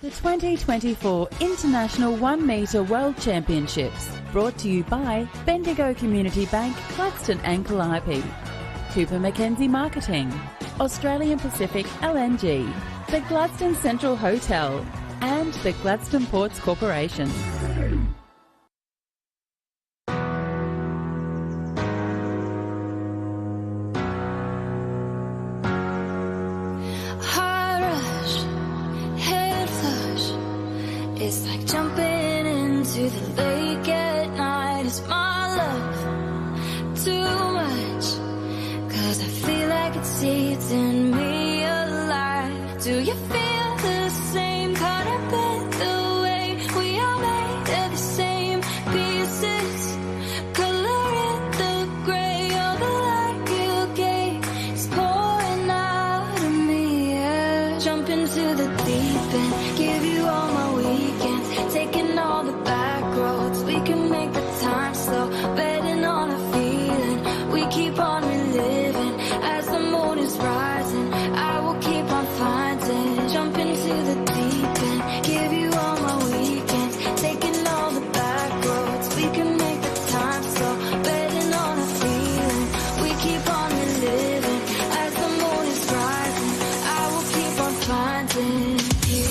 The 2024 International 1 Metre World Championships, brought to you by Bendigo Community Bank, Gladstone and Calliope, Cooper Mackenzie Marketing, Australian Pacific LNG, the Gladstone Central Hotel and the Gladstone Ports Corporation. It's like jumping into the lake at night. Is my love too much? 'Cause I feel like it's eating me alive. Do you feel the same? Caught up in the way we are made of the same pieces. Color in the grey of the light you gave is pouring out of me. Yeah. Jump into the deep end, give you all my weekends, taking all the back roads. We can make the time slow, betting on a feeling. We keep on reliving as the moon is rising. I will keep on finding. Jump into the deep end, give you all my weekends, taking all the back roads. We can make the time slow, betting on a feeling. We keep on reliving as the moon is rising. I will keep on finding you.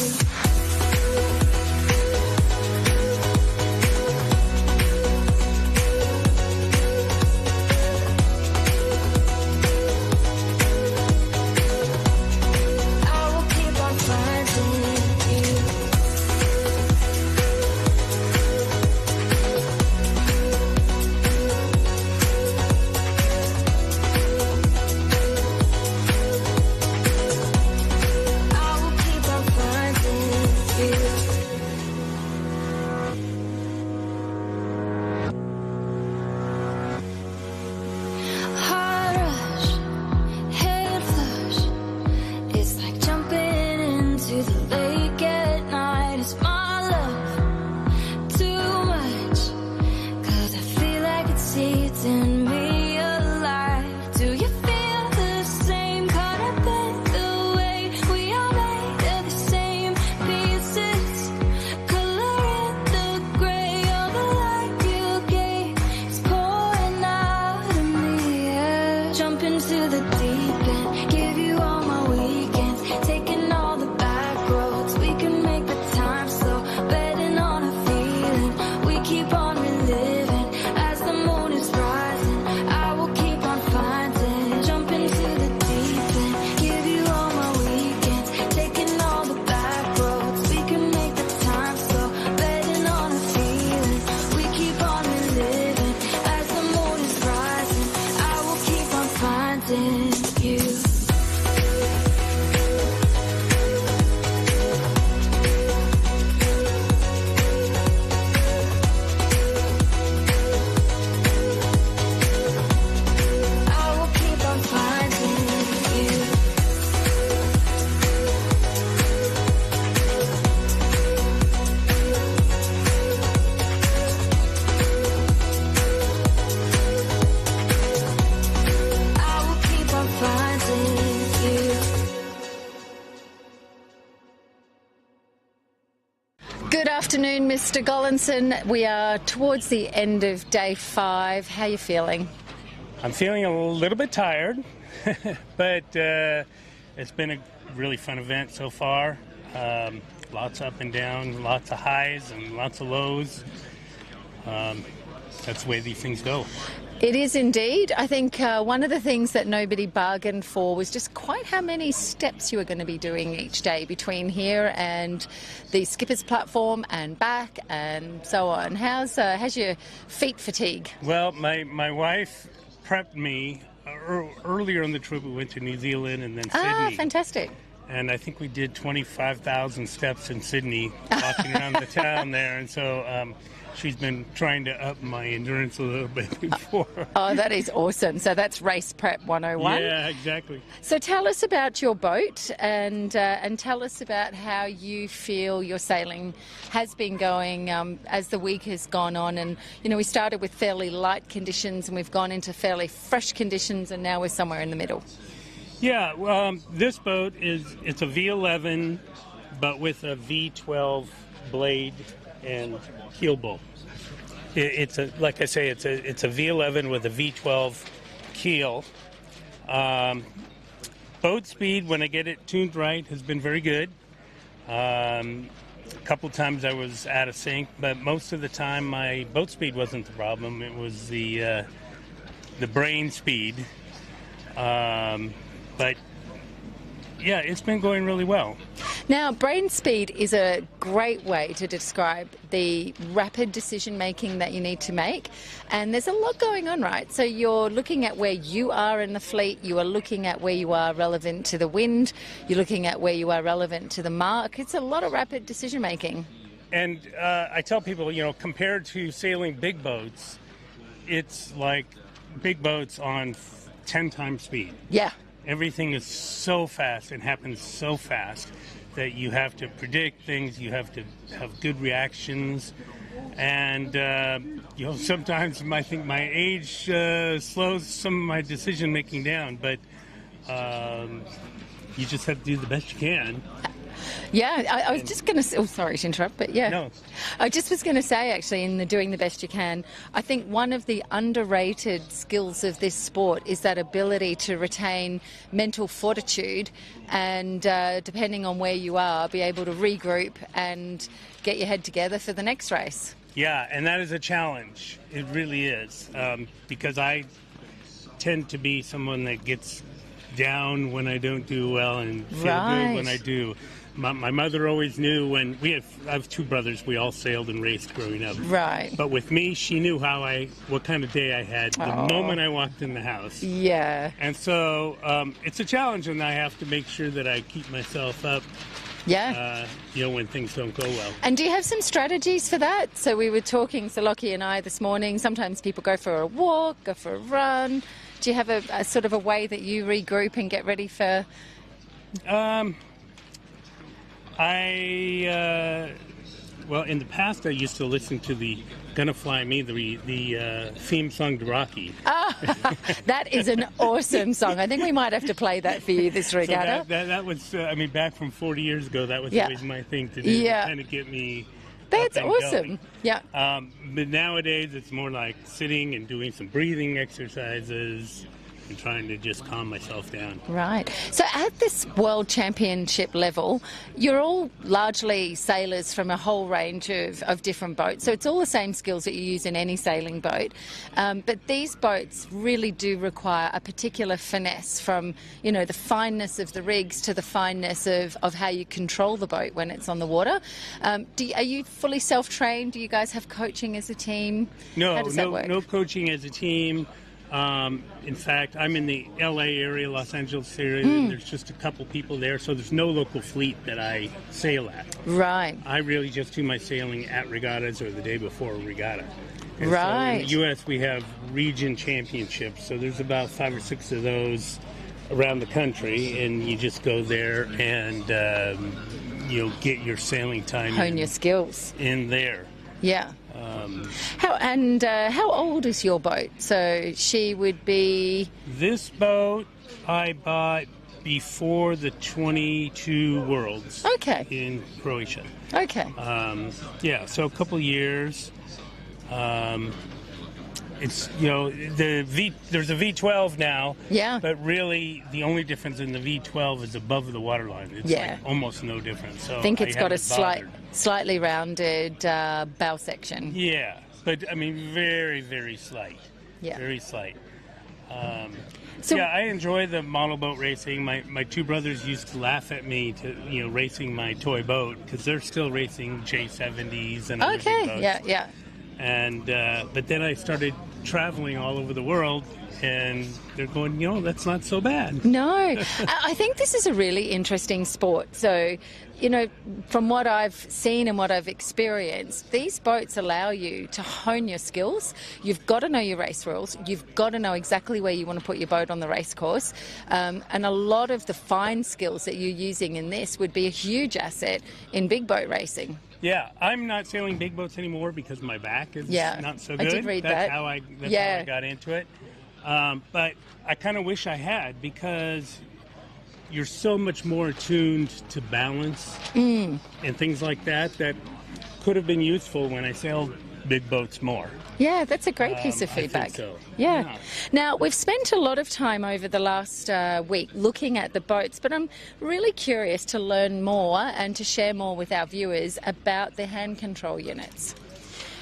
Good afternoon, Mr. Gollinson. We are towards the end of day 5. How are you feeling? I'm feeling a little bit tired, but it's been a really fun event so far. lots up and down, lots of highs and lots of lows. That's the way these things go. It is indeed. I think one of the things that nobody bargained for was just quite how many steps you were going to be doing each day between here and the skipper's platform and back and so on. How's your feet fatigue? Well, my wife prepped me. Earlier on the trip, we went to New Zealand and then Sydney. Ah, fantastic. And I think we did 25,000 steps in Sydney, walking around the town there. And so she's been trying to up my endurance a little bit before. Oh, that is awesome. So that's Race Prep 101. Yeah, exactly. So tell us about your boat and tell us about how you feel your sailing has been going as the week has gone on. And, you know, we started with fairly light conditions and we've gone into fairly fresh conditions and now we're somewhere in the middle. Yeah, this boat it's a V11, but with a V12 blade and keel bolt. It's a V11 with a V12 keel. Boat speed, when I get it tuned right, has been very good. A couple times I was out of sync, but most of the time my boat speed wasn't the problem. It was the brain speed. But yeah, it's been going really well. Now, brain speed is a great way to describe the rapid decision making that you need to make. And there's a lot going on, right? So you're looking at where you are in the fleet, you are looking at where you are relevant to the wind, you're looking at where you are relevant to the mark. It's a lot of rapid decision making. And I tell people, you know, compared to sailing big boats, it's like big boats on 10 times speed. Yeah. Everything is so fast and happens so fast that you have to predict things, you have to have good reactions, and you know, sometimes I think my age slows some of my decision making down, but you just have to do the best you can. Yeah, I was just going to say, oh, sorry to interrupt, but yeah. No. I just was going to say, actually, in the doing the best you can, I think one of the underrated skills of this sport is that ability to retain mental fortitude and, depending on where you are, be able to regroup and get your head together for the next race. Yeah, and that is a challenge. It really is, because I tend to be someone that gets down when I don't do well and feel good when I do. My mother always knew when I have two brothers. We all sailed and raced growing up. Right. But with me, she knew what kind of day I had the moment I walked in the house. Yeah. And so it's a challenge, and I have to make sure that I keep myself up. Yeah. You know, when things don't go well. And do you have some strategies for that? So we were talking, so Lockie and I this morning, sometimes people go for a walk, go for a run. Do you have a sort of a way that you regroup and get ready for... Well, in the past, I used to listen to the "Gonna Fly Me," the theme song to Rocky. That is an awesome song. I think we might have to play that for you this regatta. So that was, back from 40 years ago, that was always my thing to do, to kind of get me. That's awesome. Going. Yeah. But nowadays, it's more like sitting and doing some breathing exercises and trying to just calm myself down. Right. So at this World Championship level, you're all largely sailors from a whole range of different boats. So it's all the same skills that you use in any sailing boat. But these boats really do require a particular finesse from, you know, the fineness of the rigs to the fineness of how you control the boat when it's on the water. Are you fully self-trained? Do you guys have coaching as a team? No, how does that work? No coaching as a team. In fact, I'm in the LA area, Los Angeles area. There's just a couple people there, so there's no local fleet that I sail at. Right. I really just do my sailing at regattas or the day before a regatta. And right. So in the U.S., we have region championships, so there's about 5 or 6 of those around the country, and you just go there and you'll get your sailing time. Hone your skills. In there. Yeah. How old is your boat? So she would be... This boat I bought before the 22 Worlds. Okay. In Croatia. Okay. So a couple years. it's, you know, there's a V12 now. Yeah. But really, the only difference in the V12 is above the waterline. It's like almost no difference. So I think it's got a bothered. slightly rounded bow section. Yeah, but I mean, very, very slight. Yeah. Very slight. So- yeah, I enjoy the model boat racing. My two brothers used to laugh at me racing my toy boat because they're still racing J70s and other big boats. Yeah. And but then I started traveling all over the world, and they're going, that's not so bad. No, I think this is a really interesting sport. So, from what I've seen and what I've experienced, these boats allow you to hone your skills. You've got to know your race rules. You've got to know exactly where you want to put your boat on the race course. And a lot of the fine skills that you're using in this would be a huge asset in big boat racing. Yeah, I'm not sailing big boats anymore because my back is not so good. I did read that's that. How I got into it. But I kind of wish I had, because you're so much more attuned to balance and things like that could have been useful when I sailed big boats more. Yeah, that's a great piece of feedback. I think so. Yeah. Now, we've spent a lot of time over the last week looking at the boats, but I'm really curious to learn more and to share more with our viewers about the hand control units.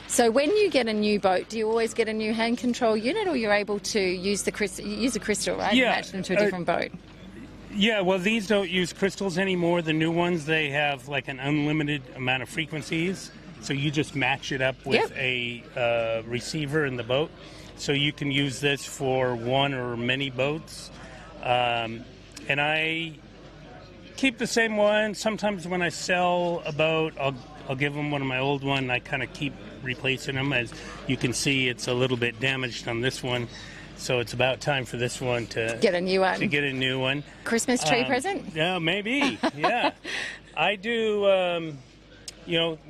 So when you get a new boat, do you always get a new hand control unit, or you're able to use a crystal, right? Yeah. Match them to a different boat. Yeah, well, these don't use crystals anymore. The new ones, they have like an unlimited amount of frequencies. So you just match it up with a receiver in the boat. So you can use this for one or many boats. And I keep the same one. Sometimes when I sell a boat, I'll give them one of my old one. I kind of keep replacing them. As you can see, it's a little bit damaged on this one. So it's about time for this one to get a new one. Christmas tree present? Yeah, maybe. Yeah. I do...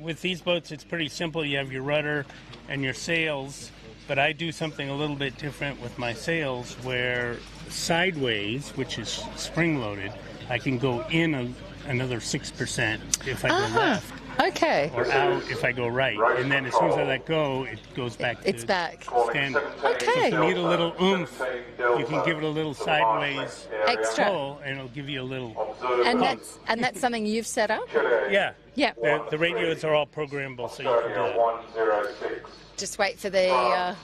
with these boats, it's pretty simple. You have your rudder and your sails, but I do something a little bit different with my sails, where sideways, which is spring-loaded, I can go in another 6% if I go left. Okay. Or out if I go right. And then as soon as I let go, it goes back It's back. standard. Okay. So if you need a little oomph, you can give it a little sideways Extra. pull, and it'll give you a little And pump. that's something you've set up? Yeah. Yeah. The radios are all programmable, so you can do that. 106. Just wait for the...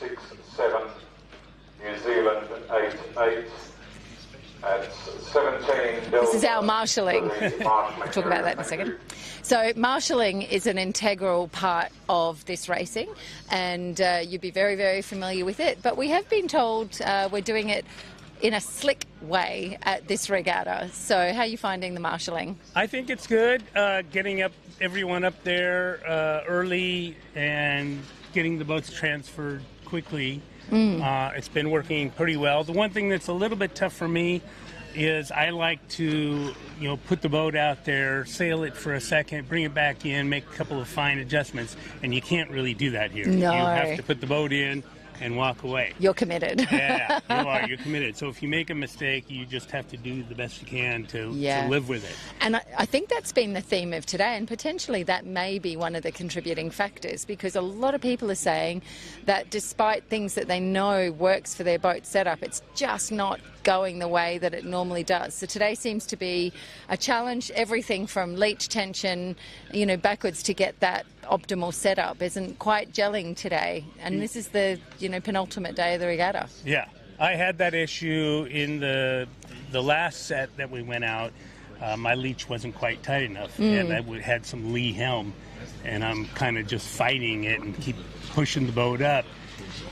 67, New Zealand 88, at 17. This is our marshalling. We'll talk about that in a second. So marshalling is an integral part of this racing, and you'd be very, very familiar with it. But we have been told we're doing it in a slick way at this regatta. So how are you finding the marshalling? I think it's good, getting everyone up there early and getting the boats transferred quickly. It's been working pretty well. The one thing that's a little bit tough for me is I like to, put the boat out there, sail it for a second, bring it back in, make a couple of fine adjustments, and you can't really do that here. No. You have to put the boat in and walk away. You're committed. Yeah, you are. You're committed. So if you make a mistake, you just have to do the best you can to live with it. And I think that's been the theme of today, and potentially that may be one of the contributing factors, because a lot of people are saying that despite things that they know works for their boat setup, it's just not going the way that it normally does. So today seems to be a challenge. Everything from leech tension, backwards to get that optimal setup isn't quite gelling today. And this is the, penultimate day of the regatta. Yeah. I had that issue in the last set that we went out. My leech wasn't quite tight enough, and I had some lee helm, and I'm kind of just fighting it and keep pushing the boat up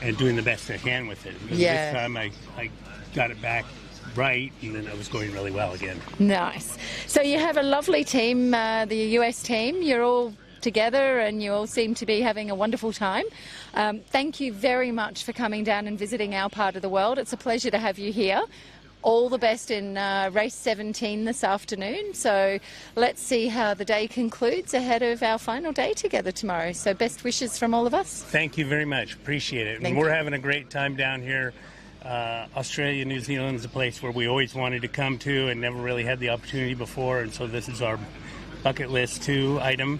and doing the best I can with it. And this time I got it back right, and then I was going really well again. Nice. So you have a lovely team, the US team. You're all together and you all seem to be having a wonderful time. Thank you very much for coming down and visiting our part of the world. It's a pleasure to have you here. All the best in race 17 this afternoon. So let's see how the day concludes ahead of our final day together tomorrow. So best wishes from all of us. Thank you very much. Appreciate it. And we're having a great time down here. Australia, New Zealand is a place where we always wanted to come to and never really had the opportunity before, and so this is our bucket list 2 item.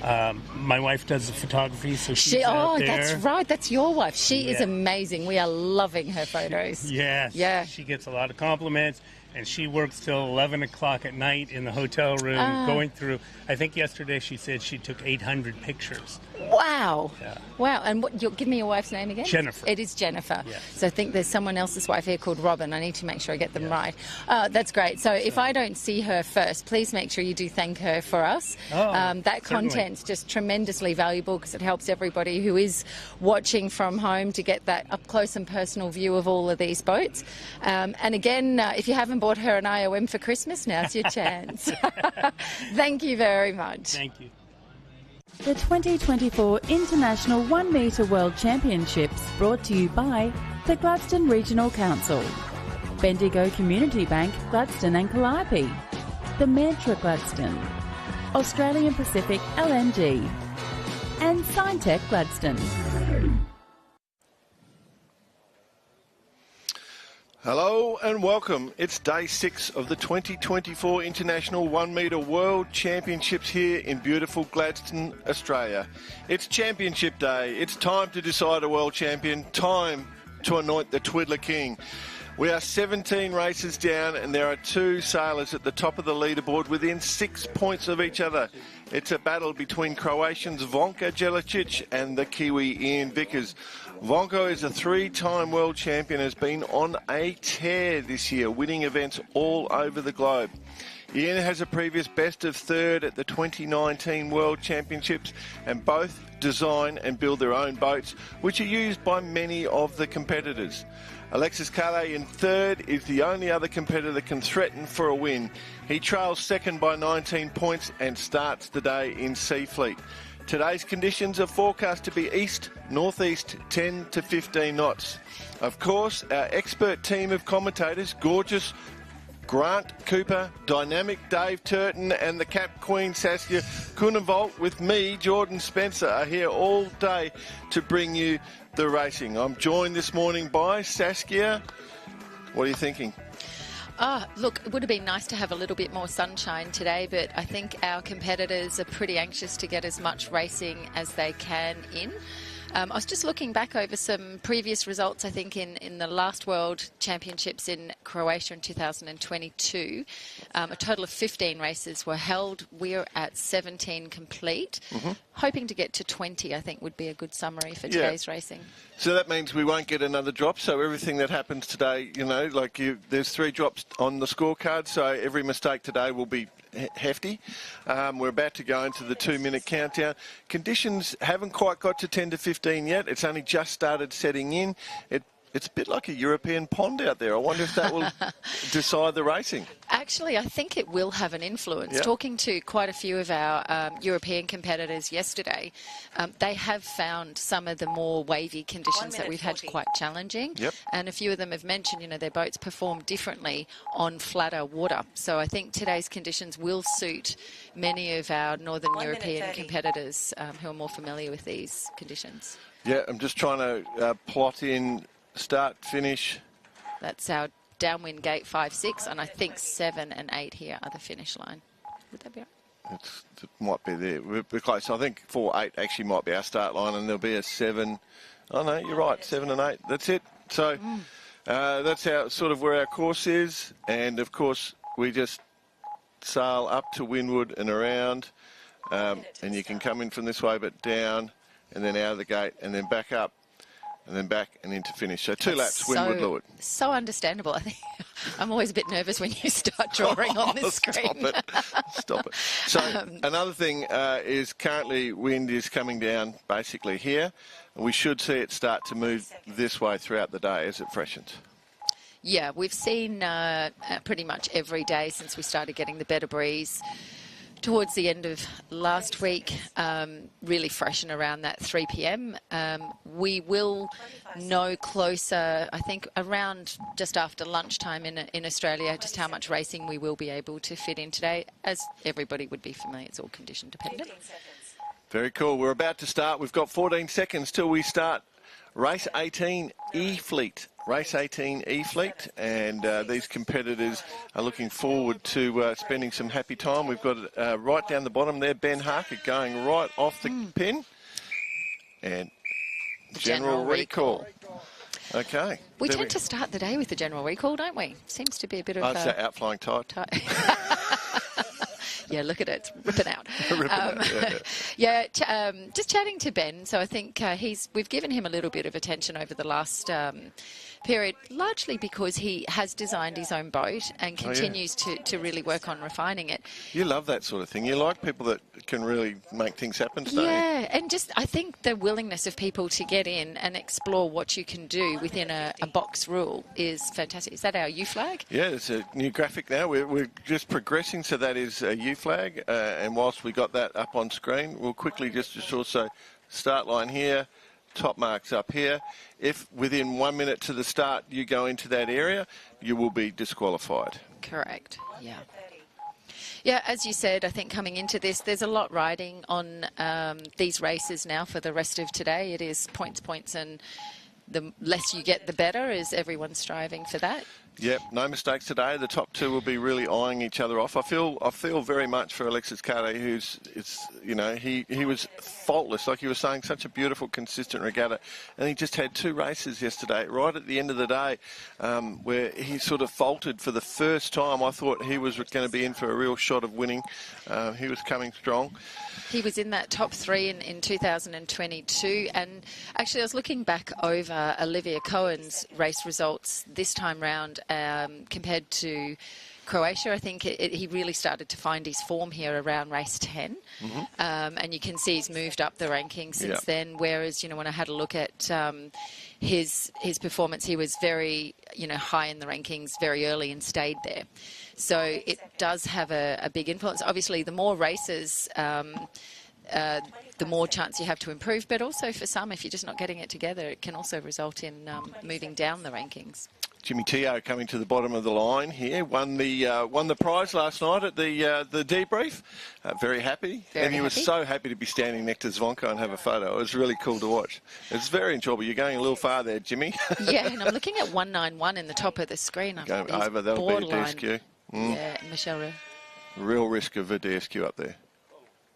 My wife does the photography, so she's out there. That's right. That's your wife. She is amazing. We are loving her photos. Yes. Yeah. She gets a lot of compliments, and she works till 11 o'clock at night in the hotel room going through. I think yesterday she said she took 800 pictures. Wow. Yeah. Wow. And give me your wife's name again? Jennifer. It is Jennifer. Yes. So I think there's someone else's wife here called Robin. I need to make sure I get them right. That's great. So if I don't see her first, please make sure you do thank her for us. That certainly. content's just tremendously valuable because it helps everybody who is watching from home to get that up close and personal view of all of these boats. And again, if you haven't bought her an IOM for Christmas, now's your chance. Thank you very much. Thank you. The 2024 International 1 Metre World Championships brought to you by the Gladstone Regional Council, Bendigo Community Bank, Gladstone and Calliope, the Mantra Gladstone, Australian Pacific LNG, and Signtech Gladstone. Hello and welcome. It's day 6 of the 2024 International 1 Metre World Championships here in beautiful Gladstone, Australia. It's Championship Day. It's time to decide a world champion, time to anoint the Twiddler King. We are 17 races down and there are 2 sailors at the top of the leaderboard within 6 points of each other. It's a battle between Croatians Zvonko Jelicic and the Kiwi Ian Vickers. Zvonko is a 3-time world champion, has been on a tear this year, winning events all over the globe. Ian has a previous best of 3rd at the 2019 World Championships, and both design and build their own boats, which are used by many of the competitors. Alexis Calais in 3rd is the only other competitor that can threaten for a win. He trails 2nd by 19 points and starts the day in Sea Fleet. Today's conditions are forecast to be east-northeast 10 to 15 knots. Of course, our expert team of commentators, gorgeous Grant Cooper, dynamic Dave Turton and the Cap Queen Saskia Kunenvold with me, Jordan Spencer, are here all day to bring you the racing. I'm joined this morning by Saskia. What are you thinking? Look, it would have been nice to have a little bit more sunshine today, but I think our competitors are pretty anxious to get as much racing as they can in. I was just looking back over some previous results, I think, in the last World Championships in Croatia in 2022. A total of 15 races were held. We're at 17 complete. Hoping to get to 20, I think, would be a good summary for today's racing. So that means we won't get another drop. So everything that happens today, you know, like there's 3 drops on the scorecard. So every mistake today will be hefty. We're about to go into the 2-minute countdown. Conditions haven't quite got to 10 to 15 yet. It's only just started setting in. It's a bit like a European pond out there. I wonder if that will decide the racing. Actually, I think it will have an influence. Yep. Talking to quite a few of our European competitors yesterday, they have found some of the more wavy conditions that we've had quite challenging. Yep. And a few of them have mentioned, you know, their boats perform differently on flatter water. So I think today's conditions will suit many of our Northern European competitors who are more familiar with these conditions. Yeah, I'm just trying to plot in start, finish. That's our downwind gate 5-6, and I think 7 and 8 here are the finish line. Would that be right? It might be there. We're close. I think 4-8 actually might be our start line, and there'll be a 7. Oh no, you're right, 7 and 8. That's it. So that's how sort of where our course is, and of course we just sail up to windward and around, and you can come in from this way, but down, and then out of the gate, and then back up. And then back and into finish. So 2 laps, windward, leeward. So understandable. I think I'm always a bit nervous when you start drawing on the screen. Stop it. So another thing is currently wind is coming down basically here. We should see it start to move this way throughout the day as it freshens. Yeah, we've seen pretty much every day since we started getting the better breeze. Towards the end of last week, really freshen around that 3 p.m. We will know closer, I think, around just after lunchtime in Australia, just how much racing we will be able to fit in today. As everybody would be familiar, it's all condition dependent. Very cool. We're about to start. We've got 14 seconds till we start Race 18 E-Fleet. Race 18 E-Fleet, and these competitors are looking forward to spending some happy time. We've got right down the bottom there, Ben Harker going right off the pin. And General Recall. Okay. We tend to start the day with the General Recall, don't we? Seems to be a bit of... I'd say outflying tide. Yeah, look at it, it's ripping out. Just chatting to Ben. So I think we've given him a little bit of attention over the last period, largely because he has designed his own boat and continues to really work on refining it. You love that sort of thing. You like people that can really make things happen, don't you? Yeah, and just I think the willingness of people to get in and explore what you can do within a box rule is fantastic. Is that our U flag? Yeah, it's a new graphic now. We're just progressing, so that is a U flag. And whilst we got that up on screen, we'll quickly just also start line here, top marks up here. If within 1 minute to the start you go into that area, you will be disqualified. Correct, yeah. Yeah, as you said, I think coming into this, there's a lot riding on these races now for the rest of today. It is points, and the less you get, the better, as everyone's striving for that. Yep, no mistakes today. The top two will be really eyeing each other off. I feel very much for Alexis Cardet, he was faultless, like you were saying, such a beautiful, consistent regatta, and he just had 2 races yesterday, right at the end of the day, where he sort of faltered for the first time. I thought he was going to be in for a real shot of winning. He was coming strong. He was in that top 3 in 2022, and actually I was looking back over Olivia Cohen's race results this time round compared to Croatia. I think he really started to find his form here around race 10, and you can see he's moved up the rankings since then, whereas, when I had a look at his performance, he was very, high in the rankings very early and stayed there. So it does have a big influence. Obviously, the more races, the more chance you have to improve. But also for some, if you're just not getting it together, it can also result in moving down the rankings. Jimmy Teo coming to the bottom of the line here, won the prize last night at the debrief. Very happy. Very and he was so happy to be standing next to Zvonko and have a photo. It was really cool to watch. It's very enjoyable. You're going a little far there, Jimmy. Yeah, and I'm looking at 191 in the top of the screen. Going over, that'll be a DSQ. Yeah, Michelle. Real risk of a DSQ up there.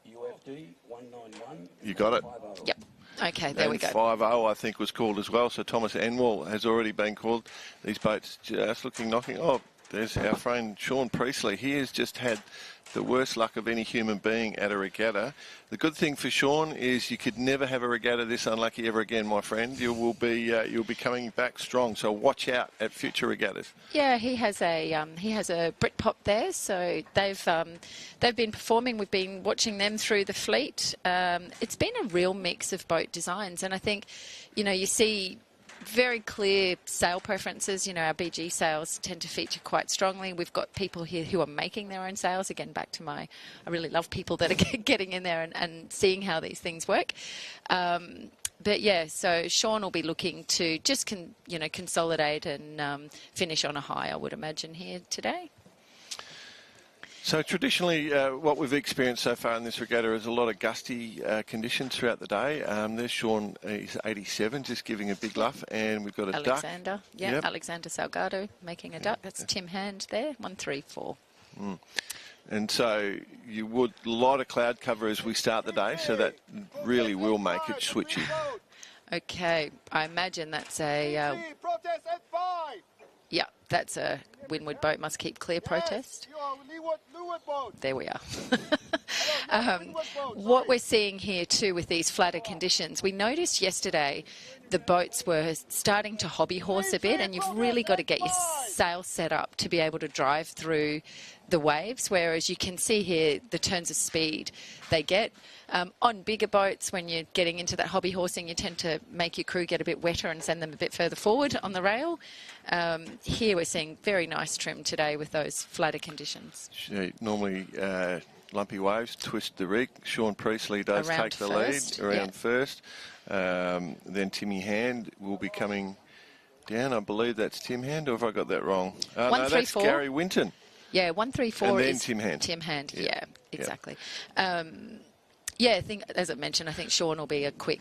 UFD 191. You got it? Yep. Okay, there we go. 5-0, I think, was called as well. So Thomas Enwall has already been called. These boats just knocking. Oh, there's our friend Sean Priestley. He has just had the worst luck of any human being at a regatta. The good thing for Sean is you could never have a regatta this unlucky ever again, my friend. You'll be coming back strong. So watch out at future regattas. Yeah, he has a Britpop there, so they've been performing. We've been watching them through the fleet. It's been a real mix of boat designs, and I think, you see very clear sail preferences. Our BG sails tend to feature quite strongly. We've got people here who are making their own sails. Again, back to I really love people that are getting in there and seeing how these things work. But yeah, so Sean will be looking to just consolidate and finish on a high, I would imagine, here today. So traditionally, what we've experienced so far in this regatta is a lot of gusty conditions throughout the day. There's Sean, he's 87, just giving a big luff, and we've got a Alexander, duck. Yeah, yep. Alexander Salgado making a duck. That's Tim Hand there, 134. And so you would a lot of cloud cover as we start the day, so that really will make it switchy. Okay, I imagine that's a... yeah, that's a windward boat must keep clear protest. There we are. What we're seeing here too with these flatter conditions, we noticed yesterday the boats were starting to hobby horse a bit, and you've really got to get your sail set up to be able to drive through the waves, whereas you can see here the turns of speed they get. On bigger boats, when you're getting into that hobby horsing, you tend to make your crew get a bit wetter and send them a bit further forward on the rail. Here we're seeing very nice trim today with those flatter conditions. Normally lumpy waves twist the rig. Sean Priestley does take the lead around first. Then Timmy Hand will be coming down. I believe that's Tim Hand, or have I got that wrong? No, that's Gary Winton. Yeah, 134 and then is Tim Hand. Tim Hand, yeah exactly. Yeah, I think, as I mentioned, I think Sean will be a quick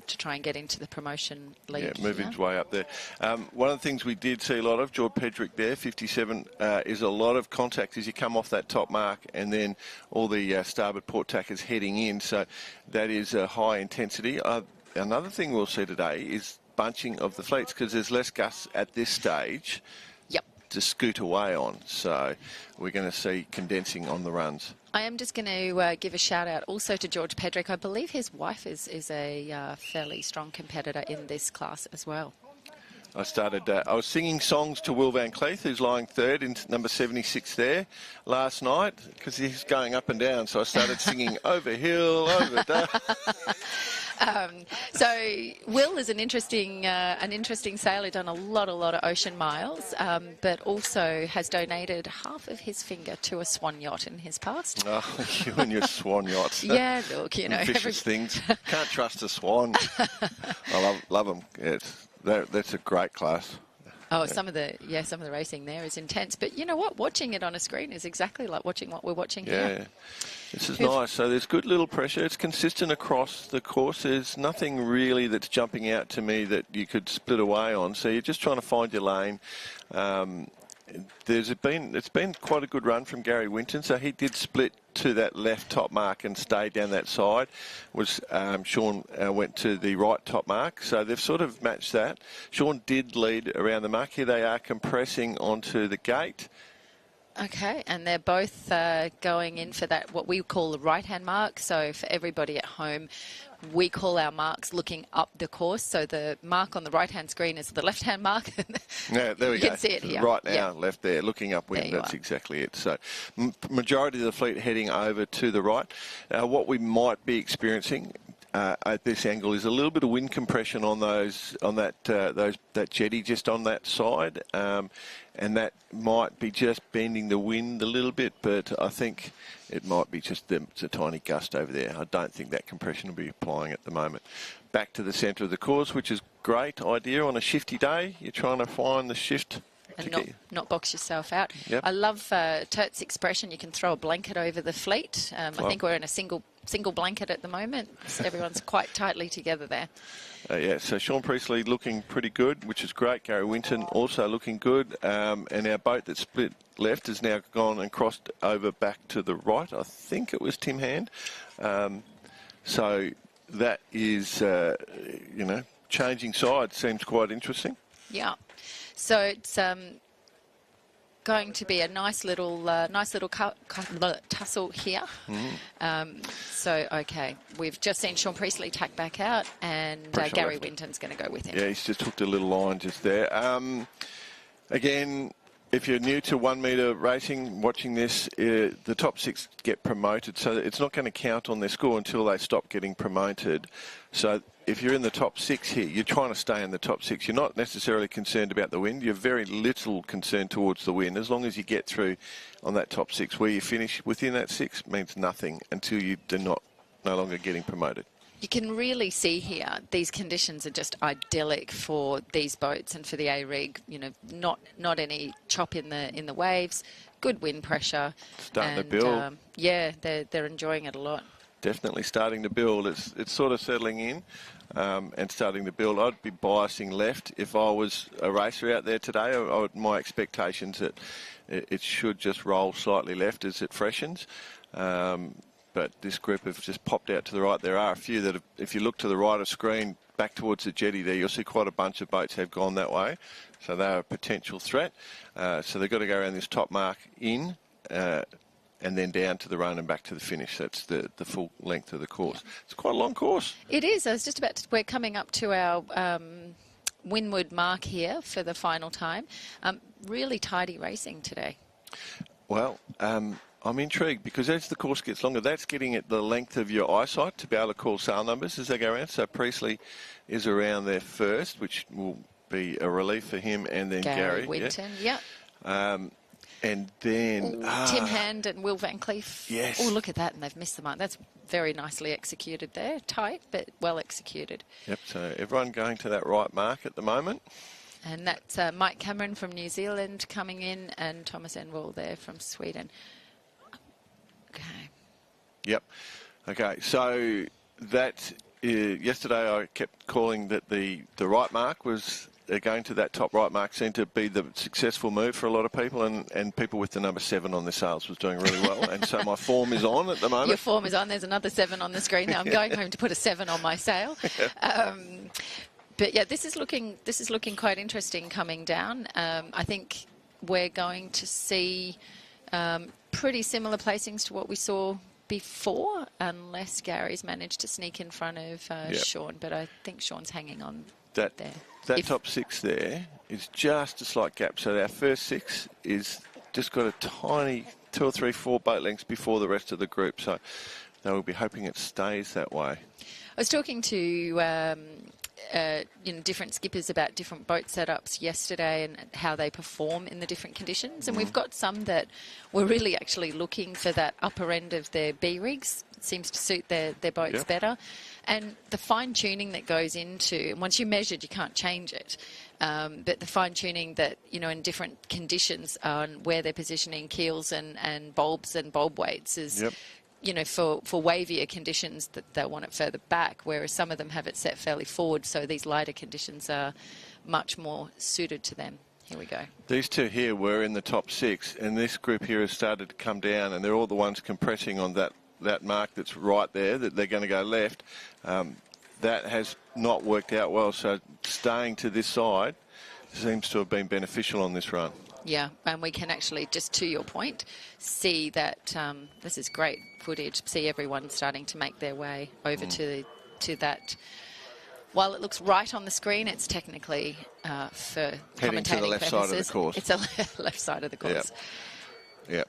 to try and get into the promotion league. Yeah, moving his way up there. One of the things we did see a lot of, George Pedrick there, 57, is a lot of contact as you come off that top mark, and then all the starboard port tackers heading in. So that is a high intensity. Another thing we'll see today is bunching of the fleets, because there's less gusts at this stage to scoot away on. So we're going to see condensing on the runs. I am just going to give a shout out also to George Pedrick. I believe his wife is a fairly strong competitor in this class as well. I was singing songs to Will Van Cleef, who's lying third in number 76 there last night, because he's going up and down. So I started singing over hill, over down. So Will is an interesting sailor, done a lot of ocean miles, but also has donated half of his finger to a swan yacht in his past. Oh, you and your swan yachts. Yeah, look, you know. Vicious things. Can't trust a swan. I love them. Yeah, that's a great class. Oh, some of the racing there is intense. But you know what? Watching it on a screen is exactly like watching what we're watching here. Yeah, this is nice. So there's good little pressure. It's consistent across the course. There's nothing really that's jumping out to me that you could split away on. So you're just trying to find your lane. It's been quite a good run from Gary Winton. So he did split to that left top mark and stayed down that side. Sean went to the right top mark, so they've sort of matched that. Sean did lead around the mark. Here they are compressing onto the gate. Okay, and they're both going in for that, what we call the right-hand mark. So for everybody at home, we call our marks looking up the course. So the mark on the right-hand screen is the left-hand mark. Yeah, there we go. You can see it here. Right now, left there, looking upwind. That's are. exactly it. So majority of the fleet heading over to the right. What we might be experiencing at this angle is a little bit of wind compression on that jetty just on that side, and that might be just bending the wind a little bit, but I think it might be just it's a tiny gust over there. I don't think that compression will be applying at the moment. Back to the centre of the course, which is a great idea on a shifty day. You're trying to find the shift. And not box yourself out. Yep. I love Turt's expression, you can throw a blanket over the fleet. I think we're in a single blanket at the moment. Everyone's quite tightly together there. Yeah, so Sean Priestley looking pretty good, which is great. Gary Winton also looking good. And our boat that split left has now gone and crossed over back to the right. I think it was Tim Hand. So that is, changing sides seems quite interesting. Yeah. So it's going to be a nice little tussle here. So, okay, we've just seen Sean Priestley tack back out, and Gary Winton's going to go with him. Yeah, he's just hooked a little line just there. Again, if you're new to 1 metre racing, watching this, the top 6 get promoted, so it's not going to count on their score until they stop getting promoted. So if you're in the top 6 here, you're trying to stay in the top 6. You're not necessarily concerned about the wind. You're very little concerned towards the wind. As long as you get through on that top 6, where you finish within that 6 means nothing until you no longer getting promoted. You can really see here, these conditions are just idyllic for these boats and for the A-Rig. You know, not any chop in the waves, good wind pressure. Starting to build. Yeah, they're enjoying it a lot. Definitely starting to build. It's sort of settling in and starting to build. I'd be biasing left if I was a racer out there today. My expectations that it should just roll slightly left as it freshens. But this group have just popped out to the right. There are a few that have, if you look to the right of screen, back towards the jetty there, you'll see quite a bunch of boats have gone that way. So they're a potential threat. So they've got to go around this top mark in and then down to the run and back to the finish. That's the full length of the course. It's quite a long course. It is. I was just about to, we're coming up to our windward mark here for the final time. Really tidy racing today. Well, I'm intrigued because as the course gets longer, that's getting at the length of your eyesight to be able to call sail numbers as they go around. So Priestley is around there first, which will be a relief for him, and then Gary Winton, yeah. And then Tim Hand and Will Van Cleef. Yes. Oh, look at that, and they've missed the mark. That's very nicely executed there. Tight, but well executed. Yep, so everyone going to that right mark at the moment. And that's Mike Cameron from New Zealand coming in, and Thomas Enwall there from Sweden. Okay. Yep. Okay, so that yesterday I kept calling that the right mark was going to that top right mark seemed to be the successful move for a lot of people, and people with the number 7 on their sales was doing really well. And so my form is on at the moment. Your form is on. There's another 7 on the screen now. I'm going home to put a 7 on my sale. But yeah, this is looking quite interesting coming down. I think we're going to see pretty similar placings to what we saw before, unless Gary's managed to sneak in front of Sean. But I think Sean's hanging on there. That top 6 there is just a slight gap. So our first 6 is just got a tiny 2 or 3, 4 boat lengths before the rest of the group. So they will be hoping it stays that way. I was talking to different skippers about different boat setups yesterday and how they perform in the different conditions. And we've got some that were really actually looking for that upper end of their B rigs. It seems to suit their boats better. And the fine-tuning that goes into, once you measured, you can't change it. But the fine-tuning that, in different conditions on where they're positioning keels and bulbs and bulb weights is... for wavier conditions that they'll want it further back, whereas some of them have it set fairly forward, so these lighter conditions are much more suited to them. Here we go. These 2 here were in the top 6, and this group here has started to come down, and they're all the ones compressing on that mark that's right there, that they're going to go left. That has not worked out well, so staying to this side seems to have been beneficial on this run. Yeah, and we can actually, just to your point, see that this is great footage, see everyone starting to make their way over to that. While it looks right on the screen, it's technically for heading to the left purposes, side of the course. It's a left side of the course. Yep.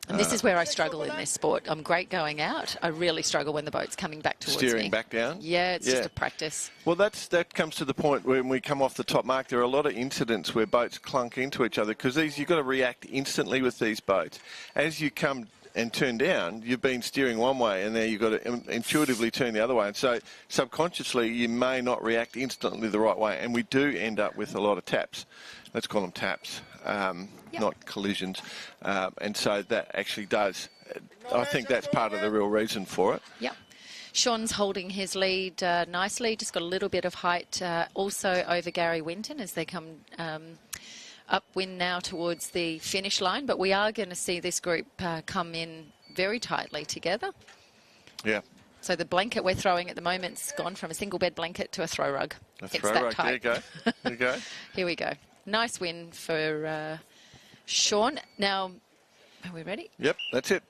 And this is where I struggle in this sport. I'm great going out. I really struggle when the boat's coming back towards me. Steering back down? Yeah, it's just a practice. Well, that comes to the point when we come off the top mark. There are a lot of incidents where boats clunk into each other because you've got to react instantly with these boats. As you come and turn down, you've been steering one way, and now you've got to intuitively turn the other way. And so subconsciously, you may not react instantly the right way. And we do end up with a lot of taps. Let's call them taps. Not collisions. And so that actually does, I think that's part of the real reason for it. Yep. Sean's holding his lead nicely, just got a little bit of height also over Gary Winton as they come upwind now towards the finish line. But we are going to see this group come in very tightly together. Yeah. So the blanket we're throwing at the moment's gone from a single bed blanket to a throw rug. It's that rug. tight. There you go. There you go. Here we go. Nice win for Sean. Now, are we ready? Yep, that's it.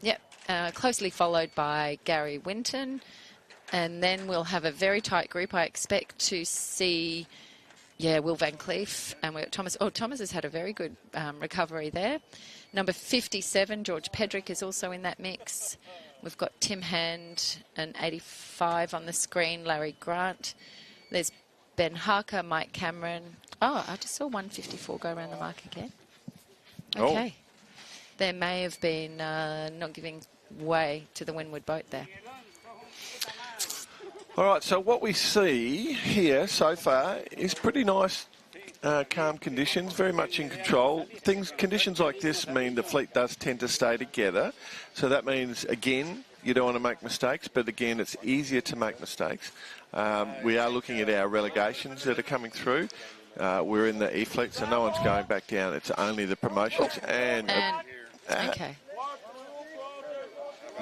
Yep. Closely followed by Gary Winton. And then we'll have a very tight group. I expect to see, Will Van Cleef. And we've got Thomas. Oh, Thomas has had a very good recovery there. Number 57, George Pedrick, is also in that mix. We've got Tim Hand and 85 on the screen, Larry Grant. There's Ben Harker, Mike Cameron. Oh, I just saw 154 go around the mark again. Okay. Oh. There may have been not giving way to the windward boat there. All right, so what we see here so far is pretty nice, calm conditions, very much in control. Conditions like this mean the fleet does tend to stay together. So that means, again, you don't want to make mistakes, but again, it's easier to make mistakes. We are looking at our relegations that are coming through. We're in the E-fleet, so no one's going back down. It's only the promotions. Okay.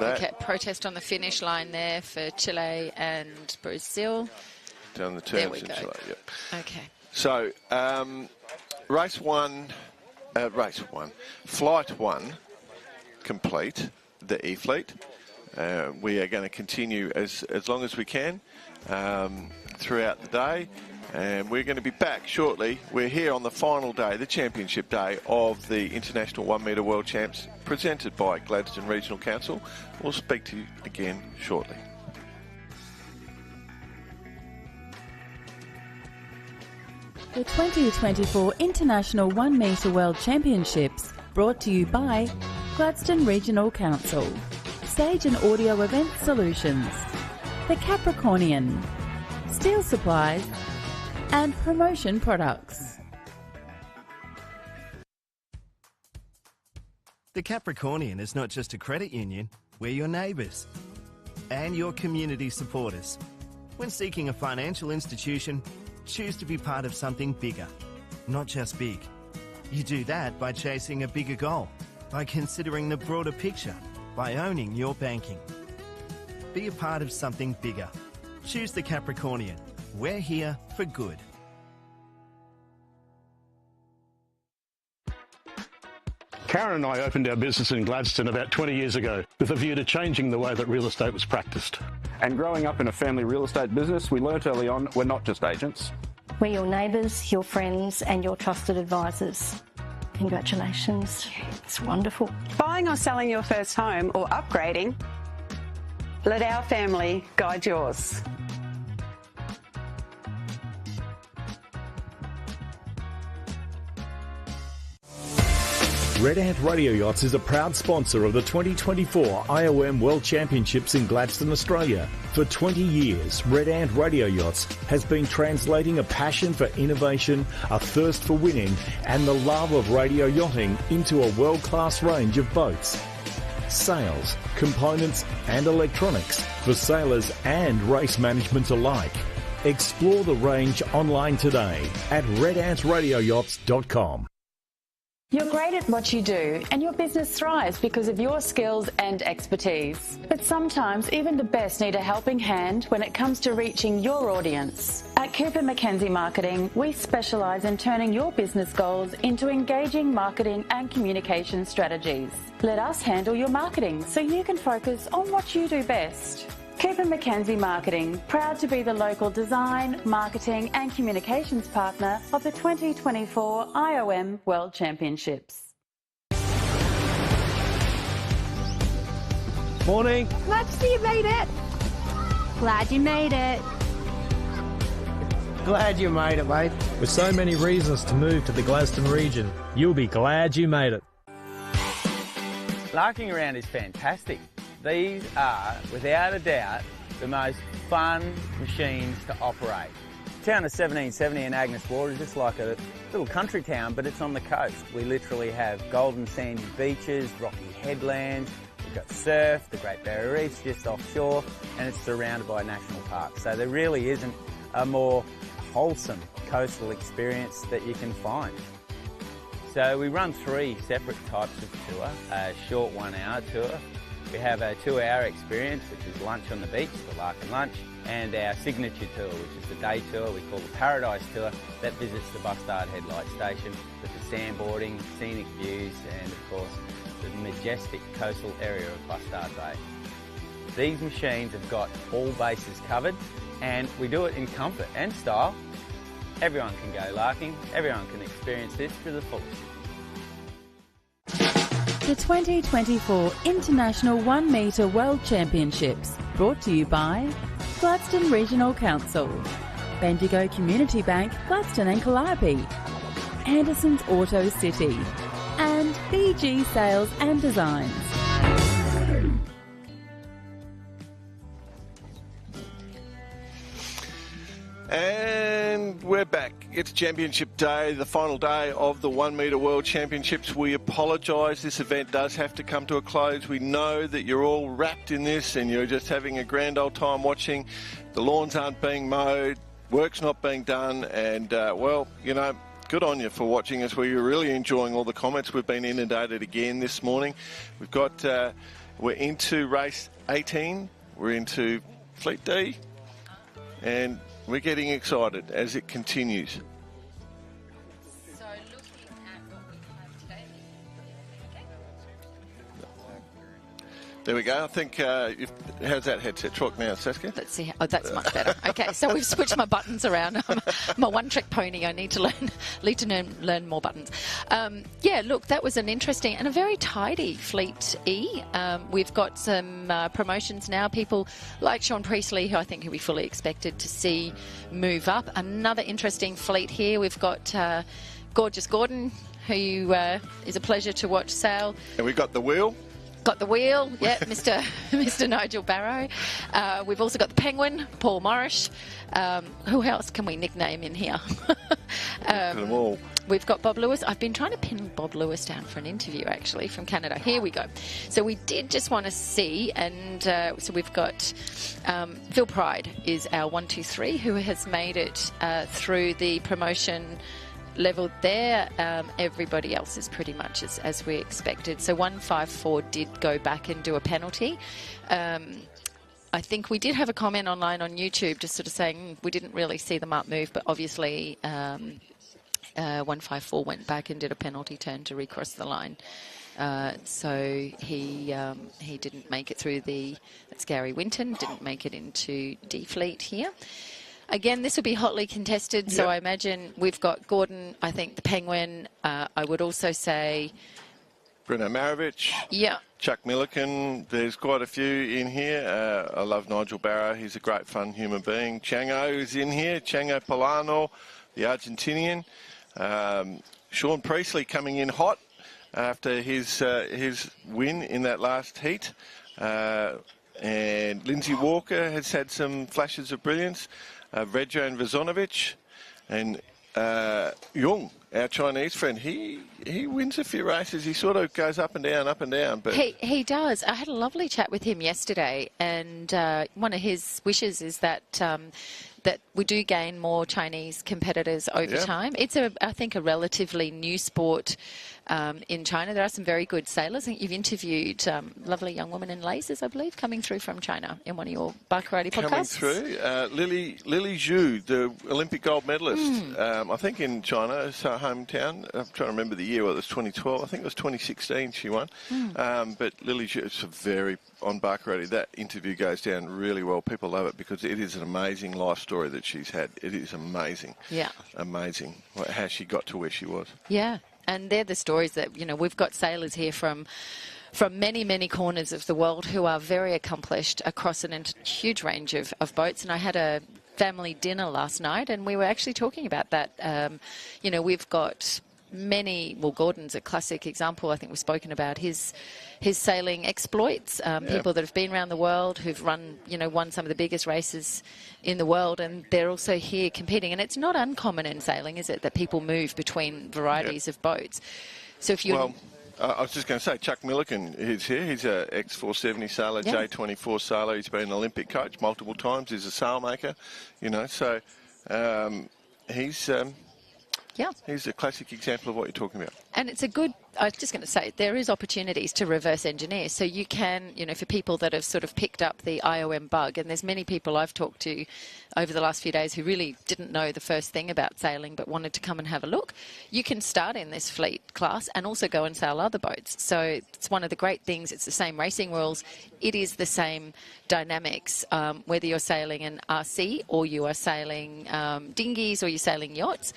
Okay, protest on the finish line there for Chile and Brazil. Down the turns there we in go. Chile, yep. Okay. So, flight one complete, the E-fleet. We are going to continue as long as we can throughout the day. And we're going to be back shortly. We're here on the final day, the championship day of the International 1 Metre World Champs, presented by Gladstone Regional Council. We'll speak to you again shortly. The 2024 International 1 Metre World Championships, brought to you by Gladstone Regional Council, Stage and Audio Event Solutions, The Capricornian, Steel Supplies, and Promotion Products. The Capricornian is not just a credit union, we're your neighbours and your community supporters. When seeking a financial institution, choose to be part of something bigger, not just big. You do that by chasing a bigger goal, by considering the broader picture, by owning your banking. Be a part of something bigger. Choose the Capricornian. We're here for good. Karen and I opened our business in Gladstone about 20 years ago with a view to changing the way that real estate was practiced. And growing up in a family real estate business, we learnt early on we're not just agents. We're your neighbours, your friends and your trusted advisors. Congratulations. It's wonderful. Buying or selling your first home or upgrading, let our family guide yours. Red Ant Radio Yachts is a proud sponsor of the 2024 IOM World Championships in Gladstone, Australia. For 20 years, Red Ant Radio Yachts has been translating a passion for innovation, a thirst for winning, and the love of radio yachting into a world-class range of boats. Sales, components and electronics for sailors and race management alike. Explore the range online today at redantradioyachts.com. You're great at what you do and your business thrives because of your skills and expertise. But sometimes even the best need a helping hand when it comes to reaching your audience. At Cooper Mackenzie Marketing, we specialise in turning your business goals into engaging marketing and communication strategies. Let us handle your marketing so you can focus on what you do best. Cooper Mackenzie Marketing, proud to be the local design, marketing and communications partner of the 2024 IOM World Championships. Morning. Glad to see you made it. Glad you made it. Glad you made it, mate. With so many reasons to move to the Gladstone region, you'll be glad you made it. Larking around is fantastic. These are, without a doubt, the most fun machines to operate. The town of 1770 in Agnes Water is just like a little country town, but it's on the coast. We literally have golden sandy beaches, rocky headlands, we've got surf, the Great Barrier Reef's just offshore, and it's surrounded by national parks. So there really isn't a more wholesome coastal experience that you can find. So we run 3 separate types of tour, a short 1-hour tour. We have a 2-hour experience, which is lunch on the beach, the Larkin Lunch, and our signature tour, which is the day tour we call the Paradise Tour, that visits the Bustard Headlight Station with the sandboarding, scenic views, and of course the majestic coastal area of Bustard Bay. These machines have got all bases covered, and we do it in comfort and style. Everyone can go larking, everyone can experience this to the fullest. The 2024 International 1 Metre World Championships, brought to you by Gladstone Regional Council, Bendigo Community Bank, Gladstone and Calliope, Anderson's Auto City, and BG Sales and Designs. And we're back. It's Championship Day, the final day of the 1 Metre World Championships. We apologise, this event does have to come to a close. We know that you're all wrapped in this and you're just having a grand old time watching. The lawns aren't being mowed, work's not being done, and, well, you know, good on you for watching us. We're really enjoying all the comments. We've been inundated again this morning. We've got, we're into race 18, we're into Fleet D, and we're getting excited as it continues. So looking at what we have today. There we go. I think, how's that headset talk now, Saskia? Let's see. Oh, that's much better. Okay, so we've switched my buttons around. I'm a one-trick pony. I need to learn more buttons. Yeah, look, that was an interesting and a very tidy Fleet E. We've got some promotions now. People like Sean Priestley, who I think we fully expected to see move up. Another interesting fleet here. We've got Gorgeous Gordon, who is a pleasure to watch sail. And we've got the wheel. Got the wheel, yeah, Mr. Nigel Barrow. We've also got the Penguin, Paul Morris. Who else can we nickname in here? Them all. we've got Bob Lewis. I've been trying to pin Bob Lewis down for an interview, actually, from Canada. Here we go. So we did just want to see, and so we've got Phil Pride is our 1, 2, 3, who has made it through the promotion level there. Everybody else is pretty much as we expected. So 154 did go back and do a penalty. I think we did have a comment online on YouTube just sort of saying we didn't really see the mark move, but obviously 154 went back and did a penalty turn to recross the line. So he didn't make it through that's Gary Winton, didn't make it into D Fleet here. Again, this will be hotly contested, so I imagine we've got Gordon, I think the Penguin. I would also say Bruno Maravich. Yeah. Chuck Milliken. There's quite a few in here. I love Nigel Barrow. He's a great, fun human being. Chango is in here. Chango Polano, the Argentinian. Sean Priestley coming in hot after his win in that last heat. And Lindsay Walker has had some flashes of brilliance. Redjan Vezonovic and Jung, our Chinese friend, he wins a few races. He sort of goes up and down. But he does. I had a lovely chat with him yesterday, and one of his wishes is that that we do gain more Chinese competitors over time. It's I think a relatively new sport in China. There are some very good sailors. I think you've interviewed lovely young woman in lasers, I believe, coming through from China in one of your bar karate podcasts. Coming through, Lily Zhu, the Olympic gold medalist. I think in China, it's her hometown. I'm trying to remember the year. Well, it was 2012. I think it was 2016 she won. But Lily Zhu, it's on bar karate. That interview goes down really well. People love it because it is an amazing life story that she's had. It is amazing. Yeah. Amazing how she got to where she was. Yeah. And they're the stories that, we've got sailors here from many, many corners of the world who are very accomplished across a huge range of boats. And I had a family dinner last night, and we were actually talking about that. We've got Gordon's a classic example. I think we've spoken about his sailing exploits, people that have been around the world, who've won some of the biggest races in the world, and they're also here competing. And it's not uncommon in sailing, is it, that people move between varieties of boats? So if you I was just going to say, Chuck Milliken is here. He's an ex-470 sailor, J24 sailor. He's been an Olympic coach multiple times. He's a sailmaker, so he's a classic example of what you're talking about. And it's I was just going to say, there is opportunities to reverse engineer. So you can, for people that have sort of picked up the IOM bug, and there's many people I've talked to over the last few days who really didn't know the first thing about sailing but wanted to come and have a look. You can start in this fleet class and also go and sail other boats. So it's one of the great things. It's the same racing rules. It is the same dynamics, whether you're sailing an RC or you are sailing dinghies or you're sailing yachts.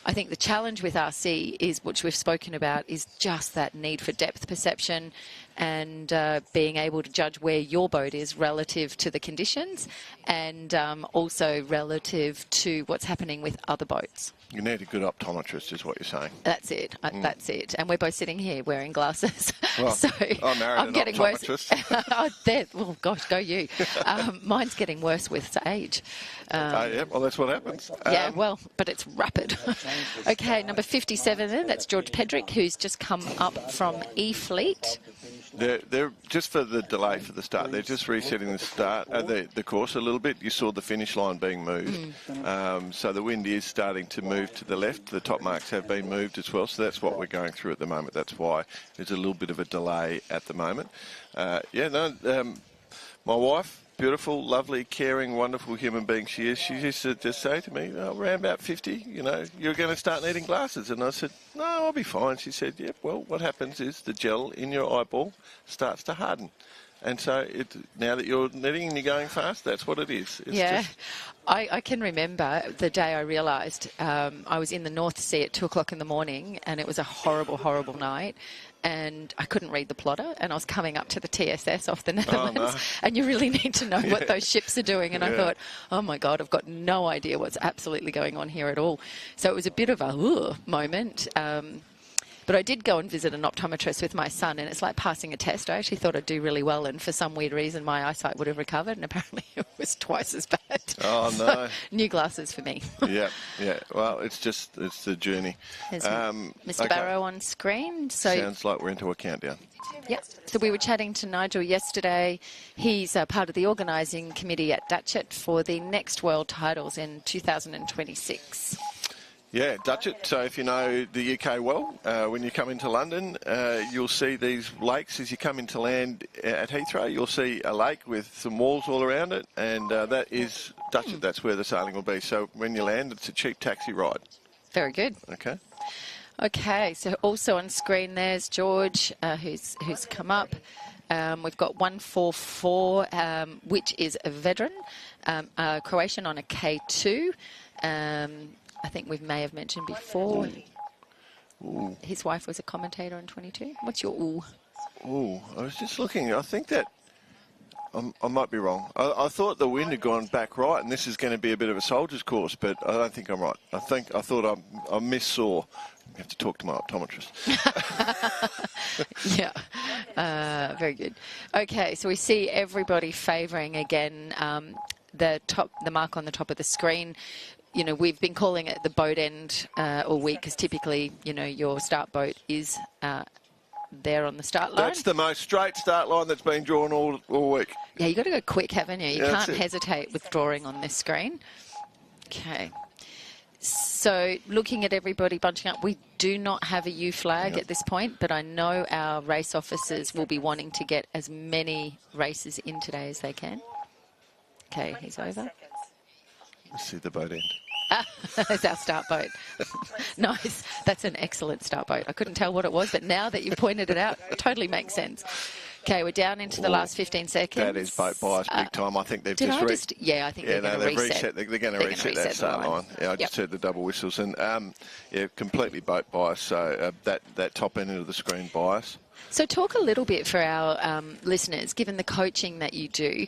I think the challenge with RC is, which we've spoken about, is just that need for depth perception and being able to judge where your boat is relative to the conditions and also relative to what's happening with other boats. You need a good optometrist, is what you're saying. That's it. That's it. And we're both sitting here wearing glasses. Well, so I'm getting worse. Well, gosh, go you. Mine's getting worse with age. Well, that's what happens. But it's rapid. Okay, number 57 then. That's George Pedrick, who's just come up from E-Fleet. They're just for the delay for the start. They're just resetting the course a little bit. You saw the finish line being moved. So the wind is starting to move to the left. The top marks have been moved as well. So that's what we're going through at the moment. That's why there's a little bit of a delay at the moment. My wife, beautiful, lovely, caring, wonderful human being she is. She used to just say to me, around about 50, you're going to start needing glasses. And I said, no, I'll be fine. She said, well, what happens is the gel in your eyeball starts to harden. And so now that you're knitting and you're going fast, that's what it is. I can remember the day I realised I was in the North Sea at 2 o'clock in the morning, and it was a horrible, horrible night. And I couldn't read the plotter, and I was coming up to the TSS off the Netherlands, and you really need to know what those ships are doing. And I thought, oh my God, I've got no idea what's absolutely going on here at all. So it was a bit of a moment. But But I did go and visit an optometrist with my son, and it's like passing a test. I actually thought I'd do really well, and for some weird reason my eyesight would have recovered, and apparently it was twice as bad. Oh, So, no. new glasses for me. Yeah. Well, it's the journey. There's Mr. Barrow on screen. So sounds like we're into a countdown. Yep. So we were chatting to Nigel yesterday. He's part of the organising committee at Datchet for the next World Titles in 2026. Yeah, Datchet. So if you know the UK well, when you come into London, you'll see these lakes as you come into land at Heathrow. You'll see a lake with some walls all around it, and that is Datchet. That's where the sailing will be. So when you land, it's a cheap taxi ride. Very good. Okay. Okay, so also on screen there's George, who's come up. We've got 144, which is a veteran, Croatian on a K2. I think we may have mentioned before. Ooh. His wife was a commentator on 22. What's your ooh? Ooh, I was just looking. I think that I might be wrong. I thought the wind had gone back right, and this is going to be a bit of a soldier's course, but I don't think I'm right. I thought I missaw. I have to talk to my optometrist. Yeah, very good. Okay, so we see everybody favouring again the mark on the top of the screen. You know, we've been calling it the boat end all week because typically, you know, your start boat is there on the start line. That's the most straight start line that's been drawn all week. Yeah, you've got to go quick, haven't you? You Yeah, can't hesitate with drawing on this screen. Okay. So looking at everybody bunching up, we do not have a U flag at this point, but I know our race officers will be wanting to get as many races in today as they can. Okay, he's over. Let's see the boat end. That's our start boat. Nice. That's an excellent start boat. I couldn't tell what it was, but now that you've pointed it out, it totally makes sense. Okay, we're down into the last 15 seconds. That is boat bias big time. I think they've I think they're they're going to reset. They're going to reset that start line. Yeah, I just heard the double whistles. And, completely boat bias. So that top end of the screen bias. So talk a little bit for our listeners, given the coaching that you do,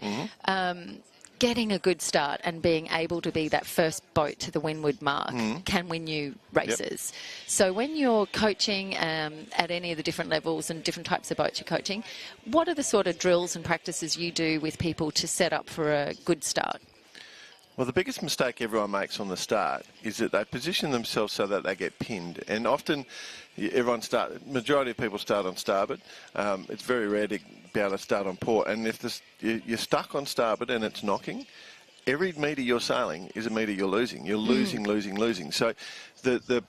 getting a good start and being able to be that first boat to the windward mark can win you races. Yep. So when you're coaching at any of the different levels and different types of boats you're coaching, what are the sort of drills and practices you do with people to set up for a good start? Well, the biggest mistake everyone makes on the start is that they position themselves so that they get pinned. And often, majority of people start on starboard. It's very rare to be able to start on port. And if you're stuck on starboard and it's knocking, every metre you're sailing is a metre you're losing. You're losing. So the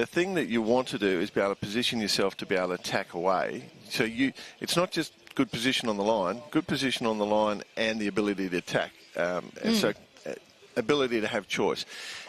thing that you want to do is be able to position yourself to be able to tack away. So it's not just good position on the line and the ability to tack. So ability to have choice.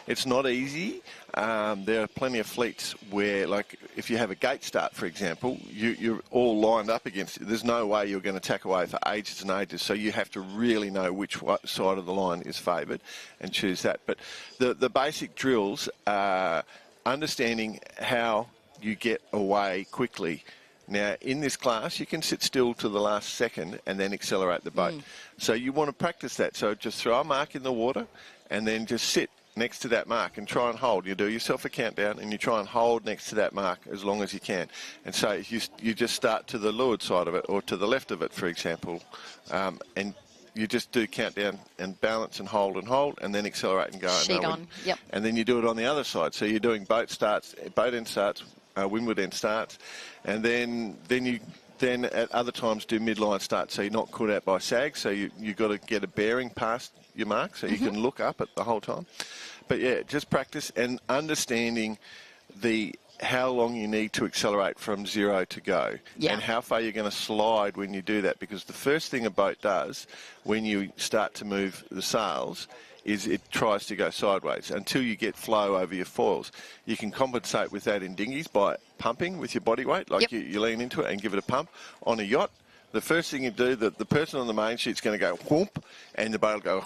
It's not easy. There are plenty of fleets where, like, if you have a gate start, for example, you're all lined up against it. There's no way you're going to tack away for ages and ages, so you have to really know which side of the line is favoured and choose that. But the basic drills are understanding how you get away quickly. Now, in this class, you can sit still to the last second and then accelerate the boat. So you want to practice that. So just throw a mark in the water and then just sit next to that mark and try and hold. You do yourself a countdown and you try and hold next to that mark as long as you can. And so you just start to the leeward side of it or to the left of it, for example, and you just do countdown and balance and hold and then accelerate and go. Sheet on, yep. And then you do it on the other side. So you're doing boat end starts, windward end starts, and then at other times do midline starts, so you're not caught out by sag, so you've got to get a bearing past your mark so you can look up at the whole time. But yeah, just practice and understanding how long you need to accelerate from zero to go and how far you're going to slide when you do that, because the first thing a boat does when you start to move the sails is it tries to go sideways until you get flow over your foils. You can compensate with that in dinghies by pumping with your body weight, like you lean into it and give it a pump. On a yacht, the first thing you do, the person on the main sheet's going to go whoomp, and the boat will go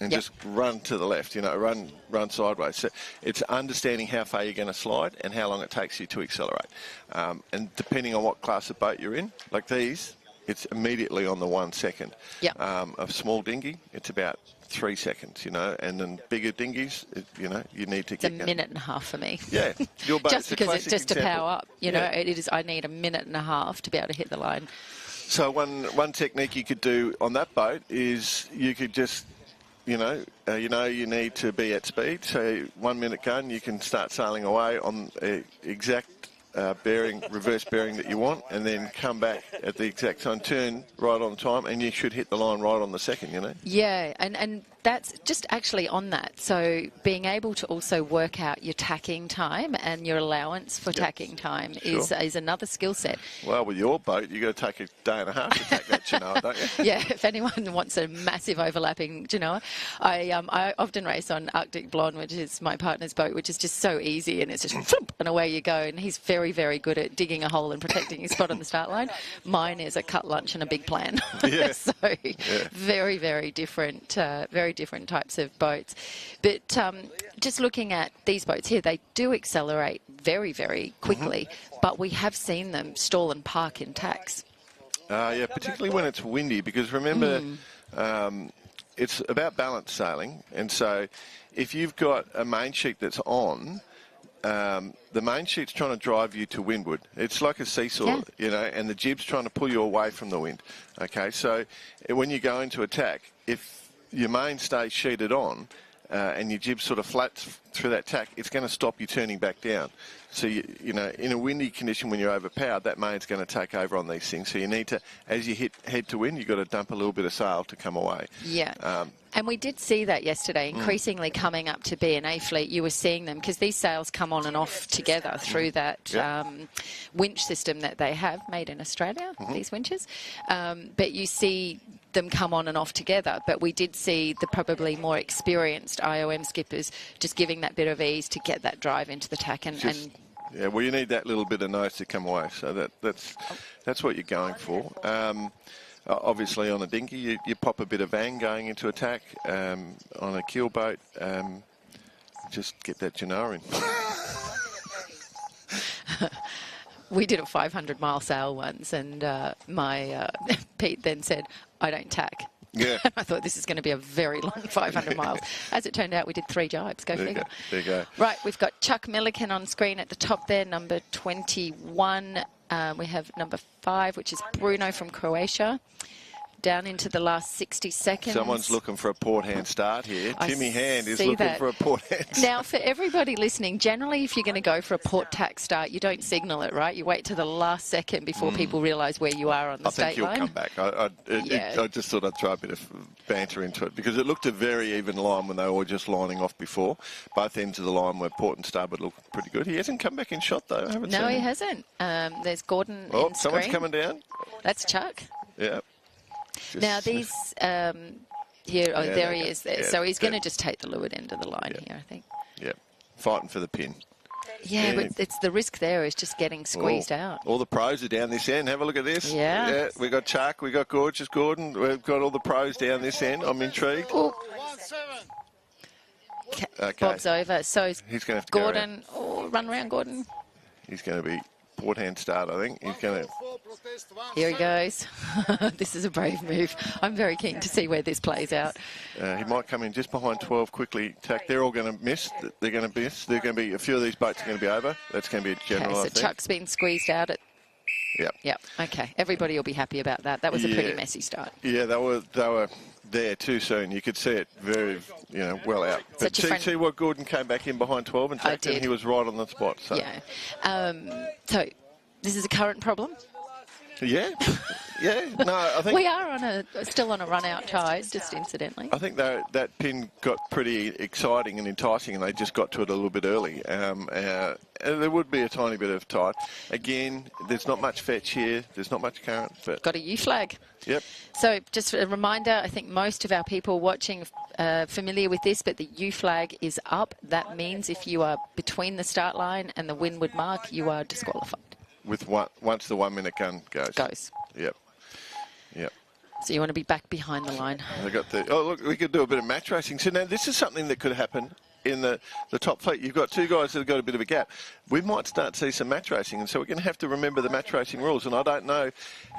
and just run to the left, run sideways. So it's understanding how far you're going to slide and how long it takes you to accelerate. And depending on what class of boat you're in, like these, it's immediately on the 1 second. Yep. A small dinghy, it's about 3 seconds, and then bigger dinghies, you need to get... It's a minute and a half for me. Yeah, your boat's just because it's just example. to power up, it is. I need a minute and a half to be able to hit the line. So one technique you could do on that boat is you could just, you need to be at speed. So 1 minute gun, you can start sailing away on exact reverse bearing that you want, and then come back at the exact time, turn right on time, and you should hit the line right on the second, Yeah, and that's just actually on that. So being able to also work out your tacking time and your allowance for tacking time is another skill set. Well, with your boat, you've got to take a day and a half to tack that Genoa, don't you? Yeah, if anyone wants a massive overlapping Genoa, I often race on Arctic Blonde, which is my partner's boat, which is just so easy, and it's just and away you go. And he's very, very good at digging a hole and protecting his spot on the start line. Mine is a cut lunch and a big plan. Yeah. So very, very different, different types of boats. But just looking at these boats here, they do accelerate very, very quickly, but we have seen them stall and park in tacks. Yeah, particularly when it's windy, because remember, it's about balance sailing, and so if you've got a main sheet that's on, the main sheet's trying to drive you to windward. It's like a seesaw, and the jib's trying to pull you away from the wind. Okay, so when you go into attack, if your main stays sheeted on and your jib sort of flats through that tack, it's going to stop you turning back down. So, in a windy condition when you're overpowered, that main's going to take over on these things. So you need to, as you head to wind, you've got to dump a little bit of sail to come away. Yeah. And we did see that yesterday, increasingly coming up to B&A fleet. You were seeing them because these sails come on and off together through that winch system that they have made in Australia, these winches. But you see them come on and off together. But we did see the probably more experienced IOM skippers just giving that bit of ease to get that drive into the tack and yeah, well, you need that little bit of nose to come away, so that's what you're going for. Obviously, on a dinghy, you pop a bit of vang going into attack. On a keel boat, just get that Genoa in. We did a 500-mile sail once, and my Pete then said, "I don't tack." Yeah. I thought this is going to be a very long 500 miles. As it turned out, we did 3 jibes. Go figure. There you go. Right, we've got Chuck Milliken on screen at the top there, number 21. We have number 5, which is Bruno from Croatia. Down into the last 60 seconds. Someone's looking for a port hand start here. Timmy Hand is looking for a port hand start. Now, for everybody listening, generally if you're going to go for a port tack start, you don't signal it, right? You wait to the last second before people realise where you are on the state line. I think you'll come back. I just thought I'd throw a bit of banter into it, because it looked a very even line when they were just lining off before. Both ends of the line were port and starboard looked pretty good. He hasn't come back in shot, though. I haven't seen him. No, he hasn't. There's Gordon Oh, in someone's screen. coming down. That's Chuck. Yeah. Now, these here, there he is there. So he's going to just take the leeward end of the line here, I think. Yeah, fighting for the pin. Yeah, but it's the risk there is just getting squeezed out. All the pros are down this end. Have a look at this. Yeah. We got Chuck, we got Gorgeous Gordon, we've got all the pros down this end. I'm intrigued. Okay. Bob's over. So he's going to have to Gordon, run around Gordon. He's going to be port hand start, I think. He's going to... Here he goes. This is a brave move. I'm very keen to see where this plays out. He might come in just behind 12 quickly. Tack. They're all going to miss. They're going to miss. They're going to be... A few of these boats are going to be over. That's going to be a general, so I think. Chuck's been squeezed out at... Yep. Okay. Everybody will be happy about that. That was a pretty messy start. Yeah, they were there too soon. You could see it very, well out. But see what Gordon came back in behind 12 and tacked him. He was right on the spot. So. Yeah. So this is a current problem? Yeah. No, I think we are still on a run-out tide, just incidentally. I think that pin got pretty exciting and enticing, and they just got to it a little bit early. There would be a tiny bit of tide. Again, there's not much fetch here. There's not much current. But got a U flag. Yep. So just a reminder, I think most of our people watching are familiar with this, but the U flag is up. That means if you are between the start line and the windward mark, you are disqualified. With once the 1 minute gun goes. Yep. So you want to be back behind the line. Look, we could do a bit of match racing. So now this is something that could happen in the top fleet. You've got two guys that have got a bit of a gap. We might start to see some match racing, and so we're going to have to remember the match racing rules. And I don't know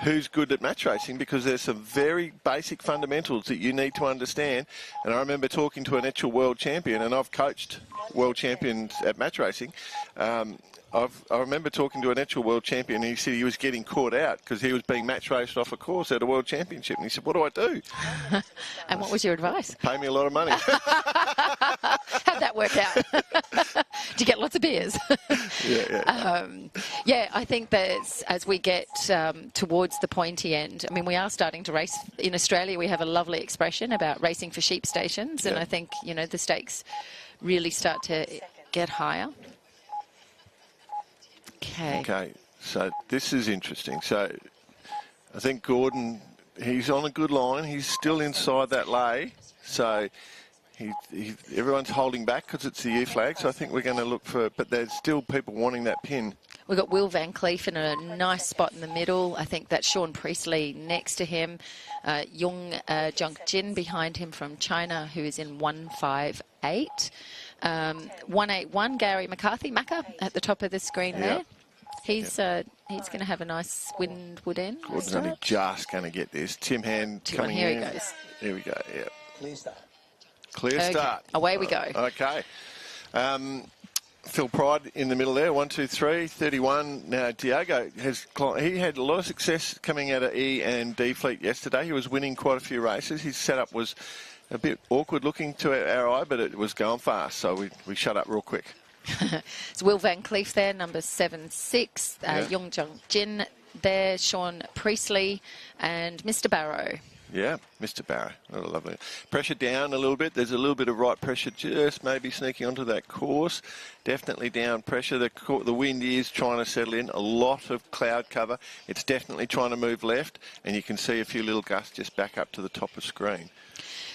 who's good at match racing because there's some very basic fundamentals that you need to understand. And I remember talking to an actual world champion, and I've coached world champions at match racing. I remember talking to an actual world champion, and he said he was getting caught out because he was being match raced off a course at a world championship. And he said, "What do I do?" And what was your advice? Pay me a lot of money. How'd that work out? Did you get lots of beers? Yeah, I think that as we get towards the pointy end, I mean, we are starting to race. In Australia, we have a lovely expression about racing for sheep stations, and I think, you know, the stakes really start to get higher. Okay, so this is interesting. So I think Gordon, he's on a good line. He's still inside that lay. So everyone's holding back because it's the E flag. So I think we're going to look for, but there's still people wanting that pin. We've got Will Van Cleef in a nice spot in the middle. I think that's Sean Priestley next to him. Jung Junk Jin behind him from China, who is in 158. 181, Gary McCarthy, Macca, at the top of the screen there. He's going to have a nice windward end. Gordon's only just going to get this. Tim Hand coming here in. Here he goes. Here we go, yeah. Clear start. Clear start. Away we go. Okay. Phil Pride in the middle there, 1, 2, 3, 31. Now, Diego he had a lot of success coming out of E and D fleet yesterday. He was winning quite a few races. His setup was a bit awkward looking to our eye, but it was going fast, so we shut up real quick. It's Will Van Cleef there, number 76. Jung Jung Jin there, Sean Priestley, and Mr. Barrow. Yeah, Mr. Barrow. Oh, lovely. Pressure down a little bit. There's a little bit of right pressure just maybe sneaking onto that course. Definitely down pressure. The wind is trying to settle in. A lot of cloud cover. It's definitely trying to move left, and you can see a few little gusts just back up to the top of screen.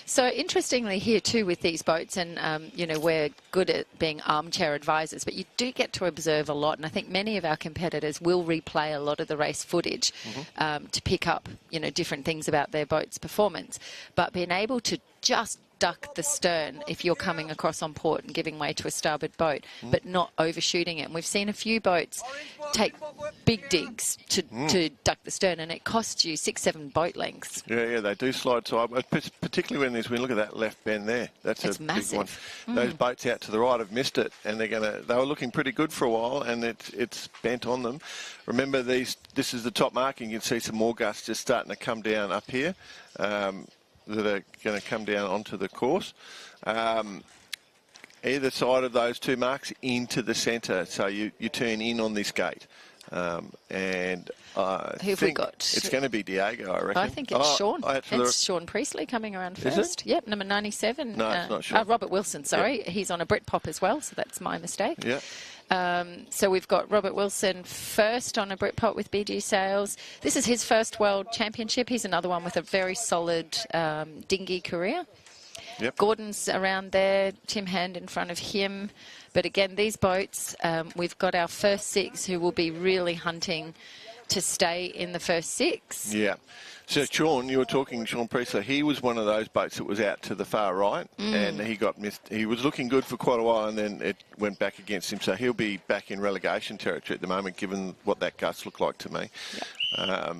So interestingly here too with these boats, and you know, we're good at being armchair advisors, but you do get to observe a lot, and I think many of our competitors will replay a lot of the race footage to pick up, you know, different things about their boat's performance. But being able to just duck the stern if you're coming across on port and giving way to a starboard boat, but not overshooting it. And we've seen a few boats take big digs to duck the stern, and it costs you 6-7 boat lengths. Yeah, they do slide sideways, particularly when there's wind. Look at that left bend there. That's a massive. Big one. Those boats out to the right have missed it, and they were looking pretty good for a while, and it's bent on them. Remember, this is the top marking. You can see some more gusts just starting to come down up here. That are going to come down onto the course. Either side of those two marks into the centre, so you turn in on this gate. And I think it's going to be Diego, I reckon. I think it's Sean. It's Sean Priestley coming around first. Is it? Yep, number 97. No, it's not Sean. Robert Wilson, sorry. Yep. He's on a Britpop as well, so that's my mistake. Yeah. So we've got Robert Wilson first on a Britpop with BG Sails. This is his first World Championship. He's another one with a very solid dinghy career. Yep. Gordon's around there, Tim Hand in front of him. But again, these boats, we've got our first 6 who will be really hunting to stay in the first 6. Yeah. So, Sean, you were talking, Sean Priestley, he was one of those boats that was out to the far right, and he got missed. He was looking good for quite a while, and then it went back against him. So he'll be back in relegation territory at the moment, given what that gust looked like to me. Yep.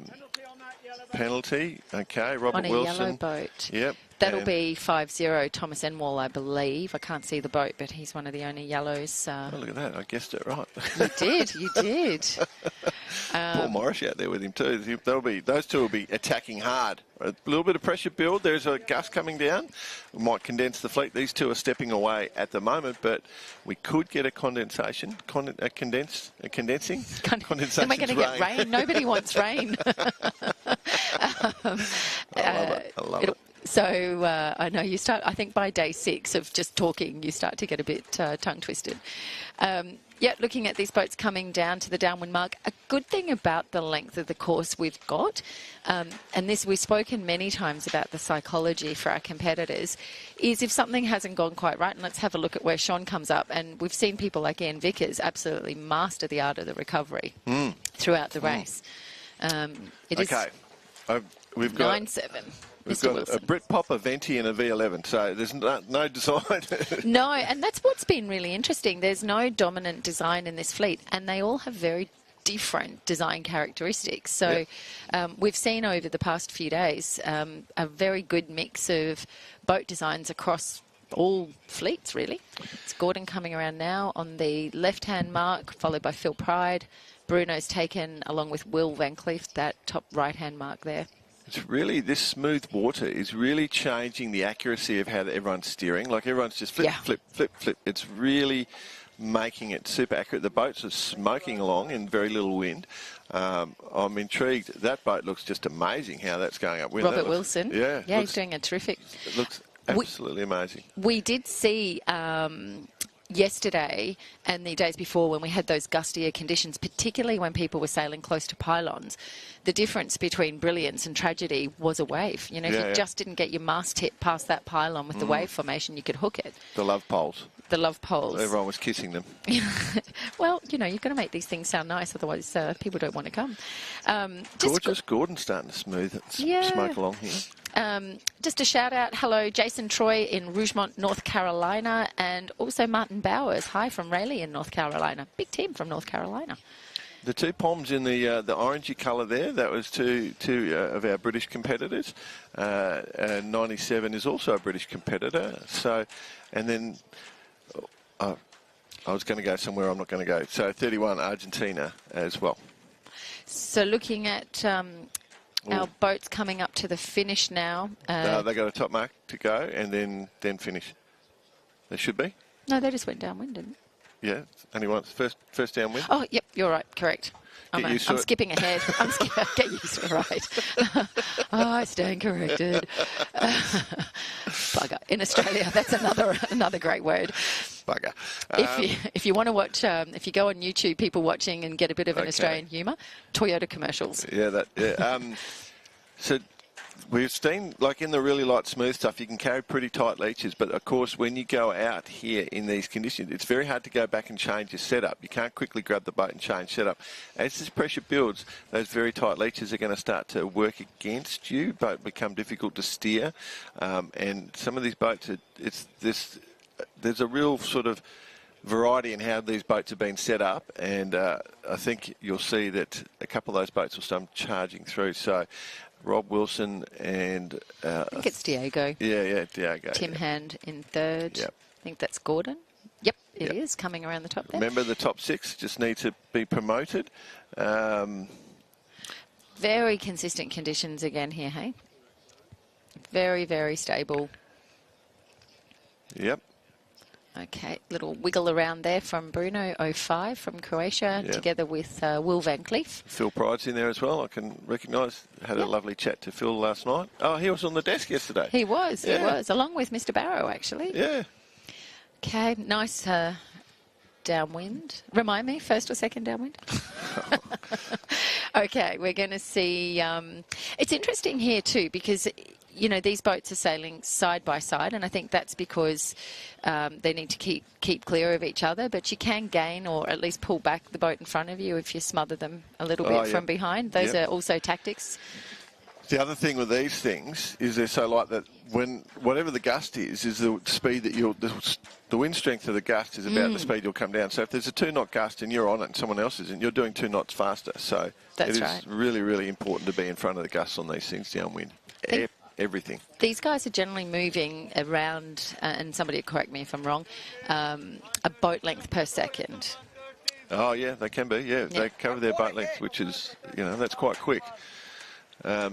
Penalty, okay, Robert Wilson. On a yellow boat. Yep. That'll be 5-0 Thomas Enwall, I believe. I can't see the boat, but he's one of the only yellows. Oh, look at that. I guessed it right. You did. Paul Morris out there with him too. Those two will be attacking hard. A little bit of pressure build. There's a gust coming down. We might condense the fleet. These two are stepping away at the moment, but we could get a condensation. Condensing. Am I going to get rain? Nobody wants rain. I love it. So I know you start, I think by day 6 of just talking, you start to get a bit tongue twisted. Looking at these boats coming down to the downwind mark, a good thing about the length of the course we've got, and this we've spoken many times about the psychology for our competitors, is if something hasn't gone quite right, and let's have a look at where Sean comes up, and we've seen people like Ian Vickers absolutely master the art of the recovery throughout the race. We've got 9-7. We've Mr. got Wilson. a Britpop, a Venti, and a V11. So there's no design. No, and that's what's been really interesting. There's no dominant design in this fleet, and they all have very different design characteristics. So we've seen over the past few days a very good mix of boat designs across all fleets, really. It's Gordon coming around now on the left-hand mark, followed by Phil Pride. Bruno's taken, along with Will Van Cleef, that top right-hand mark there. It's really, this smooth water is really changing the accuracy of how everyone's steering. Like everyone's just flip, flip, flip, flip. It's really making it super accurate. The boats are smoking along in very little wind. I'm intrigued. That boat looks just amazing how that's going upwind. Robert Wilson. Yeah. He's doing a terrific. It looks absolutely amazing. We did see yesterday and the days before when we had those gustier conditions, particularly when people were sailing close to pylons, the difference between brilliance and tragedy was a wave. You know, if you just didn't get your mast tip past that pylon with the wave formation, you could hook it. The love poles. The love poles. Everyone was kissing them. Well, you know, you've got to make these things sound nice, otherwise people don't want to come. Gorgeous. Gordon's starting to smooth it, smoke along here. Just a shout out, hello, Jason Troy in Rougemont, North Carolina, and also Martin Bowers. Hi from Raleigh in North Carolina. Big team from North Carolina. The two Poms in the orangey colour there, that was two of our British competitors. 97 is also a British competitor. So, and then I was going to go somewhere I'm not going to go. So 31 Argentina as well. So looking at our boats coming up to the finish now. They got a top mark to go and then finish. They should be. No, they just went downwind, didn't they? Yeah, only once. First downwind. Oh, yep, you're right. Correct. I'm skipping ahead. Get used to it, right. I stand corrected. Bugger. In Australia, that's another great word. Bugger. If you want to watch, if you go on YouTube, people watching and get a bit of an Australian humour, Toyota commercials. So we've seen, like in the really light smooth stuff, you can carry pretty tight leeches, but of course when you go out here in these conditions, it's very hard to go back and change your setup. You can't quickly grab the boat and change setup. As this pressure builds, those very tight leeches are going to start to work against you, but become difficult to steer. And some of these boats, there's a real sort of variety in how these boats have been set up, and I think you'll see that a couple of those boats will start charging through. So Rob Wilson and I think it's Diego. Yeah, Diego. Tim Hand in third. Yep. I think that's Gordon. Yep, it is coming around the top there. Remember, the top six just need to be promoted. Very consistent conditions again here, hey? Very, very stable. Yep. Okay, little wiggle around there from Bruno 05 from Croatia, together with Will Van Cleef. Phil Pride's in there as well. I can recognise. Had a lovely chat to Phil last night. Oh, he was on the desk yesterday. He was, along with Mr. Barrow, actually. Yeah. Okay, nice downwind. Remind me, first or second downwind? Okay, we're going to see... it's interesting here too, because... You know, these boats are sailing side by side, and I think that's because they need to keep clear of each other. But you can gain or at least pull back the boat in front of you if you smother them a little bit from behind. Those are also tactics. The other thing with these things is they're so light that whatever the gust is the speed that the wind strength of the gust is about the speed you'll come down. So if there's a 2-knot gust and you're on it and someone else isn't, you're doing 2 knots faster. So it is really, really important to be in front of the gusts on these things downwind. Everything. These guys are generally moving around, and somebody correct me if I'm wrong, a boat length per second. Oh, yeah, they can be. Yeah, they cover their boat length, which is, that's quite quick. Bit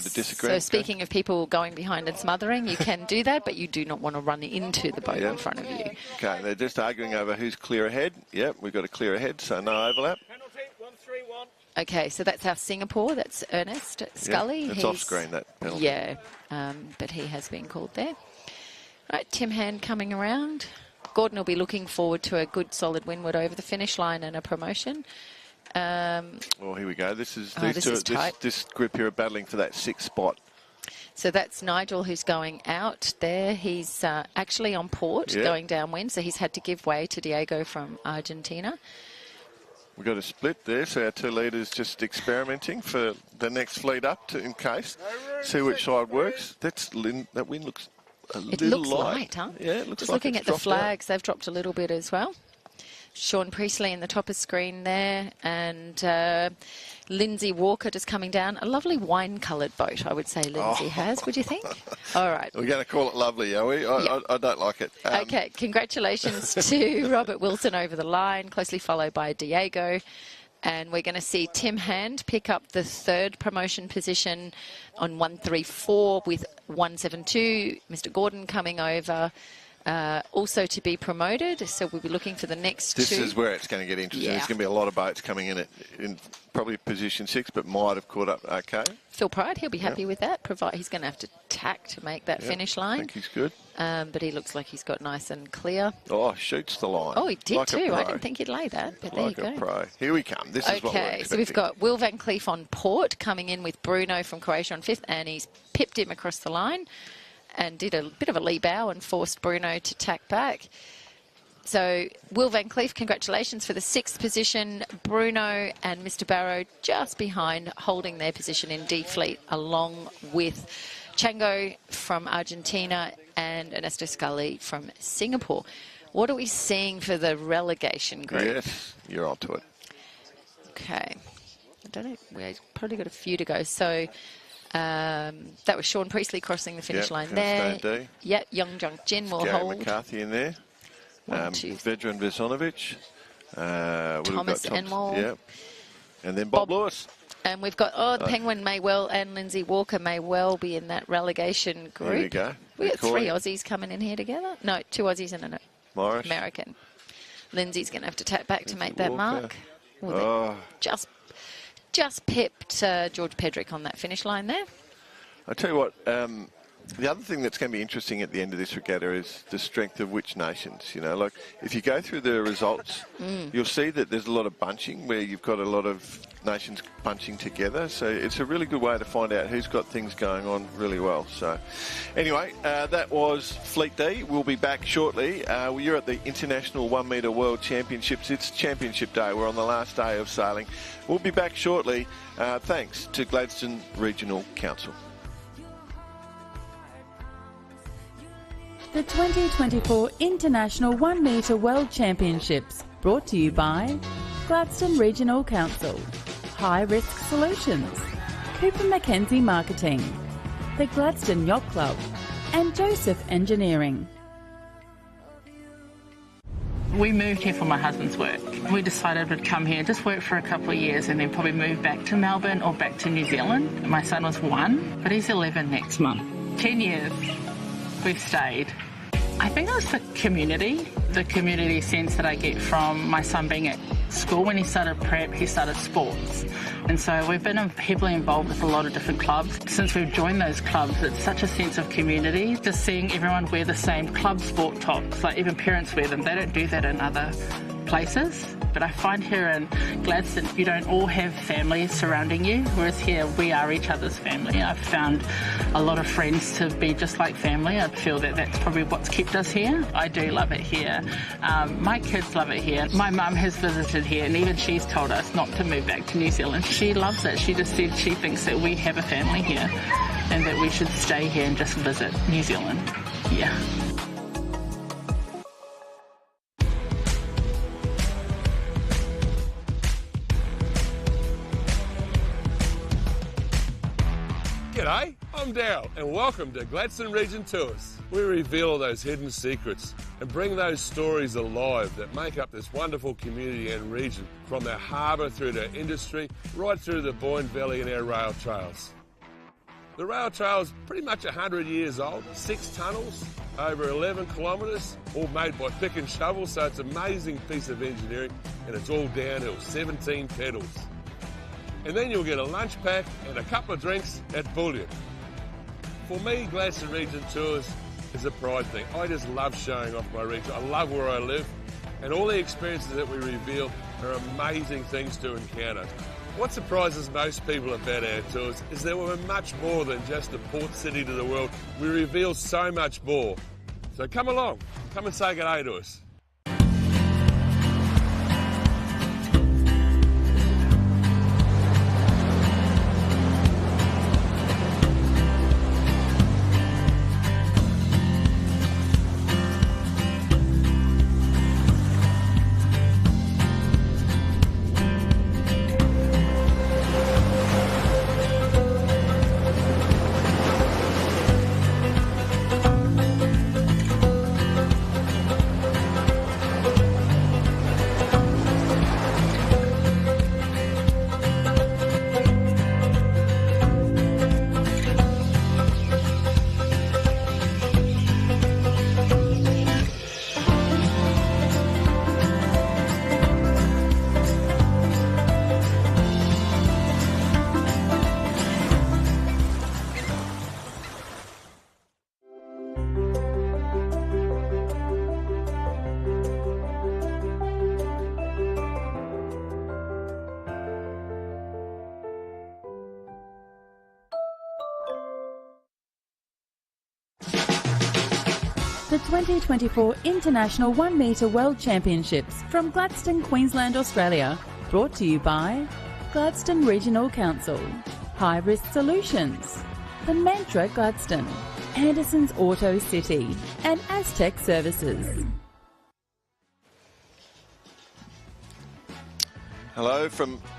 of disagreement. So speaking of people going behind and smothering, you can do that, but you do not want to run into the boat in front of you. Okay, they're just arguing over who's clear ahead. Yep, we've got a clear ahead, so no overlap. Okay, so that's our Singapore. That's Ernest Scully. It's off screen, that penalty. Yeah, but he has been called there. Right, Tim Hand coming around. Gordon will be looking forward to a good solid windward over the finish line and a promotion. Well, here we go. This group here are battling for that 6th spot. So that's Nigel who's going out there. He's actually on port going downwind, so he's had to give way to Diego from Argentina. We've got a split there, so our 2 leaders just experimenting for the next fleet up in case. See which side works. That wind looks a little light, huh? Yeah, it looks just like looking it's at the dropped flags, they've dropped a little bit as well. Sean Priestley in the top of screen there, and Lindsay Walker just coming down. A lovely wine-coloured boat, I would say Lindsay has. Would you think? All right. We're going to call it lovely, are we? I don't like it. Okay, congratulations to Robert Wilson over the line, closely followed by Diego. And we're going to see Tim Hand pick up the 3rd promotion position on 134 with 172. Mr. Gordon coming over. Also to be promoted, so we'll be looking for the next 2. This is where it's going to get interesting. There's going to be a lot of boats coming in probably position 6, but might have caught up okay. Phil Pride, he'll be happy with that, provide he's going to have to tack to make that finish line. I think he's good. But he looks like he's got nice and clear. Oh, shoots the line. Oh, he did like too. I didn't think he'd lay that, but like there you go. Pro. Here we come. This is what we're expecting. So we've got Will Van Cleef on port, coming in with Bruno from Croatia on 5th, and he's pipped him across the line and did a bit of a lee bow and forced Bruno to tack back. So Will Van Cleef, congratulations for the 6th position. Bruno and Mr. Barrow just behind, holding their position in D Fleet, along with Chango from Argentina and Ernesto Scully from Singapore. What are we seeing for the relegation group? Yes, you're onto it. Okay. I don't know. We've probably got a few to go. So that was Sean Priestley crossing the finish line there. Yep, Young Junk Jin will Gary hold. McCarthy in there. Vedran Vesonovic. Thomas Enwall. Yep. And then Bob Lewis. And we've got Penguin may well and Lindsay Walker may well be in that relegation group. There you go. We've got 3 Aussies coming in here together. No, 2 Aussies and an American. Lindsay's going to have to tap back to make that mark. Just pipped George Pedrick on that finish line there. I tell you what, the other thing that's going to be interesting at the end of this regatta is the strength of which nations. You know, like if you go through the results, you'll see that there's a lot of bunching where you've got a lot of nations bunching together. So it's a really good way to find out who's got things going on really well. So anyway, that was Fleet D. We'll be back shortly. You're at the International 1 Metre World Championships. It's Championship Day. We're on the last day of sailing. We'll be back shortly. Thanks to Gladstone Regional Council. The 2024 International 1 Metre World Championships, brought to you by Gladstone Regional Council, High Risk Solutions, Cooper Mackenzie Marketing, the Gladstone Yacht Club, and Joseph Engineering. We moved here for my husband's work. We decided we'd come here, just work for a couple of years and then probably move back to Melbourne or back to New Zealand. My son was 1, but he's 11 next month. 10 years we've stayed. I think it was the community sense that I get from my son being at school. When he started prep, he started sports. And so we've been heavily involved with a lot of different clubs. Since we've joined those clubs, it's such a sense of community. Just seeing everyone wear the same club sport tops, like even parents wear them. They don't do that in other places. But I find here in Gladstone, you don't all have families surrounding you, whereas here we are each other's family. I've found a lot of friends to be just like family. I feel that that's probably what's kept us here. I do love it here. My kids love it here. My mum has visited here, and even she's told us not to move back to New Zealand. She loves it. She just said she thinks that we have a family here and that we should stay here and just visit New Zealand. Yeah. G'day, I'm Dal, and welcome to Gladstone Region Tours. We reveal those hidden secrets and bring those stories alive that make up this wonderful community and region, from our harbour through to industry, right through the Boyne Valley and our rail trails. The rail trail is pretty much 100 years old, 6 tunnels, over 11 kilometres, all made by pick and shovel, so it's an amazing piece of engineering, and it's all downhill, 17 pedals. And then you'll get a lunch pack and a couple of drinks at Bullion. For me, Gladstone Region Tours is a pride thing. I just love showing off my region. I love where I live, and all the experiences that we reveal are amazing things to encounter. What surprises most people about our tours is that we're much more than just a port city to the world. We reveal so much more. So come along, come and say good day to us. the 2024 International 1 Metre World Championships from Gladstone, Queensland, Australia. Brought to you by Gladstone Regional Council, High Risk Solutions, The Mantra Gladstone, Anderson's Auto City, and Aztec Services. Hello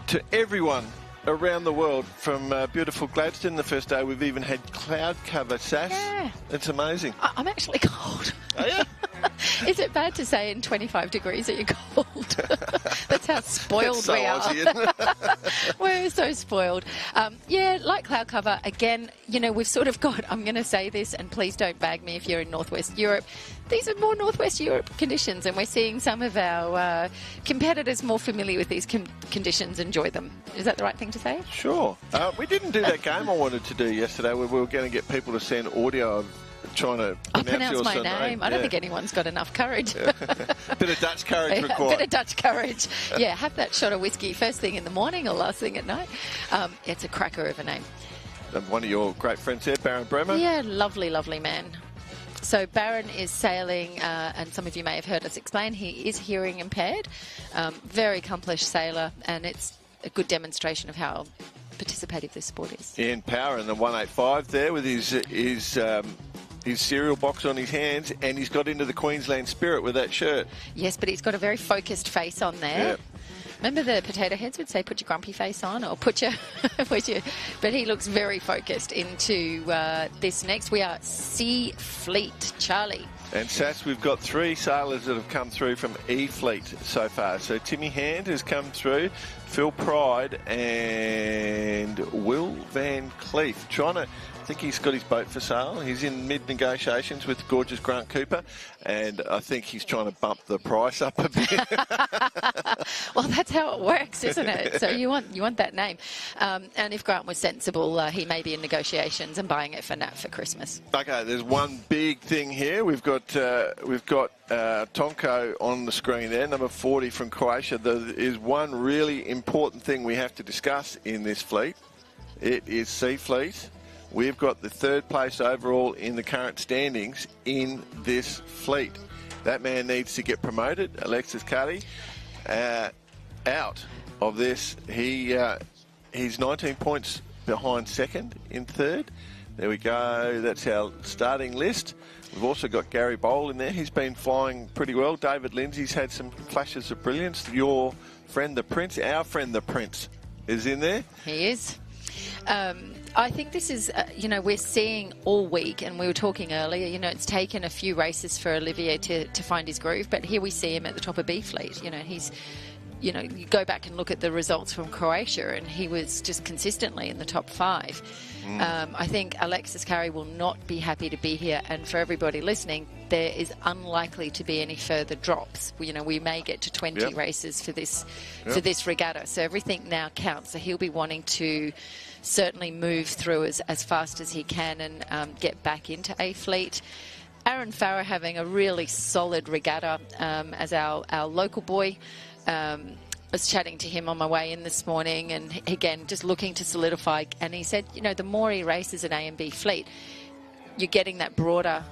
to everyone around the world from beautiful Gladstone. The first day we've even had cloud cover, Sass. Yeah. It's amazing. I'm actually cold. Are you? Is it bad to say in 25 degrees that you're cold? That's how spoiled That's so we are. Aussie, isn't it? We're so spoiled. Yeah, like cloud cover, again, you know, we've sort of got, I'm going to say this, and please don't bag me if you're in Northwest Europe. These are more Northwest Europe conditions, and we're seeing some of our competitors more familiar with these conditions enjoy them. Is that the right thing to say? Sure. We didn't do that game I wanted to do yesterday where we were going to get people to send audio of trying to pronounce my name. I don't think anyone's got enough courage. Bit of Dutch courage required. Bit of Dutch courage. Yeah, have that shot of whiskey first thing in the morning or last thing at night. It's a cracker of a name. One of your great friends there, Baron Bremer. Yeah, lovely, lovely man. So Baron is sailing, and some of you may have heard us explain, he is hearing impaired. Very accomplished sailor, and it's a good demonstration of how participative this sport is. Ian Power in the 185 there with his cereal box on his hands, and he's got into the Queensland spirit with that shirt. Yes, but he's got a very focused face on there. Yeah. Remember the potato heads would say, put your grumpy face on, or put your... but he looks very focused into this next. We are Sea Fleet, Charlie. And Sass, we've got 3 sailors that have come through from E-Fleet so far. So Timmy Hand has come through, Phil Pride and Will Van Cleef. I think he's got his boat for sale. He's in mid-negotiations with gorgeous Grant Cooper, and I think he's trying to bump the price up a bit. Well, that's how it works, isn't it? So you want that name. And if Grant was sensible, he may be in negotiations and buying it for Nat for Christmas. Okay, there's one big thing here. We've got Tonko on the screen there, number 40 from Croatia. There is one really important thing we have to discuss in this fleet. It is Sea Fleet. We've got the 3rd place overall in the current standings in this fleet. That man needs to get promoted, Alexis Carty, out of this. He's 19 points behind 2nd in 3rd. There we go. That's our starting list. We've also got Gary Bowl in there. He's been flying pretty well. David Lindsay's had some flashes of brilliance. Your friend the Prince, our friend the Prince, is in there. He is. I think this is, we're seeing all week, and we were talking earlier, it's taken a few races for Olivier to find his groove, but here we see him at the top of B Fleet. He's, you go back and look at the results from Croatia, and he was just consistently in the top 5. I think Alexis Carey will not be happy to be here, and for everybody listening, there is unlikely to be any further drops. We may get to 20 races for this regatta, so everything now counts. So he'll be wanting to certainly move through as fast as he can and get back into A Fleet. Aaron Farrer having a really solid regatta as our local boy. I was chatting to him on my way in this morning, and again, just looking to solidify. And he said, the more he races in A and B Fleet, you're getting that broader.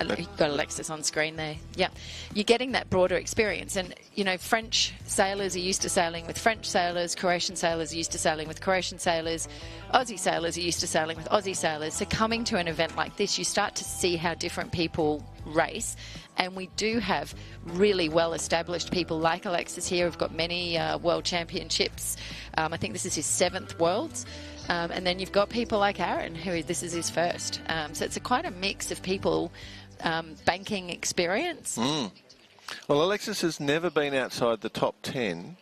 You've got Alexis on screen there. Yeah, you're getting that broader experience. And, French sailors are used to sailing with French sailors. Croatian sailors are used to sailing with Croatian sailors. Aussie sailors are used to sailing with Aussie sailors. So coming to an event like this, you start to see how different people race. And we do have really well-established people like Alexis here who've got many world championships. I think this is his 7th Worlds. And then you've got people like Aaron, this is his first. So it's quite a mix of people banking experience. Well, Alexis has never been outside the top 10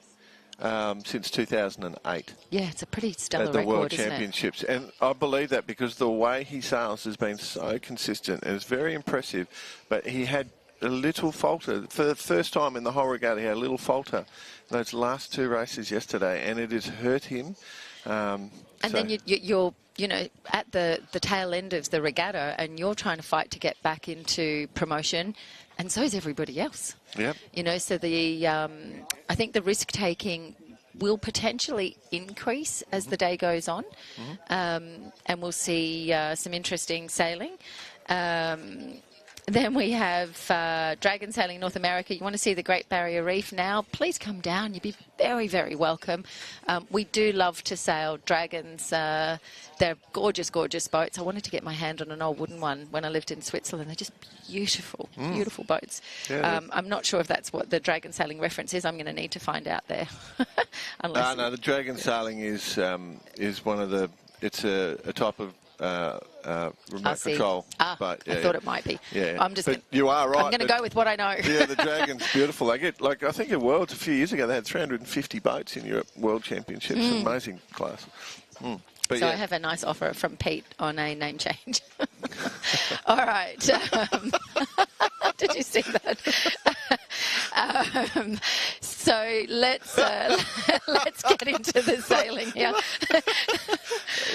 since 2008. Yeah, it's a pretty stellar record, at the World isn't Championships. it? And I believe that because the way he sails has been so consistent and it's very impressive. But he had a little falter. For the first time in the whole regatta, he had a little falter in those last 2 races yesterday, and it has hurt him. Then you're at the tail end of the regatta, and you're trying to fight to get back into promotion, and so is everybody else. Yep. So I think the risk taking will potentially increase as the day goes on, and we'll see some interesting sailing. Then we have Dragon Sailing North America. You want to see the Great Barrier Reef now? Please come down. You'd be very, very welcome. We do love to sail dragons. They're gorgeous, gorgeous boats. I wanted to get my hand on an old wooden one when I lived in Switzerland. They're just beautiful, beautiful boats. Yeah, I'm not sure if that's what the Dragon Sailing reference is. I'm going to need to find out there. No, the Dragon Sailing is one of the. It's a type of remote control. But, I thought it might be. Yeah, I'm just. You are right. I'm going to go with what I know. Yeah, the Dragon's beautiful. They get I think at Worlds a few years ago they had 350 boats in Europe World Championships. Amazing class. But so I have a nice offer from Pete on a name change. All right. Did you see that? So let's get into the sailing here.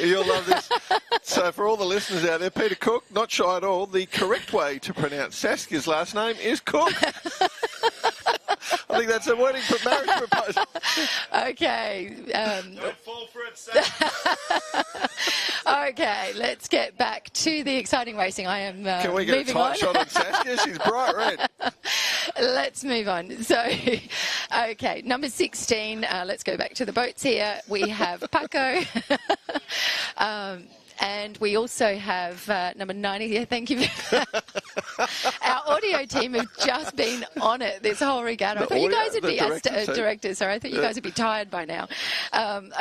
You'll love this. So for all the listeners out there, Peter Cook, not shy at all. The correct way to pronounce Saskia's last name is Cook. I think that's a wedding for marriage proposal. Okay. Don't fall for it, Saskia. Okay, let's get back to the exciting racing. I am Can we get a tight shot on Saskia? She's bright red. Let's move on. So, okay, number 16. Let's go back to the boats here. We have Paco. And we also have number 90 here. Thank you. Our audio team have just been on it this whole regatta. I thought you guys would be directors. Sorry, I thought you guys would be tired by now.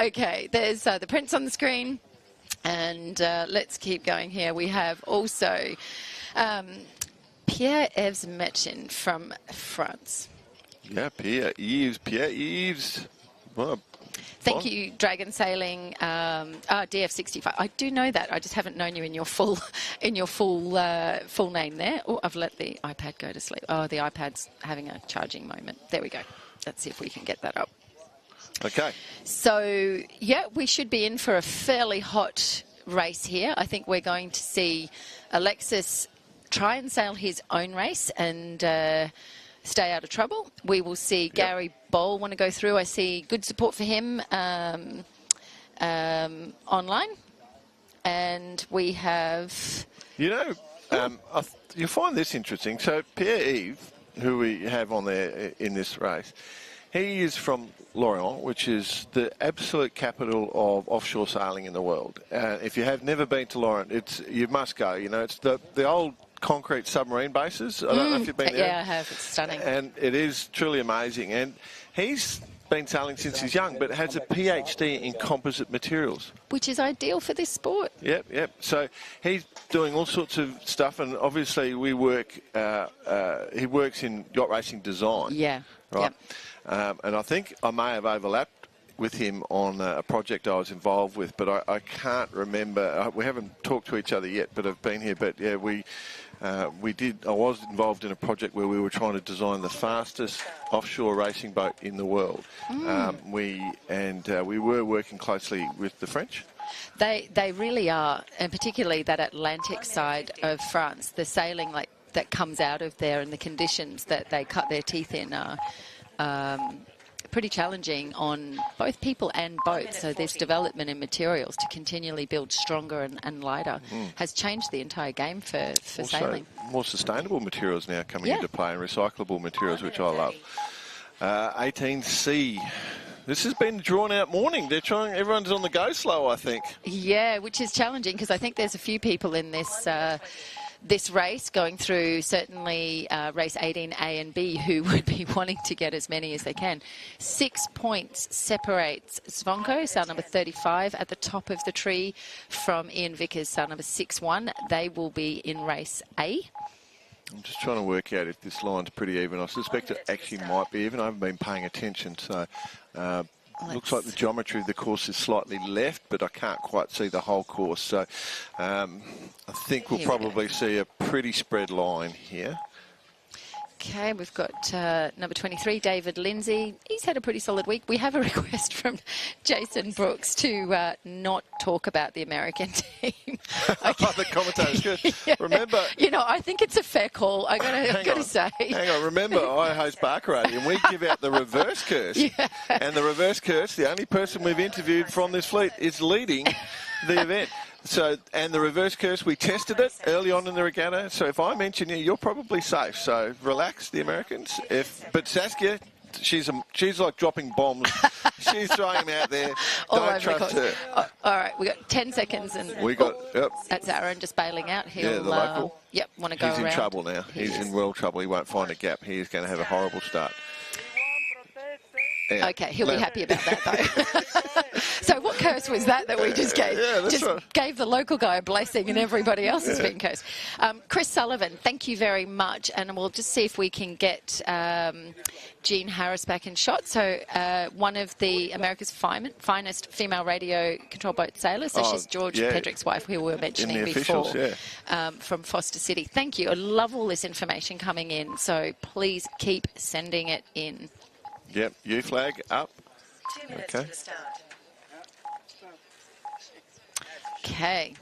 Okay, there's the Prince on the screen. And let's keep going here. We have also Pierre-Yves Metchin from France. Yeah, Pierre-Yves. Well, thank you, Dragon Sailing, DF65. I do know that. I just haven't known you in your full name there. Oh, I've let the iPad go to sleep. Oh, the iPad's having a charging moment. There we go. Let's see if we can get that up. Okay. So, yeah, we should be in for a fairly hot race here. I think we're going to see Alexis try and sail his own race and stay out of trouble. We will see Gary Boll want to go through. I see good support for him online. And we have... You find this interesting. So Pierre-Yves, who we have on there in this race, he is from Lorient, which is the absolute capital of offshore sailing in the world. If you have never been to Lorient, you must go. You know, it's the old concrete submarine bases. I don't know if you've been there. Yeah, I have. It's stunning. And it is truly amazing. And he's been sailing since he's young, but has a PhD in composite materials. Which is ideal for this sport. Yep. So he's doing all sorts of stuff, and obviously we work. He works in yacht racing design. Yeah. Right. Yep. And I think I may have overlapped with him on a project I was involved with, but I can't remember. We haven't talked to each other yet, but I've been here. But yeah, we did. I was involved in a project where we were trying to design the fastest offshore racing boat in the world. We were working closely with the French. They really are, and particularly that Atlantic side of France, the sailing that comes out of there and the conditions that they cut their teeth in are pretty challenging on both people and boats. So this development in materials to continually build stronger and lighter has changed the entire game for sailing. More sustainable materials now coming into play, and recyclable materials, which I love. 18C. This has been a drawn-out morning. Everyone's on the go slow, I think. Yeah, which is challenging because I think there's a few people in this race going through certainly race 18A and B who would be wanting to get as many as they can. 6 points separates Zvonko, sail number 35, at the top of the tree from Ian Vickers, sail number 61. They will be in race A. I'm just trying to work out if this line's pretty even. I suspect it actually might be even. I haven't been paying attention, so looks like the geometry of the course is slightly left, but I can't quite see the whole course. So I think we'll probably see a pretty spread line here. Okay, we've got number 23, David Lindsay. He's had a pretty solid week. We have a request from Jason Brooks to not talk about the American team. The commentator's good. Yeah. Remember... I think it's a fair call, I've got to say. Hang on, remember, I host Barcarati, and we give out the reverse curse. Yeah. And the reverse curse, the only person we've interviewed from this fleet, is leading the event. So, and the reverse curse, we tested it early on in the regatta. So if I mention you, you're probably safe. So relax, the Americans. But Saskia, she's like dropping bombs. She's throwing them out there. Don't trust her. All right, we got 10 seconds, and that's Aaron just bailing out. He'll, the local. Yep, want to go around. He's in trouble now. He's in world trouble. He won't find a gap. He's going to have a horrible start. Yeah. Okay, he'll be happy about that, though. So what curse was that we just gave? Gave the local guy a blessing and everybody else has been cursed. Chris Sullivan, thank you very much. And we'll just see if we can get Jean Harris back in shot. So one of the America's finest female radio control boat sailors. So she's George Pedrick's wife, who we were mentioning before, from Foster City. Thank you. I love all this information coming in. So please keep sending it in. Yep, U flag up. 2 minutes to the start. Okay.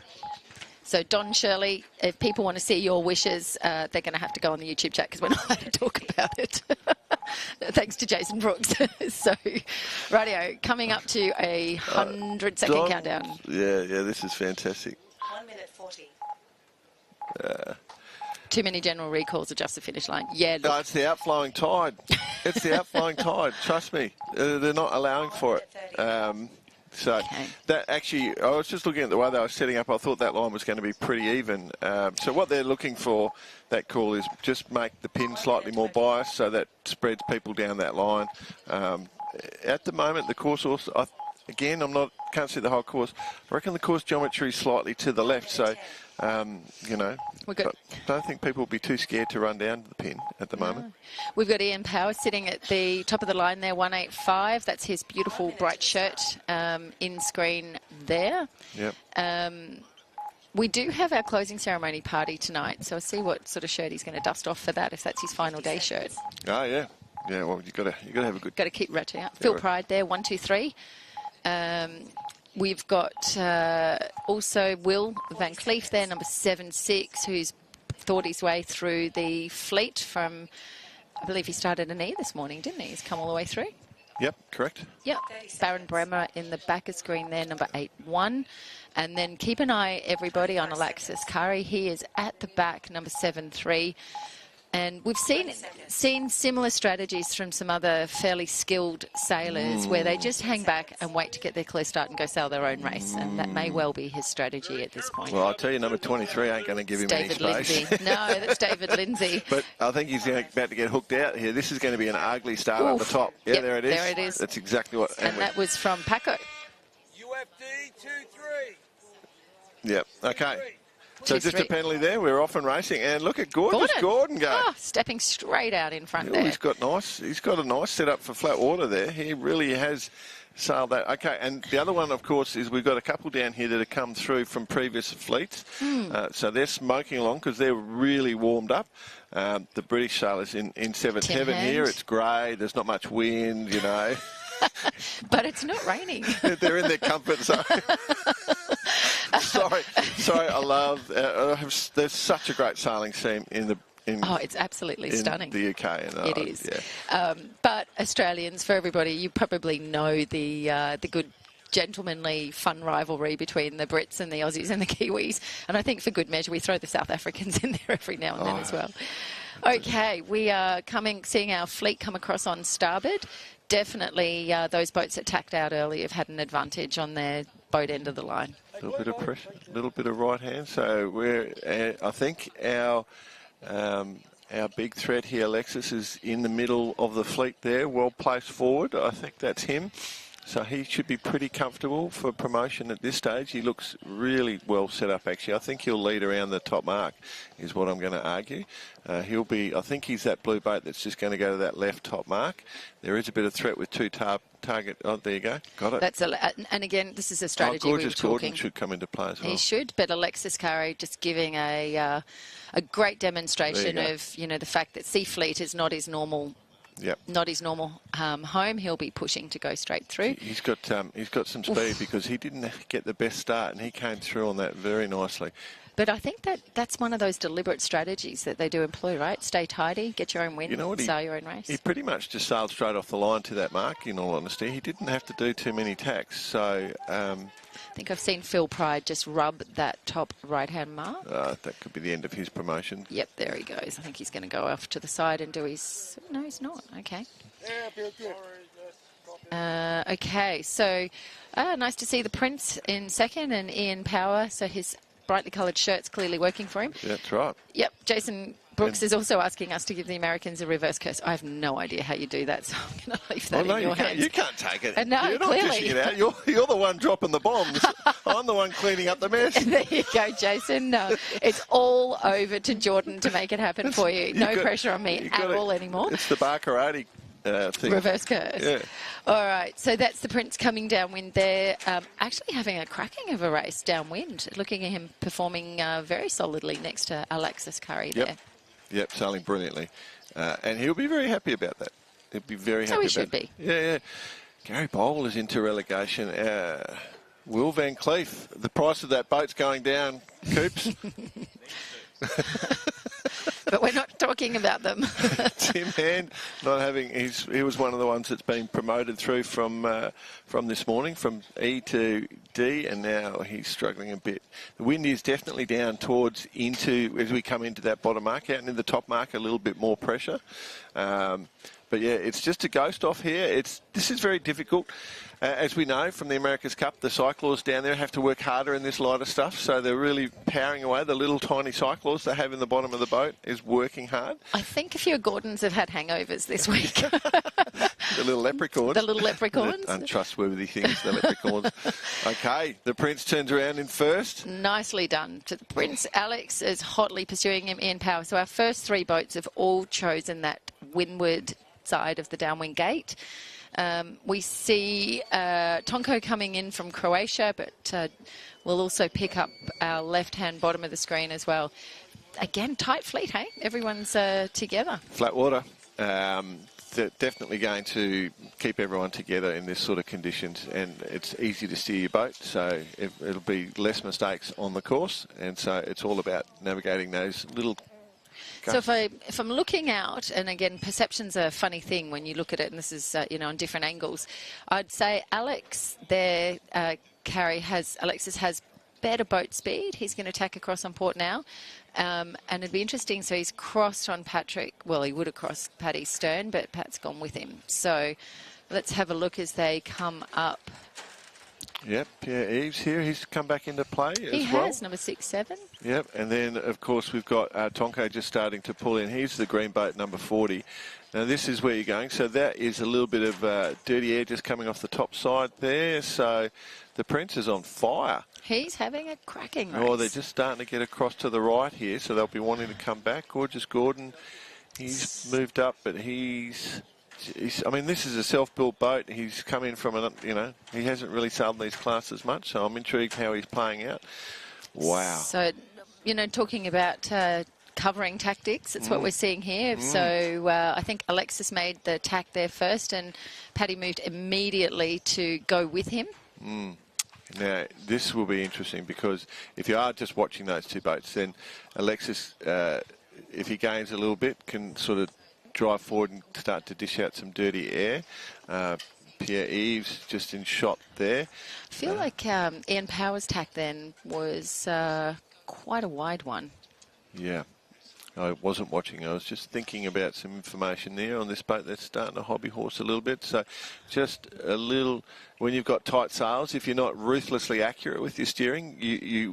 So, Don Shirley, if people want to see your wishes, they're going to have to go on the YouTube chat because we're not allowed to talk about it. Thanks to Jason Brooks. So, radio, coming up to a 100-second countdown. Yeah, this is fantastic. 1 minute 40. Too many general recalls adjust the finish line. Yeah, look. No, it's the outflowing tide. It's the outflowing tide. Trust me. They're not allowing for it. That actually, I was just looking at the way they were setting up. I thought that line was going to be pretty even. So what they're looking for, that call, is just make the pin slightly more biased so that spreads people down that line. At the moment, the course also, again, can't see the whole course. I reckon the course geometry is slightly to the left. So, we're good. I don't think people will be too scared to run down to the pin at the moment. We've got Ian Power sitting at the top of the line there, 185. That's his beautiful bright shirt in screen there. Yep. We do have our closing ceremony party tonight, so I'll see what sort of shirt he's going to dust off for that, if that's his final day shirt. Oh, yeah. Yeah, well, you got to have a good... Got to keep ratcheting out. Phil Pride there, 123. We've got also Will Van Cleef there, number 76, who's thought his way through the fleet from, I believe he started an E this morning, didn't he? He's come all the way through. Yep, correct. Yep. Baron Bremer in the back of screen there, number 81. And then keep an eye, everybody, on Alexis Curry. He is at the back, number 73. And we've seen similar strategies from some other fairly skilled sailors where they just hang back and wait to get their clear start and go sail their own race. And that may well be his strategy at this point. Well, I'll tell you, number 23 ain't going to give him any space. Lindsay. No, that's David Lindsay. But I think he's about to get hooked out here. This is going to be an ugly start at the top. Yeah, yep, there it is. There it is. That's exactly what... And that was from Paco. UFD 2-3. Yep, okay. So just a penalty there. We're off and racing, and look at Gordon go. Oh, stepping straight out in front there. He's got a nice setup for flat water there. He really has sailed that. Okay, and the other one, of course, is we've got a couple down here that have come through from previous fleets. So they're smoking along because they're really warmed up. The British sailors in seventh heaven here. It's grey. There's not much wind, you know. But it's not raining. They're in their comfort zone. Sorry, I love... there's such a great sailing scene it's absolutely stunning. The UK. It is. Yeah. But Australians, for everybody, you probably know the good gentlemanly fun rivalry between the Brits and the Aussies and the Kiwis. And I think for good measure, we throw the South Africans in there every now and then as well. Okay, we are seeing our fleet come across on starboard. Definitely those boats that tacked out early have had an advantage on their boat end of the line. A little bit of pressure, a little bit of right hand. So I think our big threat here, Alexis, is in the middle of the fleet there, well placed forward. I think that's him. So he should be pretty comfortable for promotion at this stage. He looks really well set up, actually. I think he'll lead around the top mark, is what I'm going to argue. I think he's that blue boat that's just going to go to that left top mark. There is a bit of threat with two target. Oh, there you go. Got it. And again, this is a strategy we were talking. Gordon should come into play as well. He should, but Alexis Curry just giving a great demonstration of, the fact that Sea Fleet is not his normal... Yep. Not his normal home. He'll be pushing to go straight through. He's got some speed because he didn't get the best start and he came through on that very nicely. But I think that's one of those deliberate strategies that they do employ, right? Stay tidy, get your own wind, sail your own race. He pretty much just sailed straight off the line to that mark, in all honesty. He didn't have to do too many tacks. So I think I've seen Phil Pride just rub that top right-hand mark. That could be the end of his promotion. Yep, there he goes. I think he's going to go off to the side and do his... No, he's not. Okay. Okay, so nice to see the Prince in second and Ian Power. So his brightly coloured shirt's clearly working for him. Yeah, that's right. Yep, Jason Brooks is also asking us to give the Americans a reverse curse. I have no idea how you do that, so I'm going to leave that in your hands. You can't take it. No, you're not clearly. dishing it out. You're the one dropping the bombs. I'm the one cleaning up the mess. There you go, Jason. No, it's all over to Jordan to make it happen for you. No pressure on me at all anymore. It's the Barkarati thing. Reverse curse. Yeah. All right, so that's the Prince coming downwind there. Actually having a cracking of a race downwind. Looking at him performing very solidly next to Alexis Curry there. Yep, sailing brilliantly. And he'll be very happy about that. He'll be very happy about it. So he should be. Yeah. Gary Bowl is into relegation. Will Van Cleef, the price of that boat's going down, Coops. But we're not talking about them. Tim Hand not having, he was one of the ones that's been promoted through from this morning, from E to D, and now he's struggling a bit. The wind is definitely down towards as we come into that bottom mark, out and in the top mark, a little bit more pressure. But yeah, it's just a ghost off here. This is very difficult. As we know from the America's Cup, the cyclists down there have to work harder in this lighter stuff, so they're really powering away. The little tiny cyclists they have in the bottom of the boat is working hard. I think a few Gordons have had hangovers this week. The little leprechauns. The little leprechauns. Untrustworthy things, the leprechauns. Okay, the Prince turns around in first. Nicely done to the Prince. Alex is hotly pursuing him in power. So our first three boats have all chosen that windward side of the downwind gate. We see Tonko coming in from Croatia, but we'll also pick up our left-hand bottom of the screen as well. Again, tight fleet, hey? Everyone's together. Flat water. They're definitely going to keep everyone together in this sort of conditions, and it's easy to steer your boat, so it'll be less mistakes on the course, and so it's all about navigating those little... So if I'm looking out, and again, perception's a funny thing when you look at it, and this is, on different angles, I'd say Alex there, Alexis has better boat speed. He's going to tack across on port now. And it'd be interesting, so he's crossed on Patrick. Well, he would have crossed Paddy's stern, but Pat's gone with him. So let's have a look as they come up. Yep, Pierre Eves here. He's come back into play as well. He has, number 6-7. Yep, and then, of course, we've got Tonko just starting to pull in. He's the green boat, number 40. Now, this is where you're going. So that is a little bit of dirty air just coming off the top side there. So the Prince is on fire. He's having a cracking race. Oh, they're just starting to get across to the right here, so they'll be wanting to come back. Gorgeous Gordon, he's moved up, but I mean, this is a self-built boat. He's come in from, he hasn't really sailed these classes much, so I'm intrigued how he's playing out. Wow. So, talking about covering tactics, it's what we're seeing here. So I think Alexis made the tack there first, and Paddy moved immediately to go with him. Now, this will be interesting, because if you are just watching those two boats, then Alexis, if he gains a little bit, can sort of drive forward and start to dish out some dirty air. Pierre Eves just in shot there. I feel like Ian Power's tack then was quite a wide one. Yeah. I wasn't watching. I was just thinking about some information there on this boat that's starting to hobby horse a little bit. So just a little, when you've got tight sails, if you're not ruthlessly accurate with your steering,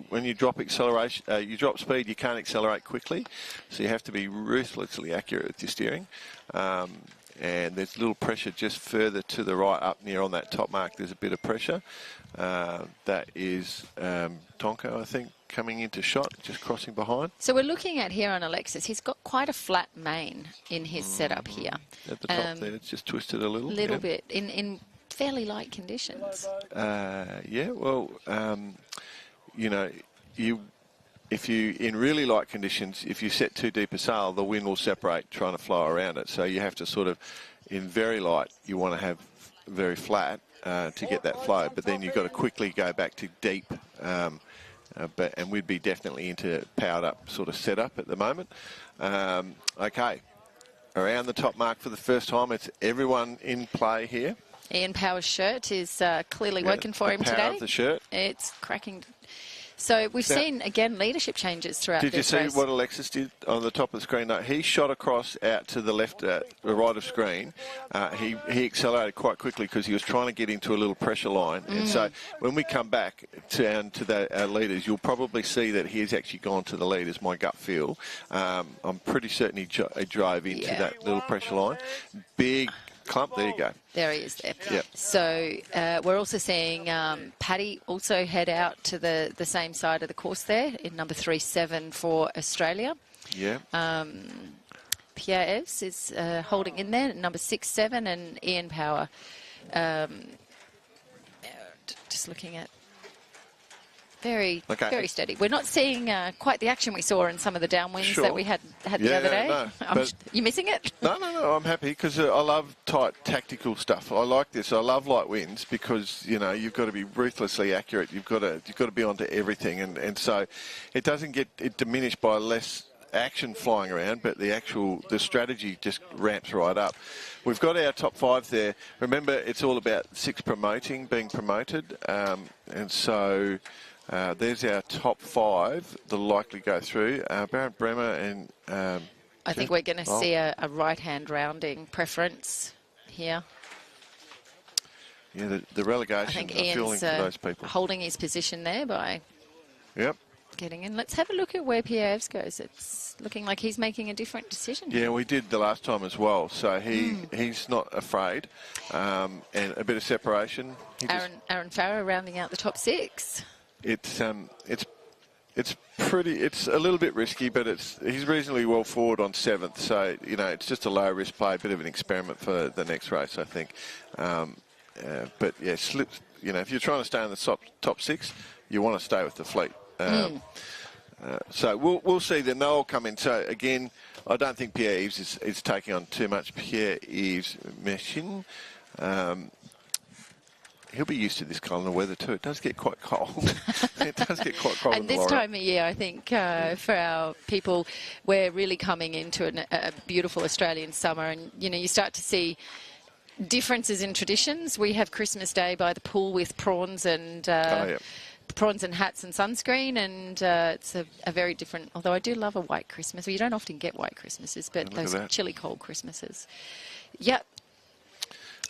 when you drop acceleration, you drop speed, you can't accelerate quickly. So you have to be ruthlessly accurate with your steering. And there's a little pressure just further to the right up near on that top mark. There's a bit of pressure. That is Tonko, I think, coming into shot, just crossing behind. So we're looking at here on Alexis. He's got quite a flat main in his setup here. At the top there, it's just twisted a little. Little bit, in fairly light conditions. Yeah, well, if you, in really light conditions, if you set too deep a sail, the wind will separate trying to flow around it. So you have to sort of, in very light, you want to have very flat to get that flow, but then you've got to quickly go back to deep. And we'd be definitely into powered up sort of setup at the moment. Okay, around the top mark for the first time. It's everyone in play here. Ian Power's shirt is clearly working for him the power today. of the shirt. It's cracking. So we've seen, again, leadership changes throughout this race. Did you see what Alexis did on the top of the screen? No, he shot across out to the left, the right of screen. He accelerated quite quickly because he was trying to get into a little pressure line. And so when we come back down to our leaders, you'll probably see that he has actually gone to the lead, is my gut feel. I'm pretty certain he drove into that little pressure line. Big clump. There you go. There he is there. Yep. So we're also seeing Paddy also head out to the same side of the course there in number 3-7 for Australia. Yeah. Pierre Evs is holding in there at number 6-7, and Ian Power just looking at very steady. We're not seeing quite the action we saw in some of the downwinds that we had the other day. No, you missing it? No, I'm happy because I love tight tactical stuff. I like this. I love light wins because, you know, you've got to be ruthlessly accurate. You've got to be onto everything. And so it doesn't get diminished by less action flying around, but the strategy just ramps right up. We've got our top 5 there. Remember, it's all about 6 being promoted. And so... there's our top 5 that'll likely go through. Baron Bremer and... I think we're going to see a right-hand rounding preference here. Yeah, the relegation. I think Ian's Ian's for those people. holding his position there by getting in. Let's have a look at where Pierre Evs goes. It's looking like he's making a different decision. Yeah, we did the last time as well. So he's not afraid. And a bit of separation. Aaron Farrer rounding out the top 6. It's a little bit risky, but he's reasonably well forward on 7th, so you know it's just a low risk play, a bit of an experiment for the next race, I think. But yeah, slips. You know, if you're trying to stay in the top 6, you want to stay with the fleet. So we'll see. Then they'll come in. So again, I don't think Pierre Evs is taking on too much. Pierre Evs Machine. He'll be used to this kind of weather too. It does get quite cold. It does get quite cold. And this time of year, I think, for our people, we're really coming into a beautiful Australian summer. And, you know, you start to see differences in traditions. We have Christmas Day by the pool with prawns and... prawns and hats and sunscreen, and it's a very different... Although I do love a white Christmas. Well, you don't often get white Christmases, but those chilly cold Christmases. Yep.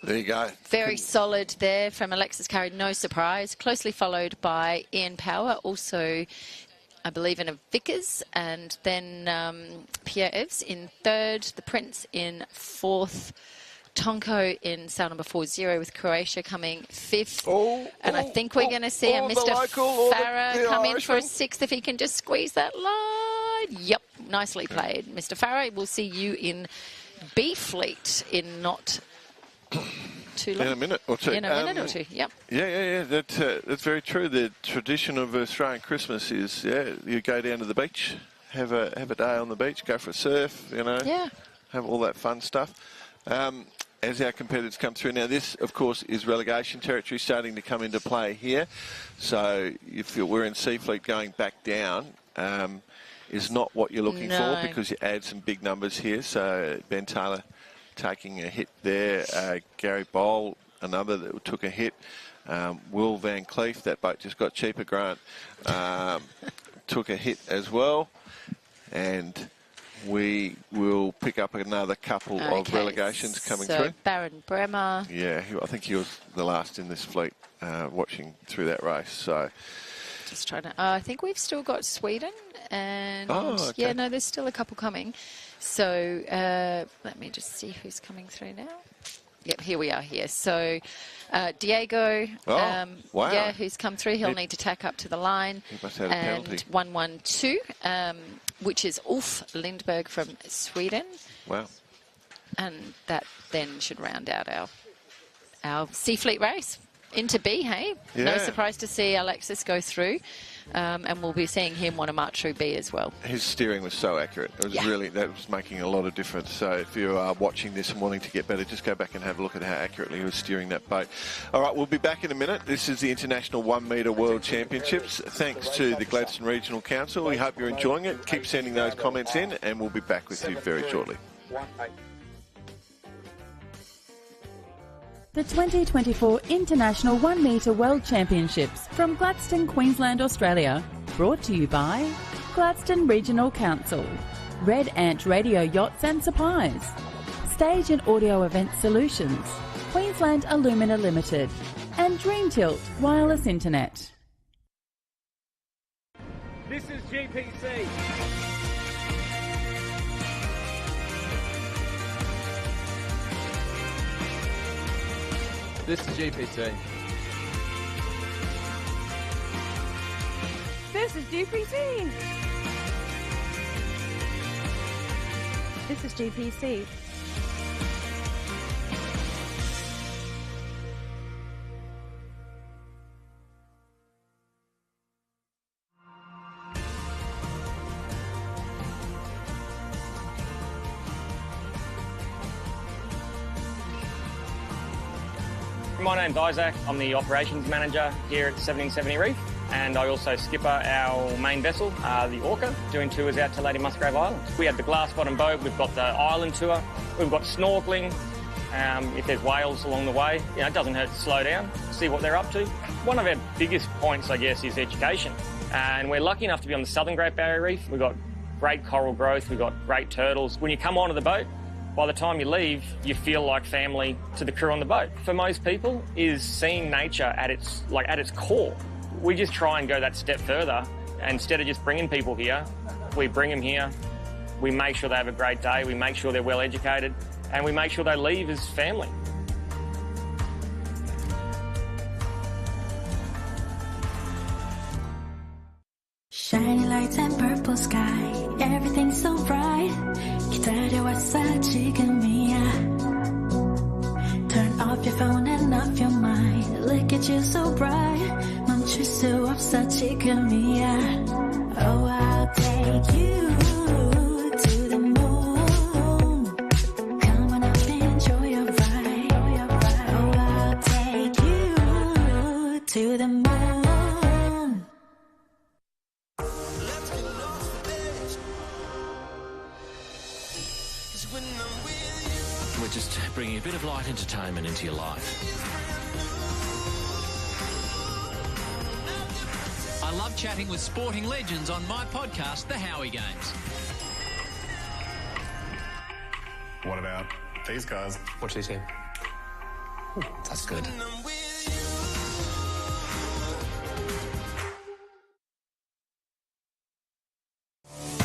There you go. Very solid there from Alexis Curry, no surprise. Closely followed by Ian Power, also, I believe, in a Vickers. And then Pierre Evs in 3rd, the Prince in 4th, Tonko in cell number 40 with Croatia coming 5th. And I think we're going to see a Mr. Farah come in for a 6th if he can just squeeze that line. Yep, nicely played. Mr. Farah, we'll see you in B Fleet in not... too long. In a minute or two. In a minute or two, yep. Yeah. That's very true. The tradition of Australian Christmas is, you go down to the beach, have a day on the beach, go for a surf, you know, have all that fun stuff. As our competitors come through. Now, this, of course, is relegation territory starting to come into play here. So if we're in C Fleet going back down, is not what you're looking for because you add some big numbers here. So Ben Taylor taking a hit there. Gary Bowl, another that took a hit. Will Van Cleef, that boat just got cheaper, Grant, took a hit as well. And we will pick up another couple of relegations coming through. Baron Bremer. Yeah, I think he was the last in this fleet watching through that race. So just trying to... I think we've still got Sweden. And yeah, no, there's still a couple coming. So let me just see who's coming through now. Yep, here we are here. So Diego, yeah, who's come through. He'll need to tack up to the line. He must have a penalty. 112, which is Ulf Lindberg from Sweden. Wow. And that then should round out our C Fleet race into B, hey? Yeah. No surprise to see Alexis go through. And we'll be seeing him want to march through B as well. His steering was so accurate. It was that was making a lot of difference. So if you are watching this and wanting to get better, just go back and have a look at how accurately he was steering that boat. All right, we'll be back in a minute. This is the International 1 Metre World Championships. Thanks to the Gladstone Regional Council. We hope you're enjoying it. Keep sending those comments in and we'll be back with you very shortly. The 2024 International 1 Metre World Championships from Gladstone, Queensland, Australia. Brought to you by Gladstone Regional Council, Red Ant Radio Yachts and Supplies, Stage and Audio Event Solutions, Queensland Alumina Limited, and Dream Tilt Wireless Internet. This is GPC. This is GPC. This is GPC. This is GPC. My name's Isaac. I'm the operations manager here at 1770 Reef, and I also skipper our main vessel, the Orca, doing tours out to Lady Musgrave Island. We have the glass bottom boat, we've got the island tour, we've got snorkeling. If there's whales along the way, it doesn't hurt to slow down, see what they're up to. One of our biggest points, I guess, is education. And we're lucky enough to be on the Southern Great Barrier Reef. We've got great coral growth, we've got great turtles. When you come onto the boat, by the time you leave, you feel like family to the crew on the boat. For most people, is seeing nature at its core. We just try and go that step further. And instead of just bringing people here, we bring them here. We make sure they have a great day. We make sure they're well educated, and we make sure they leave as family. Shiny lights and purple sky, everything's so bright. 기다려왔어 지금이야. Turn off your phone and off your mind. Look at you so bright. 멈출 수 없어 지금이야. Oh, I'll take you to the moon. Come on up, enjoy your ride. Oh, I'll take you to the moon. We're just bringing a bit of light entertainment into your life. I love chatting with sporting legends on my podcast, The Howie Games. What about these guys? Watch these here. Ooh, that's good.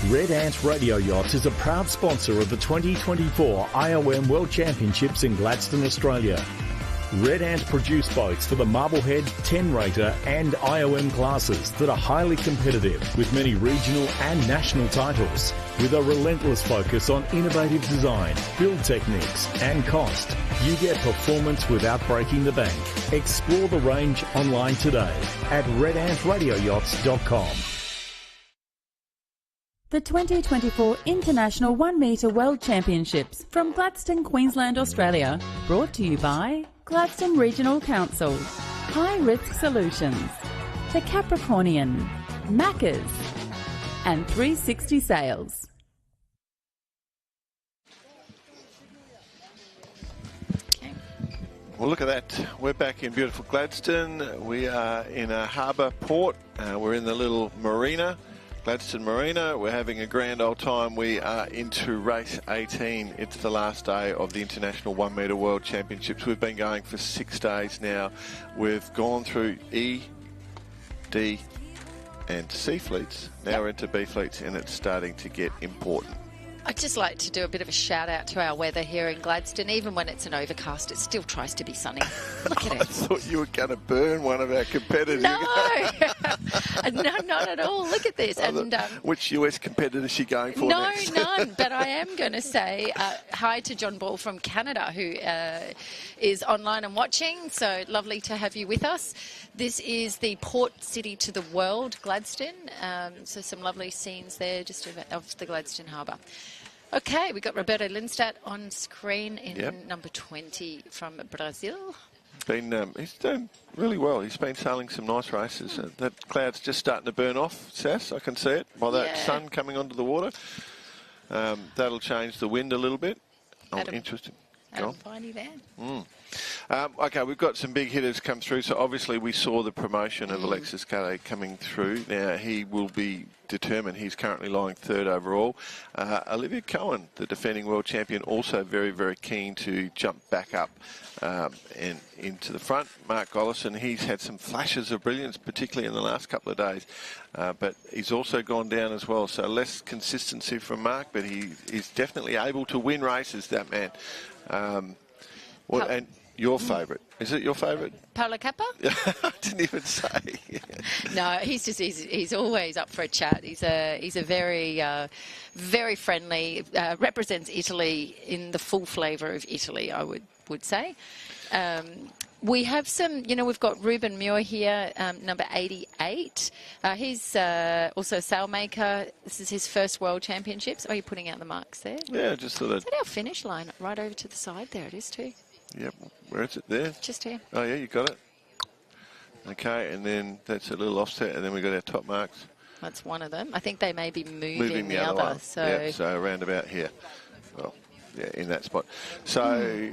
Red Ant Radio Yachts is a proud sponsor of the 2024 IOM World Championships in Gladstone, Australia. Red Ant produce boats for the Marblehead, 10-rater and IOM classes that are highly competitive with many regional and national titles. With a relentless focus on innovative design, build techniques and cost, you get performance without breaking the bank. Explore the range online today at redantradioyachts.com. The 2024 International 1 Metre World Championships from Gladstone, Queensland, Australia. Brought to you by Gladstone Regional Council, High Risk Solutions, The Capricornian, Macca's, and 360 Sales. Well, look at that. We're back in beautiful Gladstone. We are in a harbour port. We're in the little marina. Gladstone Marina. We're having a grand old time. We are into race 18. It's the last day of the International 1 Metre World Championships. We've been going for 6 days now. We've gone through E, D and C fleets. Now we're into B fleets and it's starting to get important. I'd just like to do a bit of a shout out to our weather here in Gladstone. Even when it's an overcast, it still tries to be sunny. Look at it. I thought you were going to burn one of our competitors. No, no, not at all. Look at this. And which US competitor is she going for next? None. But I am going to say hi to John Ball from Canada, who is online and watching. So lovely to have you with us. This is the port city to the world, Gladstone. So some lovely scenes there just of the Gladstone Harbour. Okay, we've got Roberto Lindstedt on screen in number 20 from Brazil. He's done really well. He's been sailing some nice races. That cloud's just starting to burn off, Sass. I can see it by that sun coming onto the water. That'll change the wind a little bit. Oh, interesting. Adam Piney there. Okay, we've got some big hitters come through. So obviously we saw the promotion of Alexis Cadet coming through. Now he will be determined. He's currently lying third overall. Olivia Cohen, the defending world champion, also very, very keen to jump back up and into the front. Mark Gollison, he's had some flashes of brilliance, particularly in the last couple of days. But he's also gone down as well. So less consistency from Mark, but he is definitely able to win races, that man. And your favourite. Is it your favourite? Paolo Kappa? I didn't even say. No, he's always up for a chat. He's a very very friendly, represents Italy in the full flavour of Italy, I would say. We have some, we've got Ruben Muir here, number 88. He's also a sailmaker. This is his first World Championships. Oh, you're putting out the marks there? Yeah, just thought Is that our finish line? Right over to the side there it is too. Yep. Where is it? There? Just here. Oh, yeah, you got it. Okay, and then that's a little offset, and then we've got our top marks. That's one of them. I think they may be moving the other one. So, yeah, so around about here. Well, yeah, in that spot. So,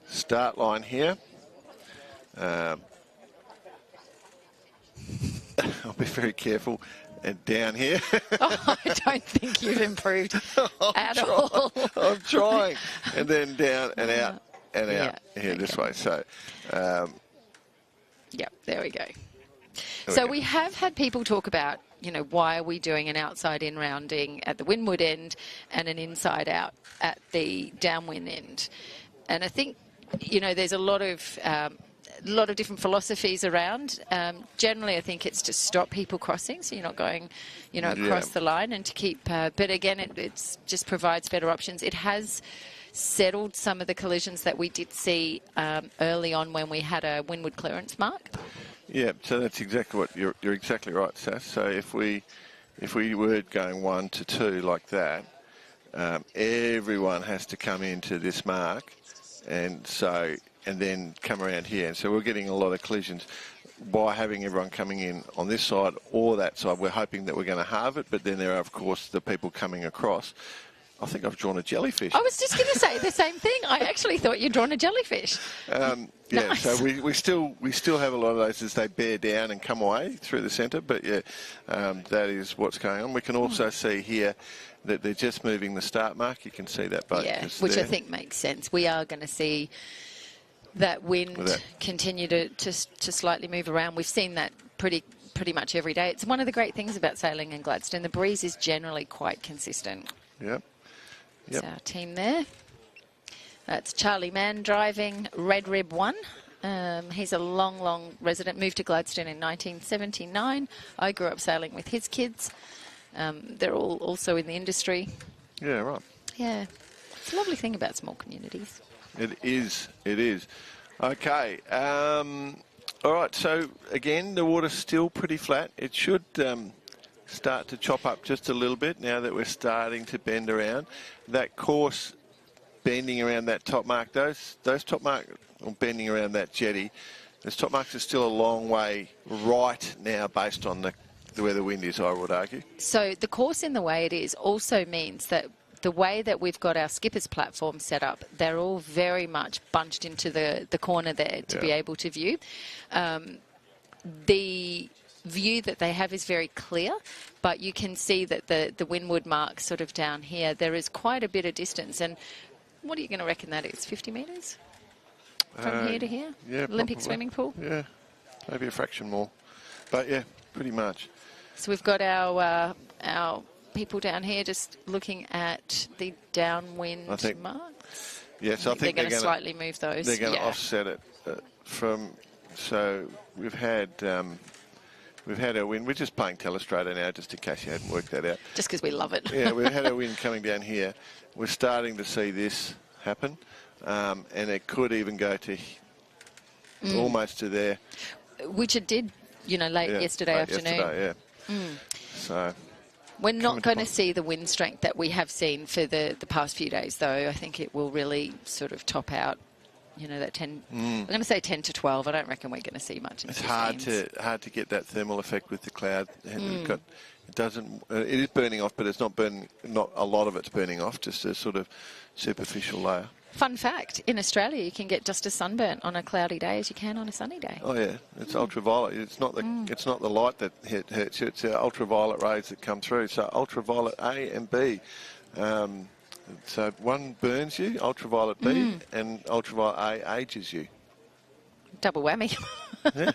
start line here. I'll be very careful. And down here. Oh, I don't think you've improved at all. I'm trying. And then down and out and out here this way. So, yep, there we go. So we have had people talk about, why are we doing an outside-in rounding at the windward end and an inside-out at the downwind end? And I think, there's a lot of different philosophies around. Generally, I think it's to stop people crossing, so you're not going, across the line, and to keep. But again, it just provides better options. It has settled some of the collisions that we did see early on when we had a windward clearance mark. Yeah, so that's exactly what you're exactly right, Sass. So if we were going 1 to 2 like that, everyone has to come into this mark, and then come around here. And so we're getting a lot of collisions by having everyone coming in on this side or that side. We're hoping that we're going to halve it, but then there are, of course, the people coming across. I think I've drawn a jellyfish. I was just going to say the same thing. I actually thought you'd drawn a jellyfish. Yeah, nice. So we still have a lot of those as they bear down and come away through the centre, but yeah, that is what's going on. We can also see here that they're just moving the start mark. You can see that boat. Yeah, which I think makes sense. We are going to see that wind continue to slightly move around. We've seen that pretty much every day. It's one of the great things about sailing in Gladstone. The breeze is generally quite consistent. Yep. That's our team there. That's Charlie Mann driving Red Rib 1. He's a long resident, moved to Gladstone in 1979. I grew up sailing with his kids. They're all also in the industry. Yeah, right. Yeah. It's a lovely thing about small communities. It is. Okay. All right, so again, the water's still pretty flat. It should start to chop up just a little bit now that we're starting to bend around. That course bending around that top mark, those top marks, or bending around that jetty, those top marks are still a long way right now based on where the wind is, I would argue. So the course in the way it is also means that the way that we've got our skipper's platform set up, they're all very much bunched into the corner there to be able to view. The view that they have is very clear, but you can see that the windward mark sort of down here, there is quite a bit of distance. And what are you going to reckon that is, 50 metres from here to here? Yeah, Olympic probably. swimming pool? Yeah, maybe a fraction more. But yeah, pretty much. So we've got our people down here just looking at the downwind marks. Yes, I think they're going to slightly move those. They're going to offset it from. So we've had our wind. We're just playing Telestrator now, just in case you hadn't worked that out. Just because we love it. Yeah, we've had our wind coming down here. We're starting to see this happen, and it could even go to almost to there. Which it did, late yesterday afternoon. Yesterday, yeah. So we're not going to see the wind strength that we have seen for the past few days, though. I think it will really sort of top out. That 10. I'm going to say 10 to 12. I don't reckon we're going to see much. It's hard to get that thermal effect with the cloud. It is burning off, but it's not burning. Not a lot of it's burning off. Just a sort of superficial layer. Fun fact, in Australia you can get just as sunburnt on a cloudy day as you can on a sunny day. Oh yeah, it's ultraviolet. It's not the light that hurts you. It's the ultraviolet rays that come through. So ultraviolet A and B. So one burns you, ultraviolet B, and ultraviolet A ages you. Double whammy. Yeah,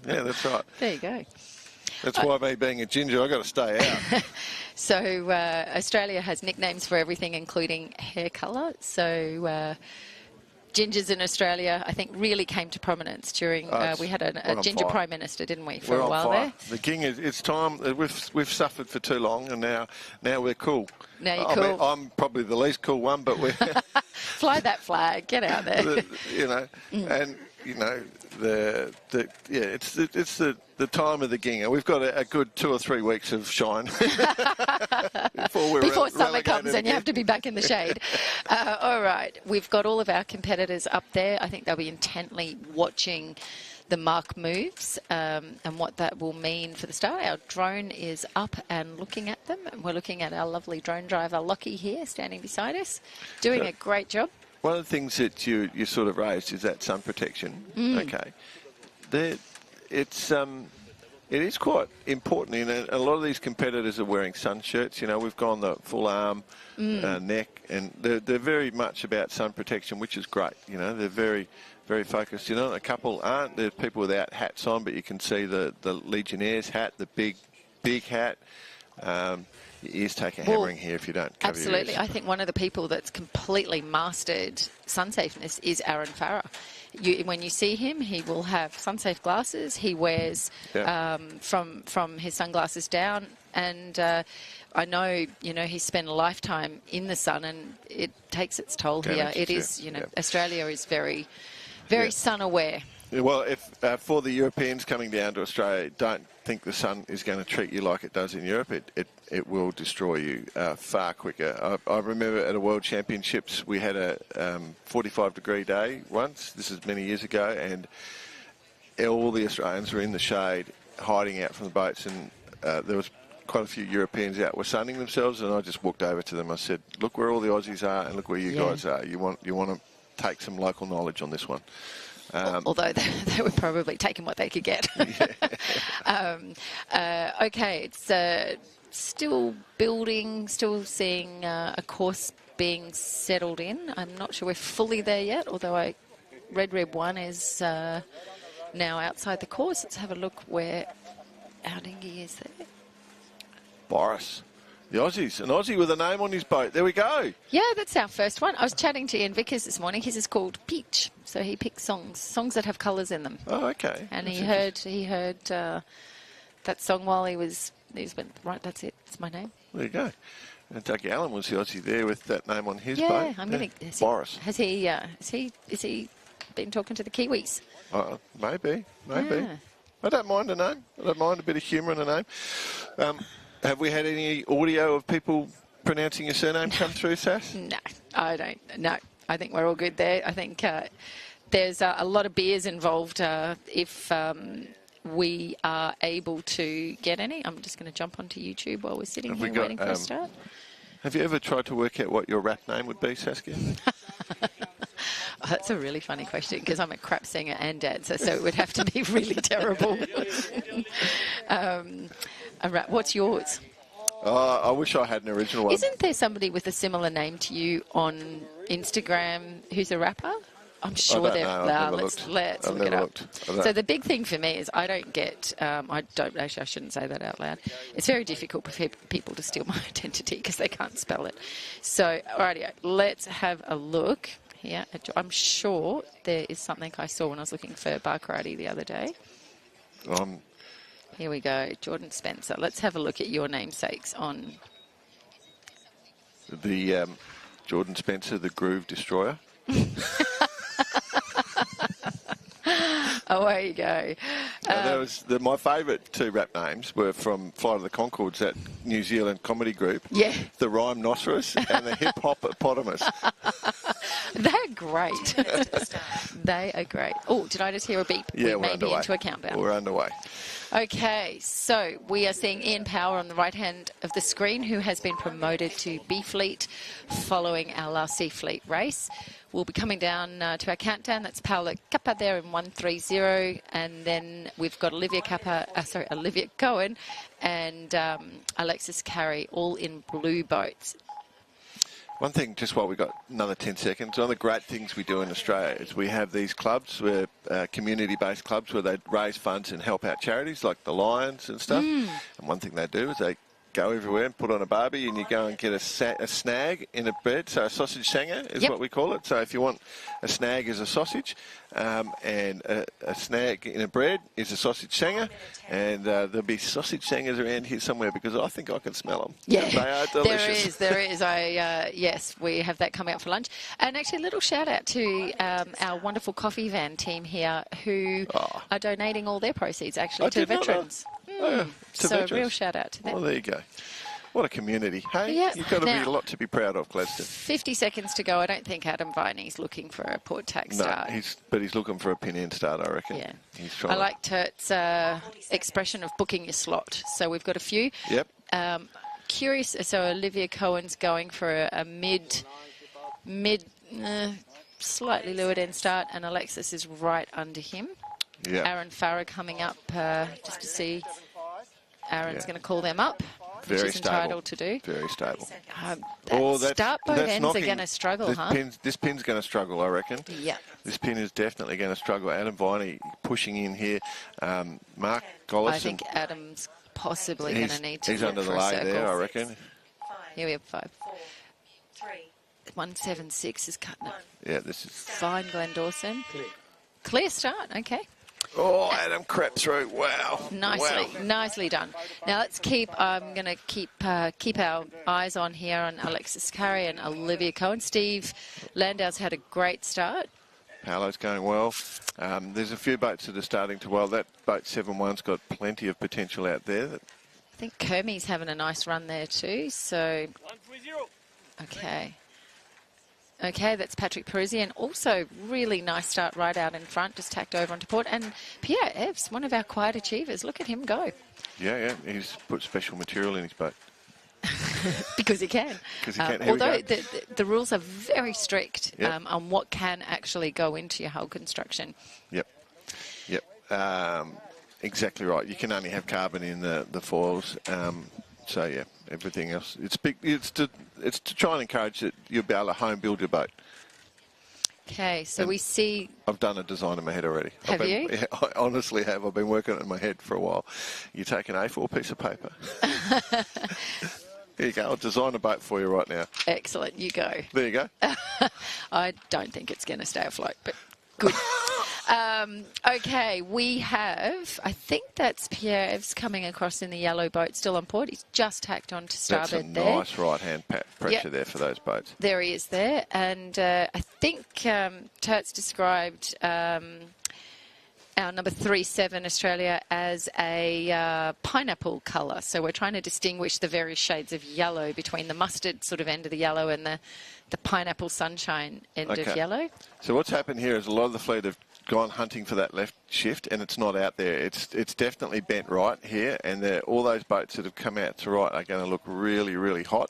that's right. There you go. That's why me being a ginger, I've got to stay out. So Australia has nicknames for everything, including hair colour. So gingers in Australia, I think, really came to prominence during. We had a ginger prime minister, didn't we, for a while there? The king is. It's time. We've suffered for too long, and now we're cool. Now you're cool. I mean, I'm probably the least cool one, but we're fly that flag. Get out there. And it's the time of the ginger. We've got a good 2 or 3 weeks of shine before summer comes and you have to be back in the shade. All right, we've got all of our competitors up there. I think they'll be intently watching the mark moves and what that will mean for the start. Our drone is up and looking at them, and we're looking at our lovely drone driver Lockie here standing beside us, doing a great job. One of the things that you sort of raised is that sun protection. Okay, it is quite important, and a lot of these competitors are wearing sun shirts. You know, we've gone the full arm, neck, and they're very much about sun protection, which is great. You know, they're very, very focused. You know, a couple aren't. There's people without hats on, but you can see the Legionnaires hat, the big hat. Your ears take a hammering here if you don't cover your absolutely. ears. I think one of the people that's completely mastered sun safeness is Aaron Farrer. When you see him, he will have sun-safe glasses. He wears from his sunglasses down, and I know, he's spent a lifetime in the sun, and it takes its toll here. It is, Australia is very, very sun aware. Yeah, well, if for the Europeans coming down to Australia, don't think the sun is going to treat you like it does in Europe. It will destroy you far quicker. I remember at a World Championships we had a 45-degree day once. This is many years ago, and all the Australians were in the shade, hiding out from the boats, and there was quite a few Europeans out were sunning themselves, and I just walked over to them. I said, "Look where all the Aussies are, and look where you guys are. You want to take some local knowledge on this one." Although they were probably taking what they could get. Okay, it's still building, still seeing a course being settled in. I'm not sure we're fully there yet, although Red Rib 1 is now outside the course. Let's have a look where our dinghy is there. Boris. The Aussies. An Aussie with a name on his boat. There we go. Yeah, that's our first one. I was chatting to Ian Vickers this morning. His is called Peach. So he picks songs that have colours in them. Oh, okay. And he heard that song while he went, right, that's it. It's my name. There you go. And Doug Allen was the Aussie there with that name on his boat. Yeah, I'm going to... Boris. Has he been talking to the Kiwis? Maybe. Yeah. I don't mind a name. I don't mind a bit of humour in a name. Have we had any audio of people pronouncing your surname come through, Sass? No, I don't. No, I think we're all good there. I think there's a lot of beers involved if we are able to get any. I'm just going to jump onto YouTube while we're sitting here waiting for a start. Have you ever tried to work out what your rap name would be, Saskia? Oh, that's a really funny question because I'm a crap singer and dancer, so it would have to be really terrible. What's yours? I wish I had an original one. Isn't there somebody with a similar name to you on Instagram who's a rapper? I'm sure there are. Let's look it up. So the big thing for me is I don't get, I shouldn't say that out loud. It's very difficult for people to steal my identity because they can't spell it. So, alrighty, let's have a look here. I'm sure there is something I saw when I was looking for bar karate the other day. Here we go, Jordan Spencer. Let's have a look at your namesakes on... The Jordan Spencer, the Groove Destroyer. Away you go. My favourite two rap names were from Flight of the Conchords, that New Zealand comedy group. Yeah. The Rhyme Nocerus and the Hip Hop Hippopotamus. They're great. They are great. Oh, did I just hear a beep? Yeah, we may be into a countdown. We're underway. Okay, so we are seeing Ian Power on the right hand of the screen, who has been promoted to B Fleet following our last C Fleet race. We'll be coming down to our countdown. That's Paolo Kappa there in 130, and then we've got Olivia Cohen and Alexis Carey, all in blue boats. One thing, just while we've got another 10 seconds, one of the great things we do in Australia is we have these clubs, we're community-based clubs where they raise funds and help out charities like the Lions and stuff. And one thing they do is they go everywhere and put on a barbie, and you go and get a snag in a bread. So a sausage sanger is what we call it. So if you want a snag is a sausage, and a snag in a bread is a sausage sanger, and there'll be sausage sangers around here somewhere because I think I can smell them. Yeah, they are delicious. There is. Yes, we have that coming up for lunch. And actually, a little shout out to our wonderful coffee van team here who are donating all their proceeds actually to veterans. So veterans. A real shout out to them. Well, there you go. What a community. Hey, Yeah. you've got to be Now- a lot to be proud of, Gladstone. 50 seconds to go. I don't think Adam Viney's looking for a port tax start. No, he's looking for a pin-in start, I reckon. Yeah. He's trying I like Turt's expression of booking your slot. So we've got a few. Yep. Curious. So Olivia Cohen's going for a mid, slightly lured end start, and Alexis is right under him. Yeah. Aaron Farah coming up just to see. Aaron's going to call them up, Very which is stable. entitled to do. Very stable. Start boat ends knocking. are going to struggle, this huh? This pin's going to struggle, I reckon. Yeah. This pin is definitely going to struggle. Adam Viney pushing in here. Mark Gollison. I think Adam's possibly going to need to He's look under the for a lay circle. there, I reckon. Here we have 5. 176 is cutting it. Yeah, this is... Fine, Glenn Dawson. Clear start, okay. Oh, Adam crept through. Wow. Nicely done. Now let's I'm going to keep our eyes on here on Alexis Carey and Olivia Cohen. Steve Landau's had a great start. Paolo's going well. There's a few boats that are starting to well. That boat 7-1's got plenty of potential out there. I think Kermie's having a nice run there too. So, okay, that's Patrick Parisian. Also, really nice start right out in front, just tacked over onto port. And Pierre Evs, one of our quiet achievers. Look at him go. Yeah, he's put special material in his boat. Because he can. Although the rules are very strict on what can actually go into your hull construction. Yep. Exactly right. You can only have carbon in the foils. So yeah, everything else. It's to try and encourage that you'll be able to home build your boat. Okay, so we see. I've done a design in my head already. Have you? Yeah, I honestly have. I've been working on it in my head for a while. You take an A4 piece of paper. There you go. I'll design a boat for you right now. Excellent. You go. There you go. I don't think it's going to stay afloat, but good. Okay, we have, I think that's Pierre Evs coming across in the yellow boat, still on port. He's just tacked on to starboard there. That's a nice right-hand pressure there for those boats. There he is there. And I think Turt's described our number 37 Australia as a pineapple colour. So we're trying to distinguish the various shades of yellow between the mustard sort of end of the yellow and the pineapple sunshine end of yellow. So what's happened here is a lot of the fleet have gone hunting for that left shift, and it's not out there. It's definitely bent right here, and all those boats that have come out to right are going to look really, really hot.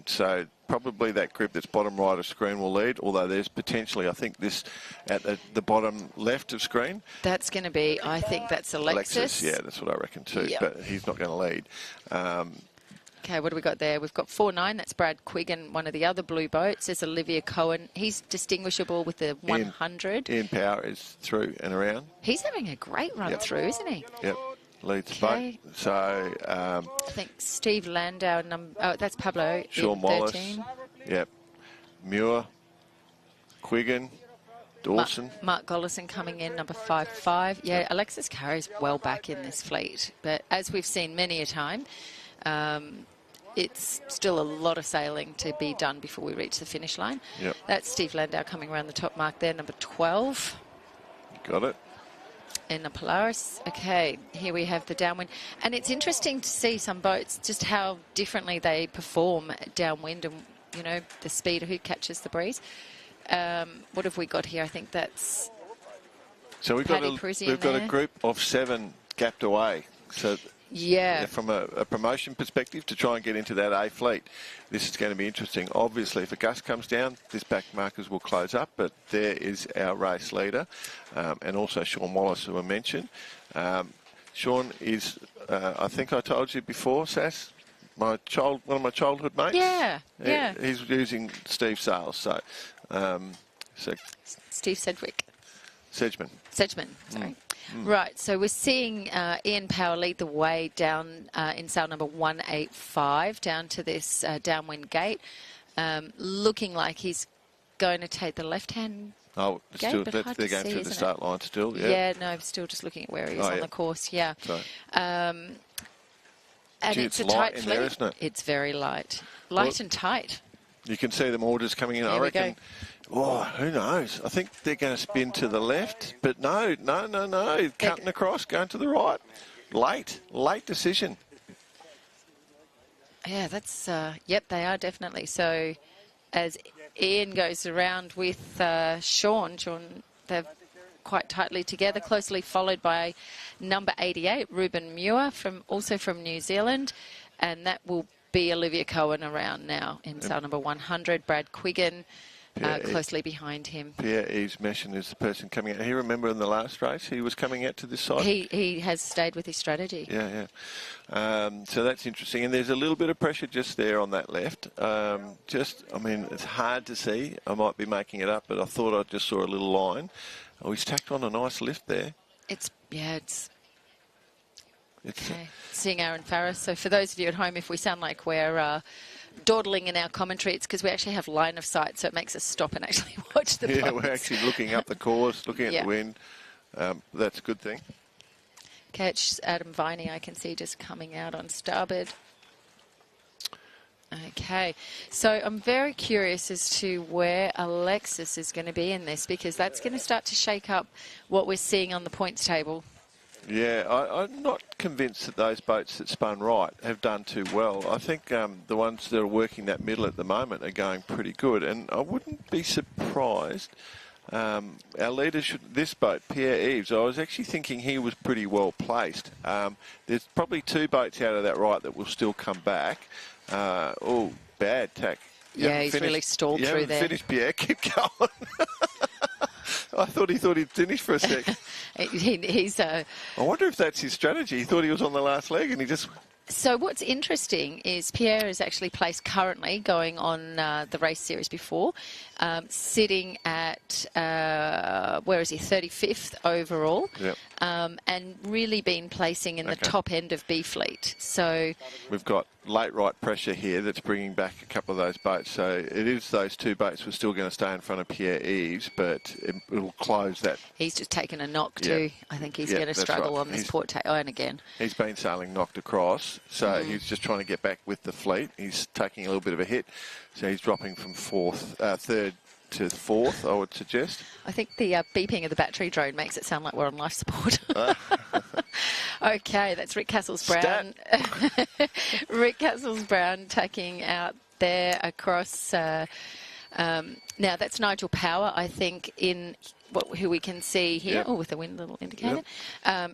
So probably that group that's bottom right of screen will lead, although there's potentially, I think, this at the bottom left of screen. That's going to be, I think that's Alexis. Yeah, that's what I reckon too, but he's not going to lead. Okay, what do we got there? We've got 4-9. That's Brad Quiggin, one of the other blue boats. There's Olivia Cohen. He's distinguishable with the 100. Ian Power is through and around. He's having a great run through, isn't he? Yep, leads the boat. So I think Steve Landau, that's Pablo. Sean Wallace. 13. Yep. Muir, Quiggin, Dawson. Mark Gollison coming in, number 5-5. Yeah, Alexis Carey's well back in this fleet. But as we've seen many a time, it's still a lot of sailing to be done before we reach the finish line. Yep. That's Steve Landau coming around the top mark there, number 12. Got it. In the Polaris. Okay, here we have the downwind. And it's interesting to see some boats, just how differently they perform downwind and, you know, the speed of who catches the breeze. What have we got here? I think that's So we've Paddy got Pruzzi we've in got there. a group of 7 gapped away. So Yeah. from a promotion perspective to try and get into that A fleet, this is going to be interesting. Obviously, if a gust comes down, this back markers will close up, but there is our race leader, and also Sean Wallace, who I mentioned. Sean is, I think I told you before, Sass, one of my childhood mates. Yeah, yeah. He's using Steve Sales, so Steve Sedgwick. Sedgman, sorry. Right, so we're seeing Ian Power lead the way down in sail number 185 down to this downwind gate, looking like he's going to take the left-hand gate, still, but they're hard going to see, through the isn't start it? line still. Yeah, no, I'm still just looking at where he is on the course, yeah. Sorry. And Gee, it's it's a light tight in fleet. there, isn't it? It's very light. Well, And tight. You can see them orders coming in. There I we reckon. Oh, who knows? I think they're going to spin to the left, but no. Cutting across, going to the right. Late decision. Yeah, that's, yep, they are definitely. So as Ian goes around with Sean, they're quite tightly together, closely followed by number 88, Ruben Muir, also from New Zealand, and that will be Olivia Cohen around now in sail number 100. Brad Quiggin closely behind him. Pierre-Yves Meschen is the person coming out. He remember in the last race, he was coming out to this side. He has stayed with his strategy. Yeah. So that's interesting. And there's a little bit of pressure just there on that left. I mean, it's hard to see. I might be making it up, but I thought I just saw a little line. Oh, he's tacked on a nice lift there. It's okay. Seeing Aaron Farris. So for those of you at home, if we sound like we're dawdling in our commentary, it's because we actually have line of sight, so it makes us stop and actually watch the boats. We're actually looking up the course, looking at the wind. That's a good thing. Okay, it's Adam Viney, I can see just coming out on starboard. Okay, so I'm very curious as to where Alexis is going to be in this, because that's going to start to shake up what we're seeing on the points table. Yeah, I'm not convinced that those boats that spun right have done too well. I think the ones that are working that middle at the moment are going pretty good, and I wouldn't be surprised. Our leader this boat, Pierre-Yves, I was actually thinking he was pretty well placed. There's probably 2 boats out of that right that will still come back. Bad tack. Yeah, he's really stalled through there. Finished, Pierre. Keep going. I thought he'd finish for a sec. I wonder if that's his strategy. He thought he was on the last leg and he just... So what's interesting is Pierre is actually placed currently, going on the race series before, sitting at, where is he, 35th overall, and really been placing in the top end of B fleet. So we've got late right pressure here that's bringing back a couple of those boats. So it is those 2 boats we're still going to stay in front of Pierre-Yves, but it'll close that. He's just taken a knock too. I think he's going to struggle on this port tail. And again, he's been sailing knocked across, so he's just trying to get back with the fleet. He's taking a little bit of a hit, so he's dropping from 3rd to 4th, I would suggest. I think the beeping of the battery drone makes it sound like we're on life support. Okay, that's Rick Castles-Brown. Rick Castles-Brown tacking out there across. Now, that's Nigel Power, I think, who we can see here, with the wind little indicator.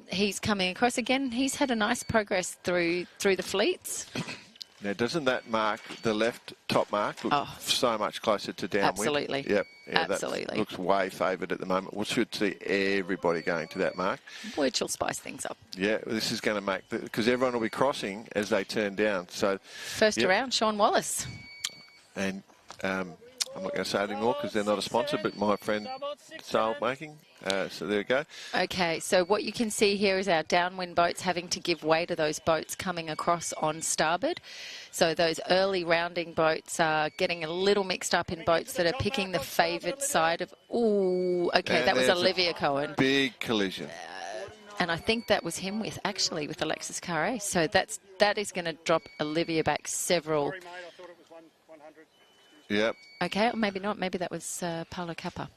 He's coming across again. He's had a nice progress through the fleets. Now, doesn't that mark, the left top mark, look so much closer to downwind? Absolutely. Yep. Yeah, absolutely. That looks way favoured at the moment. We should see everybody going to that mark. Which will spice things up. Yeah, this is going to make... Because everyone will be crossing as they turn down. So first around, Sean Wallace. And I'm not going to say it anymore because they're not a sponsor, but my friend Sail Making. So there we go. Okay, so what you can see here is our downwind boats having to give way to those boats coming across on starboard. So those early rounding boats are getting a little mixed up in boats that are picking the favoured side of... Ooh, okay, and that was Olivia Cohen. Big collision. And I think that was him with Alexis Carre. So that is going to drop Olivia back several... Yep. Okay, or maybe not. Maybe that was Paolo Kappa.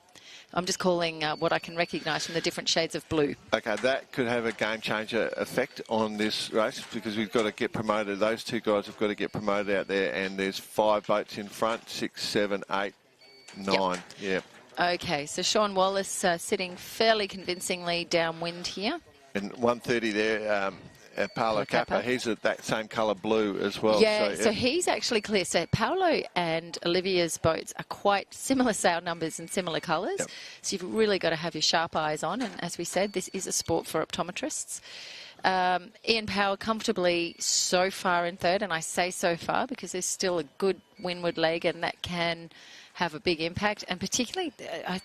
I'm just calling what I can recognise from the different shades of blue. Okay, that could have a game changer effect on this race because we've got to get promoted. Those 2 guys have got to get promoted out there, and there's 5 boats in front, 6, 7, 8, 9. Yep. Okay, so Sean Wallace sitting fairly convincingly downwind here. And 130 there, Paolo Kappa, he's at that same colour blue as well. Yeah, so he's actually clear. So Paolo and Olivia's boats are quite similar sail numbers and similar colours. Yep. So you've really got to have your sharp eyes on. And as we said, this is a sport for optometrists. Ian Power comfortably so far in third, and I say so far because there's still a good windward leg and that can have a big impact. And particularly, I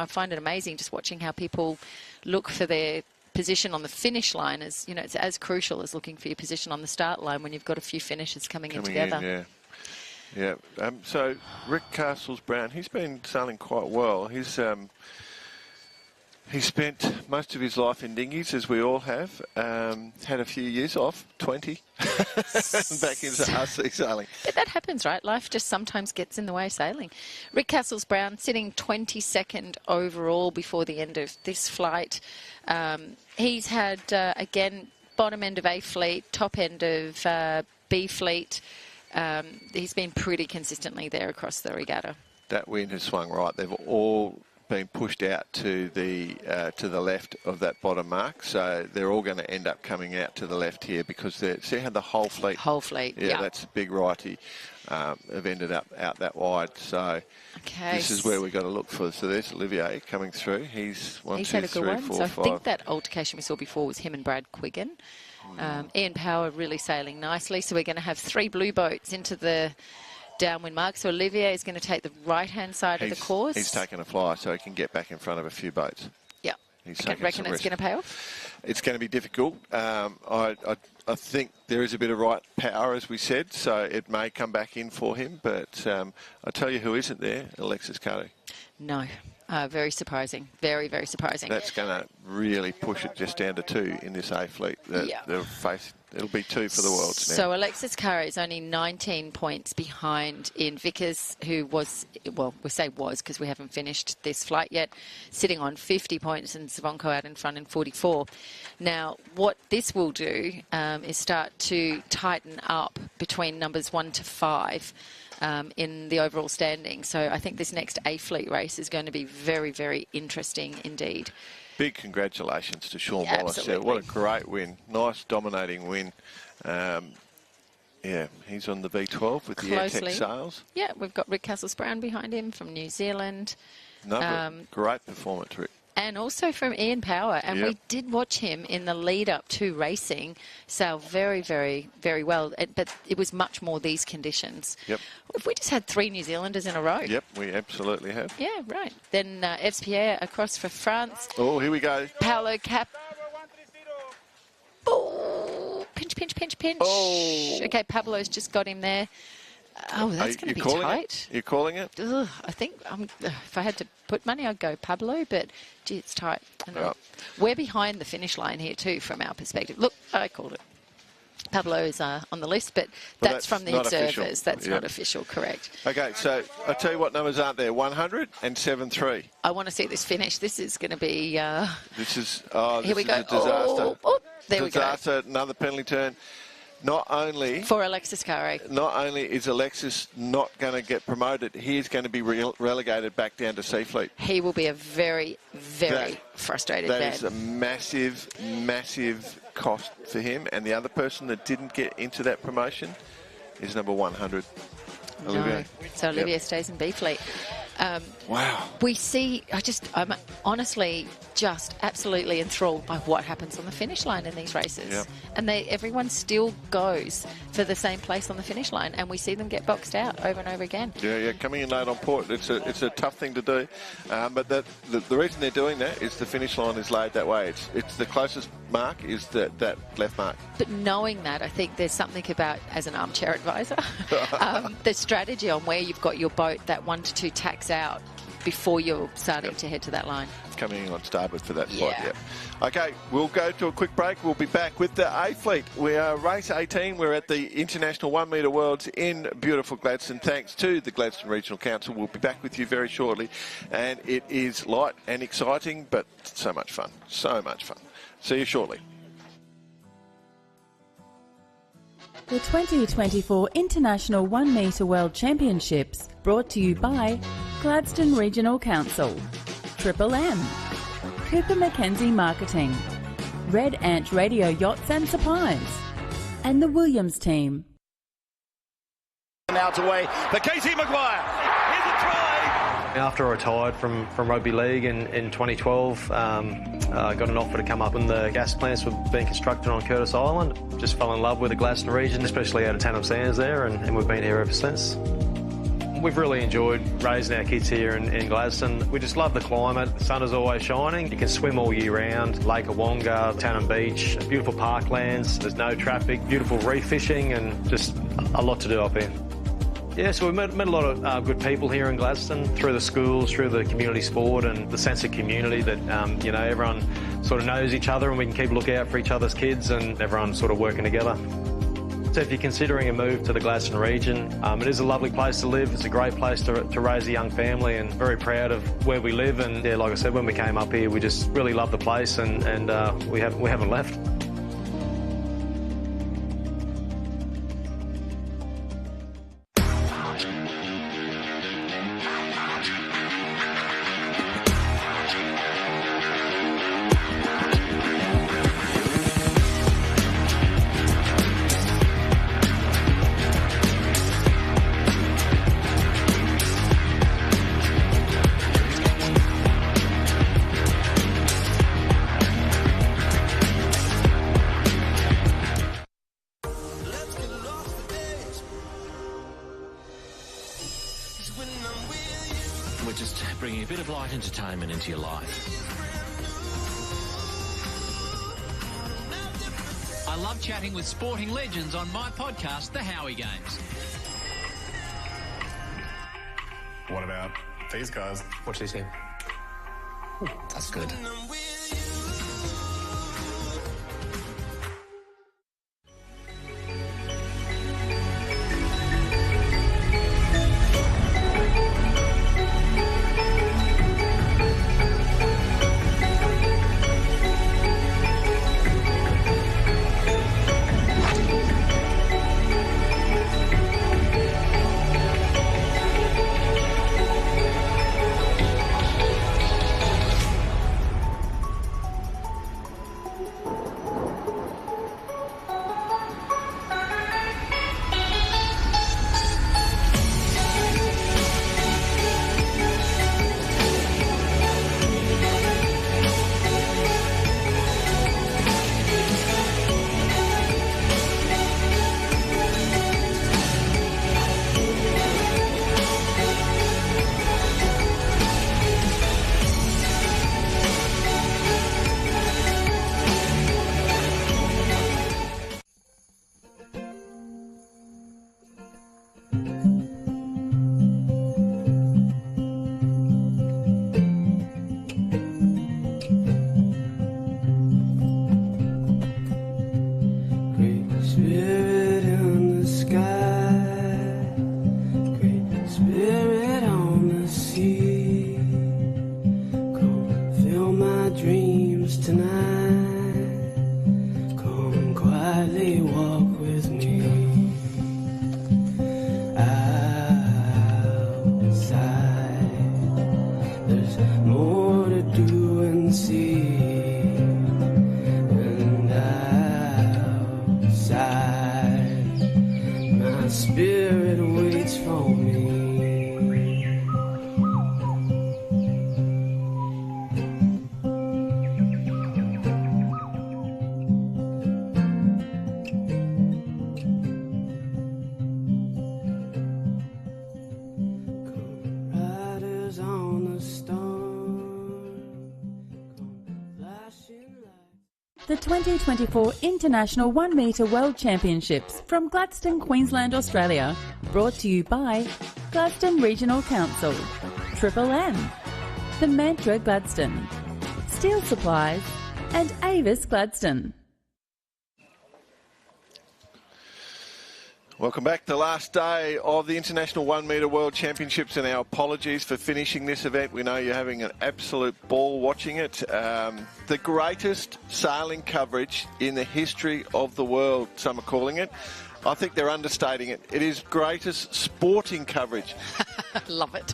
find it amazing just watching how people look for their position on the finish line. As you know, it's as crucial as looking for your position on the start line when you've got a few finishes coming in together. Yeah. So Rick Castles-Brown, he's been sailing quite well. He spent most of his life in dinghies, as we all have. Had a few years off, 20, back into RC sailing. But that happens, right? Life just sometimes gets in the way of sailing. Rick Castles-Brown sitting 22nd overall before the end of this flight. He's had, again, bottom end of A fleet, top end of B fleet. He's been pretty consistently there across the regatta. That wind has swung right. They've all been pushed out to the left of that bottom mark, so they're all going to end up coming out to the left here because see how the whole fleet, yeah, that's a big righty, have ended up out that wide. So this is where we've got to look for. So there's Olivier coming through. He's 1, 2, 3, 4, 5. I think that altercation we saw before was him and Brad Quiggin. Ian Power really sailing nicely, so we're going to have 3 blue boats into the downwind mark. So Olivier is going to take the right-hand side of the course. He's taking a flyer so he can get back in front of a few boats. Yeah. I reckon it's going to pay off? It's going to be difficult. I think there is a bit of right power, as we said, so it may come back in for him. But I'll tell you who isn't there, Alexis Carter. No. Very surprising. Very, very surprising. That's going to really push it just down to 2 in this A fleet. It'll be 2 for the Worlds now. So Alexis Carra is only 19 points behind Ian Vickers, who was, well, we say was because we haven't finished this flight yet, sitting on 50 points, and Savonko out in front in 44. Now, what this will do is start to tighten up between numbers 1 to 5. In the overall standing. So I think this next A fleet race is going to be very, very interesting indeed. Big congratulations to Sean Wallace. What a great win. Nice dominating win. He's on the V12 with the AirTech sails. Yeah, we've got Rick Castles-Brown behind him from New Zealand. Another great performance, Rick. And also from Ian Power. And we did watch him in the lead up to racing sail very, very, very well. But it was much more these conditions. Yep. If we just had 3 New Zealanders in a row. Yep, we absolutely have. Yeah, right. Then Yves Pierre across for France. Oh, here we go. Paolo Cap. Oh, pinch, pinch, pinch, pinch. Oh. Okay, Pablo's just got him there. Oh, that's going to be tight. You're calling it? Ugh, I think if I had to put money, I'd go Pablo, but gee, it's tight. Right. We're behind the finish line here too, from our perspective. Look, I called it. Pablo is on the list, but that's from the observers. Official. That's not official, correct. Okay, so I'll tell you what numbers aren't there. 100 and 7-3. I want to see this finish. This is going to be... Here we go. A disaster. There we go. Disaster, another penalty turn. Not only... For Alexis Carre. Not only is Alexis not going to get promoted, he's going to be relegated back down to C Fleet. He will be a very, very frustrated man. That is a massive, massive cost for him. And the other person that didn't get into that promotion is number 100, Olivier. So Olivier stays in B Fleet. Wow. We see, I'm honestly just absolutely enthralled by what happens on the finish line in these races. Yep. And everyone still goes for the same place on the finish line, and we see them get boxed out over and over again. Yeah, coming in late on port, it's a tough thing to do. But the reason they're doing that is the finish line is laid that way. It's the closest mark is that left mark. But knowing that, I think there's something about, as an armchair advisor, the strategy on where you've got your boat that 1 to 2 tacks out before you're starting to head to that line. Coming in on starboard for that spot, Okay, we'll go to a quick break. We'll be back with the A Fleet. We are race 18. We're at the International 1 Metre Worlds in beautiful Gladstone. Thanks to the Gladstone Regional Council. We'll be back with you very shortly. And it is light and exciting, but so much fun. So much fun. See you shortly. The 2024 International 1 Metre World Championships, brought to you by Gladstone Regional Council, Triple M, Cooper Mackenzie Marketing, Red Ant Radio Yachts and Supplies, and the Williams team. Out away for Casey Maguire. Here's a try. After I retired from rugby league in 2012, I got an offer to come up when the gas plants were being constructed on Curtis Island. Just fell in love with the Gladstone region, especially out of Tannum Sands there, and we've been here ever since. We've really enjoyed raising our kids here in Gladstone. We just love the climate. The sun is always shining. You can swim all year round. Lake Awonga, Tannum Beach, beautiful parklands. There's no traffic, beautiful reef fishing, and just a lot to do up here. Yeah, so we've met a lot of good people here in Gladstone through the schools, through the community sport and the sense of community that, everyone sort of knows each other and we can keep a look out for each other's kids and everyone's sort of working together. So if you're considering a move to the Gladstone region, it is a lovely place to live. It's a great place to raise a young family and very proud of where we live. And yeah, like I said, when we came up here, we just really love the place and we haven't left. We're just bringing a bit of light entertainment into your life. I love chatting with sporting legends on my podcast, The Howie Games. What about these guys? Watch this here. Ooh, that's good. The 2024 International 1 Metre World Championships from Gladstone, Queensland, Australia. Brought to you by Gladstone Regional Council, Triple M, The Mantra Gladstone, Steel Supplies, and Avis Gladstone. Welcome back. The last day of the International 1 Metre World Championships, and our apologies for finishing this event. We know you're having an absolute ball watching it. The greatest sailing coverage in the history of the world, some are calling it. I think they're understating it. It is greatest sporting coverage. Love it.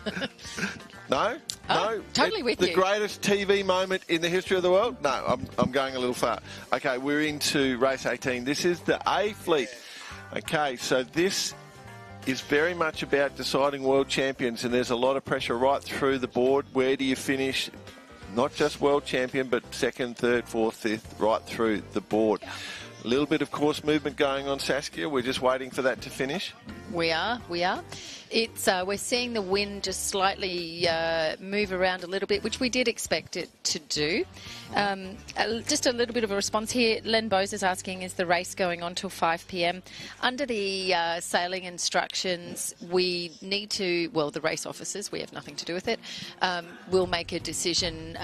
No? No? Totally with you. The you. greatest TV moment in the history of the world? No, I'm going a little far. Okay, we're into race 18. This is the A fleet. Okay, so this is very much about deciding world champions, and there's a lot of pressure right through the board. Where do you finish? Not just world champion, but second, third, fourth, fifth, right through the board. A little bit of course movement going on, Saskia. We're just waiting for that to finish. We are. It's we're seeing the wind just slightly move around a little bit, which we did expect it to do. Just a little bit of a response here. Len Bose is asking, is the race going on till 5 p.m? Under the sailing instructions, we need to, well, the race officers, we have nothing to do with it, will make a decision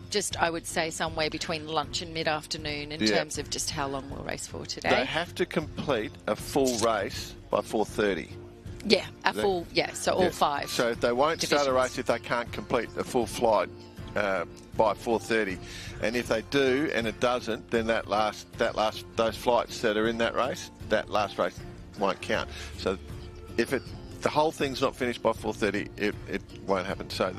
just, I would say, somewhere between lunch and mid-afternoon in terms of just how long we'll race for today. They have to complete a full race by 4:30. Yeah, so all 5. So they won't start a race if they can't complete a full flight by 4:30. And if they do and it doesn't, then those flights that are in that race, that last race won't count. So if the whole thing's not finished by 4:30, it won't happen. So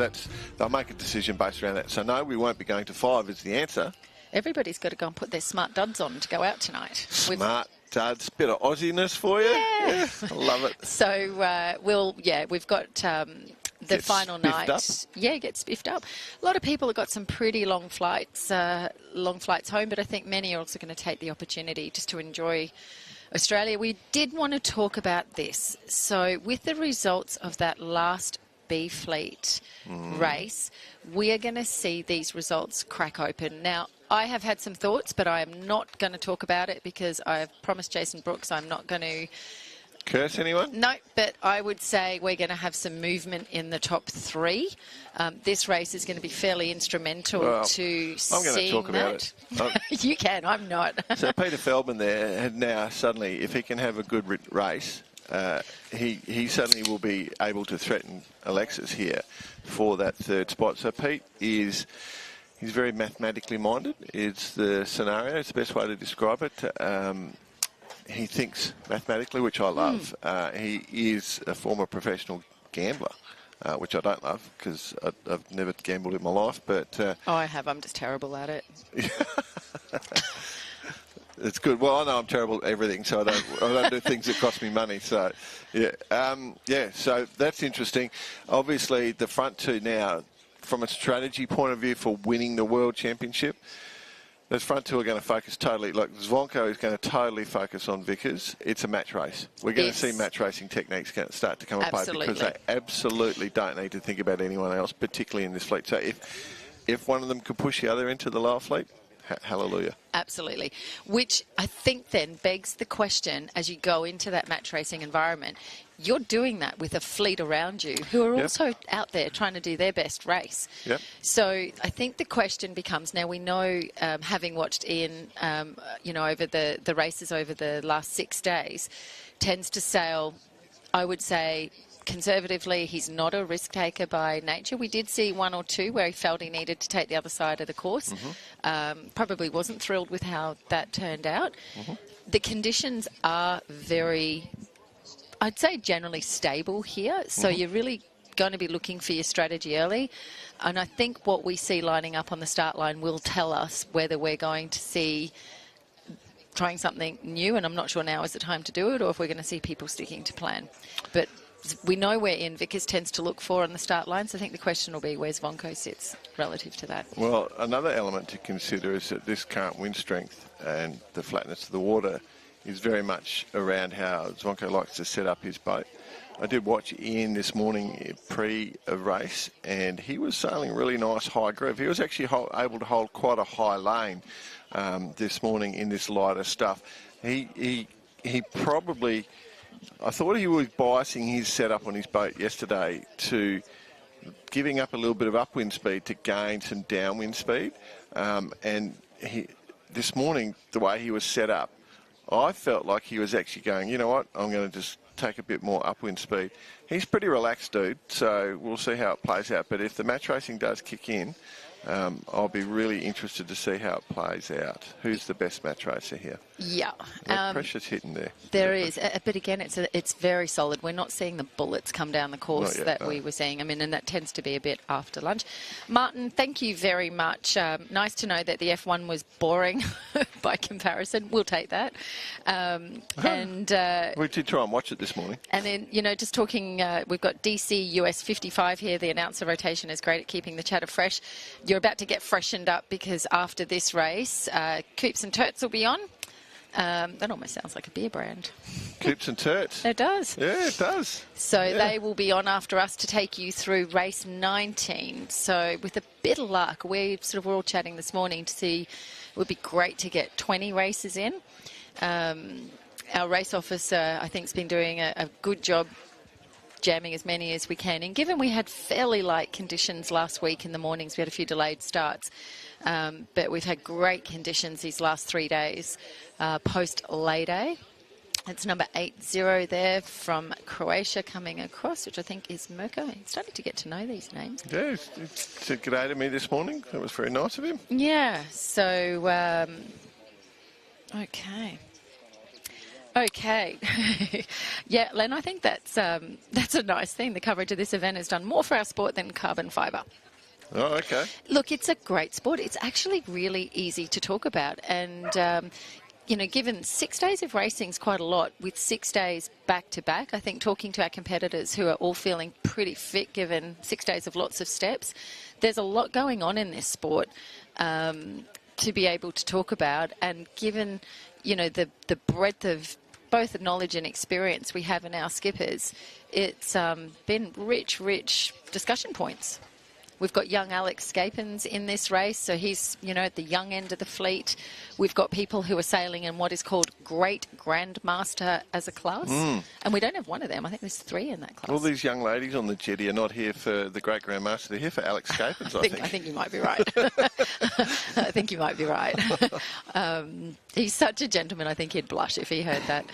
they'll make a decision based around that. So no, we won't be going to 5 is the answer. Everybody's got to go and put their smart duds on to go out tonight. Smart duds, bit of Aussie-ness for you. Yeah, I love it. So we've got the final night. Yeah, get spiffed up. A lot of people have got some pretty long flights home, but I think many are also going to take the opportunity just to enjoy Australia. We did want to talk about this. So with the results of that last B Fleet race, we are going to see these results crack open. Now, I have had some thoughts, but I am not going to talk about it because I have promised Jason Brooks I'm not going to curse anyone? No, but I would say we're going to have some movement in the top 3. This race is going to be fairly instrumental to seeing that. I'm going to talk about it. You can, I'm not. So Peter Feldman there had now suddenly, if he can have a good race, he suddenly will be able to threaten Alexis here for that 3rd spot. So Pete he's very mathematically minded. It's the scenario. It's the best way to describe it. He thinks mathematically, which I love. He is a former professional gambler, which I don't love because I've never gambled in my life. But I have. I'm just terrible at it. It's good. Well, I know I'm terrible at everything, so I don't do things that cost me money. So, so that's interesting. Obviously, the front 2 now, from a strategy point of view for winning the World Championship, those front 2 are going to focus totally. Like Zvonko is going to totally focus on Vickers. It's a match race. We're going to see match racing techniques start to come apart because they absolutely don't need to think about anyone else, particularly in this fleet. So if one of them could push the other into the lower fleet, hallelujah. Absolutely. Which I think then begs the question, as you go into that match racing environment, you're doing that with a fleet around you who are also out there trying to do their best race. Yep. So I think the question becomes, now we know, having watched Ian, over the races over the last 6 days, tends to sail, I would say, conservatively, he's not a risk taker by nature. We did see 1 or 2 where he felt he needed to take the other side of the course. Probably wasn't thrilled with how that turned out. The conditions are very, I'd say, generally stable here. So you're really going to be looking for your strategy early. And I think what we see lining up on the start line will tell us whether we're going to see trying something new, and I'm not sure now is the time to do it, or if we're going to see people sticking to plan. But we know where Ian Vickers tends to look for on the start line, so I think the question will be where Zvonko sits relative to that. Well, another element to consider is that this current wind strength and the flatness of the water is very much around how Zvonko likes to set up his boat. I did watch Ian this morning pre-race, and he was sailing really nice high groove. He was actually able to hold quite a high lane this morning in this lighter stuff. He probably, I thought he was biasing his setup on his boat yesterday to giving up a little bit of upwind speed to gain some downwind speed. And this morning, the way he was set up, I felt like he was actually going, you know what, I'm going to just take a bit more upwind speed. He's pretty relaxed, dude, so we'll see how it plays out. But if the match racing does kick in, I'll be really interested to see how it plays out. Who's the best match racer here? Yeah. The pressure's hitting there. There is. But again, it's very solid. We're not seeing the bullets come down the course Not yet, that no. we were seeing. I mean, and that tends to be a bit after lunch. Martin, thank you very much. Nice to know that the F1 was boring by comparison. We'll take that. We did try and watch it this morning. And then, just talking, we've got DC US 55 here. The announcer rotation is great at keeping the chatter fresh. You're about to get freshened up because after this race, Coops and Turts will be on. That almost sounds like a beer brand. Coops and Turts. It does. Yeah, it does. So they will be on after us to take you through race 19. So with a bit of luck, we're all chatting this morning to see, it would be great to get 20 races in. Our race officer, I think, has been doing a good job jamming as many as we can. And given we had fairly light conditions last week in the mornings, we had a few delayed starts, but we've had great conditions these last 3 days post-Lay Day. It's number 80 there from Croatia coming across, which I think is Mirko. He's starting to get to know these names. Yeah, he said good day to me this morning. That was very nice of him. Yeah, so, okay. Okay. Yeah, Len, I think that's a nice thing. The coverage of this event has done more for our sport than carbon fibre. Oh, okay. Look, it's a great sport. It's actually really easy to talk about. And, given 6 days of racing is quite a lot, with 6 days back-to-back, I think talking to our competitors who are all feeling pretty fit given 6 days of lots of steps, there's a lot going on in this sport to be able to talk about. And given, the breadth of both the knowledge and experience we have in our skippers, it's been rich discussion points. We've got young Alex Scapins in this race, so he's, at the young end of the fleet. We've got people who are sailing in what is called Great Grandmaster as a class, and we don't have one of them. I think there's 3 in that class. All these young ladies on the jetty are not here for the Great Grandmaster. They're here for Alex Scapins, I think. I think you might be right. I think you might be right. He's such a gentleman. I think he'd blush if he heard that.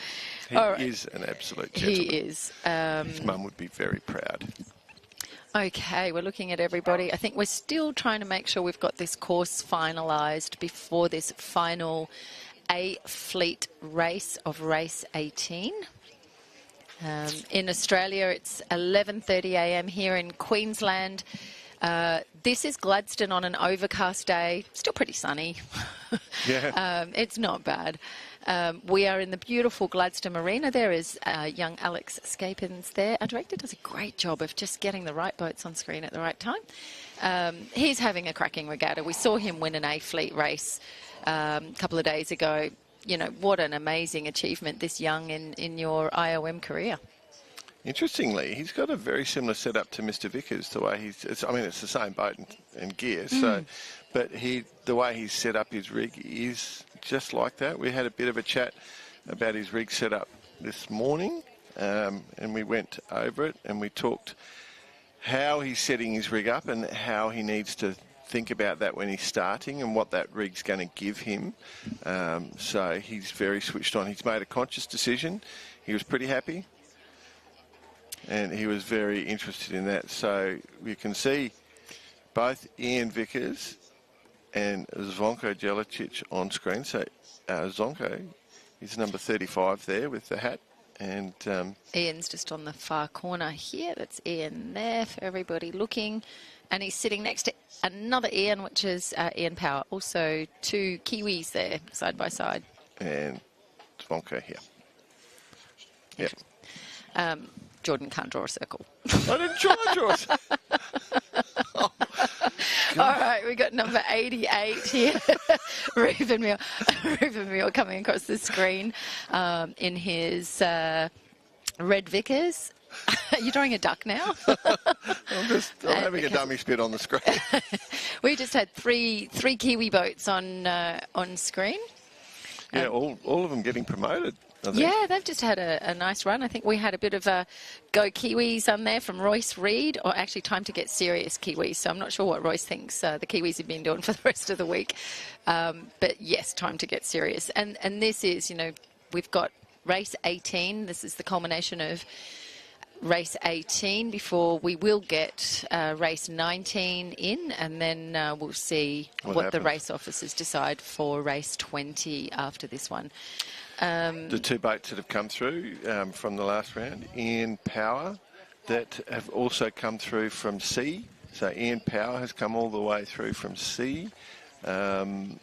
He is an absolute gentleman. He is. His mum would be very proud. Okay, we're looking at everybody. I think we're still trying to make sure we've got this course finalised before this final A-Fleet race of race 18. In Australia, it's 11:30 a.m. here in Queensland. This is Gladstone on an overcast day. Still pretty sunny. Yeah. It's not bad. We are in the beautiful Gladstone Marina. There is young Alex Scapins there. Our director does a great job of just getting the right boats on screen at the right time. He's having a cracking regatta. We saw him win an A-Fleet race a couple of days ago. What an amazing achievement this young in your IOM career. Interestingly, he's got a very similar setup to Mr. Vickers. The way it's the same boat and gear. So, but the way he's set up his rig is just like that. We had a bit of a chat about his rig setup this morning, and we went over it and we talked how he's setting his rig up and how he needs to think about that when he's starting and what that rig's going to give him. So he's very switched on. He's made a conscious decision. He was pretty happy. And he was very interested in that. So you can see both Ian Vickers and Zvonko Jelicic on screen. So Zvonko is number 35 there with the hat. And Ian's just on the far corner here. That's Ian there for everybody looking. And he's sitting next to another Ian, which is Ian Power. Also 2 Kiwis there, side by side. And Zvonko here. Yep. Jordan can't draw a circle. I didn't try to draw a circle. All right, we got number 88 here. Ruben Muir coming across the screen in his red Vickers. Are you drawing a duck now? I'm having a dummy spit on the screen. We just had three Kiwi boats on screen. Yeah, all of them getting promoted. Yeah, they've just had a nice run. I think we had a bit of a Go Kiwis on there from Royce Reed, or actually Time to Get Serious Kiwis. So I'm not sure what Royce thinks the Kiwis have been doing for the rest of the week. But yes, Time to Get Serious. And this is, we've got race 18. This is the culmination of race 18 before we will get race 19 in, and then we'll see what the race officers decide for race 20 after this one. The two boats that have come through from the last round, Ian Power, that have also come through from sea. So Ian Power has come all the way through from sea, and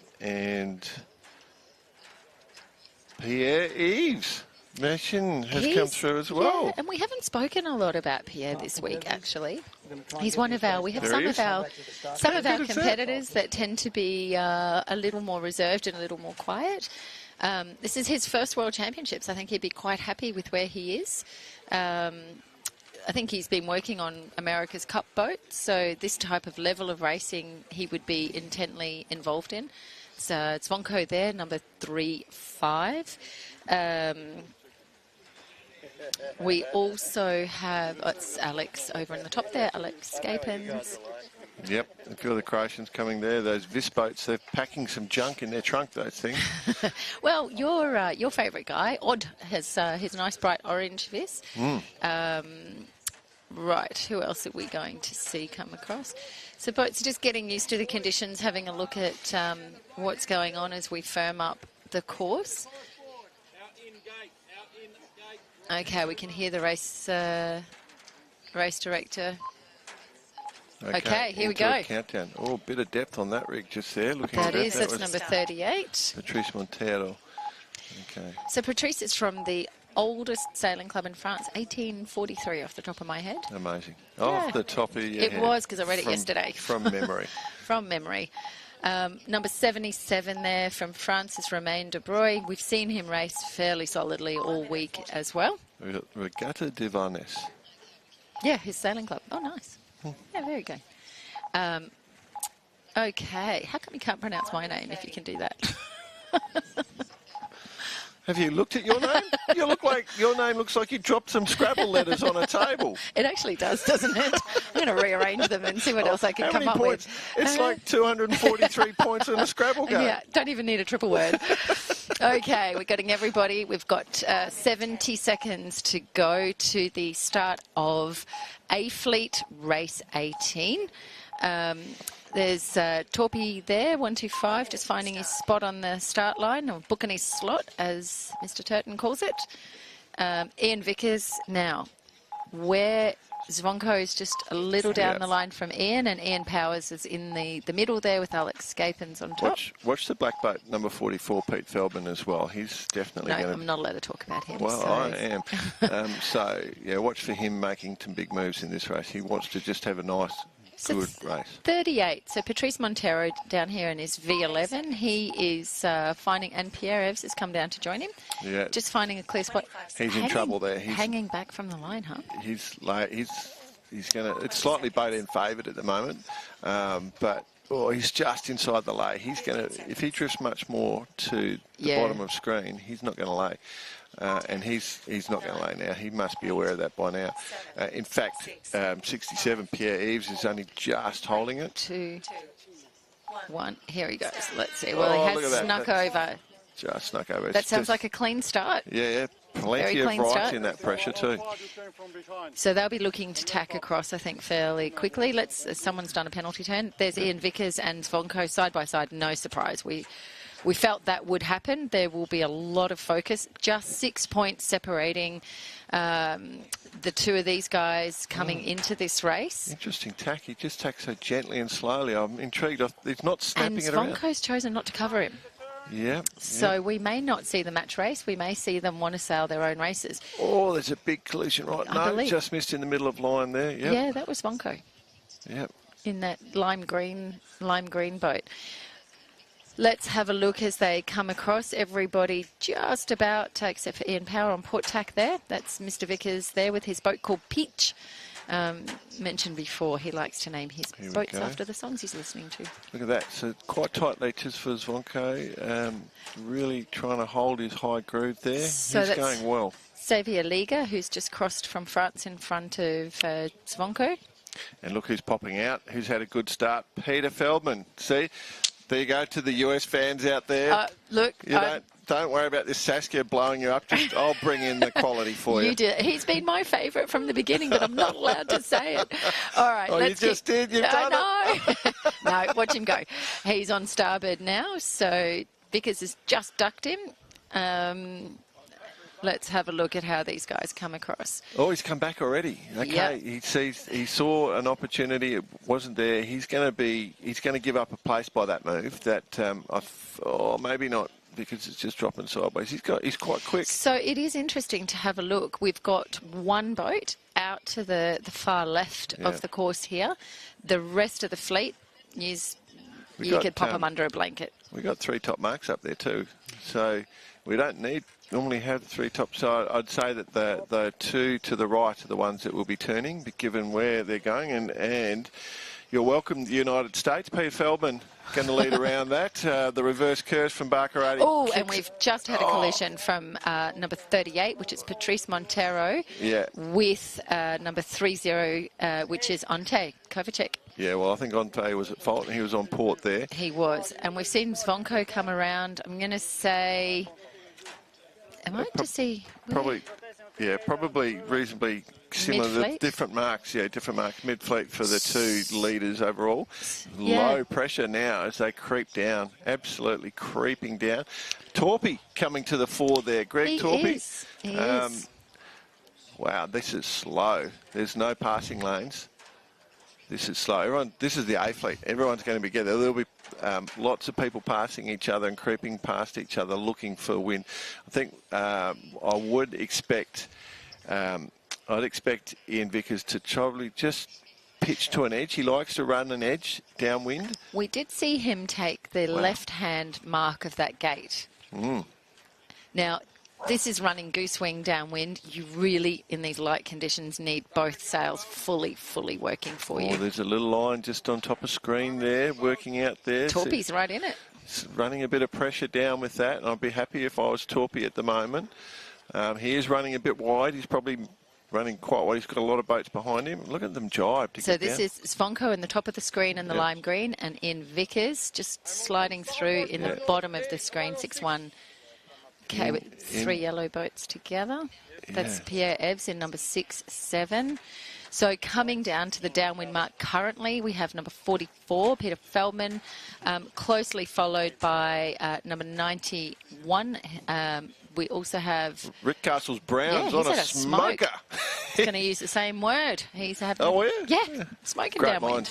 Pierre Eves has come through as well. Yeah, and we haven't spoken a lot about Pierre this week, actually. He's one of our, we have some of our competitors that tend to be a little more reserved and a little more quiet. This is his first World Championships. I think he'd be quite happy with where he is. I think he's been working on America's Cup boat, so this type of level of racing he would be intently involved in. So Zvonko there, number 3-5. We also have, it's Alex over in the top there, Alex Scapins. Yep, a few of the Croatians coming there. Those Vis boats, they're packing some junk in their trunk, those things. Well, your favourite guy, Odd, has his nice bright orange Vis. Right, who else are we going to see come across? So boats are just getting used to the conditions, having a look at what's going on as we firm up the course. Okay, we can hear the race director. Okay, here we go. Countdown. Oh, a bit of depth on that rig just there. Looking that is, that's number 38. Patrice Montero. Okay. So Patrice is from the oldest sailing club in France, 1843 off the top of my head. Amazing. Off the top of your head. It was, because I read it yesterday. From memory. From memory. Number 77 there from France is Romain de Broglie. We've seen him race fairly solidly all week as well. Regatta de Varnes. Yeah, his sailing club. Oh, nice. Yeah, very good. Okay, how come you can't pronounce my name if you can do that? Have you looked at your name? Your name looks like you dropped some Scrabble letters on a table. It actually does, doesn't it? I'm going to rearrange them and see what else I can come up with. It's like 243 points in a Scrabble game. Yeah, don't even need a triple word. Okay, we're getting everybody. We've got 70 seconds to go to the start of A Fleet Race 18. There's Torpy there, 125, just finding his spot on the start line, or booking his slot, as Mr. Turton calls it. Ian Vickers now, where Zvonko is just a little down the line from Ian, and Ian Powers is in the middle there with Alex Scapins on top. Watch the black boat, number 44, Pete Feldman as well. He's definitely going to... No, I'm not allowed to talk about him. Well, so. I am. So, yeah, watch for him making some big moves in this race. He wants to just have a nice... good race. 38. So Patrice Montero down here in his V11. He is finding, and Pierre Eves has come down to join him. Yeah. Just finding a clear spot. He's in trouble there. He's hanging back from the line, huh? He's going to. It's slightly boat in favoured at the moment, but he's just inside the lay. He's going to. If he drifts much more to the bottom of screen, he's not going to lay. And he's not going to lay now. He must be aware of that by now. In fact, 67, Pierre Eves is only just holding it. 2, 1. Here he goes. Let's see. Well, he has snuck over. Just snuck over. That sounds like a clean start. Yeah. Plenty of rights in that pressure too. So they'll be looking to tack across, I think, fairly quickly. Someone's done a penalty turn. There's Ian Vickers and Zvonko side by side. No surprise. We felt that would happen. There will be a lot of focus. Just 6 points separating the two of these guys coming into this race. Interesting tack. He just tacks so gently and slowly. I'm intrigued. He's not snapping it around. And Zvonko's chosen not to cover him. Yeah. So we may not see the match race. We may see them want to sail their own races. Oh, there's a big collision right now. Just missed in the middle of line there. Yep. Yeah, that was Zvonko. Yep. In that lime green boat. Let's have a look as they come across. Everybody just about, except for Ian Power on port tack there. That's Mr. Vickers there with his boat called Peach. Mentioned before, he likes to name his boats after the songs he's listening to. Look at that. So quite tight leeches for Zvonko. Really trying to hold his high groove there. So he's going well. Xavier Liga, who's just crossed from France in front of Zvonko. And look who's popping out, who's had a good start. Peter Feldman. See? There you go to the US fans out there. Look, you don't worry about this Saskia blowing you up. I'll bring in the quality for you. You did. He's been my favourite from the beginning, but I'm not allowed to say it. All right. Oh, you just did. You've done it. No, watch him go. He's on starboard now, so Vickers has just ducked him. Let's have a look at how these guys come across. Oh, he's come back already. Okay, yep. He saw an opportunity. It wasn't there. He's going to give up a place by that move. That maybe not, because it's just dropping sideways. He's quite quick. So it is interesting to have a look. We've got one boat out to the far left of the course here. The rest of the fleet is you could pop them under a blanket. We got 3 top marks up there too, so we don't normally have the 3 top. So I'd say that the 2 to the right are the ones that will be turning, given where they're going. And you're welcome, the United States. Peter Feldman going to lead around that. The reverse curse from Baccarati. Oh, and we've just had a collision from number 38, which is Patrice Montero, with number 30, which is Ante Kovacic. Yeah, well, I think Ante was at fault, and he was on port there. He was. And we've seen Zvonko come around. I'm going to say... Am I to see... Probably reasonably similar. Mid-fleet? Different marks, different marks. Mid-fleet for the 2 leaders overall. Low pressure now as they creep down. Absolutely creeping down. Torpy coming to the fore there. Greg Torpy. He is. Wow, this is slow. There's no passing lanes. This is slow. This is the A fleet. Everyone's going to be together. There'll be lots of people passing each other and creeping past each other, looking for a win. I think I would expect. I'd expect Ian Vickers to probably just pitch to an edge. He likes to run an edge downwind. We did see him take the left-hand mark of that gate. Now, this is running goose wing downwind. You really, in these light conditions, need both sails fully working for you. Oh, there's a little line just on top of screen there, working out there. Torpy's right in it. It's running a bit of pressure down with that, and I'd be happy if I was Torpy at the moment. He is running a bit wide. He's probably running quite wide. He's got a lot of boats behind him. Look at them jibe to So get down. this is Zvonko in the top of the screen in the lime green, and Ian Vickers just sliding through in the bottom of the screen, 6-1. Okay, with 3 yellow boats together. That's Pierre Eves in number 6-7. So coming down to the downwind mark currently, we have number 44, Peter Feldman, closely followed by number 91. We also have... Rick Castle's Browns on a smoker. He's going to use the same word. He's having... Oh, smoking great downwind.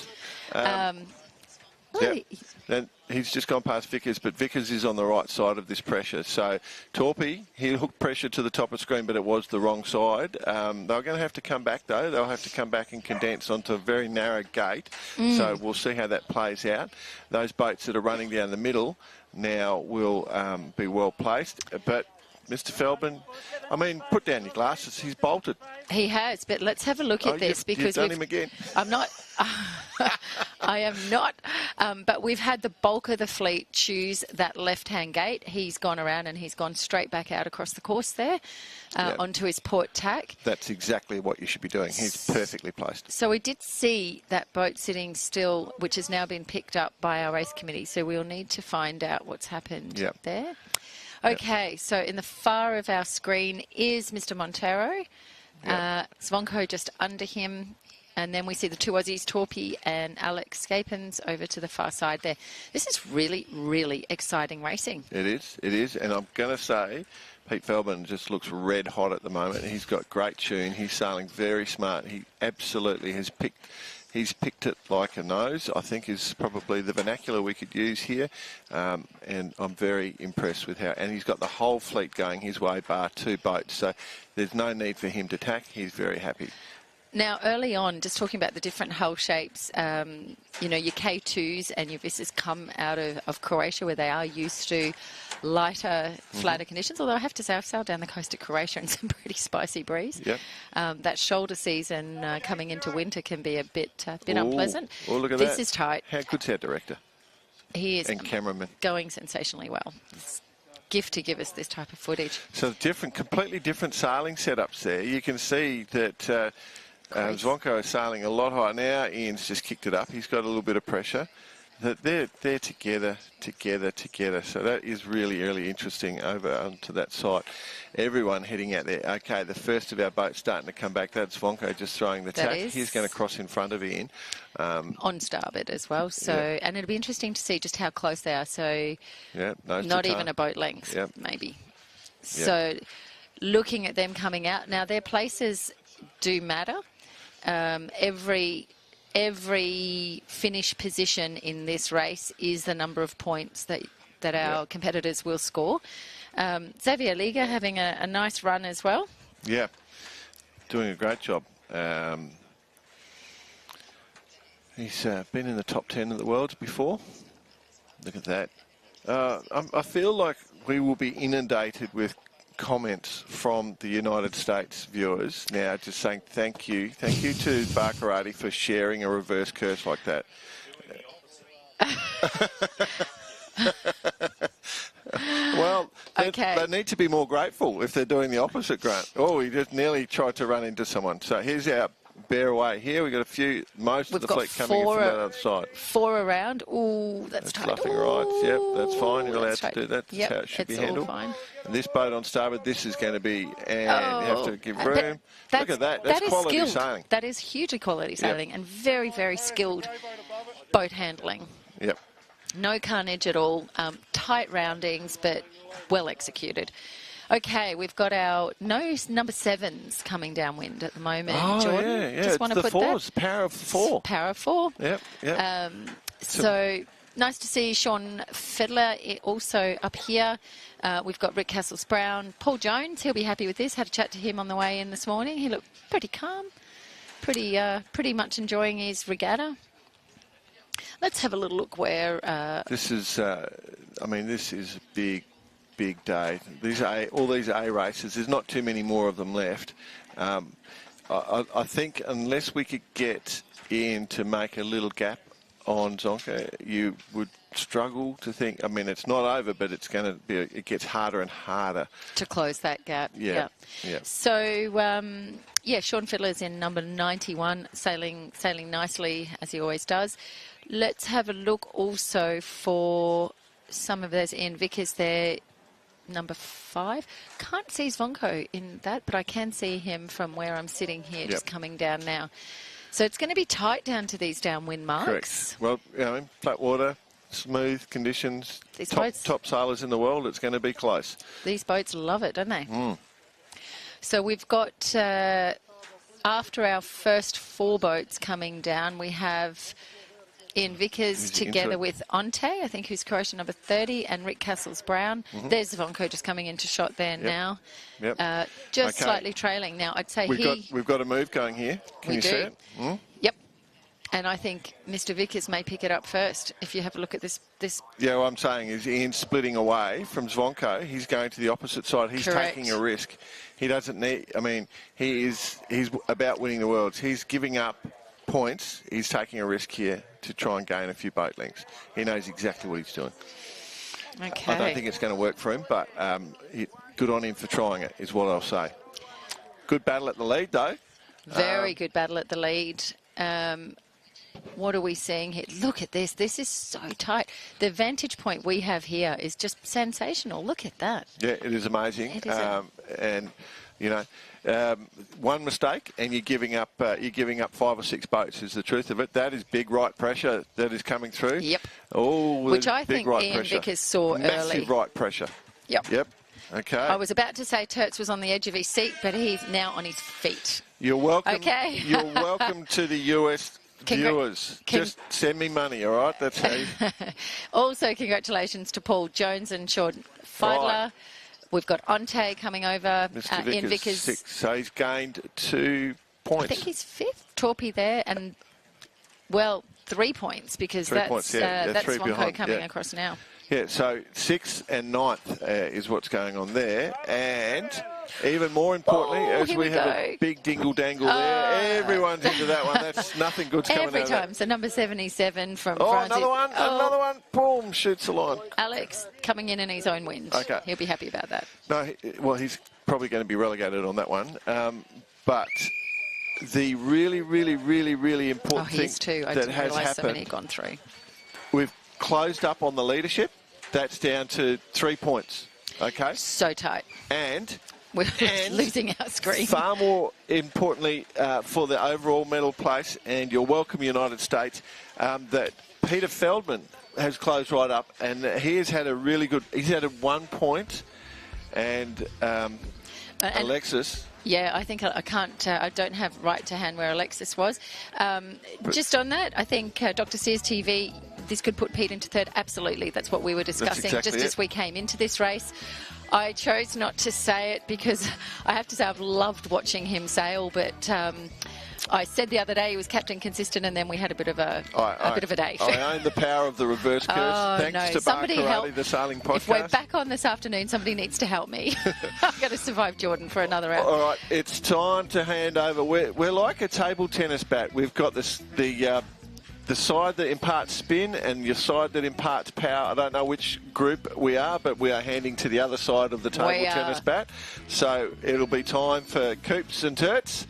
Then he's just gone past Vickers, but Vickers is on the right side of this pressure. So Torpy, he hooked pressure to the top of screen, but it was the wrong side. They're going to have to come back, though. They'll have to come back and condense onto a very narrow gate. So we'll see how that plays out. Those boats that are running down the middle now will be well placed. But Mr. Feldman, I mean, put down your glasses. He's bolted. He has, but let's have a look at this because you've done him again. I'm not. I am not. But we've had the bulk of the fleet choose that left-hand gate. He's gone around and he's gone straight back out across the course there onto his port tack. That's exactly what you should be doing. He's perfectly placed. So we did see that boat sitting still, which has now been picked up by our race committee. So we'll need to find out what's happened there. Okay, so in the far of our screen is Mr. Montero. Zvonko just under him. And then we see the 2 Aussies, Torpy and Alex Scapins, over to the far side there. This is really, really exciting racing. It is. And I'm going to say Pete Feldman just looks red hot at the moment. He's got great tune. He's sailing very smart. He absolutely has picked... He's picked it like a nose, I think is probably the vernacular we could use here. And I'm very impressed with how... And he's got the whole fleet going his way, bar 2 boats. So there's no need for him to tack. He's very happy. Now, early on, just talking about the different hull shapes, you know, your K2s and your Vistas come out of Croatia, where they are used to lighter, flatter conditions. Although I have to say, I've sailed down the coast of Croatia in some pretty spicy breeze. That shoulder season coming into winter can be a bit unpleasant. Oh, look at this is tight. How good's our director? He is and cameraman. Going sensationally well. It's a gift to give us this type of footage. So completely different sailing setups there. You can see that... Zvonko is sailing a lot higher now. Ian's just kicked it up. He's got a little bit of pressure. they're together. So that is really, really interesting over onto that side. Everyone heading out there. Okay, the first of our boats starting to come back. That's Zvonko just throwing the tack. He's going to cross in front of Ian. On starboard as well. So, and it'll be interesting to see just how close they are. So, not even a boat length, maybe. So, looking at them coming out now, their places do matter. Every finish position in this race is the number of points that our competitors will score. Xavier Liga having a nice run as well. Yeah, doing a great job. He's been in the top 10 of the world before. Look at that. I feel like we will be inundated with comments from the United States viewers now just saying thank you to Baccarati for sharing a reverse curse like that. Well, they need to be more grateful if they're doing the opposite, Grant. Oh, he just nearly tried to run into someone. So here's our bear away here. We've got most of the fleet coming in from that other side. 4 around. Ooh, that's tight. Fluffing right. Yep, that's fine. You're allowed to do that. That's how it should be handled. All fine. And this boat on starboard, this is going to be, and you have to give room. Look at that. That's quality skilled. sailing. That is hugely quality sailing and very, very skilled boat handling. Yep. No carnage at all. Tight roundings, but well executed. Okay, we've got our number 7s coming downwind at the moment. Jordan, yeah. Just want to put that. It's power of 4. Power of 4. Yep. So nice to see Sean Fedler also up here. We've got Rick Castles-Brown, Paul Jones. He'll be happy with this. Had a chat to him on the way in this morning. He looked pretty calm, pretty much enjoying his regatta. Let's have a little look where. This is, this is a big day. All these A races. There's not too many more of them left. I think unless we could get in to make a little gap on Zonka, you would struggle to think. I mean, it's not over, but it's going to be. It gets harder and harder to close that gap. Yeah. So, Sean Fiddler's in number 91, sailing nicely as he always does. Let's have a look also for some of those. Ian Vickers there, number 5. Can't see Zvonko in that, but I can see him from where I'm sitting here, just coming down now. So it's going to be tight down to these downwind marks. Correct. Well, flat water, smooth conditions, top sailors in the world, it's going to be close. These boats love it, don't they? Mm. So we've got, after our first 4 boats coming down, we have Ian Vickers together with Ante, I think, who's Croatian number 30, and Rick Castles-Brown. Mm-hmm. There's Zvonko just coming into shot there now. Yep. Slightly trailing. Now, I'd say we've got a move going here. Can you see it? Mm? Yep. And I think Mr. Vickers may pick it up first if you have a look at this. Yeah, what I'm saying is Ian's splitting away from Zvonko. He's going to the opposite side. He's taking a risk. He doesn't need... he's about winning the Worlds. He's giving up points. He's taking a risk here to try and gain a few boat lengths. He knows exactly what he's doing. Okay. I don't think it's going to work for him, but good on him for trying it, is what I'll say. Good battle at the lead, though. Very good battle at the lead. What are we seeing here? Look at this. This is so tight. The vantage point we have here is just sensational. Look at that. Yeah, it is amazing. It is one mistake and you're giving up 5 or 6 boats is the truth of it. That is big right pressure that is coming through. Yep. Oh, which I think Ian Vickers saw early. Massive right pressure. Yep. Okay. I was about to say Tertz was on the edge of his seat, but he's now on his feet. You're welcome. Okay. You're welcome to the US viewers. Just send me money, all right? That's how you... Also, congratulations to Paul Jones and Sean Feidler. Right. We've got Ante coming over. Mr. Ian Vickers. 6, so he's gained 2 points. I think he's 5th. Torpy there, and 3 points because 3 points, that's Zvonko Zvonko coming across now. Yeah, so 6th and 9th is what's going on there, and even more importantly, as we have a big dingle-dangle there, everyone's into that one. That's nothing good's coming out of that. Every time. So number 77 from France. Another one. Boom, shoots the line. Alex coming in his own wind. Okay. He'll be happy about that. No, he's probably going to be relegated on that one. But the really, really, really, really important thing too. I that didn't has realise happened. so many had gone through. we've closed up on the leadership. That's down to 3 points. Okay. So tight. And we're losing our screen. Far more importantly for the overall medal place, and you're welcome, United States, that Peter Feldman has closed right up, and he has had a really good. He's had a 1 point, and Alexis. Yeah, I think I can't. I don't have right to hand where Alexis was. Just on that, I think Dr. Sears TV. This could put Pete into third. Absolutely, that's what we were discussing just as we came into this race. I chose not to say it because I have to say I've loved watching him sail, but I said the other day he was captain consistent, and then we had a bit of a bit of a day. I own the power of the reverse curse. Thanks to somebody Bar the sailing podcast. If we're back on this afternoon, somebody needs to help me. I'm going to survive Jordan for another hour. All right, it's time to hand over. We're like a table tennis bat. We've got the side that imparts spin and your side that imparts power. I don't know which group we are, but we are handing to the other side of the table tennis bat. So it'll be time for Coops and Turts.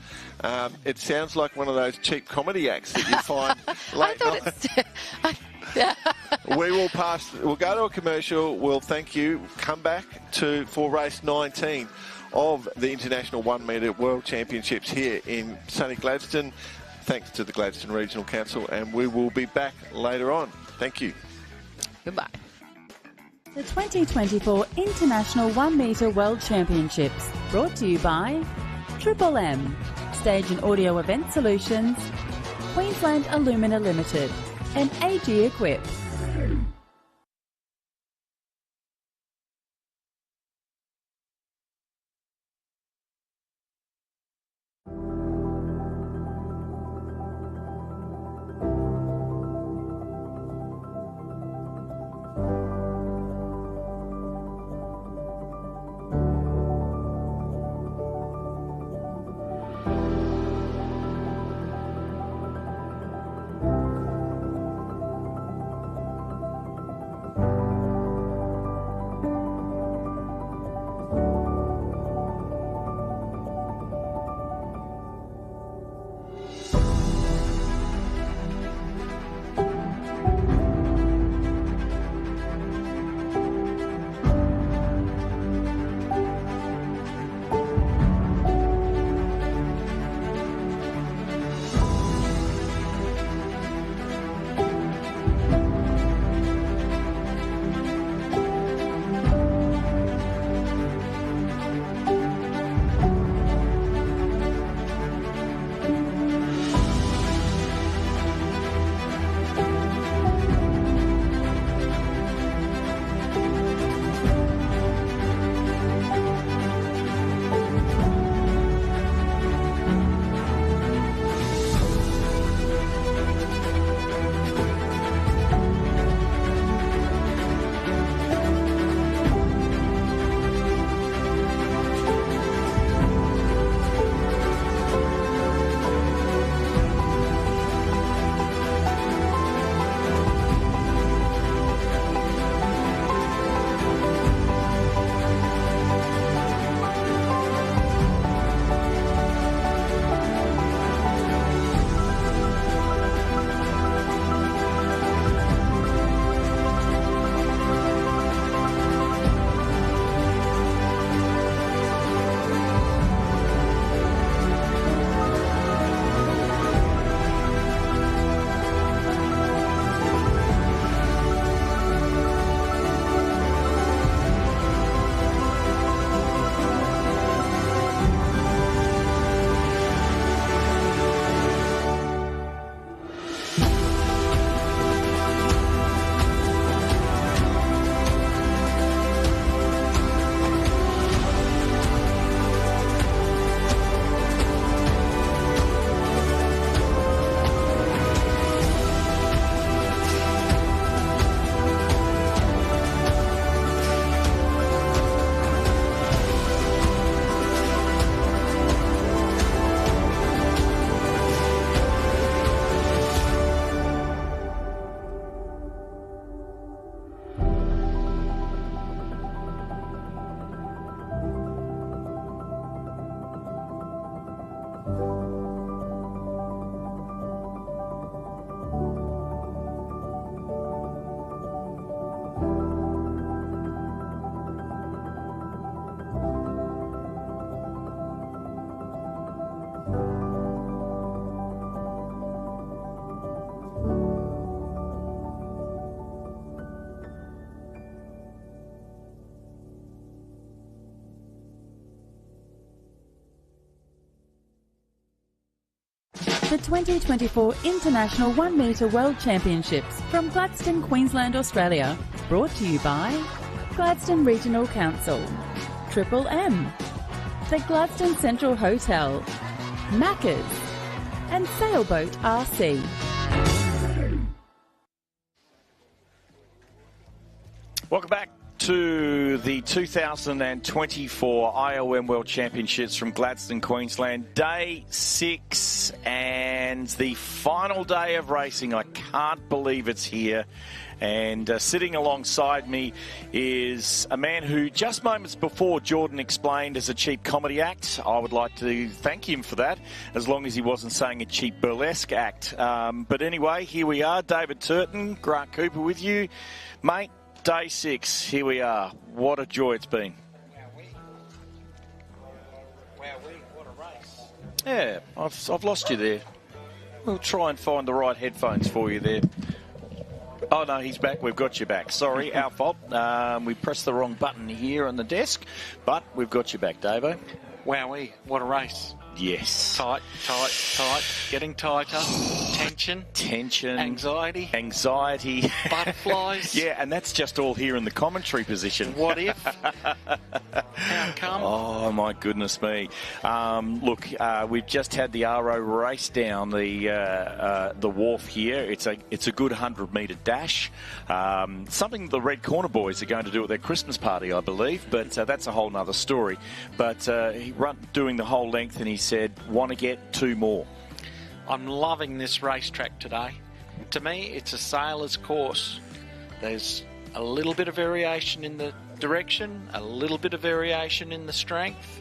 It sounds like one of those cheap comedy acts that you find late night. We will pass. We'll go to a commercial. We'll thank you. Come back for race 19 of the International 1 metre World Championships here in sunny Gladstone. Thanks to the Gladstone Regional Council, and we will be back later on. Thank you. Goodbye. The 2024 International 1 metre World Championships, brought to you by Triple M, Stage and Audio Event Solutions, Queensland Alumina Limited, and AG Equip. the 2024 International 1 Metre World Championships from Gladstone, Queensland, Australia. Brought to you by Gladstone Regional Council, Triple M, the Gladstone Central Hotel, Macca's, and Sailboat RC. Welcome back to the 2024 IOM World Championships from Gladstone, Queensland. Day 6 and the final day of racing. I can't believe it's here. And sitting alongside me is a man who just moments before Jordan explained as a cheap comedy act. I would like to thank him for that, as long as he wasn't saying a cheap burlesque act. But anyway, here we are. David Turton, Grant Cooper with you. Mate, day 6, here we are. What a joy it's been. Wowee, what a race. Yeah, I've lost you there. We'll try and find the right headphones for you there. Oh, no, he's back. We've got you back. Sorry, our fault. We pressed the wrong button here on the desk, but we've got you back, Davo. Wowee, what a race. Yes. Tight, getting tighter, tension, anxiety, butterflies. Yeah, and that's just all here in the commentary position. What if? How come? Oh, my goodness me. Look, we've just had the RO race down the wharf here. It's a good 100-metre dash. Something the Red Corner boys are going to do at their Christmas party, I believe, but that's a whole nother story. But he doing the whole length, and he said, want to get 2 more. I'm loving this racetrack today. To me, it's a sailor's course. There's a little bit of variation in the direction, a little bit of variation in the strength.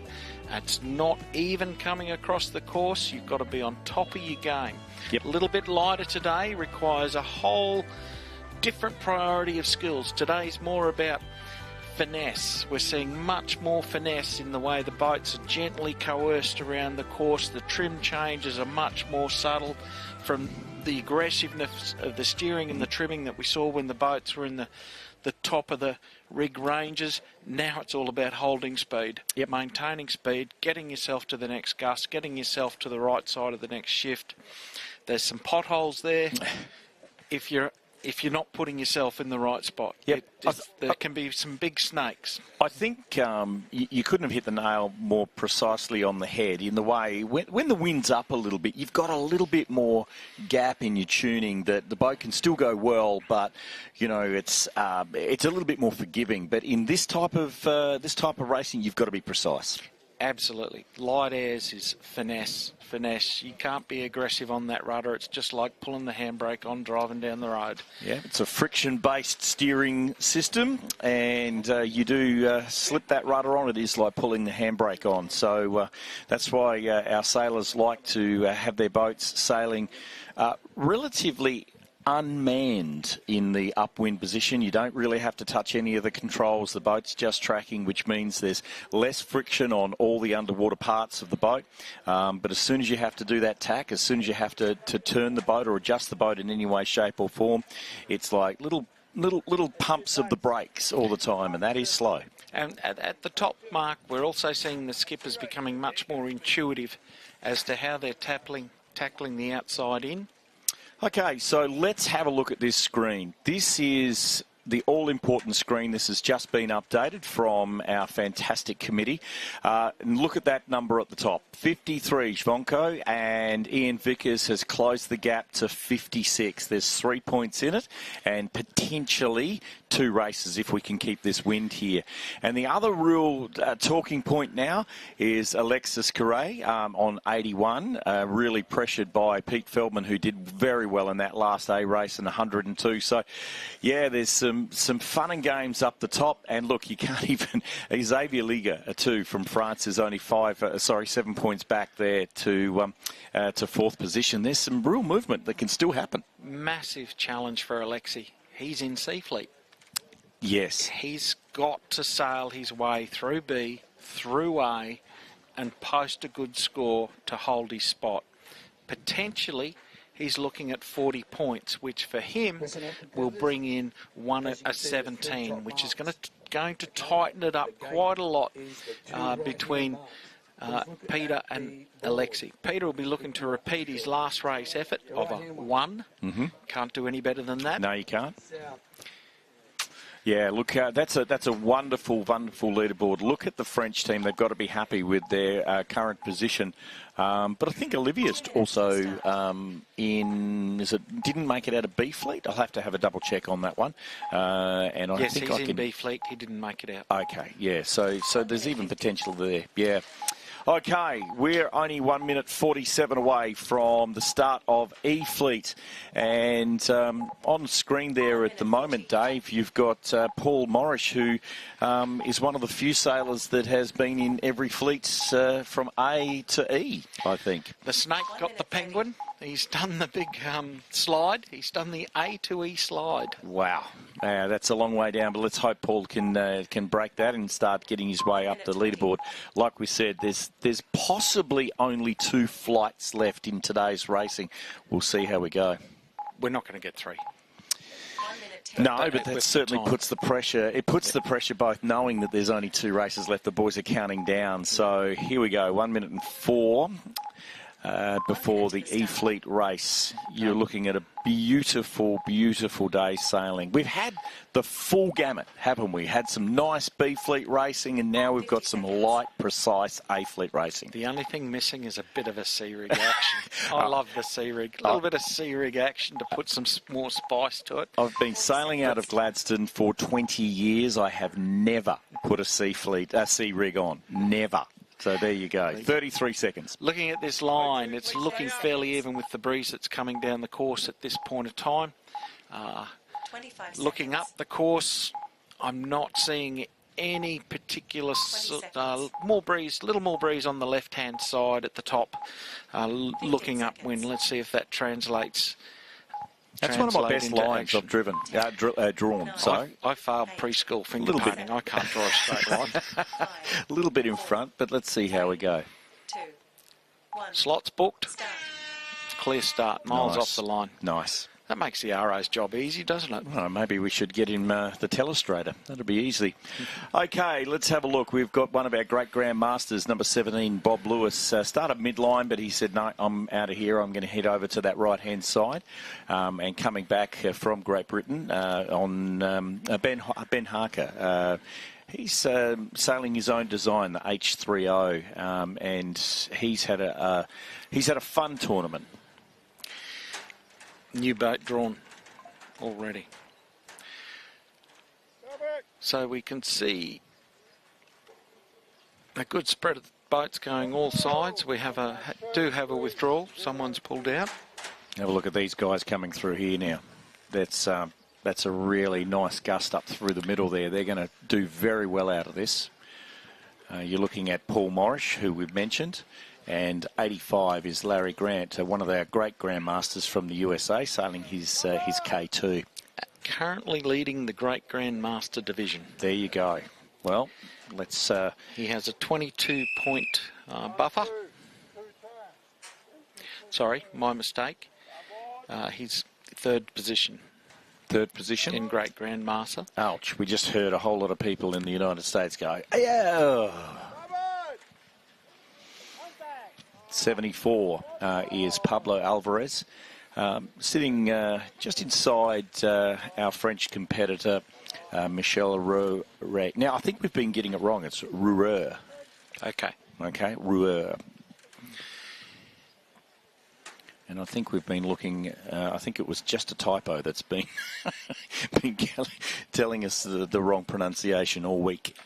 It's not even coming across the course. You've got to be on top of your game. Yep. A little bit lighter today requires a whole different priority of skills. Today's more about finesse. We're seeing much more finesse in the way the boats are gently coerced around the course. The trim changes are much more subtle from the aggressiveness of the steering and the trimming that we saw when the boats were in the top of the rig ranges. Now it's all about holding speed, maintaining speed, getting yourself to the next gust, getting yourself to the right side of the next shift. There's some potholes there. If you're not putting yourself in the right spot. Yep. There can be some big snakes. I think you couldn't have hit the nail more precisely on the head in the way, when the wind's up a little bit, you've got a little bit more gap in your tuning that the boat can still go well, but, you know, it's a little bit more forgiving. But in this type of racing, you've got to be precise. Absolutely. Light airs is finesse. You can't be aggressive on that rudder. It's just like pulling the handbrake on driving down the road. Yeah, it's a friction-based steering system, and you do slip that rudder on. It is like pulling the handbrake on. So that's why our sailors like to have their boats sailing relatively unmanned in the upwind position. You don't really have to touch any of the controls. The boat's just tracking, which means there's less friction on all the underwater parts of the boat. But as soon as you have to do that tack, as soon as you have to turn the boat or adjust the boat in any way, shape or form, it's like little pumps of the brakes all the time, and that is slow. And at the top mark, we're also seeing the skippers becoming much more intuitive as to how they're tackling the outside in. Okay, so let's have a look at this screen. This is the all-important screen. This has just been updated from our fantastic committee. And look at that number at the top. 53, Zvonko, and Ian Vickers has closed the gap to 56. There's 3 points in it, and potentially 2 races if we can keep this wind here. And the other real talking point now is Alexis Carre on 81, really pressured by Pete Feldman, who did very well in that last A race in 102. So, yeah, there's some fun and games up the top. And look, you can't even... Xavier Liga, too, from France, is only 7 points back there to 4th position. There's some real movement that can still happen. Massive challenge for Alexi. He's in C Fleet. Yes. He's got to sail his way through B, through A, and post a good score to hold his spot. Potentially, he's looking at 40 points, which for him will bring in a 17, which is going to tighten it up quite a lot between Peter and Alexi. Peter will be looking to repeat his last race effort of a 1. Mm-hmm. Can't do any better than that. No, you can't. Yeah, look, that's a wonderful, wonderful leaderboard. Look at the French team. They've got to be happy with their current position. But I think Olivia's also didn't make it out of B Fleet. I'll have to have a double check on that one. And I yes, think he's in B Fleet. He didn't make it out. Okay, yeah. So there's even potential there. Yeah. Okay, we're only 1 minute 47 away from the start of E-Fleet. And on screen there at the moment, Dave, you've got Paul Morris, who is one of the few sailors that has been in every fleet from A to E, I think. The Snake got the Penguin. He's done the big slide. He's done the A to E slide. Wow. That's a long way down, but let's hope Paul can break that and start getting his way up the leaderboard. Like we said, there's possibly only 2 flights left in today's racing. We'll see how we go. We're not going to get 3. No, but that certainly puts the pressure. It puts the pressure both knowing that there's only 2 races left. The boys are counting down. So here we go, 1 minute and 4. Before the E-Fleet race. You're looking at a beautiful, beautiful day sailing. We've had the full gamut, haven't we? Had some nice B-Fleet racing, and now we've got some light, precise A-Fleet racing. The only thing missing is a bit of a C-Rig action. I love the C-Rig. A little bit of C-Rig action to put some more spice to it. I've been sailing out of Gladstone for 20 years. I have never put a C-Rig on. Never. So there you go, 33 seconds. Looking at this line, it's looking fairly even with the breeze that's coming down the course at this point of time. Looking up the course, I'm not seeing any particular little more breeze on the left-hand side at the top. Looking upwind, let's see if that translates. That's one of my best lines I've drawn. So I failed preschool finger painting. I can't draw a straight line. A little bit in front, but let's see how we go. 2, 1. Slots booked. Clear start. Miles off the line. Nice. That makes the RO's job easy, doesn't it? Well, maybe we should get him the telestrator. That'll be easy. Okay, let's have a look. We've got one of our great grandmasters, number 17, Bob Lewis. Started midline, but he said, no, I'm out of here. I'm going to head over to that right-hand side. And coming back from Great Britain on Ben Harker. He's sailing his own design, the H30, and he's had a fun tournament. New boat drawn already. So we can see a good spread of boats going all sides. We do have a withdrawal. Someone's pulled out. Have a look at these guys coming through here now. That's a really nice gust up through the middle there. They're going to do very well out of this. You're looking at Paul Morris, who we've mentioned. And 85 is Larry Grant, one of our great grandmasters from the USA, sailing his K2. Currently leading the Great Grandmaster division. There you go. Well, let's... He has a 22-point buffer. Sorry, my mistake. He's third position. Third position? In Great Grandmaster. Ouch, we just heard a whole lot of people in the United States go, yeah. 74 is Pablo Alvarez, sitting just inside our French competitor, Michel Rouer. Now, I think we've been getting it wrong. It's Rouer. Okay, Rouer. And I think we've been looking, I think it was just a typo that's been, been telling us the wrong pronunciation all week.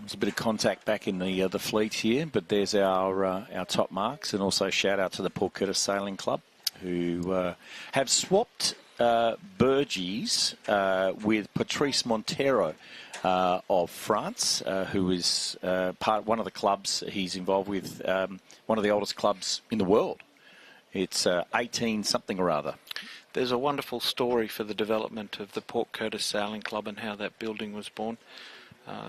There's a bit of contact back in the fleet here, but there's our top marks, and also shout out to the Port Curtis Sailing Club, who have swapped Burgess with Patrice Montero of France, who is one of the clubs he's involved with, one of the oldest clubs in the world. It's 18 something or other. There's a wonderful story for the development of the Port Curtis Sailing Club and how that building was born.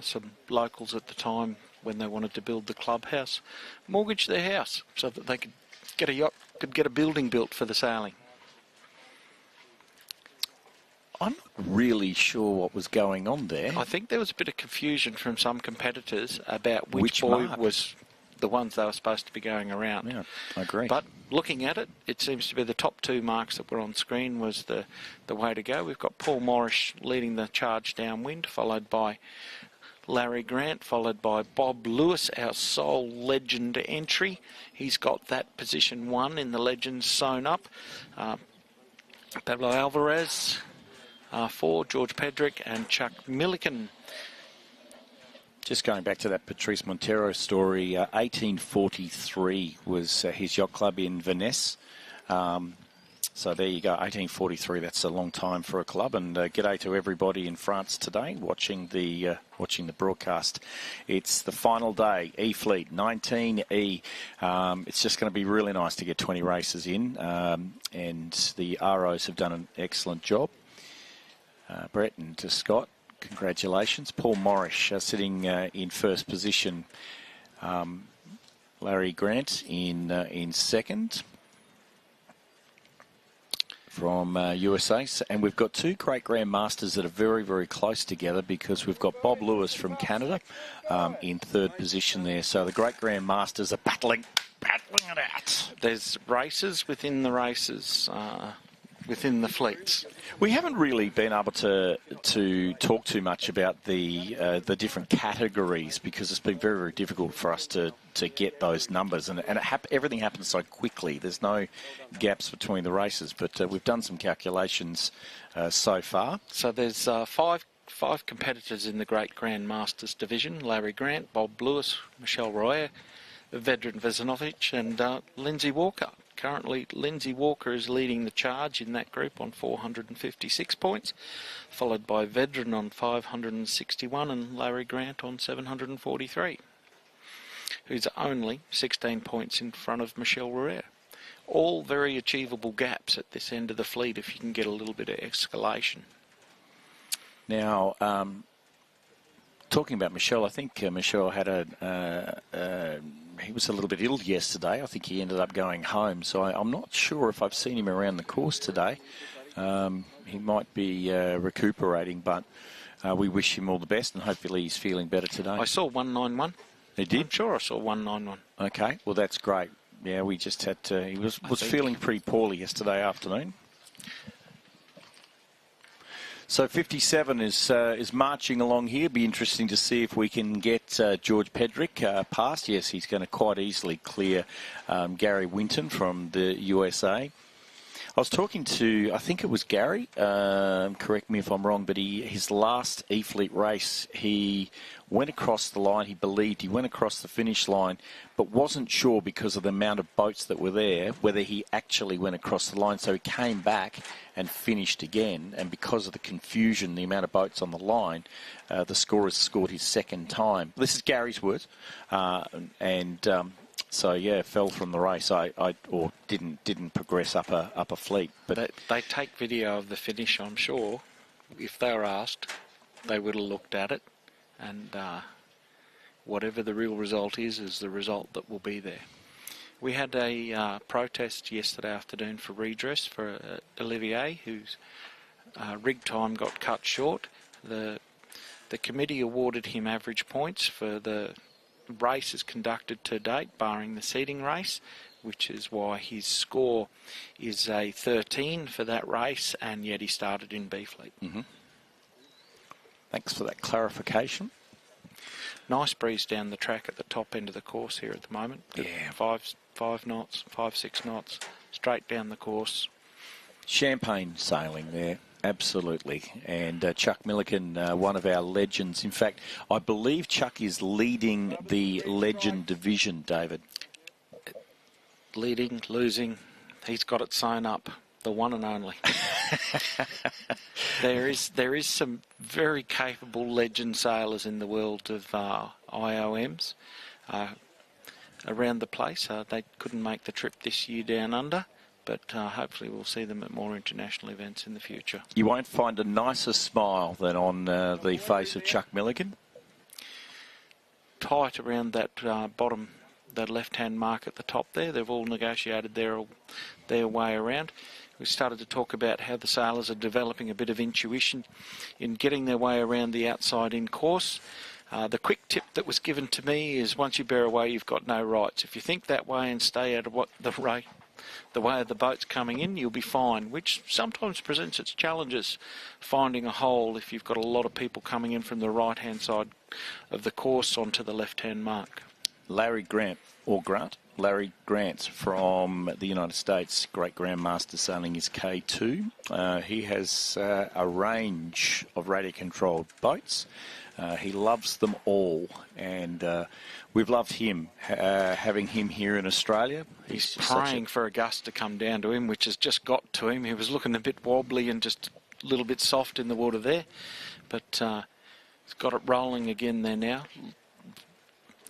Some locals at the time, when they wanted to build the clubhouse, mortgaged their house so that they could get a yacht, could get a building built for the sailing. I'm not really sure what was going on there. I think there was a bit of confusion from some competitors about which boy mark was the ones they were supposed to be going around. Yeah, I agree. But looking at it, it seems to be the top two marks that were on screen was the way to go. We've got Paul Morris leading the charge downwind, followed by Larry Grant, followed by Bob Lewis, our sole legend entry. He's got that position 1 in the legends sewn up. Pablo Alvarez, 4, George Pedrick and Chuck Milliken. Just going back to that Patrice Montero story, 1843 was his yacht club in Venice. So there you go, 1843. That's a long time for a club. And g'day to everybody in France today watching the broadcast. It's the final day, E-Fleet 19E. It's just going to be really nice to get 20 races in, and the ROs have done an excellent job. Brett and to Scott, congratulations. Paul Morris sitting in first position. Larry Grant in second from USA. And we've got two great grandmasters that are very, very close together, because we've got Bob Lewis from Canada in third position there. So the great grandmasters are battling it out. There's races within the races, within the fleets. We haven't really been able to talk too much about the different categories, because it's been very, very difficult for us to get those numbers, and everything happens so quickly. There's no gaps between the races, but we've done some calculations so far. So there's five competitors in the Great Grandmasters division: Larry Grant, Bob Lewis, Michelle Royer, Vedran Vezanovic and Lindsay Walker. Currently, Lindsay Walker is leading the charge in that group on 456 points, followed by Vedran on 561 and Larry Grant on 743, who's only 16 points in front of Michelle Royer. All very achievable gaps at this end of the fleet if you can get a little bit of escalation. Now, talking about Michelle, I think Michelle had he was a little bit ill yesterday. I think he ended up going home, so I'm not sure if I've seen him around the course today. He might be recuperating, but we wish him all the best, and hopefully he's feeling better today. I saw 191. He did? I'm sure I saw 191. Okay, well that's great. Yeah, we just had to, he was feeling pretty poorly yesterday afternoon. So 57 is marching along here. Be interesting to see if we can get George Pedrick past. Yes, he's going to quite easily clear Gary Winton from the USA. I was talking to, I think it was Gary, correct me if I'm wrong, but his last E-Fleet race, he went across the line, he believed he went across the finish line, but wasn't sure because of the amount of boats that were there, whether he actually went across the line. So he came back and finished again, and because of the confusion, the amount of boats on the line, the scorers scored his second time. This is Gary's words, so yeah, fell from the race. Or didn't progress up a fleet. But they take video of the finish. I'm sure, if they were asked, they would have looked at it, and whatever the real result is the result that will be there. We had a protest yesterday afternoon for redress for Olivier, whose rig time got cut short. The committee awarded him average points for the races conducted to date, barring the seeding race, which is why his score is a 13 for that race, and yet he started in B-Fleet. Mm-hmm. Thanks for that clarification. Nice breeze down the track at the top end of the course here at the moment. Yeah. 5 knots, 6 knots, straight down the course. Champagne sailing there. Absolutely. And Chuck Milliken, one of our legends. In fact, I believe Chuck is leading the legend division, David. Leading, losing, he's got it sewn up. The one and only. There is some very capable legend sailors in the world of IOMs around the place. They couldn't make the trip this year down under, but hopefully we'll see them at more international events in the future. You won't find a nicer smile than on the face of Chuck Milliken. Tight around that bottom, that left-hand mark at the top there. They've all negotiated their way around. We started to talk about how the sailors are developing a bit of intuition in getting their way around the outside in course. The quick tip that was given to me is once you bear away, you've got no rights. If you think that way and stay out of the way of the boats coming in, you'll be fine, which sometimes presents its challenges, finding a hole if you've got a lot of people coming in from the right-hand side of the course onto the left-hand mark. Larry Grant from the United States, Great Grandmaster sailing his K2. He has a range of radio-controlled boats. He loves them all, and we've loved him, having him here in Australia. He's praying for a gust to come down to him, which has just got to him. He was looking a bit wobbly and just a little bit soft in the water there, but he's got it rolling again there now.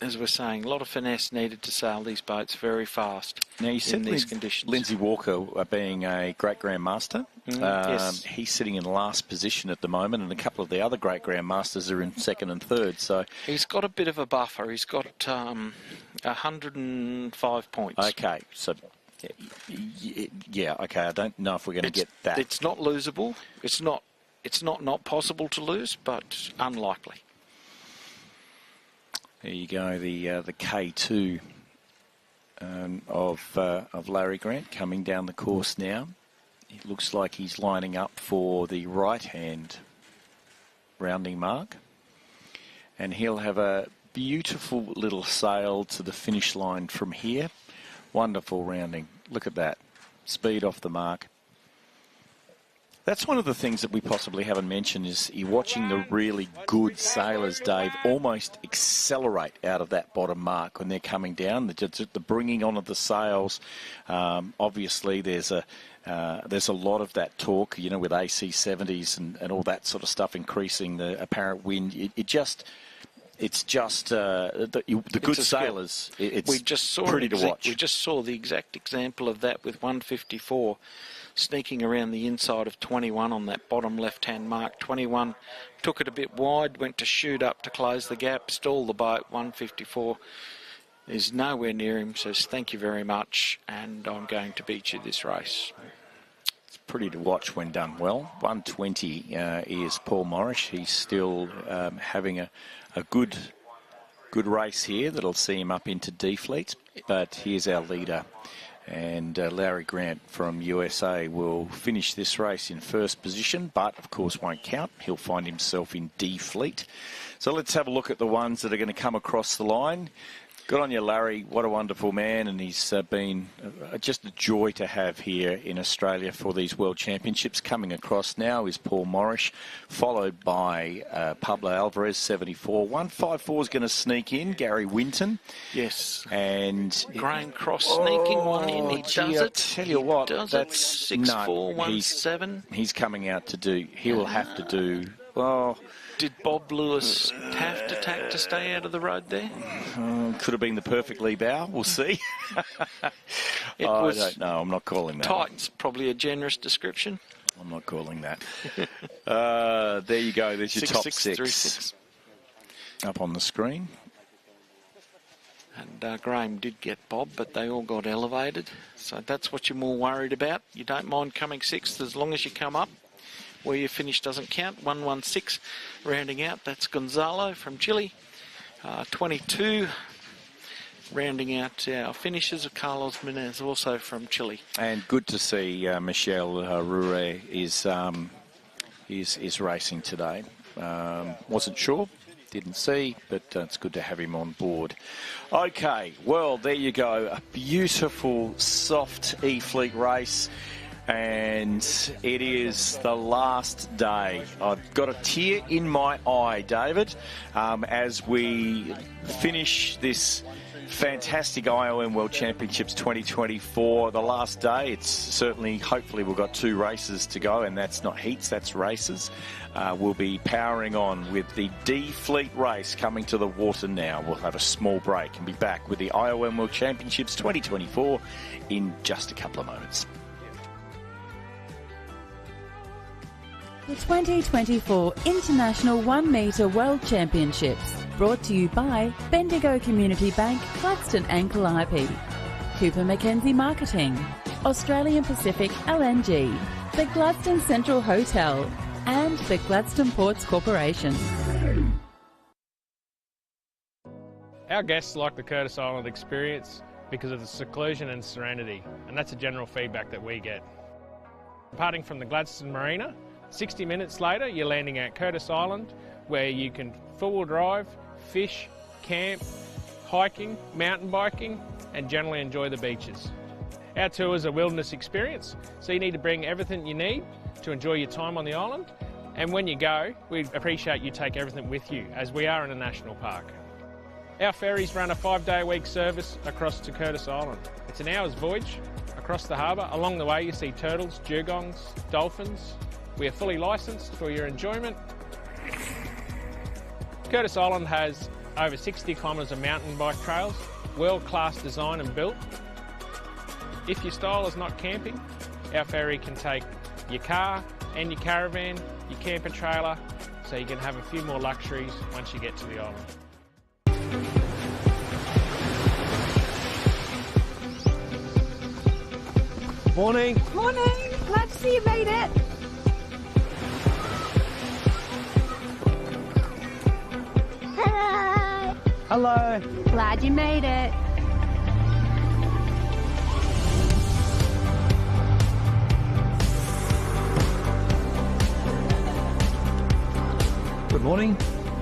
As we're saying, a lot of finesse needed to sail these boats very fast now, you said in these conditions. Lindsay Walker being a Great Grandmaster. Yes. He's sitting in last position at the moment, and a couple of the other Great Grandmasters are in second and third. So he's got a bit of a buffer. He's got 105 points. Okay, so yeah, okay. I don't know if we're going to get that. It's not losable. It's not possible to lose, but unlikely. There you go, the K2 of Larry Grant coming down the course now. It looks like he's lining up for the right-hand rounding mark. And he'll have a beautiful little sail to the finish line from here. Wonderful rounding. Look at that. Speed off the mark. That's one of the things that we possibly haven't mentioned is you're watching the really good sailors, Dave, almost accelerate out of that bottom mark when they're coming down. The bringing on of the sails, obviously there's a lot of that talk, you know, with AC70s and all that sort of stuff increasing the apparent wind. It's just the good sailors. It's pretty to watch. We just saw the exact example of that with 154 sneaking around the inside of 21 on that bottom left-hand mark. 21 took it a bit wide, went to shoot up to close the gap, stall the boat. 154 is nowhere near him, says thank you very much, and I'm going to beat you this race. It's pretty to watch when done well. 120 is Paul Morris. He's still having a good race here that'll see him up into D Fleet, but here's our leader. And Larry Grant from USA will finish this race in first position, but of course won't count. He'll find himself in D Fleet. So let's have a look at the ones that are going to come across the line. Good on you, Larry. What a wonderful man, and he's been just a joy to have here in Australia for these World Championships. Coming across now is Paul Morris, followed by Pablo Alvarez, 74. 154 is going to sneak in, Gary Winton. Yes. And Graham Cross sneaking one in. He does it. I tell you what, that's 6'4", 17. He's coming out to do. He will have to do. Well. Did Bob Lewis have to tack to stay out of the road there? Could have been the perfect lee bow. We'll see. I don't know. I'm not calling that. Tight's probably a generous description. I'm not calling that. There you go. There's your top six up on the screen. And Graham did get Bob, but they all got elevated. So that's what you're more worried about. You don't mind coming sixth as long as you come up. Where you finish doesn't count. 116 rounding out. That's Gonzalo from Chile. 22 rounding out our finishers of Carlos Menez, also from Chile. And good to see Michel Rure is racing today. Wasn't sure, didn't see, but it's good to have him on board. Okay, well, there you go. A beautiful, soft E-Fleet race. And it is the last day. I've got a tear in my eye, David, as we finish this fantastic IOM World Championships 2024. The last day, it's certainly, hopefully we've got 2 races to go, and that's not heats, that's races. We'll be powering on with the D Fleet race coming to the water now. We'll have a small break and be back with the IOM World Championships 2024 in just a couple of moments. The 2024 International 1 Metre World Championships, brought to you by Bendigo Community Bank, Gladstone Ankle IP, Cooper Mackenzie Marketing, Australian Pacific LNG, the Gladstone Central Hotel, and the Gladstone Ports Corporation. Our guests like the Curtis Island experience because of the seclusion and serenity, and that's a general feedback that we get. Departing from the Gladstone Marina, 60 minutes later you're landing at Curtis Island, where you can four-wheel drive, fish, camp, hiking, mountain biking, and generally enjoy the beaches. Our tour is a wilderness experience, so you need to bring everything you need to enjoy your time on the island. And when you go, we appreciate you take everything with you, as we are in a national park. Our ferries run a 5-day-a-week service across to Curtis Island. It's an hour's voyage across the harbour. Along the way you see turtles, dugongs, dolphins. We are fully licensed for your enjoyment. Curtis Island has over 60 kilometres of mountain bike trails, world-class design and built. If your style is not camping, our ferry can take your car and your caravan, your camper trailer, so you can have a few more luxuries once you get to the island. Morning. Morning. Glad to see you made it. Hello. Hello. Glad you made it. Good morning.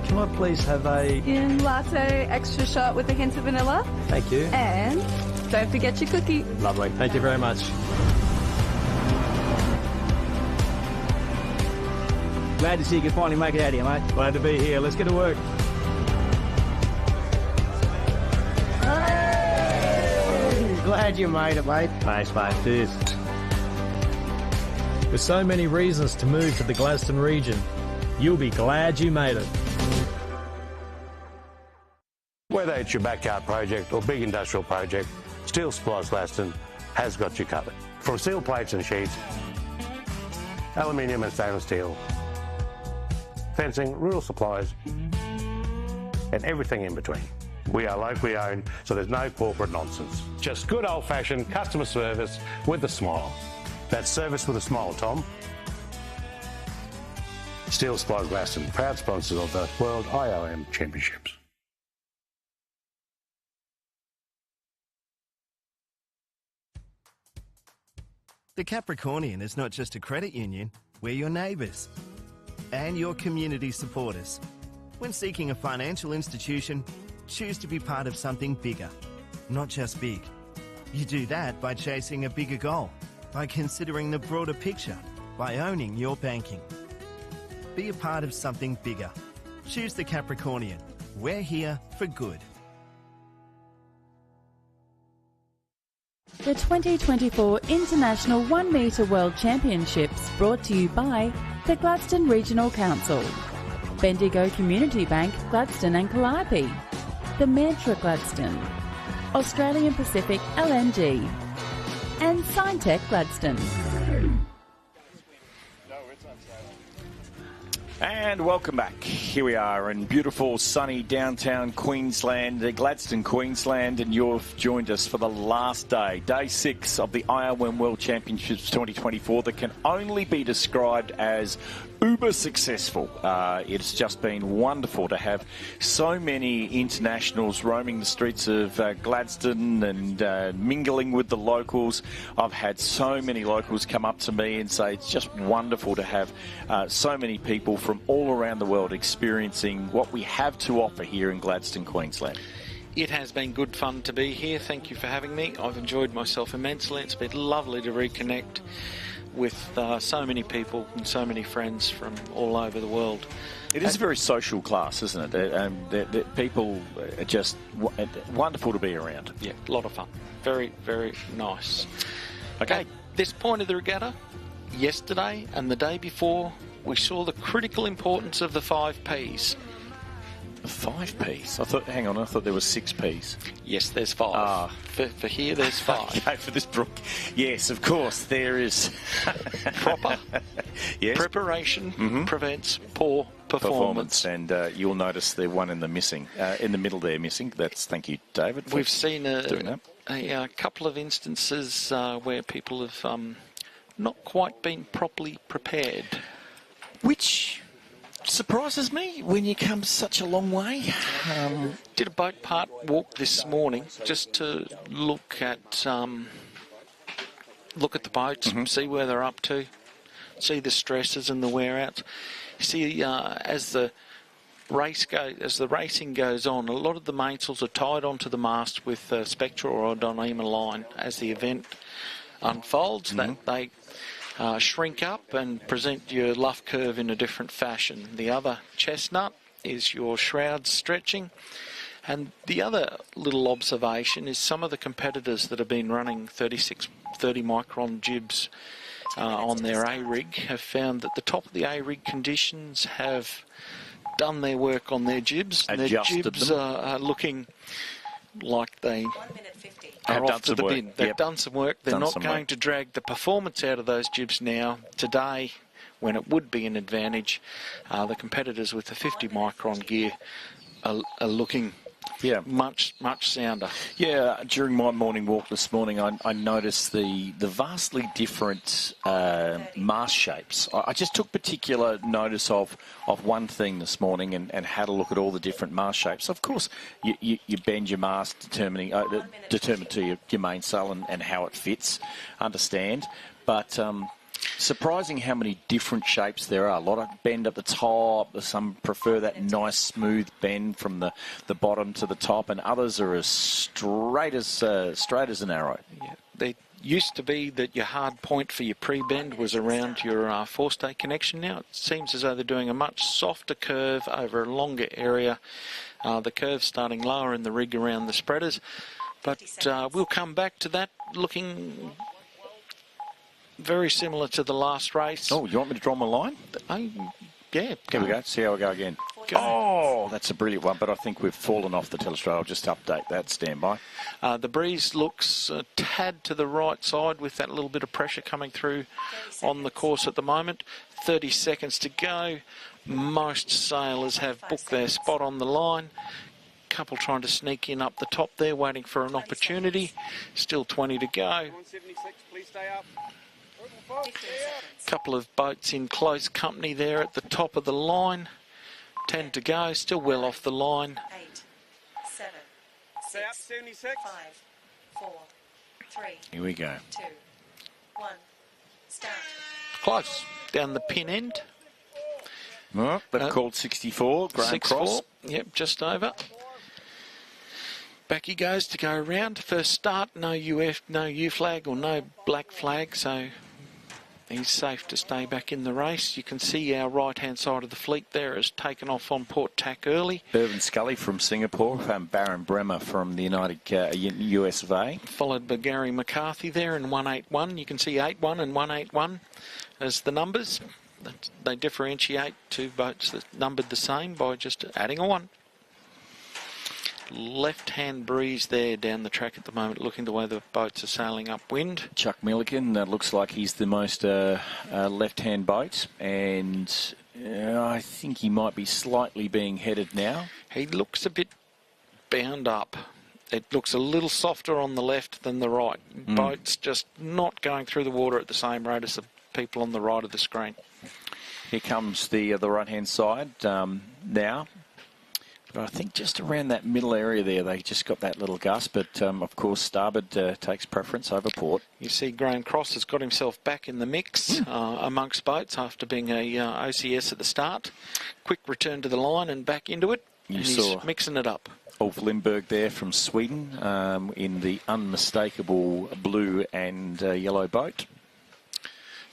Can I please have a... Skin latte, extra shot with a hint of vanilla. Thank you. And don't forget your cookie. Lovely. Thank you very much. Glad to see you could finally make it out here, mate. Glad to be here. Let's get to work. Glad you made it, mate. Thanks, mate. Cheers. With so many reasons to move to the Gladstone region, you'll be glad you made it. Whether it's your backyard project or big industrial project, Steel Supplies Gladstone has got you covered. From steel plates and sheets, aluminium and stainless steel, fencing, rural supplies, and everything in between. We are locally owned, so there's no corporate nonsense. Just good old-fashioned customer service with a smile. That's service with a smile, Tom. Steel Supplies Gladstone, proud sponsors of the World IOM Championships. The Capricornian is not just a credit union, we're your neighbours and your community supporters. When seeking a financial institution, choose to be part of something bigger, not just big. You do that by chasing a bigger goal, by considering the broader picture, by owning your banking. Be a part of something bigger. Choose the Capricornian. We're here for good. The 2024 International 1 Metre World Championships brought to you by the Gladstone Regional Council, Bendigo Community Bank, Gladstone and Calliope, the Mantra Gladstone, Australian Pacific LNG, and Signtech Gladstone. And welcome back. Here we are in beautiful, sunny downtown Queensland, Gladstone, Queensland, and you've joined us for the last day, day 6 of the IOM World Championships 2024 that can only be described as uber successful. It's just been wonderful to have so many internationals roaming the streets of Gladstone and mingling with the locals. I've had so many locals come up to me and say it's just wonderful to have so many people from all around the world experiencing what we have to offer here in Gladstone, Queensland. It has been good fun to be here. Thank you for having me. I've enjoyed myself immensely. It's been lovely to reconnect with so many people and so many friends from all over the world. It is a very social class, isn't it? People are just wonderful to be around. Yeah, a lot of fun. Very, very nice. Okay, at this point of the regatta, yesterday and the day before, we saw the critical importance of the 5 Ps. 5 Ps. I thought there was 6 Ps. Yes, there's 5. For here, there's 5. Okay, for this brook. Yes, of course, there is. Proper yes. preparation prevents poor performance. And you'll notice the one in the middle there missing. Thank you, David. We've seen a couple of instances where people have not quite been properly prepared. Which surprises me when you come such a long way. Did a boat part walk this morning just to look at the boats, see where they're up to, see the stresses and the wear outs. See, as the racing goes on, a lot of the mainsails are tied onto the mast with Spectra or Dyneema line. As the event unfolds, that they shrink up and present your luff curve in a different fashion. The other chestnut is your shrouds stretching. And the other little observation is some of the competitors that have been running 30 micron jibs on their A-rig have found that the top of the A-rig conditions have done their work on their jibs. Their jibs are looking like they are off to the bin. They've done some work. They're not going to drag the performance out of those jibs now. Today, when it would be an advantage, the competitors with the 50 micron gear are looking much sounder. Yeah, during my morning walk this morning, I noticed the vastly different mast shapes. I just took particular notice of one thing this morning and had a look at all the different mast shapes. Of course, you bend your mast determined to your mainsail and how it fits, understand. But surprising how many different shapes there are. A lot of bend at the top. Some prefer that nice smooth bend from the bottom to the top, and others are as straight as an arrow. Yeah, they used to be that your hard point for your pre-bend was around your forestay connection. Now it seems as though they're doing a much softer curve over a longer area. The curve starting lower in the rig around the spreaders, but we'll come back to that looking very similar to the last race. Oh, you want me to draw my line? Yeah. Here we go. See how we go again. Oh, that's a brilliant one, but I think we've fallen off the Telstra. I'll just update that. Stand by. The breeze looks a tad to the right side with that little bit of pressure coming through on the course at the moment. 30 seconds to go. Most sailors have booked their spot on the line. Couple trying to sneak in up the top there, waiting for an opportunity. Still 20 to go. Couple of boats in close company there at the top of the line. 10 to go, still well off the line. 8, 7, 6, 5, 4, 3. Here we go. 2, 1, start. Close, down the pin end. Oh, they've called 64, Graham Cross. Yep, just over. Back he goes to go around. First start, no U flag or no black flag, so he's safe to stay back in the race. You can see our right-hand side of the fleet there has taken off on port tack early. Irvin Scully from Singapore, Baron Bremer from the US of A. Followed by Gary McCarthy there in 181. You can see 81 and 181 as the numbers. They differentiate two boats that numbered the same by just adding a 1. Left-hand breeze there down the track at the moment, looking the way the boats are sailing upwind. Chuck Milligan, looks like he's the most left-hand boat, and I think he might be slightly being headed now. He looks a bit bound up. It looks a little softer on the left than the right. Boats just not going through the water at the same rate as the people on the right of the screen. Here comes the right-hand side now. But I think just around that middle area there, they just got that little gust. But, of course, starboard takes preference over port. You see Graham Cross has got himself back in the mix amongst boats after being a OCS at the start. Quick return to the line and back into it. He's mixing it up. Ulf Lindberg there from Sweden in the unmistakable blue and yellow boat.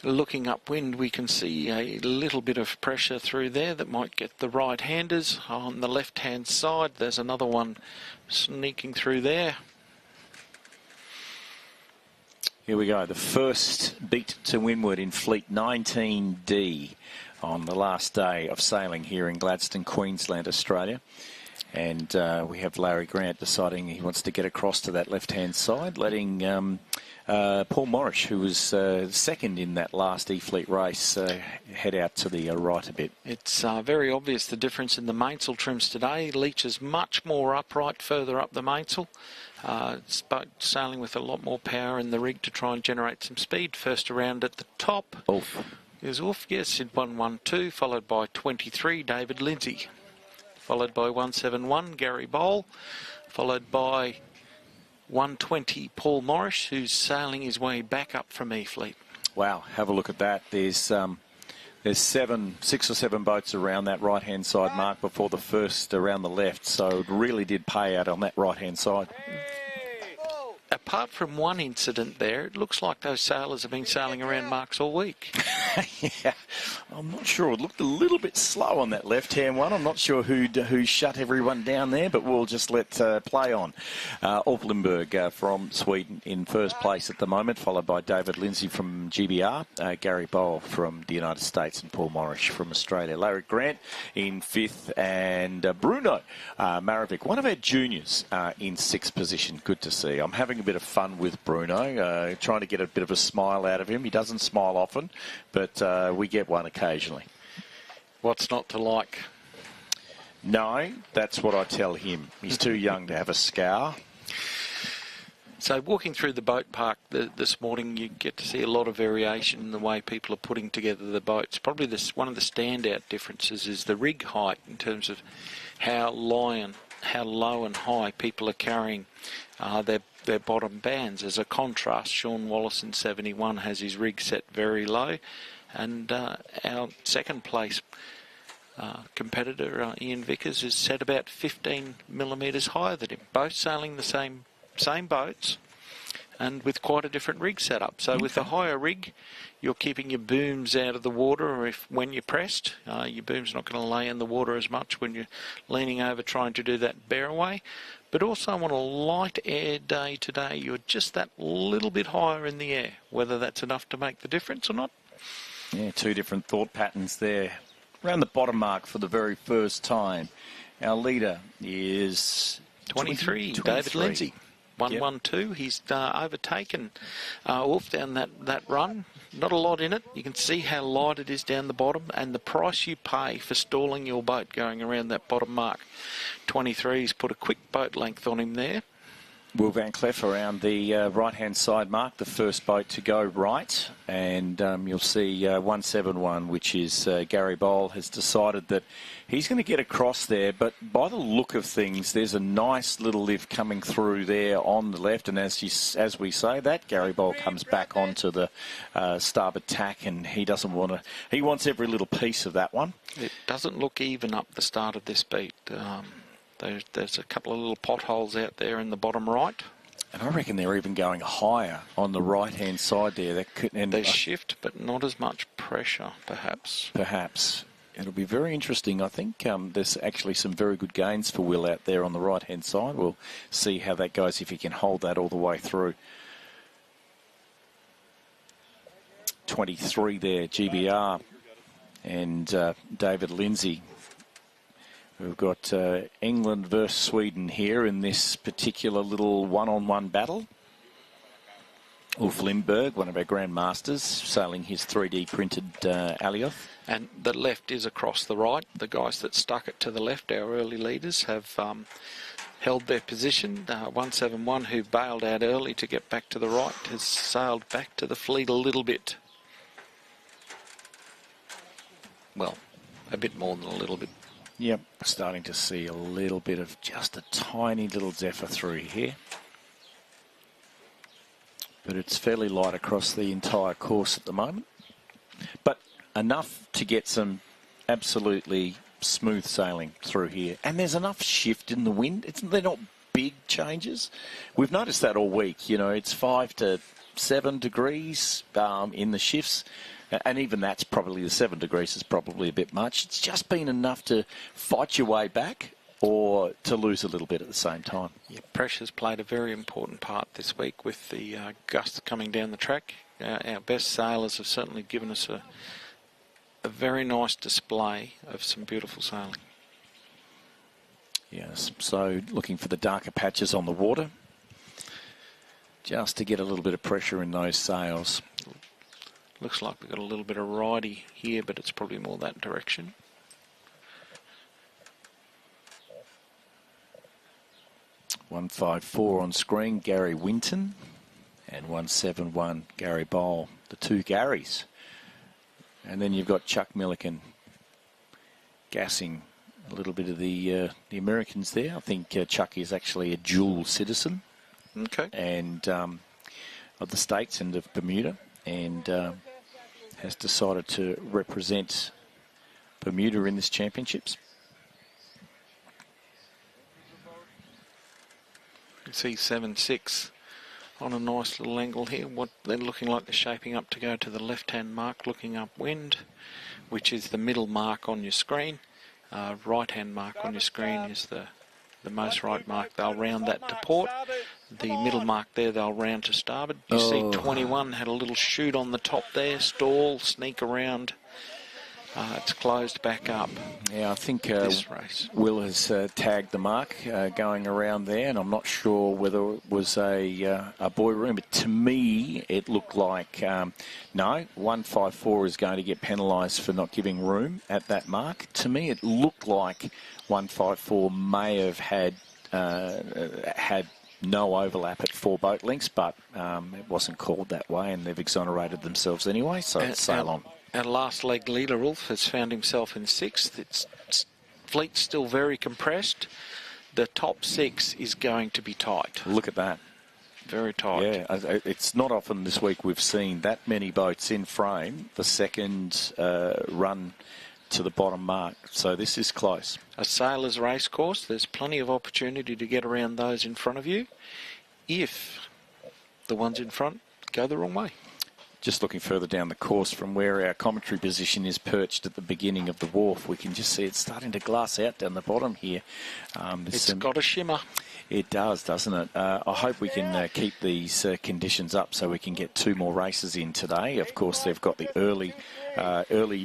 Looking upwind, we can see a little bit of pressure through there that might get the right-handers. On the left-hand side, there's another one sneaking through there. Here we go, the first beat to windward in Fleet 19D on the last day of sailing here in Gladstone, Queensland, Australia. And we have Larry Grant deciding he wants to get across to that left-hand side, letting Paul Morris, who was second in that last E-Fleet race, head out to the right a bit. It's very obvious the difference in the mainsail trims today. Leach is much more upright further up the mainsail. It's sailing with a lot more power in the rig to try and generate some speed. First around at the top is Wolf, yes, in 112, followed by 23, David Lindsay. Followed by 171, Gary Bowl. Followed by 120, Paul Morris, who's sailing his way back up from E-Fleet. Wow, have a look at that. There's 6 or 7 boats around that right-hand side mark before the first around the left, so it really did pay out on that right-hand side. Apart from one incident there, it looks like those sailors have been sailing around marks all week. Yeah, I'm not sure. It looked a little bit slow on that left-hand one. I'm not sure who shut everyone down there, but we'll just let play on. Ulf Lindberg from Sweden in first place at the moment, followed by David Lindsay from GBR, Gary Bowl from the United States, and Paul Morris from Australia. Larry Grant in 5th, and Bruno Marovic, one of our juniors, in 6th position. Good to see. I'm having a bit of fun with Bruno, trying to get a bit of a smile out of him. He doesn't smile often, but we get one occasionally. What's not to like? No, that's what I tell him. He's too young to have a scour. So walking through the boat park this morning, you get to see a lot of variation in the way people are putting together the boats. Probably one of the standout differences is the rig height in terms of how low and high people are carrying their bottom bands. As a contrast, Sean Wallace in 71 has his rig set very low, and our second place competitor, Ian Vickers, is set about 15 millimetres higher than him. Both sailing the same boats and with quite a different rig setup. So with the higher rig, you're keeping your booms out of the water, or when you're pressed, your boom's not going to lay in the water as much when you're leaning over trying to do that bear away. But also on a light air day today, you're just that little bit higher in the air. Whether that's enough to make the difference or not. Yeah, 2 different thought patterns there. Around the bottom mark for the very first time. Our leader is 23. David Lindsay. 112. Yep. He's overtaken Wolf down that run. Not a lot in it. You can see how light it is down the bottom, and the price you pay for stalling your boat going around that bottom mark. 23's put a quick boat length on him there. Will Van Cleef around the right-hand side mark, the first boat to go right, and you'll see 171, which is Gary Bowl, has decided that he's going to get across there, but by the look of things, there's a nice little lift coming through there on the left, and as we say that, Gary Bowl comes back onto the starboard tack, and he wants every little piece of that one. It doesn't look even up the start of this beat. There's a couple of little potholes out there in the bottom right. And I reckon they're even going higher on the right-hand side there. They shift, but not as much pressure, perhaps. Perhaps. It'll be very interesting. I think there's actually some very good gains for Will out there on the right-hand side. We'll see how that goes, if he can hold that all the way through. 23 there, GBR. And David Lindsay. We've got England versus Sweden here in this particular little one-on-one battle. Ulf Lindberg, one of our grandmasters, sailing his 3D printed Alioth. And the left is across the right. The guys that stuck it to the left, our early leaders, have held their position. 171, who bailed out early to get back to the right, has sailed back to the fleet a little bit. Well, a bit more than a little bit. Yep, starting to see a little bit of just a tiny little zephyr through here. But it's fairly light across the entire course at the moment. But enough to get some absolutely smooth sailing through here. And there's enough shift in the wind. They're not big changes. We've noticed that all week. You know, it's 5 to 7 degrees in the shifts. And even that's probably, the 7 degrees is probably a bit much. It's just been enough to fight your way back or to lose a little bit at the same time. Yeah, pressure's played a very important part this week with the gusts coming down the track. Our best sailors have certainly given us a very nice display of some beautiful sailing. Yes, so looking for the darker patches on the water, just to get a little bit of pressure in those sails. Looks like we've got a little bit of ridey here, but it's probably more that direction. .154 on screen, Gary Winton, and 171, Gary Bowl, the two Garys. And then you've got Chuck Milliken gassing a little bit of the Americans there. I think Chuck is actually a dual citizen. Okay. And of the States and of Bermuda, and has decided to represent Bermuda in this championships. You can see 7-6 on a nice little angle here. What they're looking like, they're shaping up to go to the left-hand mark, looking upwind, which is the middle mark on your screen. Right-hand mark on your screen is the most right mark. They'll round that to port. The middle mark there, they'll round to starboard. You see 21 had a little shoot on the top there, stall, sneak around. It's closed back up. Yeah, I think this race. Will has tagged the mark going around there, and I'm not sure whether it was a buoy room, but to me it looked like no, 154 is going to get penalised for not giving room at that mark. To me it looked like 154 may have had no overlap at 4 boat lengths, but it wasn't called that way, and they've exonerated themselves anyway, so it's sail on. Our last leg leader, Ulf, has found himself in 6th. Its fleet's still very compressed. The top 6 is going to be tight. Look at that. Very tight. Yeah, it's not often this week we've seen that many boats in frame, the second run to the bottom mark. So this is close. A sailor's race course. There's plenty of opportunity to get around those in front of you if the ones in front go the wrong way. Just looking further down the course from where our commentary position is perched at the beginning of the wharf, we can just see it's starting to glass out down the bottom here. It's got a shimmer. It does, doesn't it? I hope we can keep these conditions up so we can get 2 more races in today. Of course, they've got the early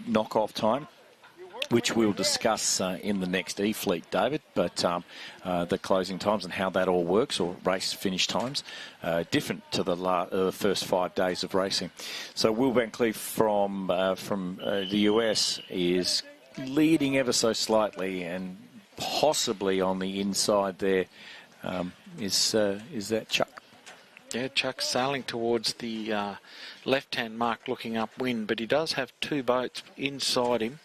knock-off time, which we'll discuss in the next E-Fleet, David, but the closing times and how that all works, or race finish times, different to the first 5 days of racing. So Will Van Cleef from the US is leading ever so slightly, and possibly on the inside there is that Chuck. Yeah, Chuck's sailing towards the left-hand mark looking upwind, but he does have 2 boats inside him,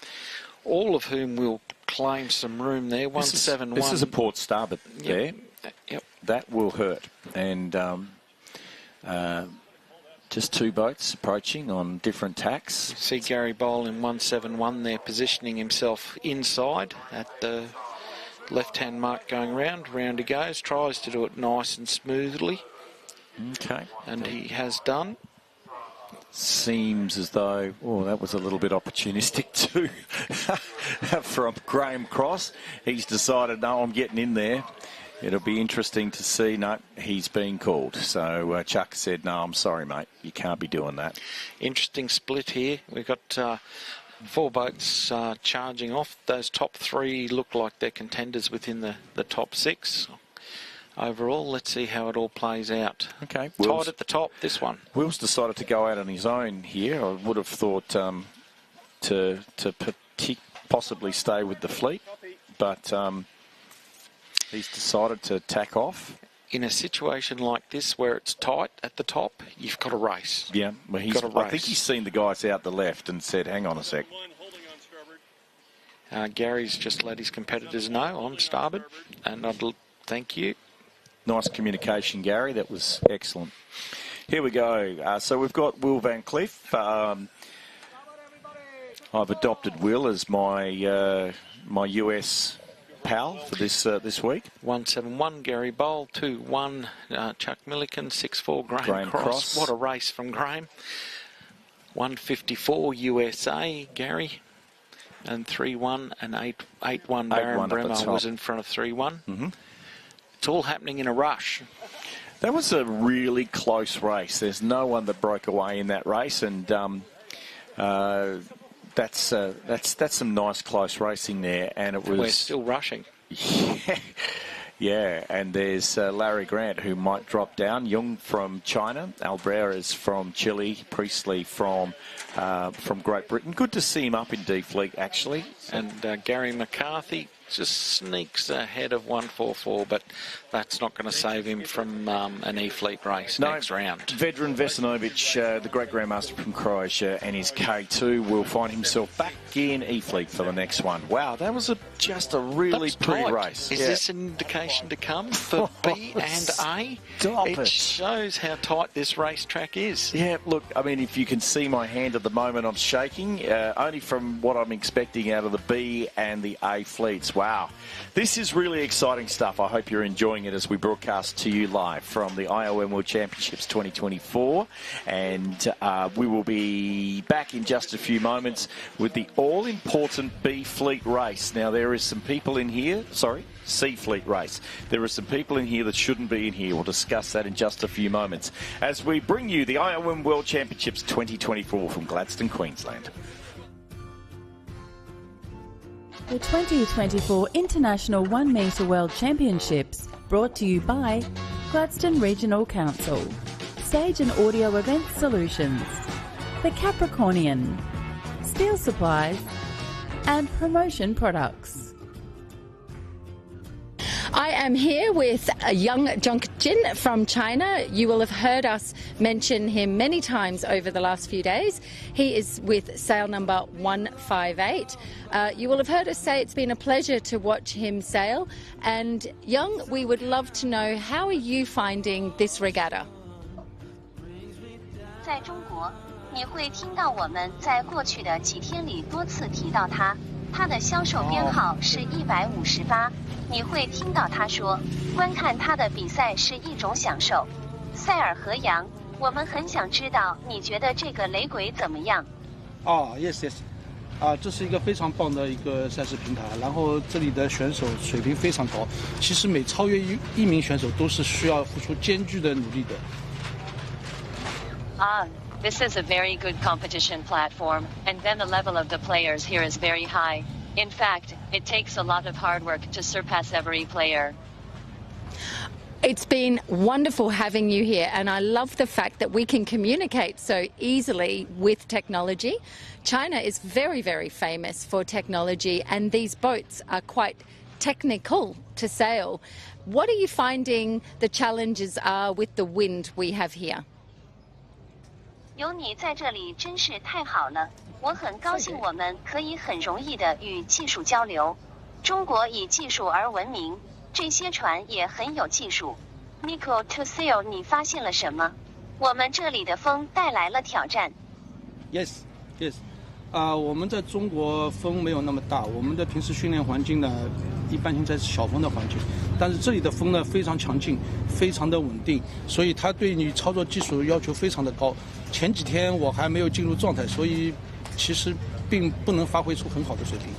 all of whom will claim some room there. 171. This is a port starboard there. Yep. That will hurt. And just 2 boats approaching on different tacks. You see Gary Bowl in 171 there, positioning himself inside at the left-hand mark going round. Round he goes, tries to do it nice and smoothly. Okay. And he has done. Seems as though, that was a little bit opportunistic too from Graham Cross. He's decided, no, I'm getting in there. It'll be interesting to see. No, he's been called. So Chuck said, no, I'm sorry, mate. You can't be doing that. Interesting split here. We've got 4 boats charging off. Those top 3 look like they're contenders within the top 6. Overall, let's see how it all plays out. Okay. Tied at the top, this one. Will's decided to go out on his own here. I would have thought to possibly stay with the fleet, but he's decided to tack off. In a situation like this where it's tight at the top, you've got to race. Yeah, well, I think he's seen the guys out the left and said, hang on a sec. Gary's just let his competitors know, I'm starboard, and thank you. Nice communication, Gary. That was excellent. Here we go. So we've got Will Van Cleef. I've adopted Will as my my US pal for this week. 171, Gary Bowl. 2-1, Chuck Milliken. 6-4, Graham Cross. What a race from Graham. 154, USA, Gary. And 3-1 and 8-1, Baron Bremer was in front of 3-1. Mm-hmm. It's all happening in a rush. That was a really close race. There's no one that broke away in that race, and that's some nice close racing there. And it was. We're still rushing. Yeah, and there's Larry Grant, who might drop down. Jung from China, Alvarez from Chile, Priestley from Great Britain. Good to see him up in D Fleet, actually. And Gary McCarthy just sneaks ahead of 144, but that's not going to save him from an E-Fleet race next round. Vedran Vesinovic, the great grandmaster from Croatia, and his K2 will find himself back in E-Fleet for the next one. Wow, that was just a really pretty race. Is this an indication to come for B and A? It shows how tight this racetrack is. Yeah, look, I mean, if you can see my hand at the moment, I'm shaking, only from what I'm expecting out of the B and the A fleets. Wow. This is really exciting stuff. I hope you're enjoying it as we broadcast to you live from the IOM World Championships 2024. And we will be back in just a few moments with the all-important B Fleet race. Now, there is some people in here, C Fleet race. There are some people in here that shouldn't be in here. We'll discuss that in just a few moments as we bring you the IOM World Championships 2024 from Gladstone, Queensland. The 2024 International 1 Metre World Championships, brought to you by Gladstone Regional Council, Stage and Audio Event Solutions, The Capricornian, Steel Supplies, and Promotion Products. I am here with Yang Zhongjin from China. You will have heard us mention him many times over the last few days. He is with sail number 158. You will have heard us say it's been a pleasure to watch him sail. And Yang, we would love to know, how are you finding this regatta? 在中国，你会听到我们在过去的几天里多次提到它。它的销售编号是158，你会听到他说，观看他的比赛是一种享受。塞尔和杨，我们很想知道你觉得这个雷鬼怎么样？Yes， 这是一个非常棒的一个赛事平台，然后这里的选手水平非常高。其实每超越一名选手都是需要付出艰巨的努力的。This is a very good competition platform, and then the level of the players here is very high. In fact, it takes a lot of hard work to surpass every player. It's been wonderful having you here, and I love the fact that we can communicate so easily with technology. China is very, very famous for technology, and these boats are quite technical to sail. What are you finding the challenges are with the wind we have here? 有你在这里真是太好了，我很高兴我们可以很容易的与技术交流。中国以技术而闻名，这些船也很有技术。Nico to sail， 你发现了什么？我们这里的风带来了挑战。Yes， 我们在中国风没有那么大，我们的平时训练环境呢，一般性在小风的环境，但是这里的风呢非常强劲，非常的稳定，所以它对你操作技术要求非常的高。前几天我还没有进入状态，所以其实并不能发挥出很好的水平。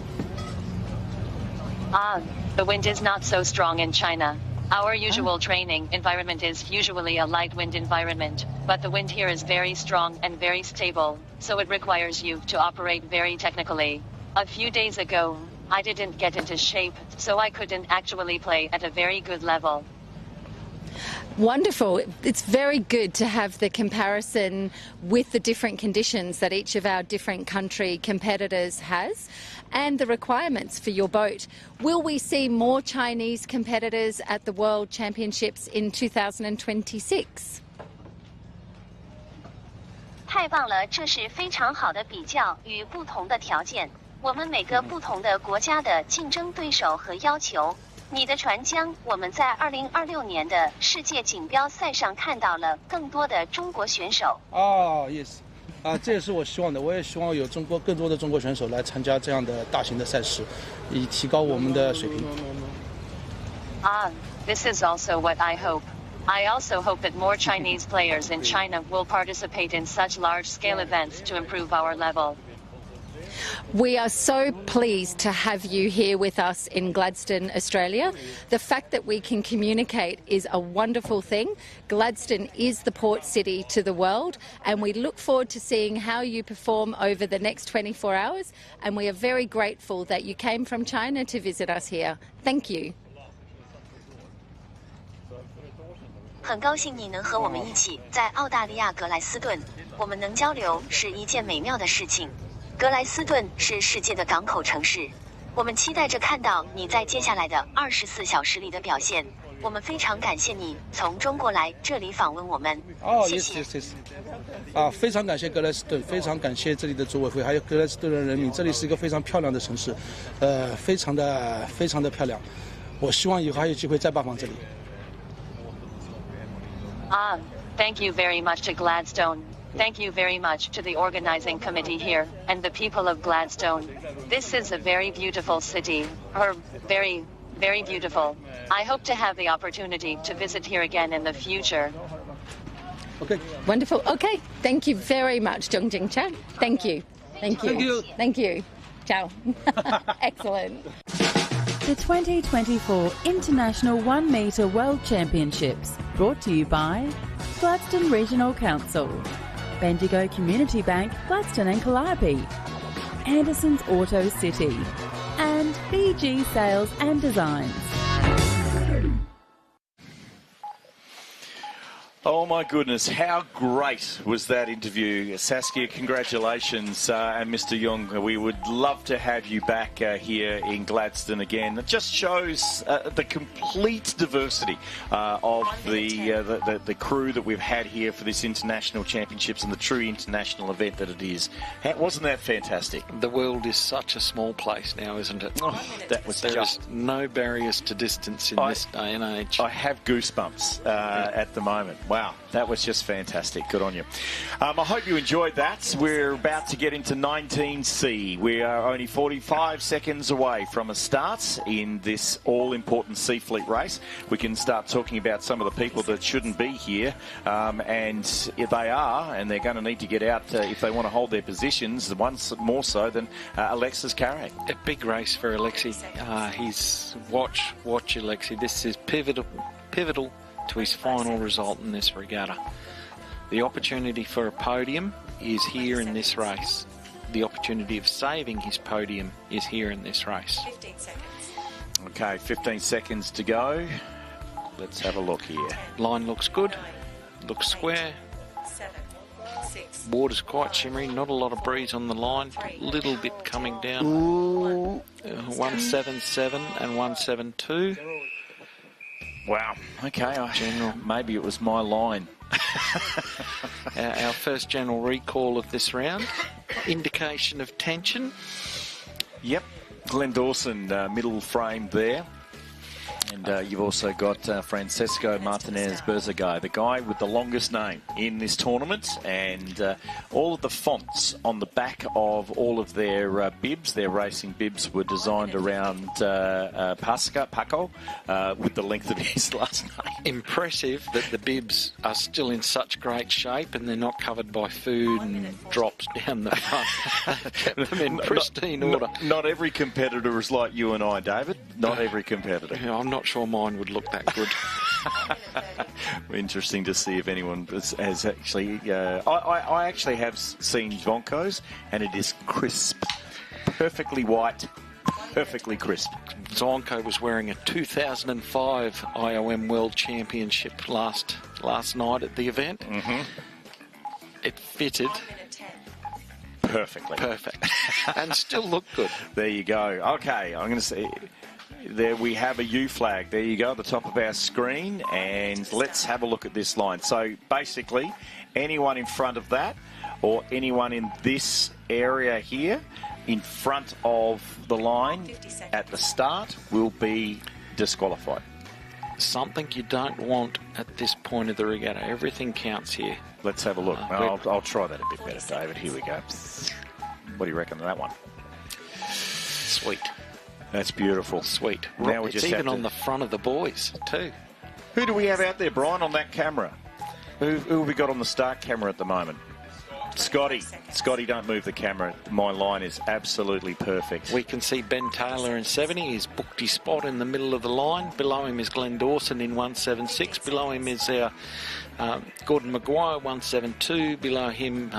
The wind is not so strong in China. Our usual training environment is usually a light wind environment, but the wind here is very strong and very stable, so it requires you to operate very technically. A few days ago, I didn't get into shape, so I couldn't actually play at a very good level. Wonderful. It's very good to have the comparison with the different conditions that each of our different country competitors has and the requirements for your boat. Will we see more Chinese competitors at the World Championships in 2026? 太棒了，这是非常好的比较与不同的条件。我们每个不同的国家的竞争对手和要求。你的船江，我们在2026年的世界锦标赛上看到了更多的中国选手。Yes， 这也是我希望的。我也希望有更多的中国选手来参加这样的大型的赛事，以提高我们的水平。This is also what I hope. I also hope that more Chinese players in China will participate in such large-scale events to improve our level. We are so pleased to have you here with us in Gladstone, Australia. The fact that we can communicate is a wonderful thing. Gladstone is the port city to the world, and we look forward to seeing how you perform over the next 24 hours, and we are very grateful that you came from China to visit us here. Thank you. 很高兴你能和我们一起在澳大利亚格莱斯顿，我们能交流是一件美妙的事情。格莱斯顿是世界的港口城市，我们期待着看到你在接下来的24小时里的表现。我们非常感谢你从中国来这里访问我们，谢谢。非常感谢格莱斯顿，非常感谢这里的组委会，还有格莱斯顿的人民。这里是一个非常漂亮的城市，非常的漂亮。我希望以后还有机会再拜访这里。Thank you very much to Gladstone. Thank you very much to the organizing committee here and the people of Gladstone. This is a very beautiful city, very, very beautiful. I hope to have the opportunity to visit here again in the future. Okay. Wonderful. Okay. Thank you very much, Zhong Jing Chan. Thank you. Thank you. Thank you. Thank you. Ciao. Excellent. The 2024 International 1 Metre World Championships, brought to you by Gladstone Regional Council, Bendigo Community Bank, Gladstone and Calliope, Anderson's Auto City, and BG Sales and Designs. Oh my goodness, how great was that interview. Saskia, congratulations, and Mr. Young, we would love to have you back here in Gladstone again. It just shows the complete diversity of the crew that we've had here for this international championships and the true international event that it is. Wasn't that fantastic? The world is such a small place now, isn't it? Oh, that was There's no barriers to distance in this day and age. I have goosebumps at the moment. Wow, that was just fantastic. Good on you. I hope you enjoyed that. We're about to get into 19C. We are only 45 seconds away from a start in this all-important Sea Fleet race. We can start talking about some of the people that shouldn't be here, and if they are, and they're going to need to get out if they want to hold their positions, one more so than Alexis Carrack. A big race for Alexi. Watch Alexi. This is pivotal to his final result in this regatta. The opportunity for a podium is here in this race. The opportunity of saving his podium is here in this race. 15 seconds. Okay, 15 seconds to go. Let's have a look here. Line looks good. Looks square. 7, 6, Water's quite shimmery. Not a lot of breeze on the line. A little bit coming down. 177 and 172. Wow. Okay. Maybe it was my line. Our first general recall of this round. Indication of tension. Yep. Glenn Dawson, middle frame there. And you've also got Francesco Martinez Berzagai, the guy with the longest name in this tournament. And all of the fonts on the back of all of their bibs, their racing bibs, were designed around Paco with the length of his last name. Impressive that the bibs are still in such great shape and they're not covered by food and drops down the front. Kept them in pristine order. Not every competitor is like you and I, David. Not every competitor. I'm not sure mine would look that good. Interesting to see if anyone has actually... I actually have seen Zonko's, and it is crisp. Perfectly white, perfectly crisp. Zonko was wearing a 2005 IOM World Championship last night at the event. Mm-hmm. It fitted... Perfectly. Perfect. And still looked good. There you go. Okay, I'm going to say... There we have a U flag. There you go at the top of our screen. And let's have a look at this line. So basically, anyone in front of that or anyone in this area here in front of the line at the start will be disqualified. Something you don't want at this point of the regatta. Everything counts here. Let's have a look. I'll try that a bit better, David. Here we go. What do you reckon of that one? Sweet. That's beautiful. Sweet. Now we it's just even on the front of the boys too. Who do we have out there, Brian, on that camera? Who have we got on the start camera at the moment? Scotty, don't move the camera. My line is absolutely perfect. We can see Ben Taylor in 70. He's booked his spot in the middle of the line. Below him is Glenn Dawson in 176. Below him is our Gordon Maguire, 172. Below him,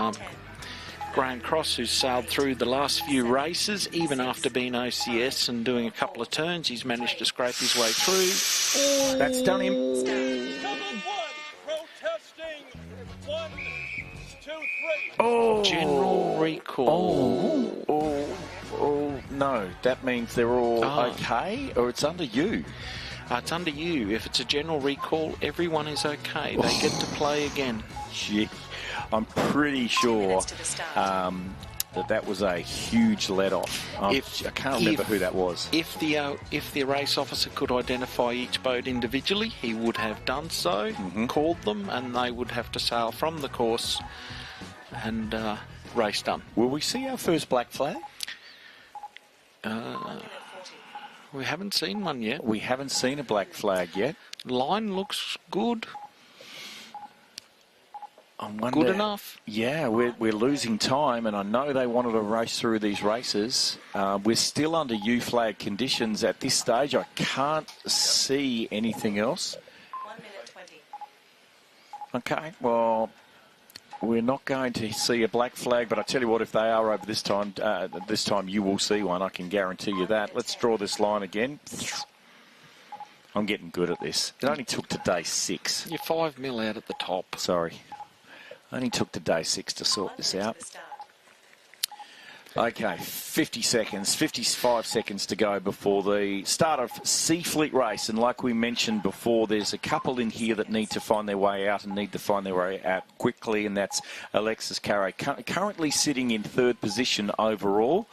Graham Cross, who's sailed through the last few races. Even after being OCS and doing a couple of turns, he's managed to scrape his way through. That's done him. Oh, general recall. Oh, no. That means they're all okay, or it's under you. It's under you. If it's a general recall, everyone is okay. They get to play again. Gee, I'm pretty sure that was a huge let-off. I can't remember who that was. If the race officer could identify each boat individually, he would have done so, called them, and they would have to sail from the course and race done. Will we see our first black flag? We haven't seen one yet. We haven't seen a black flag yet. Line looks good. I wonder, good enough. Yeah, we're losing time, and I know they wanted to race through these races. We're still under U flag conditions at this stage. I can't see anything else. 1 minute 20. Okay, well, we're not going to see a black flag, but I tell you what, if they are over this time you will see one. I can guarantee you that. Let's draw this line again. I'm getting good at this. It only took to day 6. You're 5 mil out at the top. Sorry. Only took to day 6 to sort this out. Okay, 55 seconds to go before the start of Sea Fleet race. And like we mentioned before, there's a couple in here that need to find their way out and need to find their way out quickly, and that's Alexis Carre, currently sitting in 3rd position overall.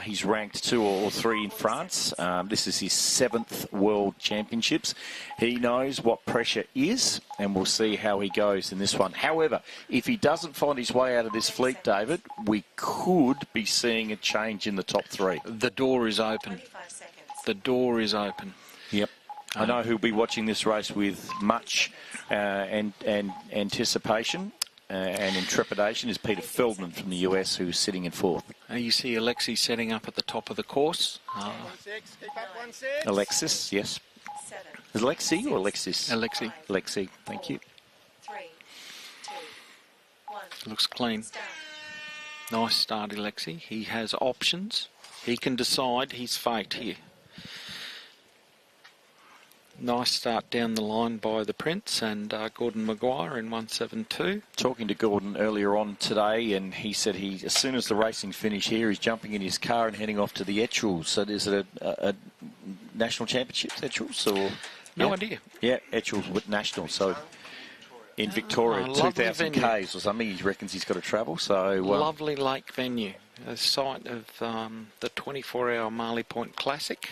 He's ranked 2 or 3 in France. This is his 7th World Championships. He knows what pressure is, and we'll see how he goes in this one. However, if he doesn't find his way out of this fleet, David, we could be seeing a change in the top 3. The door is open. The door is open. Yep. I know who'll be watching this race with much and anticipation and intrepidation is Peter Feldman from the US, who's sitting in 4th. You see Alexi setting up at the top of the course. Alexis, yes. 7. Is Alexi or Alexis? Alexi. Alexi, thank you. 3, 2, 1. Looks clean. Nice start, Alexi. He has options. He can decide his fate here. Nice start down the line by the Prince and Gordon Maguire in 172. Talking to Gordon earlier on today, and he said as soon as the racing finished here, he's jumping in his car and heading off to the Etchells. So is it a national championships, Etchells? Or No idea. Yeah, Etchells with national. So in Victoria, 2,000 Ks or something, he reckons he's got to travel. So lovely lake venue, a site of the 24-hour Marley Point Classic.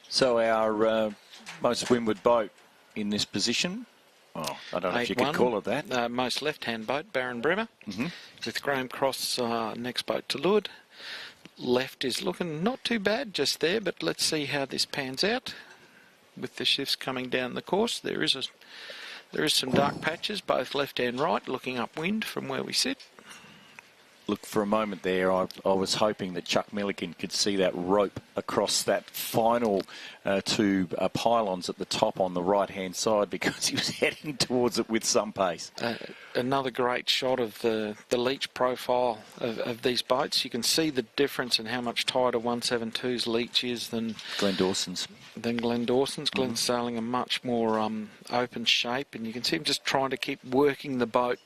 So our most windward boat in this position, I don't know if you could call it that. Most left-hand boat, Baron Bremer, with Graham Cross next boat to leeward. Left is looking not too bad just there, but let's see how this pans out. With the shifts coming down the course, there is some dark patches, both left and right, looking upwind from where we sit. Look, for a moment there, I was hoping that Chuck Milligan could see that rope across that final 2 pylons at the top on the right-hand side, because he was heading towards it with some pace. Another great shot of the leach profile of these boats. You can see the difference in how much tighter 172's leach is than Glenn Dawson's. Glenn's sailing a much more open shape, and you can see him just trying to keep working the boat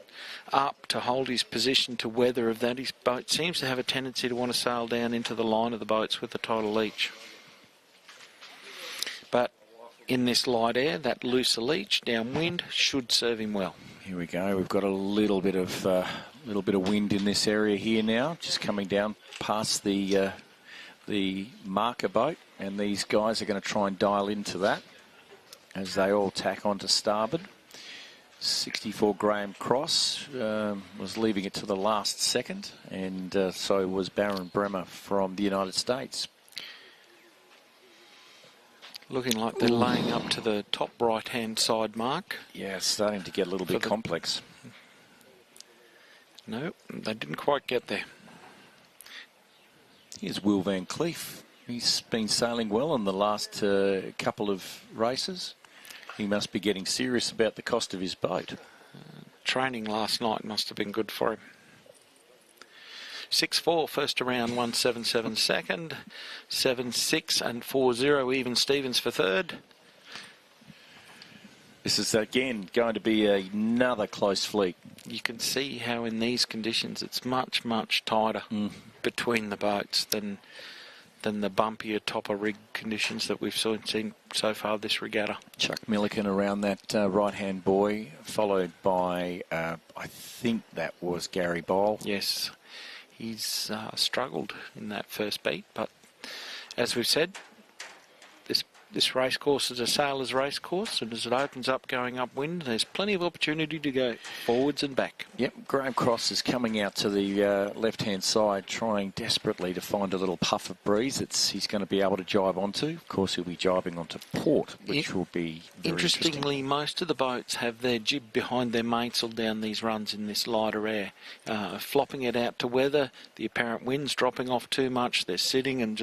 up to hold his position to weather of that. His boat seems to have a tendency to want to sail down into the line of the boats with the tighter leach. But in this light air, that looser leach downwind should serve him well. Here we go. We've got a little bit of wind in this area here now, just coming down past the marker boat, and these guys are going to try and dial into that as they all tack onto starboard. 64 Graham Cross was leaving it to the last second, and so was Baron Bremer from the United States. Looking like they're laying up to the top right-hand side mark. Yeah, it's starting to get a little bit complex. No, they didn't quite get there. Here's Will Van Cleef. He's been sailing well in the last couple of races. He must be getting serious about the cost of his boat. Training last night must have been good for him. 6-4 first around, 1-7-7 second, 7-6 and 4-0 even Stevens for third. This is again going to be another close fleet. You can see how in these conditions it's much, much tighter between the boats than the bumpier topper rig conditions that we've seen so far this regatta. Chuck Milliken around that right-hand buoy, followed by, I think that was Gary Boyle. Yes, he's struggled in that first beat, but as we've said, this race course is a sailor's race course, and as it opens up going upwind, there's plenty of opportunity to go forwards and back. Yep, Graham Cross is coming out to the left-hand side, trying desperately to find a little puff of breeze that he's going to be able to jibe onto. Of course, he'll be jibing onto port, which will be very Interestingly, most of the boats have their jib behind their mainsail down these runs in this lighter air, flopping it out to weather. The apparent wind's dropping off too much. They're sitting and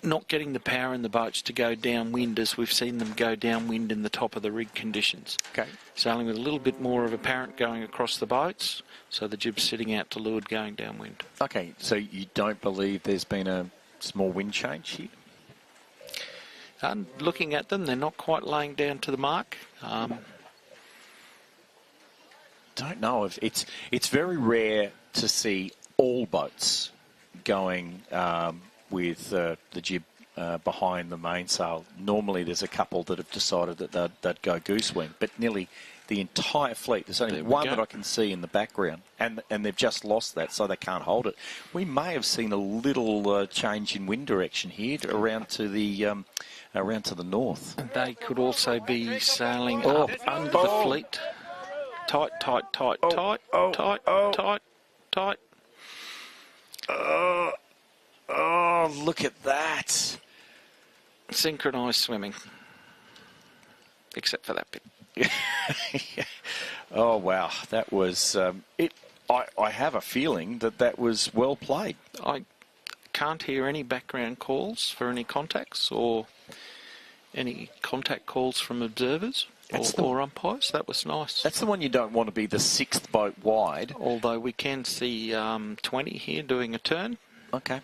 not getting the power in the boats to go downwind as we've seen them go downwind in the top of the rig conditions. Okay. Sailing with a little bit more of apparent going across the boats, so the jib's sitting out to leeward going downwind. Okay, so you don't believe there's been a small wind change here? And looking at them, they're not quite laying down to the mark. Don't know if it's very rare to see all boats going with the jib behind the mainsail. Normally there's a couple that have decided that they'd go goosewing, but nearly the entire fleet, there's only one that I can see in the background, and they've just lost that, so they can't hold it. We may have seen a little change in wind direction here around to the north. They could also be sailing up under the fleet. Tight. Oh, look at that. Synchronised swimming. Except for that bit. Oh, wow. That was... I have a feeling that was well played. I can't hear any background calls for any contacts or any contact calls from observers or umpires. That was nice. That's the one you don't want to be the sixth boat wide. Although we can see 20 here doing a turn. Okay.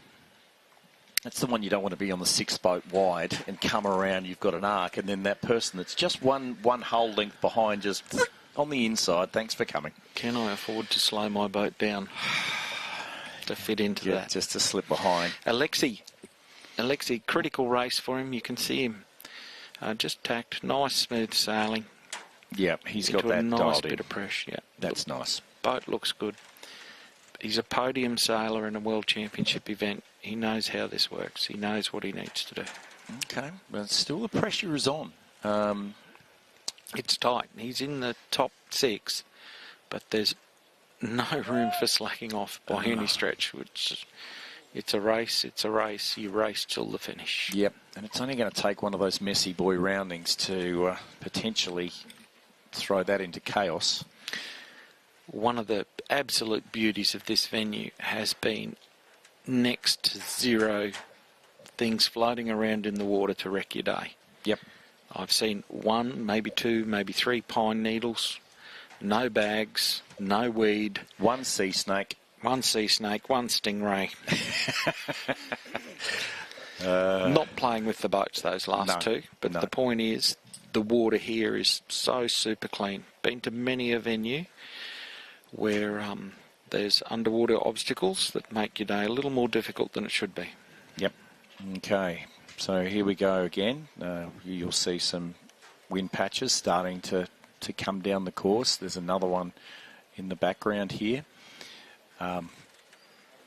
That's the one you don't want to be on the sixth boat wide and come around, you've got an arc, and then that person that's just one hull length behind just on the inside, thanks for coming. Can I afford to slow my boat down to fit into that? Just to slip behind. Alexei, critical race for him. You can see him just tacked, nice smooth sailing. Yeah, he's got that nice dialed bit in. of pressure. Yeah, That's nice. Boat looks good. He's a podium sailor in a World Championship event. He knows how this works. He knows what he needs to do. Okay, but still the pressure is on. It's tight. He's in the top 6, but there's no room for slacking off by any stretch. It's a race. You race till the finish. Yep, and it's only going to take one of those messy boy roundings to potentially throw that into chaos. One of the absolute beauties of this venue has been next to zero things floating around in the water to wreck your day. Yep. I've seen 1, maybe 2, maybe 3 pine needles, no bags, no weed. 1 sea snake. 1 sea snake, 1 stingray. Not playing with the boats, those last 2. But the point is, the water here is so super clean. Been to many a venue where there's underwater obstacles that make your day a little more difficult than it should be. Yep. Okay, so here we go again. You'll see some wind patches starting to come down the course. There's another one in the background here. But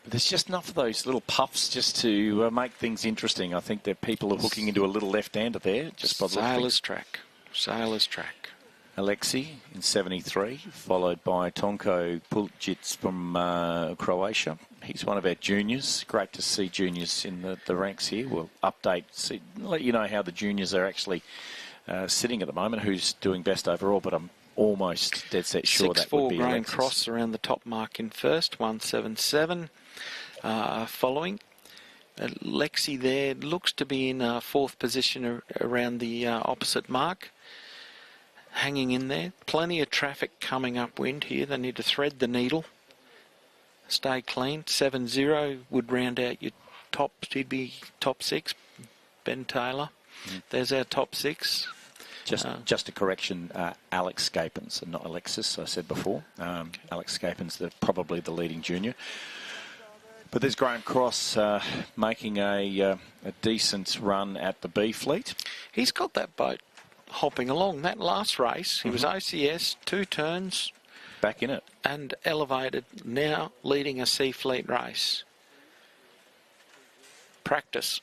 there's just enough of those little puffs just to make things interesting. I think that people are hooking into a little left-hander there. Just by Sailor's track. Sailor's track. Alexei in 73, followed by Tonko Puljic from Croatia. He's one of our juniors. Great to see juniors in the ranks here. We'll let you know how the juniors are actually sitting at the moment, who's doing best overall, but I'm almost dead set sure that would be Graham Alexis. Cross around the top mark in first, 177 following. Lexi there looks to be in fourth position around the opposite mark. Hanging in there. Plenty of traffic coming upwind here. They need to thread the needle. Stay clean. 7-0 would round out your top. He'd be top 6. Ben Taylor. There's our top 6. Just a correction, Alex Scapins, and not Alexis, I said before. Alex Scapins, probably the leading junior. But there's Graham Cross making a decent run at the B fleet. He's got that boat hopping along. That last race, he was OCS, 2 turns. Back in it. And elevated, now leading a C fleet race. Practice.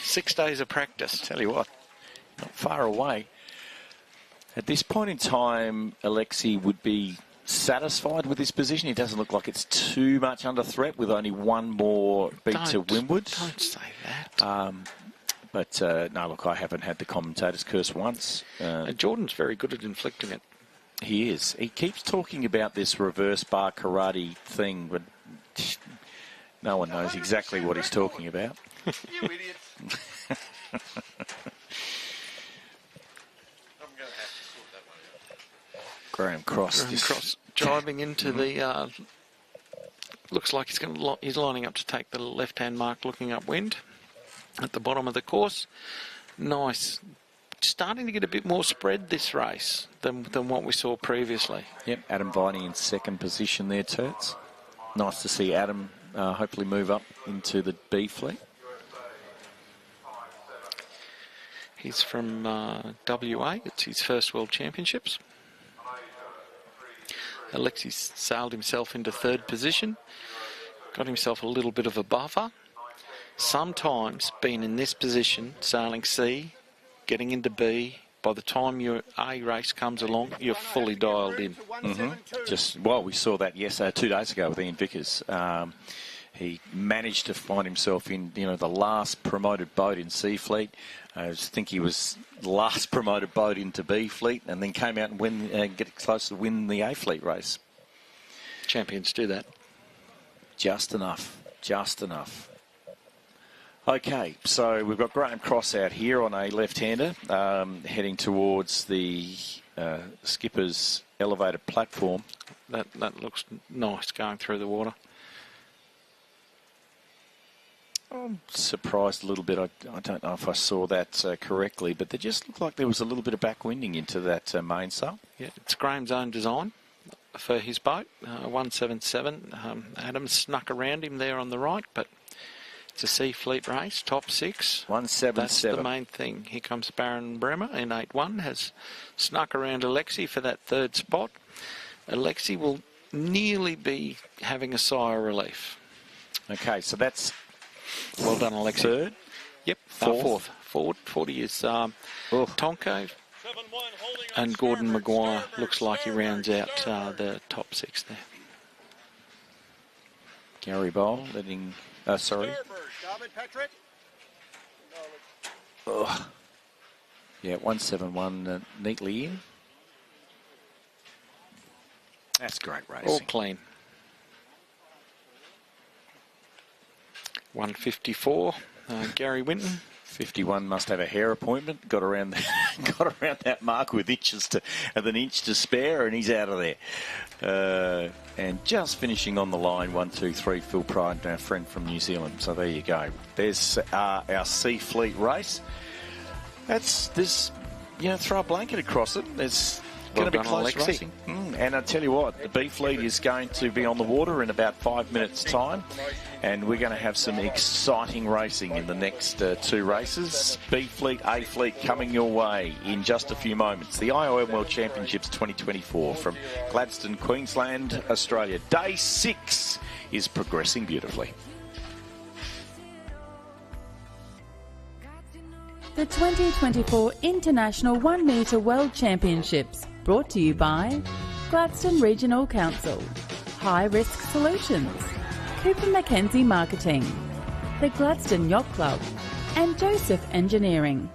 6 days of practice. Tell you what, not far away. At this point in time, Alexi would be satisfied with his position. It doesn't look like it's too much under threat with only one more beat to windward. Don't say that. But no, look, I haven't had the commentators curse once. Jordan's very good at inflicting it. He is. He keeps talking about this reverse bar karate thing, but no one knows exactly what he's talking about. You idiot. Graham Cross driving into the. Looks like he's lining up to take the left-hand mark, looking upwind at the bottom of the course. Nice. Starting to get a bit more spread this race than what we saw previously. Yep, Adam Viney in second position there, Terts. Nice to see Adam hopefully move up into the B fleet. He's from WA. It's his first World Championships. Alexis sailed himself into third position. Got himself a little bit of a buffer. Sometimes being in this position, sailing C, getting into B, by the time your A race comes along, you're fully dialed in. We saw that 2 days ago with Ian Vickers. He managed to find himself in, the last promoted boat in C Fleet. I think he was the last promoted boat into B Fleet, and then came out and get close to win the A Fleet race. Champions do that. Just enough. Okay, so we've got Graham Cross out here on a left-hander, heading towards the skipper's elevated platform. That looks nice going through the water. I'm surprised a little bit. I don't know if I saw that correctly, but there just looked like there was a little bit of backwinding into that mainsail. Yeah, it's Graham's own design for his boat, 177. Adam snuck around him there on the right, but it's a C Fleet race, top 6. 177. That's the main thing. Here comes Baron Bremer in 8-1, has snuck around Alexi for that third spot. Alexi will nearly be having a sigh of relief. Okay, so that's... Well done, Alexi. Third? Yep, fourth. Forward. 40 is Tonko. And Gordon Maguire looks like he rounds out the top 6 there. Gary Bowl letting... sorry. Yeah, 171 neatly in. That's great racing. All clean. 154, Gary Winton. 51 must have a hair appointment. Got around that mark with an inch to spare, and he's out of there. And just finishing on the line, 1, 2, 3, Phil Pride, our friend from New Zealand. So there you go. There's our C Fleet race. Throw a blanket across it. There's going to be close racing. And I tell you what, the B Fleet is going to be on the water in about 5 minutes' time. And we're going to have some exciting racing in the next 2 races. B Fleet, A Fleet coming your way in just a few moments. The IOM World Championships 2024 from Gladstone, Queensland, Australia. Day 6 is progressing beautifully. The 2024 International 1 Metre World Championships, brought to you by Gladstone Regional Council, High Risk Solutions, Cooper Mackenzie Marketing, the Gladstone Yacht Club, and Joseph Engineering.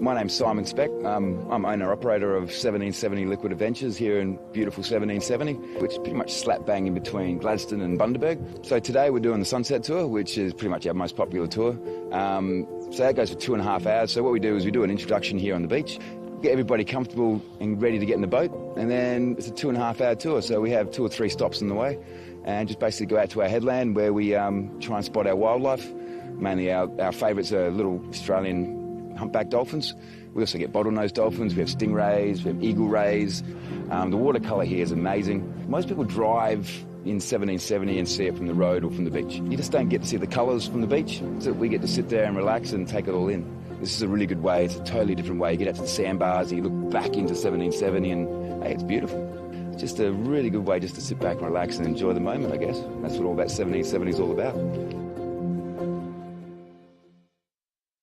My name's Simon Speck. I'm owner-operator of 1770 Liquid Adventures here in beautiful 1770, which is pretty much slap bang in between Gladstone and Bundaberg. So today we're doing the Sunset Tour, which is pretty much our most popular tour. So that goes for 2.5 hours. So what we do is we do an introduction here on the beach, get everybody comfortable and ready to get in the boat, and then it's a 2.5 hour tour. So we have 2 or 3 stops on the way and just basically go out to our headland where we try and spot our wildlife. Mainly our favourites are little Australian humpback dolphins. We also get bottlenose dolphins, we have stingrays, we have eagle rays. The watercolour here is amazing. Most people drive in 1770 and see it from the road or from the beach. You just don't get to see the colours from the beach, so we get to sit there and relax and take it all in. This is a really good way. It's a totally different way. You get out to the sandbars and you look back into 1770 and, hey, it's beautiful. It's just a really good way just to sit back and relax and enjoy the moment, I guess. That's what all that 1770 is all about.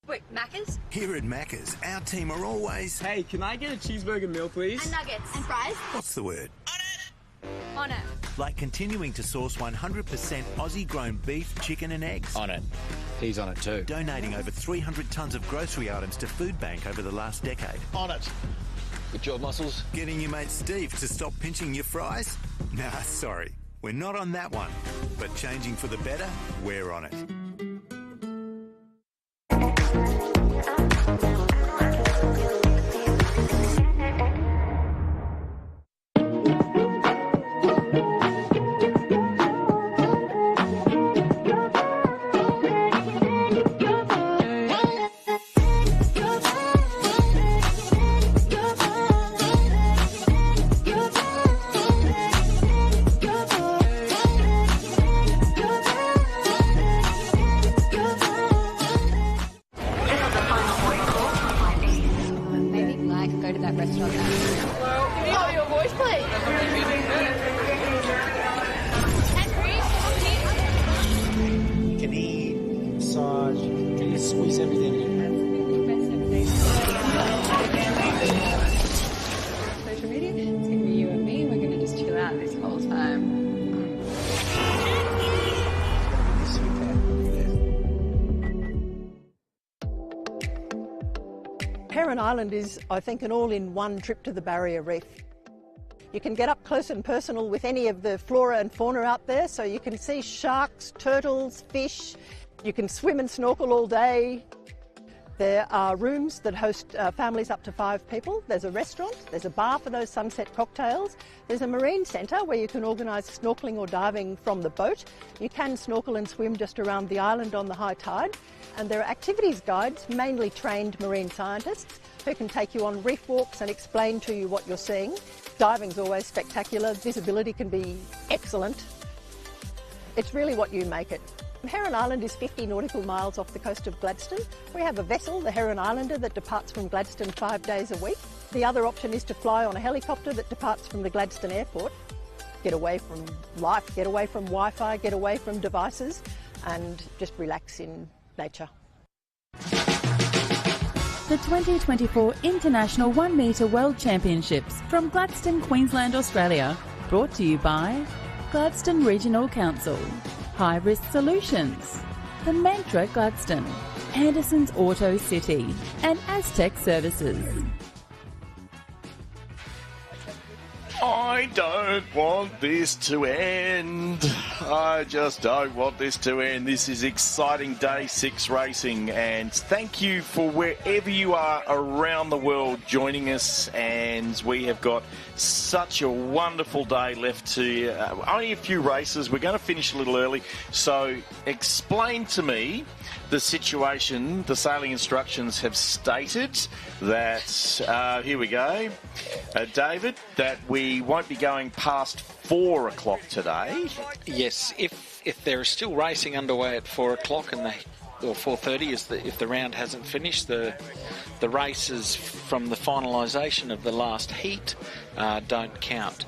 Wait, Macca's? Here at Macca's, our team are always... Hey, can I get a cheeseburger meal, please? And nuggets. And fries? What's the word? On it. Like continuing to source 100% Aussie-grown beef, chicken and eggs. On it. He's on it too. Donating over 300 tonnes of grocery items to Food Bank over the last decade. On it. Good job, Muscles. Getting your mate Steve to stop pinching your fries? Nah, sorry. We're not on that one. But changing for the better, we're on it. Heron Island is, I think, an all-in-one trip to the Barrier Reef. You can get up close and personal with any of the flora and fauna out there, so you can see sharks, turtles, fish. You can swim and snorkel all day. There are rooms that host families up to 5 people. There's a restaurant, there's a bar for those sunset cocktails. There's a marine centre where you can organise snorkelling or diving from the boat. You can snorkel and swim just around the island on the high tide. And there are activities guides, mainly trained marine scientists, who can take you on reef walks and explain to you what you're seeing. Diving's always spectacular, visibility can be excellent. It's really what you make it. Heron Island is 50 nautical miles off the coast of Gladstone. We have a vessel, the Heron Islander, that departs from Gladstone 5 days a week. The other option is to fly on a helicopter that departs from the Gladstone Airport. Get away from life, get away from Wi-Fi, get away from devices and just relax in nature. The 2024 International 1 Metre World Championships from Gladstone, Queensland, Australia. Brought to you by Gladstone Regional Council, High Risk Solutions, The Mantra Gladstone, Anderson's Auto City and Aztec Services. I don't want this to end. I just don't want this to end. This is exciting day 6 racing, and thank you for wherever you are around the world joining us. And we have got such a wonderful day left to only a few races. We're going to finish a little early, so explain to me the situation. The sailing instructions have stated that, here we go, David, that we won't be going past 4 o'clock today. Yes, if there is still racing underway at 4 o'clock and or 4:30, if the round hasn't finished, the races from the finalisation of the last heat don't count.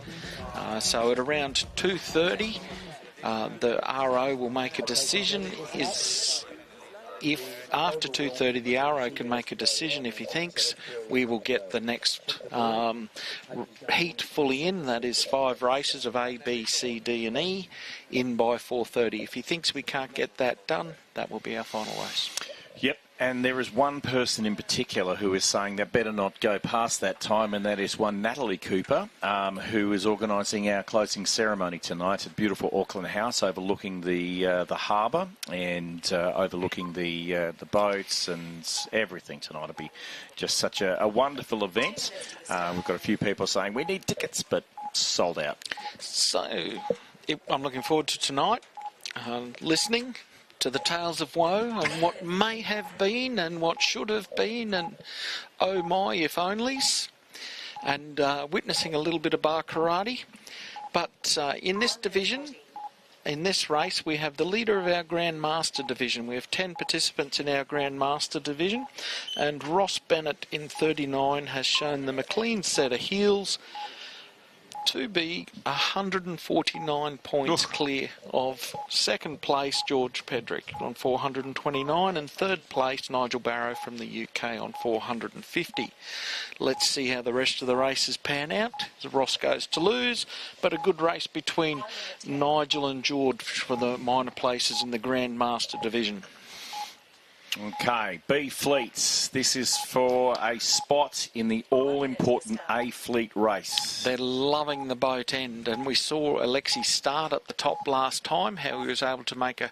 So at around 2:30, the RO will make a decision. If after 2:30 the RO can make a decision, if he thinks we will get the next heat fully in, that is 5 races of A, B, C, D and E, in by 4:30. If he thinks we can't get that done, that will be our final race. Yep, And there is one person in particular who is saying they better not go past that time, and that is one Natalie Cooper, who is organising our closing ceremony tonight at beautiful Auckland House, overlooking the harbour and overlooking the boats and everything tonight. It'll be just such a wonderful event. We've got a few people saying we need tickets, but sold out. So I'm looking forward to tonight, listening to the tales of woe and what may have been and what should have been and oh my if onlys, and witnessing a little bit of bar karate. But in this division, in this race, we have the leader of our Grand Master division. We have 10 participants in our Grand Master division, and Ross Bennett in 39 has shown the McLean set of heels to be 149 points clear of second place George Pedrick on 429, and third place Nigel Barrow from the UK on 450. Let's see how the rest of the races pan out. Ross goes to lose, but a good race between Nigel and George for the minor places in the Grand Master division. Okay, B Fleets. This is for a spot in the all-important A Fleet race. They're loving the boat end, and we saw Alexi start at the top last time, how he was able to make a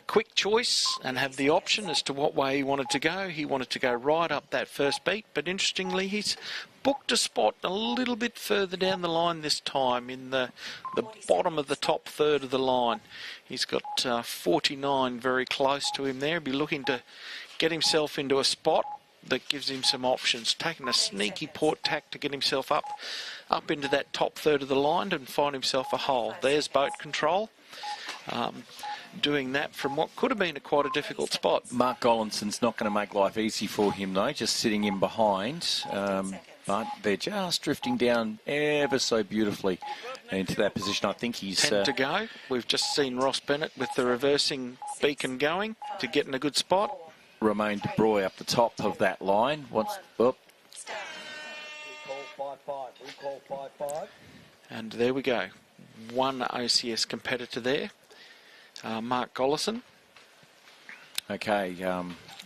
quick choice and have the option as to what way he wanted to go. He wanted to go right up that first beat, but interestingly, he's booked a spot a little bit further down the line this time, in the bottom of the top third of the line. He's got 49 very close to him there. He'll be looking to get himself into a spot that gives him some options, taking a sneaky port tack to get himself up into that top third of the line and find himself a hole. There's boat control. Doing that from what could have been quite a difficult spot. Mark Gollinson's not going to make life easy for him, though, just sitting in behind. But they're just drifting down ever so beautifully into that position. I think he's... 10 to go. We've just seen Ross Bennett with the reversing beacon going to get in a good spot. Romain De Broy up the top of that line. And there we go. One OCS competitor there. Mark Gollison. Okay,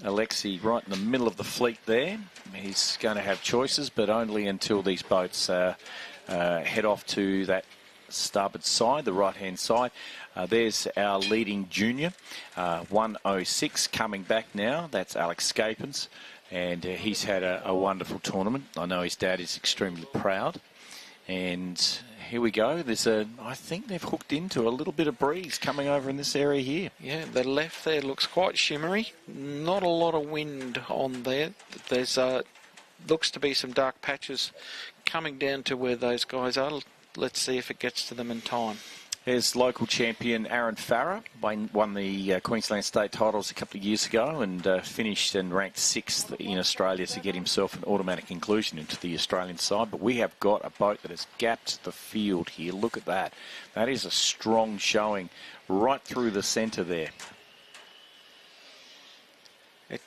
Alexi right in the middle of the fleet there. He's going to have choices, but only until these boats head off to that starboard side, the right-hand side. There's our leading junior, 106, coming back now. That's Alex Scapins, and he's had a wonderful tournament. I know his dad is extremely proud. And here we go. I think they've hooked into a little bit of breeze coming over in this area here. Yeah, the left there looks quite shimmery. Not a lot of wind on there. There's looks to be some dark patches coming down to where those guys are. Let's see if it gets to them in time. There's local champion Aaron Farrer, won the Queensland State titles a couple of years ago and finished and ranked 6th in Australia to get himself an automatic inclusion into the Australian side. But we have got a boat that has gapped the field here. Look at that. That is a strong showing right through the centre there. It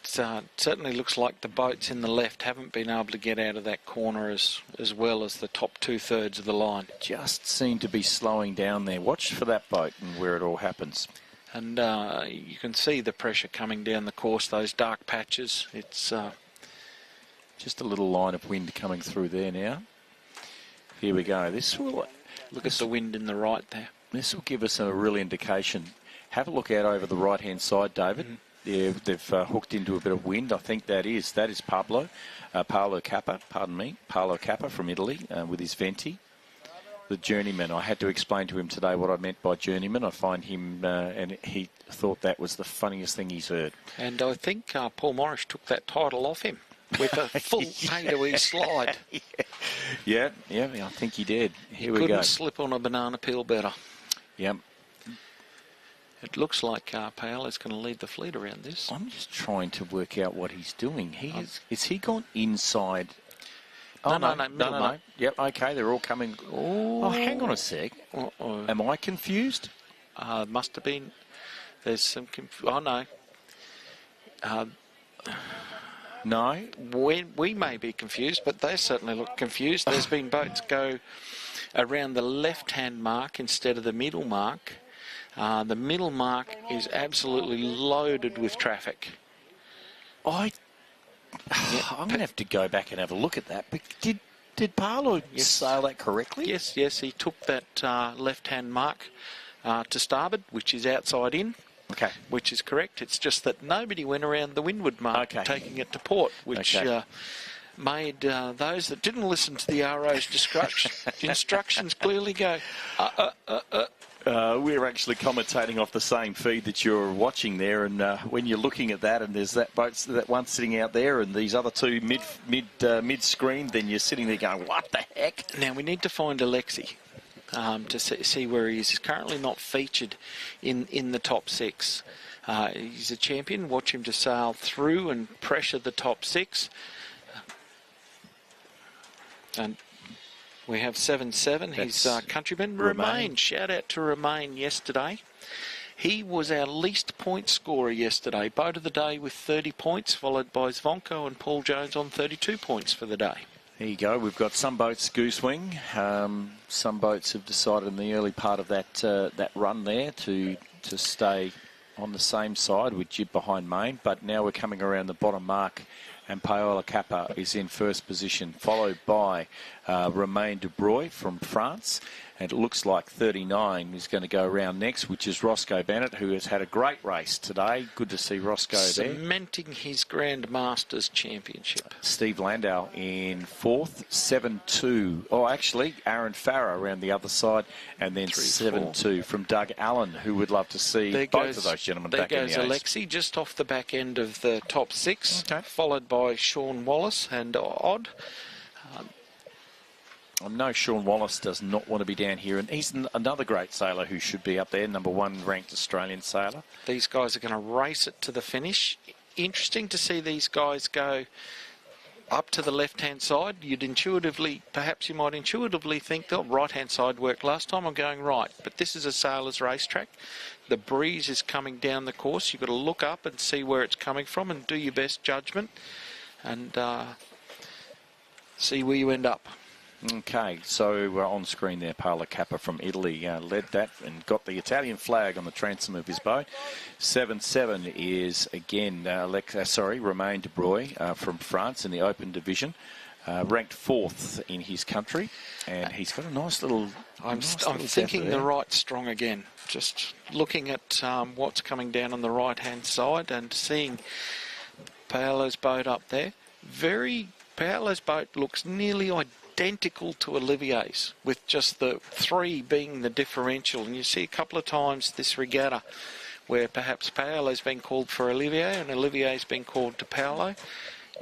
certainly looks like the boats in the left haven't been able to get out of that corner as well as the top 2/3 of the line. Just seem to be slowing down there. Watch for that boat and where it all happens. And you can see the pressure coming down the course, those dark patches. It's just a little line of wind coming through there now. Here we go. Look at the wind in the right there. This will give us a real indication. Have a look out over the right-hand side, David. Mm-hmm. Yeah, they've hooked into a bit of wind. I think that is Paolo Cappa, Paolo Cappa from Italy with his Venti. The journeyman. I had to explain to him today what I meant by journeyman. I find him, and he thought that was the funniest thing he's heard. And I think Paul Morris took that title off him with a full pay-to-ease slide. Yeah, I think he did. Here we go. Couldn't slip on a banana peel better. Yep. It looks like Paolo's going to lead the fleet around this. I'm just trying to work out what he's doing. Is he gone inside? No. Yep, okay, they're all coming. Oh, hang on a sec. Am I confused? Must have been. There's some oh, no. No? We may be confused, but they certainly look confused. There's been boats go around the left-hand mark instead of the middle mark. The middle mark is absolutely loaded with traffic. I'm going to have to go back and have a look at that. But did Paolo sail that correctly? Yes, he took that left-hand mark to starboard, which is outside in. Okay. Which is correct. It's just that nobody went around the windward mark, taking it to port, which made those that didn't listen to the RO's instructions clearly go, We're actually commentating off the same feed that you're watching there, and when you're looking at that, and there's that boat, that one sitting out there, and these other two mid screen, then you're sitting there going, "What the heck?" Now we need to find Alexei to see where he is. He's currently not featured in the top six. He's a champion. Watch him to sail through and pressure the top six. And we have 7-7. His countryman, Romain. Shout out to Romain yesterday. He was our least point scorer yesterday. Boat of the day with 30 points, followed by Zvonko and Paul Jones on 32 points for the day. There you go. We've got some boats goose wing. Some boats have decided in the early part of that run there to stay on the same side with jib behind main. But now we're coming around the bottom mark, and Paola Kappa is in first position, followed by Romain Dubreuil from France. And it looks like 39 is going to go around next, which is Roscoe Bennett, who has had a great race today. Good to see Roscoe there. Cementing his Grand Masters Championship. Steve Landau in fourth, 7-2. Oh, actually, Aaron Farrer around the other side, and then 7-2 from Doug Allen, who would love to see both of those gentlemen back in the A's. There goes Alexei, just off the back end of the top six, followed by Sean Wallace and Odd. I know Sean Wallace does not want to be down here, and he's another great sailor who should be up there, #1 ranked Australian sailor. These guys are going to race it to the finish. Interesting to see these guys go up to the left-hand side. Perhaps you might intuitively think, oh, right-hand side worked last time, I'm going right. But this is a sailor's racetrack. The breeze is coming down the course. You've got to look up and see where it's coming from and do your best judgment and see where you end up. Okay, so we're on screen there. Paola Kappa from Italy led that and got the Italian flag on the transom of his boat. 7-7 is again Romain Dubreuil from France in the open division, ranked 4th in his country, and he's got a nice little. I'm thinking the right strong again. Just looking at what's coming down on the right-hand side and seeing Paolo's boat up there. Paolo's boat looks nearly identical to Olivier's, with just the 3 being the differential. And you see a couple of times this regatta where perhaps Paolo's been called for Olivier and Olivier's been called to Paolo.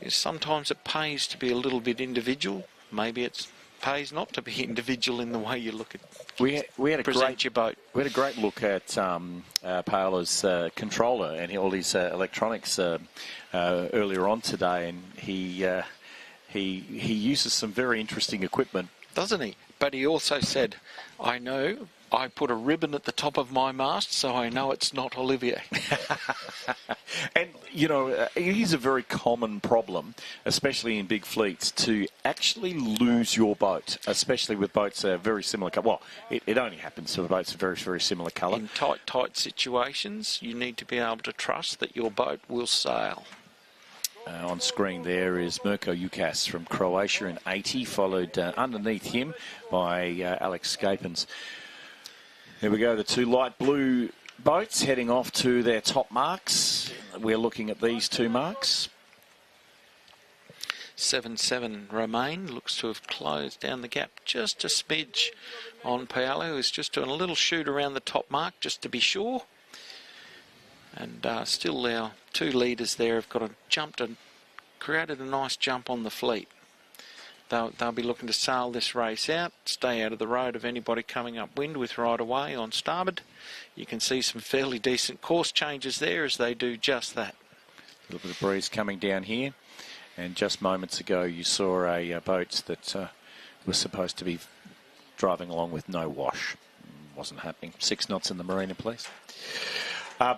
Sometimes it pays to be a little bit individual. Maybe it pays not to be individual in the way you look at we had your boat. We had a great look at Paolo's controller and all his electronics earlier on today, and he uses some very interesting equipment. Doesn't he? But he also said, I know I put a ribbon at the top of my mast, so I know it's not Olivier. And, it is a very common problem, especially in big fleets, to actually lose your boat, especially with boats that are very similar colour. Well, it only happens to boats of very, very similar colour. In tight situations, you need to be able to trust that your boat will sail. On screen there is Mirko Jukas from Croatia in 80, followed underneath him by Alex Scapins. Here we go, the 2 light blue boats heading off to their top marks. We're looking at these 2 marks. 7-7 Romain looks to have closed down the gap just a smidge on Paolo, who's just doing a little shoot around the top mark just to be sure. And still our 2 leaders there have got jumped and created a nice jump on the fleet. They'll be looking to sail this race out, stay out of the road of anybody coming upwind with right away on starboard. You can see some fairly decent course changes there as they do just that. A little bit of breeze coming down here, and just moments ago you saw a boat that was supposed to be driving along with no wash. Wasn't happening. 6 knots in the marina, please.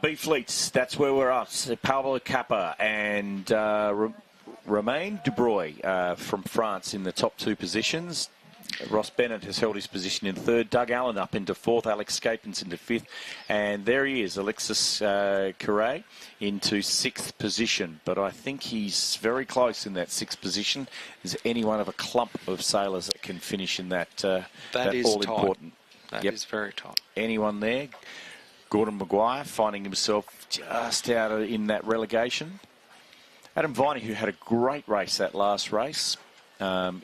B fleets, that's where we're at. Paolo Kappa and Romain Dubreuil from France in the top 2 positions. Ross Bennett has held his position in third. Doug Allen up into fourth. Alex Scapins into fifth. And there he is, Alexis Correa into sixth position. But I think he's very close in that sixth position. Is any one of a clump of sailors that can finish in that, that is all-important. That is very tight. Anyone there? Gordon Maguire finding himself just out in that relegation. Adam Viney, who had a great race that last race,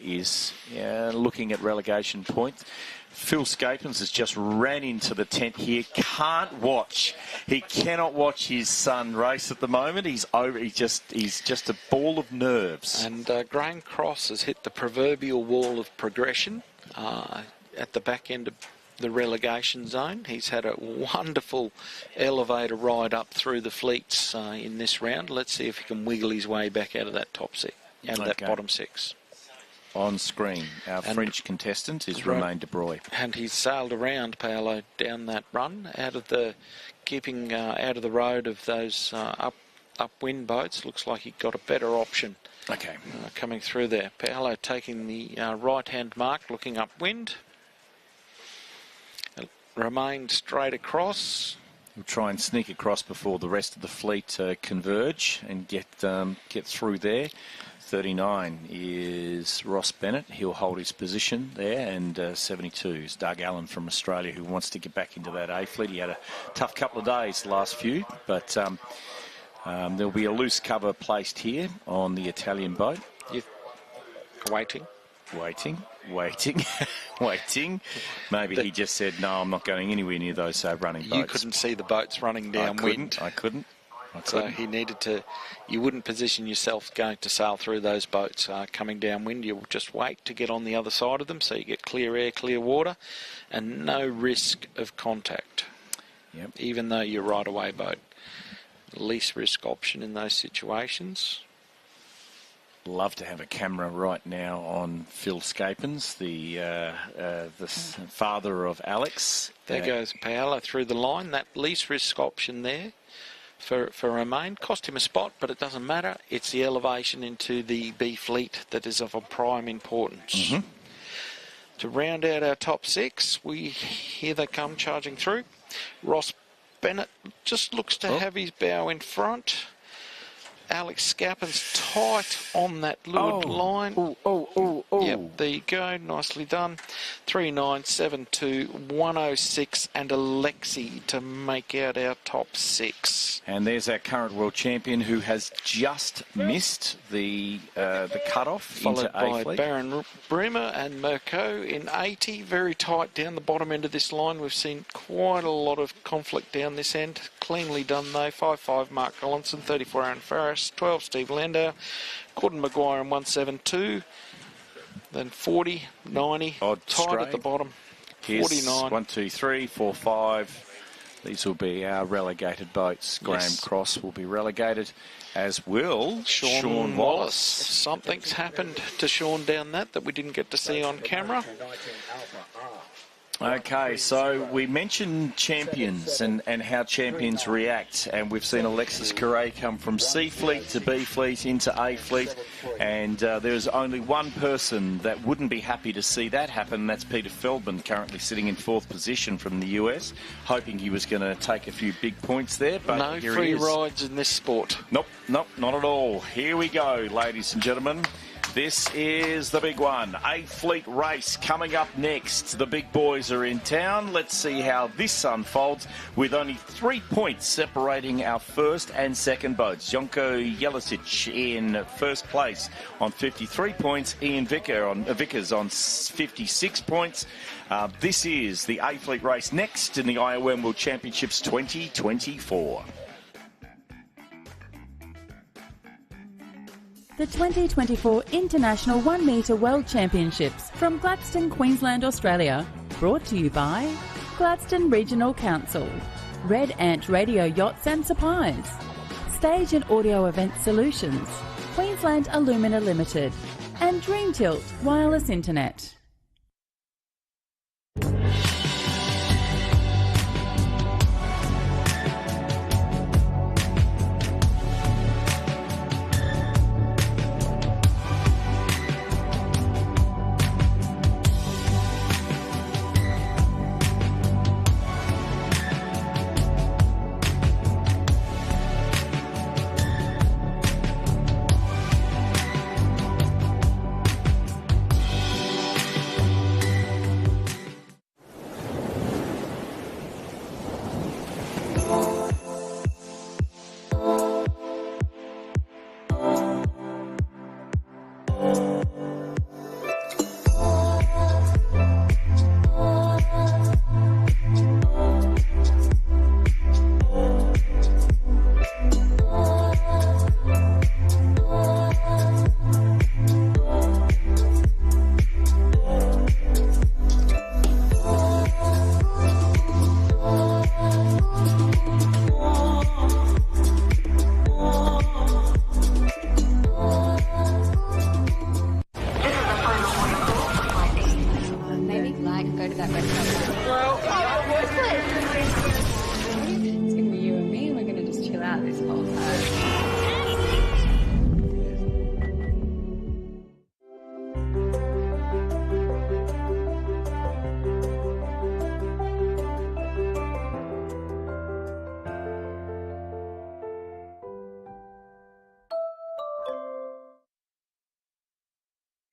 is looking at relegation points. Phil Scapins has just ran into the tent here. Can't watch. He cannot watch his son race at the moment. He's over. He's just a ball of nerves. And Graham Cross has hit the proverbial wall of progression at the back end of the relegation zone. He's had a wonderful elevator ride up through the fleets in this round. Let's see if he can wiggle his way back out of that top six, out of that bottom six. On screen, our French contestant is Romain de Broglie. And he's sailed around Paolo down that run, out of the keeping out of the road of those upwind boats. Looks like he got a better option. Okay, coming through there. Paolo taking the right-hand mark, looking upwind. Remain straight across. We'll try and sneak across before the rest of the fleet converge and get through there. 39 is Ross Bennett. He'll hold his position there. And 72 is Doug Allen from Australia, who wants to get back into that A fleet. He had a tough couple of days, the last few, but there'll be a loose cover placed here on the Italian boat. Waiting. Maybe he just said, no, I'm not going anywhere near those running boats. You couldn't see the boats running downwind. I couldn't. So he needed to, you wouldn't position yourself going to sail through those boats coming downwind. You'll just wait to get on the other side of them so you get clear air, clear water, and no risk of contact. Yep. Even though you're right away boat. Least risk option in those situations. Love to have a camera right now on Phil Scapins, the father of Alex. There goes Paolo through the line. That least risk option there for Romain. Cost him a spot, but it doesn't matter. It's the elevation into the B fleet that is of a prime importance. Mm-hmm. To round out our top six, here they come charging through. Ross Bennett just looks to have his bow in front. Alex Scapins tight on that leeward line. Yep, there you go. Nicely done. 3972, 106, and Alexi to make out our top six. And there's our current world champion who has just missed the cut-off Followed into A by fleet. Baron Bremer and Mirko in 80. Very tight down the bottom end of this line. We've seen quite a lot of conflict down this end. Cleanly done though. 5-5 Mark Collinson, 34 Aaron Farris, 12 Steve Landau, Gordon Maguire in 172. Then 40, 90, Odd tight straight. at the bottom. Here's 49. 1, 2, 3, 4, 5. These will be our relegated boats. Graham Cross will be relegated, as will Sean Wallace. Something's happened to Sean down that we didn't get to see on camera. Okay, so we mentioned champions and how champions react, and we've seen Alexis Correa come from C Fleet to B Fleet into A Fleet, and there's only one person that wouldn't be happy to see that happen, and that's Peter Feldman, currently sitting in fourth position from the US, hoping he was going to take a few big points there, but no here free he is. rides in this sport. Nope, not at all. Here we go, ladies and gentlemen. This is the big one. A Fleet race coming up next. The big boys are in town. Let's see how this unfolds with only 3 points separating our first and second boats. Jonko Jelicic in first place on 53 points. Ian Vickers on 56 points. This is the A Fleet race next in the IOM World Championships 2024. The 2024 International 1 Metre World Championships from Gladstone, Queensland, Australia. Brought to you by Gladstone Regional Council, Red Ant Radio Yachts and Supplies, Stage and Audio Event Solutions, Queensland Alumina Limited, and Dream Tilt Wireless Internet.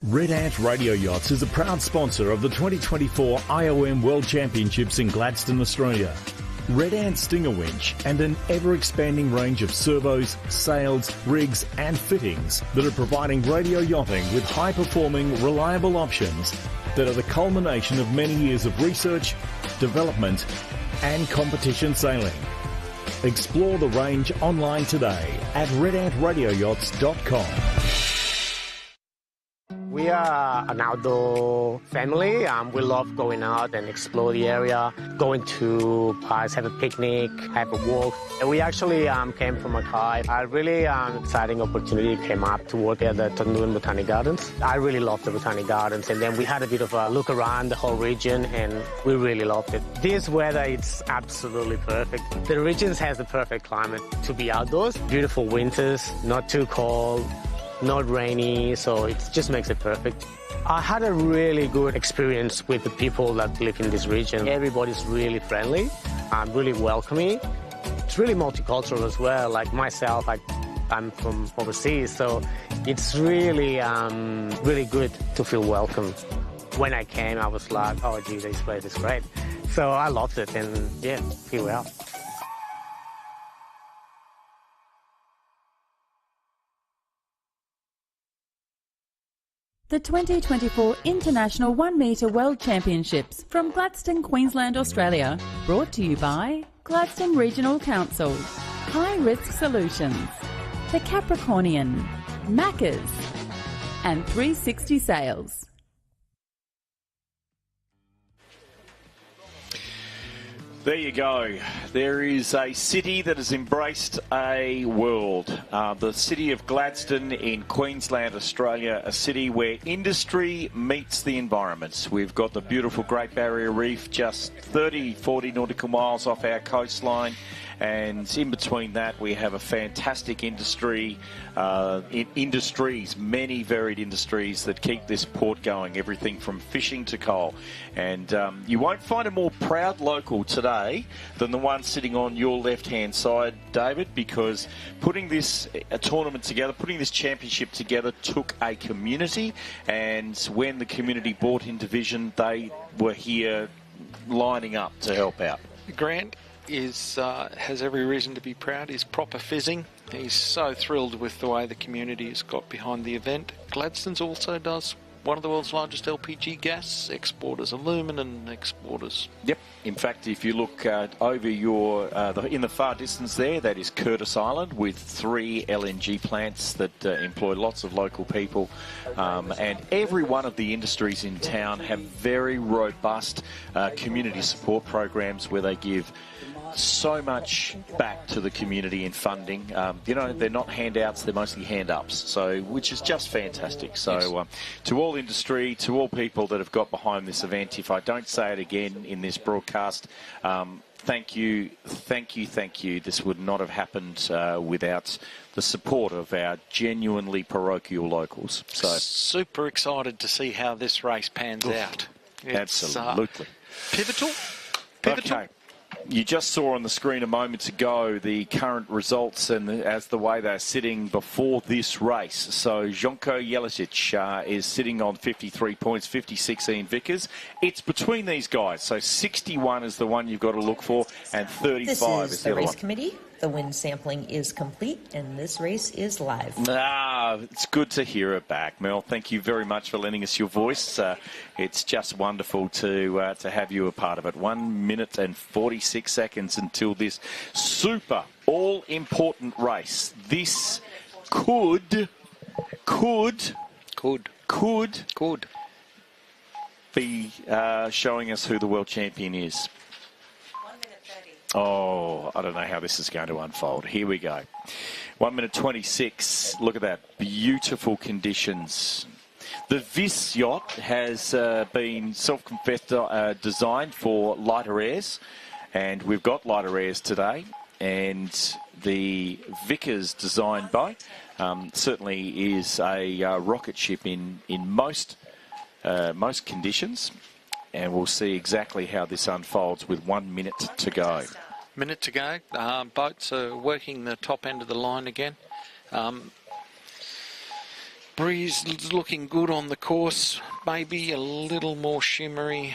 Red Ant Radio Yachts is a proud sponsor of the 2024 IOM World Championships in Gladstone, Australia. Red Ant Stinger Winch and an ever-expanding range of servos, sails, rigs and fittings that are providing radio yachting with high-performing, reliable options that are the culmination of many years of research, development and competition sailing. Explore the range online today at redantradioyachts.com. We are an outdoor family. We love going out and explore the area, going to parks, have a picnic, have a walk. We actually came from Mackay. A really exciting opportunity came up to work at the Toodoon Botanic Gardens. I really loved the Botanic Gardens, and then we had a bit of a look around the whole region, and we really loved it. This weather, it's absolutely perfect. The region has the perfect climate to be outdoors. Beautiful winters, not too cold, not rainy, so it just makes it perfect. I had a really good experience with the people that live in this region. Everybody's really friendly, really welcoming. It's really multicultural as well. Like myself, I'm from overseas, so it's really, really good to feel welcome. When I came, I was like, oh gee, this place is great. So I loved it, and yeah, here we are. The 2024 International 1 Metre World Championships from Gladstone, Queensland, Australia. Brought to you by Gladstone Regional Council, High Risk Solutions, The Capricornian, Macca's and 360 Sails. There you go. There is a city that has embraced a world. The city of Gladstone in Queensland, Australia, a city where industry meets the environment. We've got the beautiful Great Barrier Reef just 30, 40 nautical miles off our coastline. And in between that, we have a fantastic industries, many varied industries that keep this port going, everything from fishing to coal. And you won't find a more proud local today than the one sitting on your left-hand side, David, because putting this tournament together, putting this championship together took a community. And when the community bought into Vision, they were here lining up to help out. Grant has every reason to be proud. He's proper fizzing. He's so thrilled with the way the community has got behind the event. Gladstone's also does one of the world's largest LPG gas exporters, aluminum exporters. Yep. In fact, if you look over in the far distance there, that is Curtis Island with 3 LNG plants that employ lots of local people. And every one of the industries in town have very robust community support programs where they give so much back to the community in funding. They're not handouts, they're mostly hand-ups, which is just fantastic. So to all industry, to all people that have got behind this event, if I don't say it again in this broadcast, thank you. This would not have happened without the support of our genuinely parochial locals. So super excited to see how this race pans out. It's, absolutely. Pivotal. Okay. You just saw on the screen a moment ago the current results and as the way they're sitting before this race. So Jonko Jelicic is sitting on 53 points, 56 Ian Vickers. It's between these guys. So 61 is the one you've got to look for and 35 is the other one. This is the race committee. The wind sampling is complete and this race is live. It's good to hear it back, Mel. Thank you very much for lending us your voice. It's just wonderful to have you a part of it. 1 minute and 46 seconds until this super all-important race. This could be showing us who the world champion is. Oh, I don't know how this is going to unfold. Here we go. 1 minute 26. Look at that. Beautiful conditions. The Vis yacht has been self-confessed designed for lighter airs. And we've got lighter airs today. And the Vickers design boat certainly is a rocket ship in most conditions. And we'll see exactly how this unfolds with 1 minute to go. Minute to go. Boats are working the top end of the line again. Breeze looking good on the course. Maybe a little more shimmery.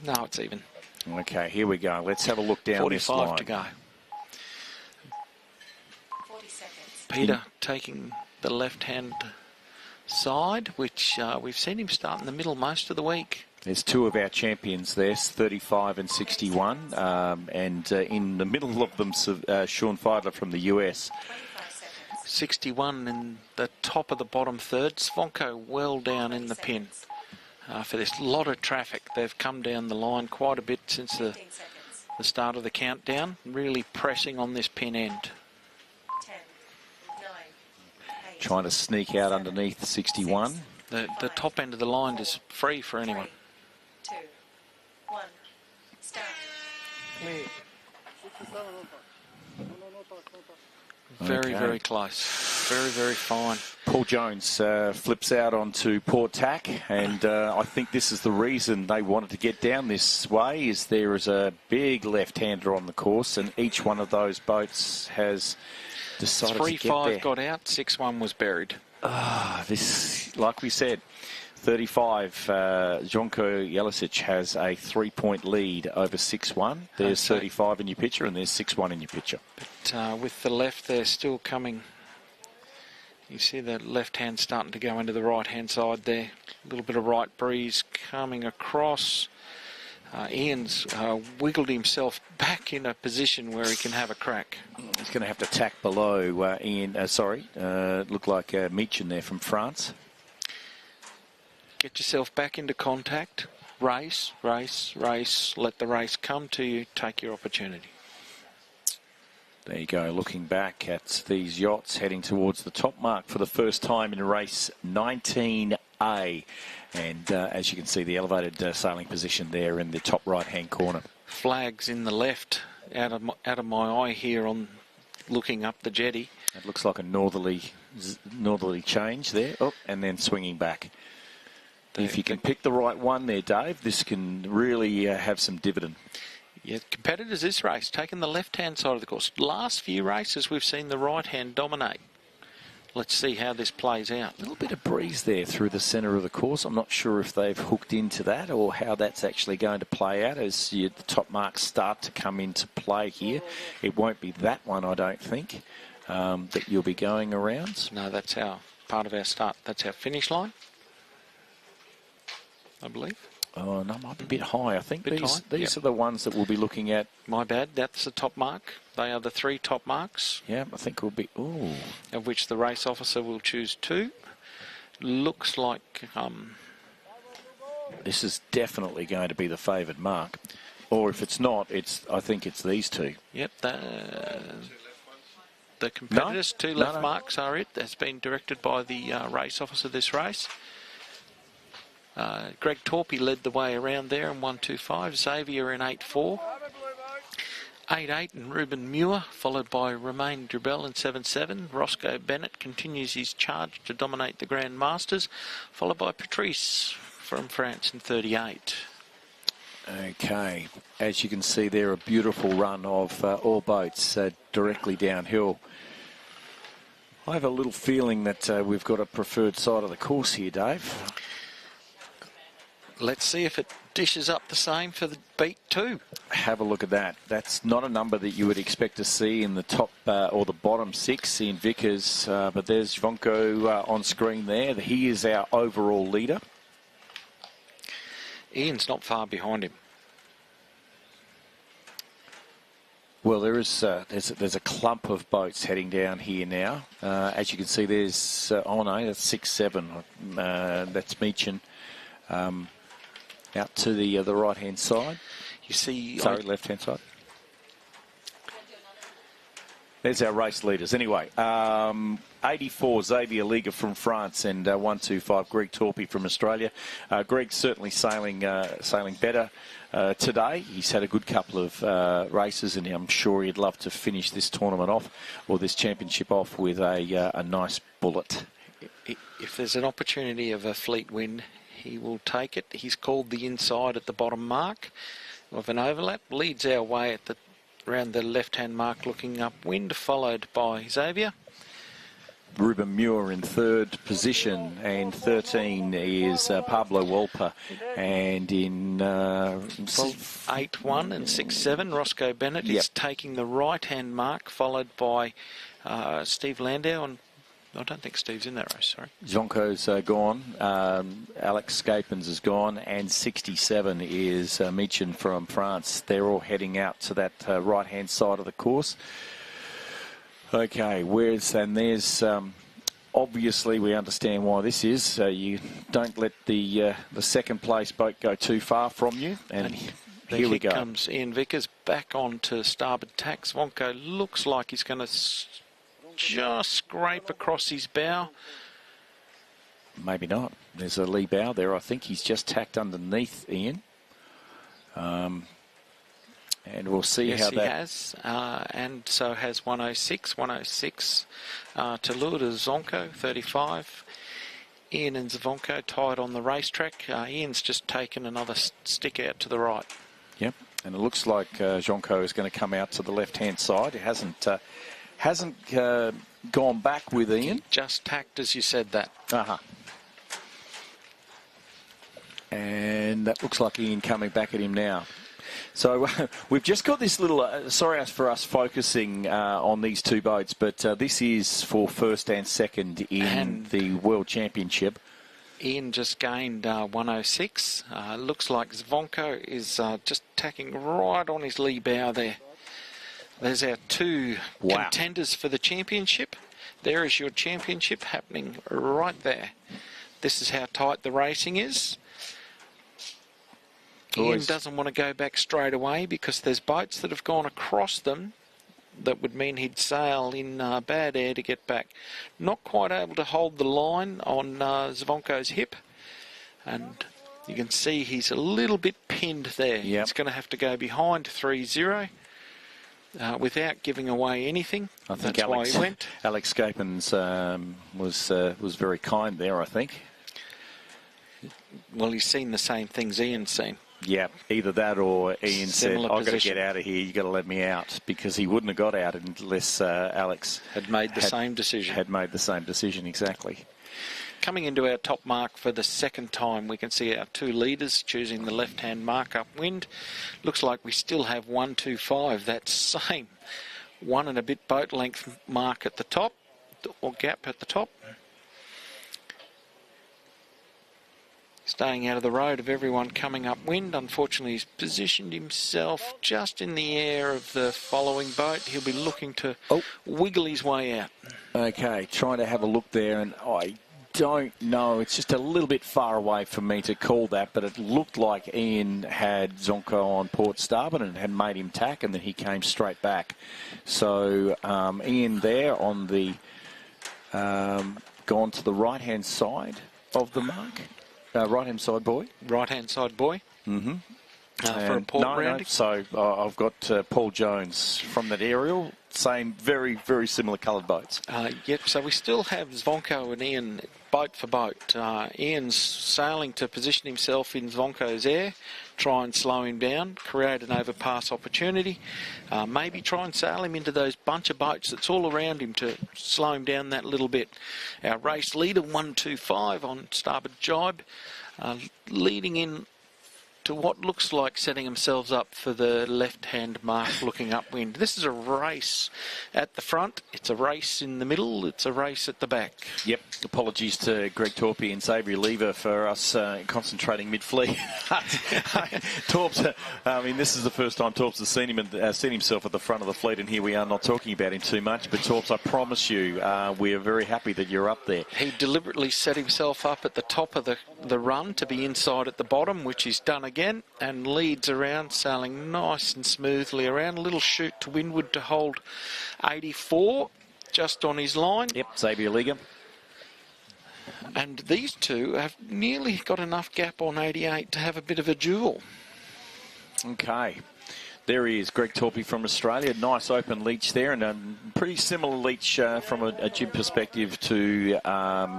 No, it's even. Okay, here we go. Let's have a look down this line. 45 to go. 40 seconds. Peter taking the left-hand side, which we've seen him start in the middle most of the week. There's two of our champions there, 35 and 61. And in the middle of them, Sean Feidler from the US. 61 in the top of the bottom third. Svonko well down in the pin for this lot of traffic. They've come down the line quite a bit since the start of the countdown, really pressing on this pin end. 10, 9, 8, Trying to sneak out underneath 61. The top end of the line is free for anyone. 2, 1, start. Very, very close. Very, very fine. Paul Jones flips out onto Port Tack, and I think this is the reason they wanted to get down this way, is there is a big left-hander on the course, and each one of those boats has decided to get there. 3-5 got out, 6-1 was buried. This, like we said, 35, Jonko Jelicic has a 3-point lead over 6-1. There's 35 in your picture, and there's 6-1 in your picture. But with the left there still coming, you see the left hand starting to go into the right hand side there. A little bit of right breeze coming across. Ian's wiggled himself back in a position where he can have a crack. He's going to have to tack below Ian, looked like Meechin there from France. Get yourself back into contact. Race, race, race. Let the race come to you. Take your opportunity. There you go, looking back at these yachts heading towards the top mark for the first time in race 19A. And as you can see, the elevated sailing position there in the top right-hand corner. Flags in the left, out of my eye here on looking up the jetty. It looks like a northerly change there. Oh, and then swinging back. If you can pick the right one there, Dave, this can really have some dividend. Yeah, competitors this race, taking the left-hand side of the course. Last few races, we've seen the right-hand dominate. Let's see how this plays out. A little bit of breeze there through the centre of the course. I'm not sure if they've hooked into that or how that's actually going to play out as the top marks start to come into play here. It won't be that one, I don't think, that you'll be going around. No, that's our part of our start. That's our finish line, I believe. Oh, no, might be a bit high. I think these Yep. are the ones that we'll be looking at. My bad, that's the top mark. They are the 3 top marks. Yeah, I think we'll be... Ooh. Of which the race officer will choose 2. Looks like... This is definitely going to be the favoured mark. Or if it's not, I think it's these 2. Yep, the competitors, 2 left marks are it. That's been directed by the race officer this race. Greg Torpy led the way around there in 1.25. Xavier in 8.4. 8.8 and Ruben Muir, followed by Romain Dribel in 7.7. Roscoe Bennett continues his charge to dominate the Grand Masters, followed by Patrice from France in 38. Okay, as you can see there, a beautiful run of all boats directly downhill. I have a little feeling that we've got a preferred side of the course here, Dave. Let's see if it dishes up the same for the beat 2. Have a look at that. That's not a number that you would expect to see in the top or the bottom 6 in Vickers, but there's Svonko on screen there. He is our overall leader. Ian's not far behind him. Well, there's a clump of boats heading down here now. As you can see, there's that's 6-7. That's Meechin. Out to the right-hand side. You see... left-hand side. There's our race leaders. Anyway, 84, Xavier Liga from France, and 125, Greg Torpy from Australia. Greg's certainly sailing better today. He's had a good couple of races, and I'm sure he'd love to finish this tournament off, or this championship off, with a nice bullet. If there's an opportunity of a fleet win, he will take it. He's called the inside at the bottom mark of an overlap. Leads our way around the left-hand mark looking upwind, followed by Xavier. Ruben Muir in third position, and 13 is Pablo Wolper, and in 8-1 and 6-7, Roscoe Bennett is taking the right-hand mark, followed by Steve Landau, and I don't think Steve's in that race, sorry. Zonko's gone, Alex Scapins is gone, and 67 is Michin from France. They're all heading out to that right-hand side of the course. Okay, there's obviously we understand why this is. You don't let the second place boat go too far from you, and here we go. Comes Ian Vickers back onto starboard tack. Zvonko looks like he's going to just scrape across his bow. Maybe not. There's a lee bow there. I think he's just tacked underneath Ian. And we'll see how that... Yes, he has. And so has 106. 106 to Lourdes Zonko, 35. Ian and Zvonko tied on the racetrack. Ian's just taken another stick out to the right. Yep. And it looks like Zonko is going to come out to the left-hand side. It hasn't gone back with Ian. Just tacked as you said that. And that looks like Ian coming back at him now. So we've just got this little, sorry for us focusing on these two boats, but this is for first and second in the World Championship. Ian just gained 106. Looks like Zvonko is just tacking right on his lee bow there. There's our two contenders for the championship. There is your championship happening right there. This is how tight the racing is. Ian doesn't want to go back straight away because there's boats that have gone across them that would mean he'd sail in bad air to get back. Not quite able to hold the line on Zvonko's hip, and you can see he's a little bit pinned there. He's going to have to go behind 3-0 without giving away anything. I think that's why he went. Alex Scapins was very kind there, I think. Well, he's seen the same things Ian's seen. Yeah, either that or Ian said, I've got to get out of here, you've got to let me out, because he wouldn't have got out unless Alex had made the same decision. Had made the same decision, exactly. Coming into our top mark for the second time, we can see our two leaders choosing the left-hand mark upwind. Looks like we still have 125, that same 1 and a bit boat length mark at the top, or gap at the top. Staying out of the road of everyone coming upwind. Unfortunately, he's positioned himself just in the air of the following boat. He'll be looking to wiggle his way out. Okay, trying to have a look there, and I don't know. It's just a little bit far away for me to call that, but it looked like Ian had Zonko on port starboard and had made him tack, and then he came straight back. So Ian there on the gone to the right-hand side of the mark. Right-hand side boy. Right-hand side boy. Mm-hmm. For a port rounding. So I've got Paul Jones from that aerial. Same, very, very similar coloured boats. Yep, so we still have Zvonko and Ian boat for boat. Ian's sailing to position himself in Zvonko's air, try and slow him down, create an overpass opportunity, maybe try and sail him into those bunch of boats that's all around him to slow him down that little bit. Our race leader, 125 on starboard jibe, leading in to what looks like setting themselves up for the left-hand mark looking upwind. This is a race at the front, it's a race in the middle, it's a race at the back. Yep, apologies to Greg Torpy and Xavier Lever for us concentrating mid-fleet. Torps, I mean, this is the first time Torps has seen himself at the front of the fleet, and here we are not talking about him too much, but Torps, I promise you, we are very happy that you're up there. He deliberately set himself up at the top of the run to be inside at the bottom, which he's done again, and leads around, sailing nice and smoothly around. A little shoot to windward to hold 84 just on his line. Yep, Xavier Liga. And these two have nearly got enough gap on 88 to have a bit of a duel. Okay. There he is, Greg Torpy from Australia. Nice open leach there, and a pretty similar leach from a jib perspective to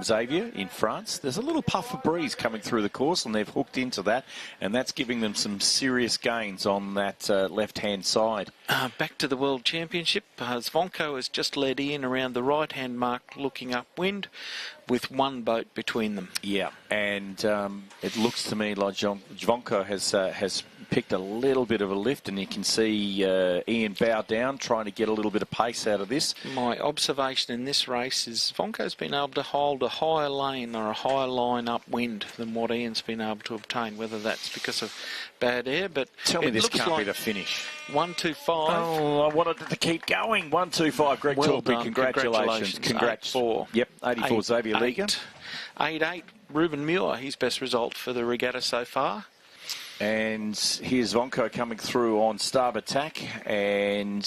Xavier in France. There's a little puff of breeze coming through the course, and they've hooked into that, and that's giving them some serious gains on that left-hand side. Back to the World Championship. Zvonko has just led in around the right-hand mark, looking upwind, with one boat between them. Yeah, and it looks to me like Zvonko has picked a little bit of a lift, and you can see Ian bow down, trying to get a little bit of pace out of this. My observation in this race is Zvonko's been able to hold a higher lane or a higher line upwind than what Ian's been able to obtain, whether that's because of bad air, but tell me this can't like be the finish. 125. Oh, I wanted it to keep going. 125, Greg Well Torpy, done. congratulations. Congrats. 8-4. Yep, 84 Xavier Liga. 8-8, Ruben Muir, his best result for the regatta so far. And here's Zvonko coming through on starboard tack, and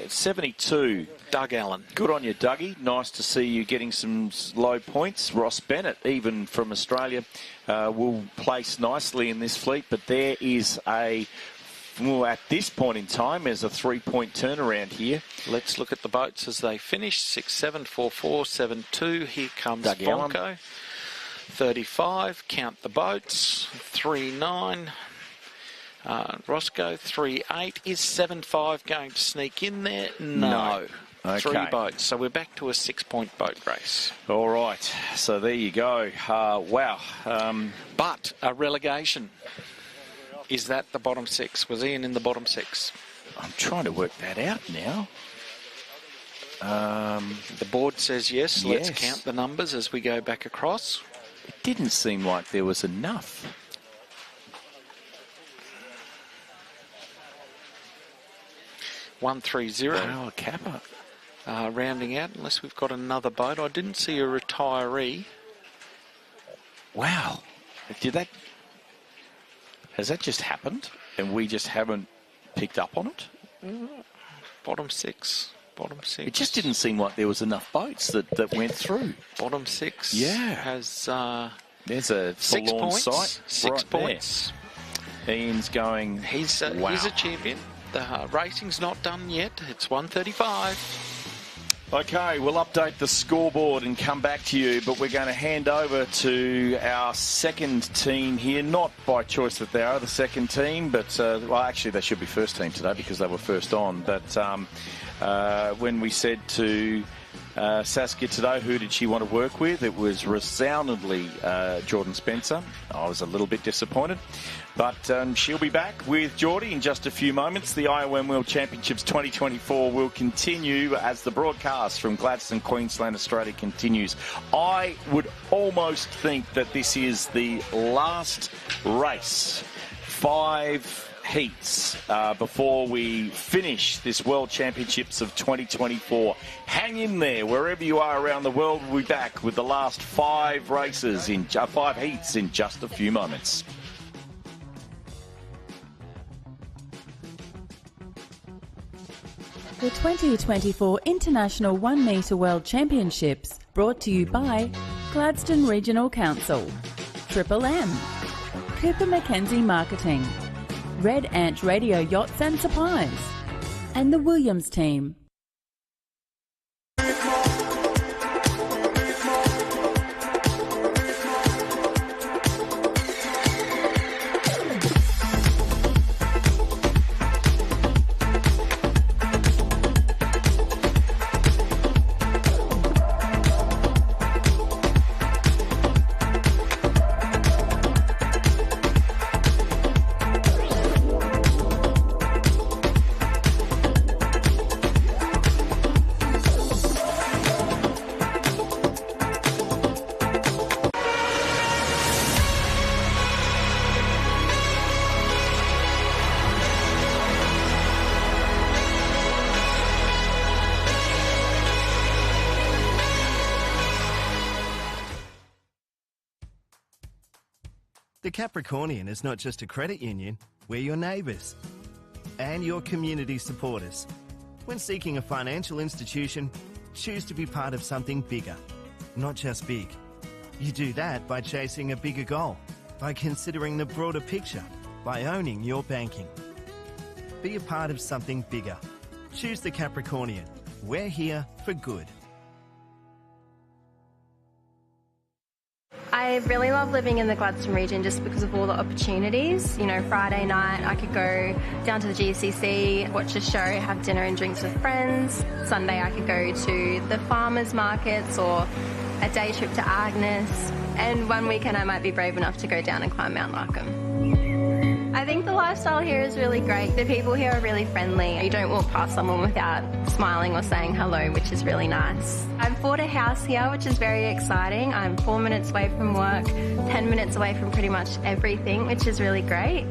72. Doug Allen. Good on you, Dougie. Nice to see you getting some low points. Ross Bennett, even from Australia, will place nicely in this fleet, but there is at this point in time, there's a 3-point turnaround here. Let's look at the boats as they finish. 6-7, 4-4, 7-2. Here comes Doug Allen. Zvonko. 35. Count the boats. 3-9. Roscoe, 3-8. Is 7-5 going to sneak in there? No. Okay. 3 boats. So we're back to a 6-point boat race. All right. So there you go. Wow. But a relegation. Is that the bottom 6? Was Ian in the bottom 6? I'm trying to work that out now. The board says yes. Let's count the numbers as we go back across. It didn't seem like there was enough. $130. Kappa. Rounding out, unless we've got another boat. I didn't see a retiree. Wow. Has that just happened and we just haven't picked up on it? Bottom 6. Bottom 6. It just didn't seem like there was enough boats that went through. Bottom 6 has there's a 6 forlorn points. sight 6 right points. There. Ian's going. He's a champion. The racing's not done yet. It's 135. Okay, we'll update the scoreboard and come back to you, but we're going to hand over to our second team here. Not by choice that they are the second team, but, well, actually they should be first team today because they were first on. But when we said to Saskia today, who did she want to work with? It was resoundingly Jordan Spencer. I was a little bit disappointed. But she'll be back with Geordie in just a few moments. The IOM World Championships 2024 will continue as the broadcast from Gladstone, Queensland, Australia continues. I would almost think that this is the last race. 5 heats before we finish this World Championships of 2024. Hang in there wherever you are around the world. We'll be back with the last 5 races in 5 heats in just a few moments. The 2024 International 1 Metre World Championships, brought to you by Gladstone Regional Council, Triple M, Cooper Mackenzie Marketing, Red Ant Radio Yachts and Supplies, and the Williams team. The Capricornian is not just a credit union, we're your neighbours and your community supporters. When seeking a financial institution, choose to be part of something bigger, not just big. You do that by chasing a bigger goal, by considering the broader picture, by owning your banking. Be a part of something bigger. Choose the Capricornian. We're here for good. I really love living in the Gladstone region just because of all the opportunities. You know, Friday night I could go down to the GCC, watch a show, have dinner and drinks with friends. Sunday I could go to the farmers markets or a day trip to Agnes. And one weekend I might be brave enough to go down and climb Mount Larkham. I think the lifestyle here is really great. The people here are really friendly. You don't walk past someone without smiling or saying hello, which is really nice. I've bought a house here, which is very exciting. I'm 4 minutes away from work, 10 minutes away from pretty much everything, which is really great.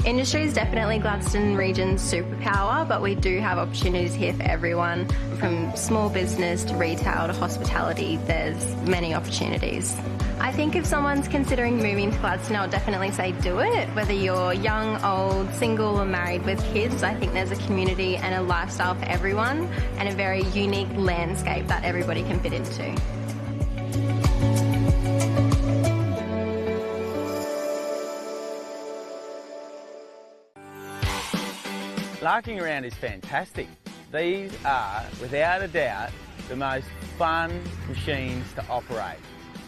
Industry is definitely Gladstone region's superpower, but we do have opportunities here for everyone. From small business to retail to hospitality, there's many opportunities. I think if someone's considering moving to Gladstone, I'll definitely say do it. Whether you're young, old, single or married with kids, I think there's a community and a lifestyle for everyone and a very unique landscape that everybody can fit into. Larking around is fantastic. These are, without a doubt, the most fun machines to operate.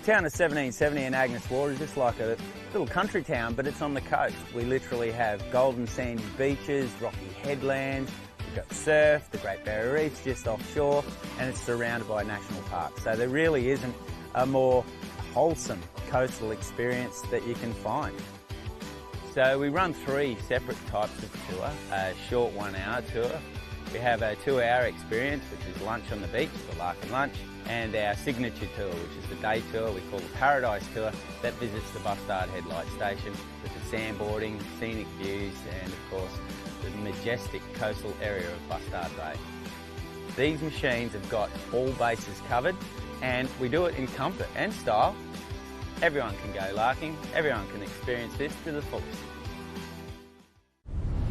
The town of 1770 in Agnes Water is just like a little country town, but it's on the coast. We literally have golden sandy beaches, rocky headlands, we've got surf, the Great Barrier Reef's just offshore, and it's surrounded by national parks. So there really isn't a more wholesome coastal experience that you can find. So we run 3 separate types of tour, a short 1-hour tour. We have a 2-hour experience, which is lunch on the beach, the Larkin Lunch, and our signature tour, which is the day tour we call the Paradise Tour, that visits the Bustard Headlight Station with the sandboarding, scenic views, and of course the majestic coastal area of Bustard Bay. These machines have got all bases covered, and we do it in comfort and style. Everyone can go larking, everyone can experience this to the fullest.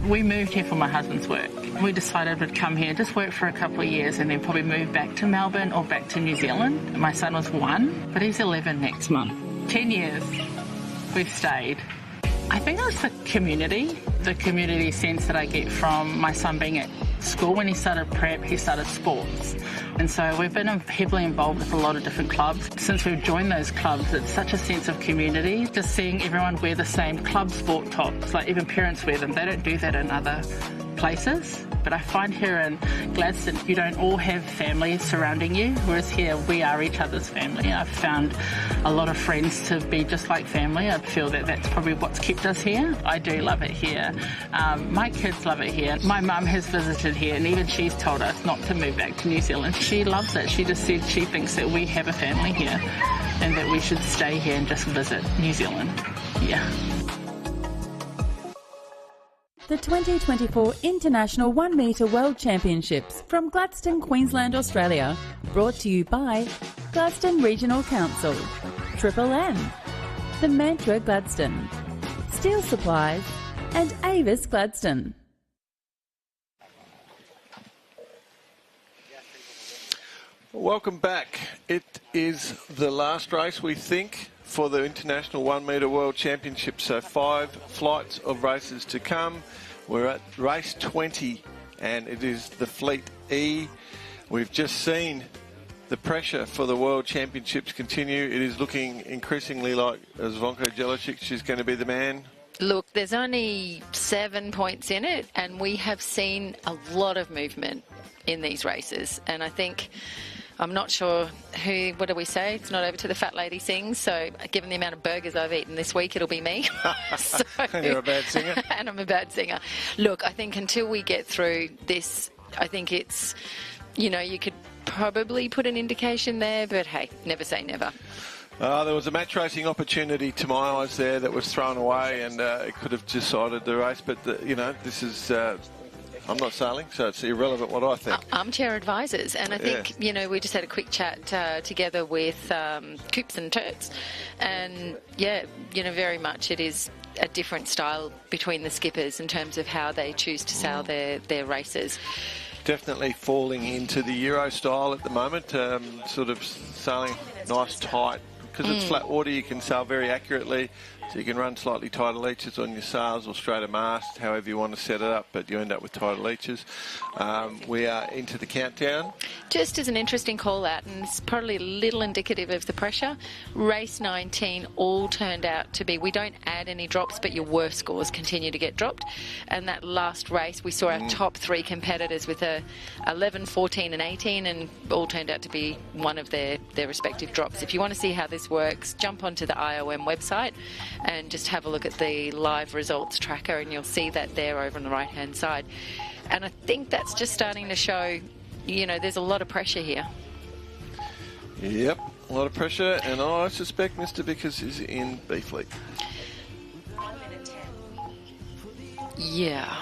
We moved here for my husband's work. We decided we'd come here, just work for a couple of years and then probably move back to Melbourne or back to New Zealand. My son was 1, but he's 11 next month. 10 years we've stayed. I think it's the community sense that I get from my son being at school. When he started prep, he started sports. And so we've been heavily involved with a lot of different clubs. Since we've joined those clubs, it's such a sense of community. Just seeing everyone wear the same club sport tops, like even parents wear them. They don't do that in other places. But I find here in Gladstone, you don't all have families surrounding you, whereas here we are each other's family. I've found a lot of friends to be just like family. I feel that that's probably what's kept us here. I do love it here. My kids love it here. My mum has visited here and even she's told us not to move back to New Zealand. She loves it. She just said she thinks that we have a family here and that we should stay here and just visit New Zealand. Yeah. The 2024 International 1 Metre World Championships from Gladstone, Queensland, Australia. Brought to you by Gladstone Regional Council, Triple M, The Mantra Gladstone, Steel Supplies and Avis Gladstone. Welcome back. It is the last race, we think, for the International 1 Metre World Championship. So 5 flights of races to come. We're at race 20 and it is the Fleet E. We've just seen the pressure for the World Championships continue. It is looking increasingly like Zvonko Jelicic is going to be the man. Look, there's only 7 points in it and we have seen a lot of movement in these races. And I think, I'm not sure what do we say? It's not over to the fat lady sings. So given the amount of burgers I've eaten this week, it'll be me. So, and you're a bad singer. And I'm a bad singer. Look, I think until we get through this, I think it's, you know, you could probably put an indication there, but hey, never say never. There was a match racing opportunity to my eyes there that was thrown away and it could have decided the race. But, you know, this is... I'm not sailing, so it's irrelevant what I think. Armchair advisors, and I think, you know, we just had a quick chat together with Coops and Turts, and yeah, you know, very much it is a different style between the skippers in terms of how they choose to sail their races. Definitely falling into the Euro style at the moment, sort of sailing nice, tight. Because it's flat water, you can sail very accurately. So you can run slightly tighter leeches on your sails or straighter mast, however you want to set it up, but you end up with tighter leeches. We are into the countdown. Just as an interesting call out, and it's probably a little indicative of the pressure, race 19 all turned out to be, we don't add any drops, but your worst scores continue to get dropped. And that last race, we saw our top 3 competitors with a 11, 14 and 18, and all turned out to be one of their respective drops. If you want to see how this works, jump onto the IOM website and just have a look at the live results tracker, and you'll see that there over on the right hand side. And I think that's just starting to show, you know, there's a lot of pressure here. Yep, a lot of pressure, and I suspect Mr. Vickers is in B fleet. 1 minute 10. Yeah.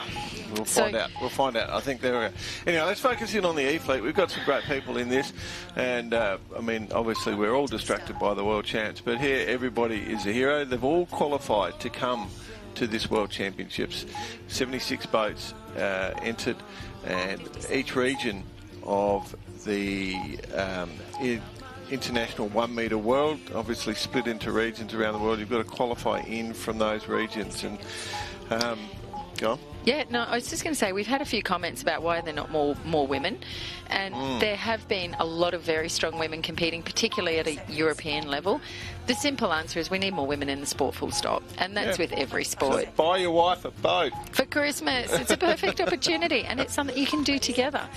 We'll find out. We'll find out. I think there we go. Anyway, let's focus in on the E fleet. We've got some great people in this, and I mean, obviously we're all distracted by the World Champs, but here everybody is a hero. They've all qualified to come to this World Championships. 76 boats entered, and each region of the International 1 metre world, obviously split into regions around the world. You've got to qualify in from those regions, and go on. Yeah, no, I was just going to say, we've had a few comments about why they're not more women, and there have been a lot of very strong women competing, particularly at a European level. The simple answer is we need more women in the sport, full stop, and that's with every sport. Just buy your wife a boat. For Christmas. It's a perfect opportunity, and it's something you can do together.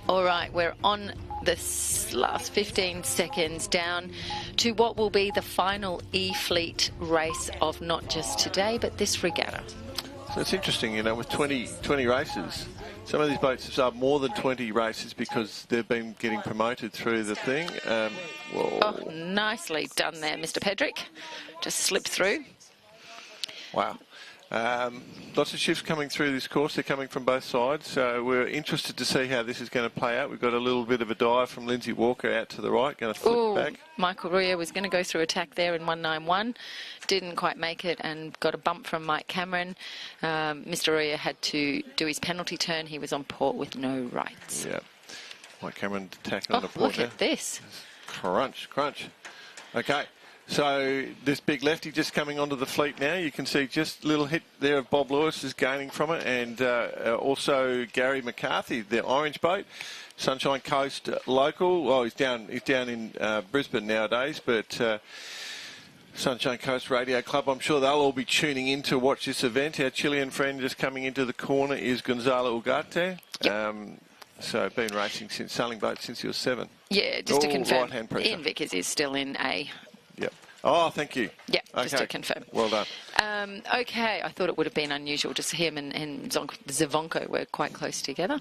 All right, we're on this last 15 seconds down to what will be the final E-Fleet race of not just today, but this regatta. So it's interesting, you know, with 20 races, some of these boats have started more than 20 races because they've been getting promoted through the thing. Oh, nicely done there, Mr. Pedrick. Just slipped through. Wow. Lots of shifts coming through this course. They're coming from both sides, so we're interested to see how this is going to play out. We've got a little bit of a dive from Lindsay Walker out to the right, going to flip back. Michael Ruya was going to go through attack there in 191, didn't quite make it, and got a bump from Mike Cameron. Mr. Ruya had to do his penalty turn. He was on port with no rights. Yeah, Mike Cameron attacking on the port. Look at this. Crunch. Okay. So this big lefty just coming onto the fleet now. You can see just a little hit there of Bob Lewis is gaining from it, and also Gary McCarthy, the orange boat, Sunshine Coast local. Well, he's down in Brisbane nowadays, but Sunshine Coast Radio Club. I'm sure they'll all be tuning in to watch this event. Our Chilean friend just coming into the corner is Gonzalo Ugarte. Yep. So been racing since sailing boats since he was 7. Yeah, just to confirm, right-hand pressure. Ian Vickers is still in A. Yep. Oh, thank you. Yeah, okay. just to confirm. Well done. Okay, I thought it would have been unusual. Just him and Zvonko were quite close together.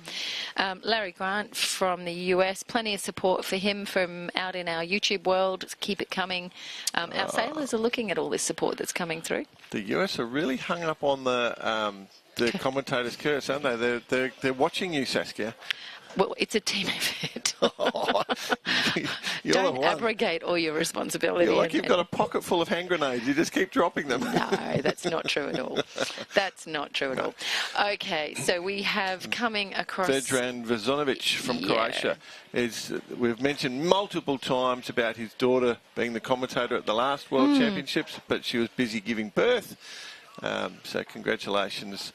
Larry Grant from the US, plenty of support for him from out in our YouTube world. Keep it coming. Our sailors are looking at all this support that's coming through. The US are really hung up on the commentators' curse, aren't they? They're watching you, Saskia. Well, it's a team effort. You're Don't abrogate all your responsibility. You're like you've got a pocket full of hand grenades. You just keep dropping them. No, that's not true at all. That's not true at all. Okay, so we have coming across... Vedran Vezonovic from Croatia. We've mentioned multiple times about his daughter being the commentator at the last World Championships, but she was busy giving birth. So congratulations,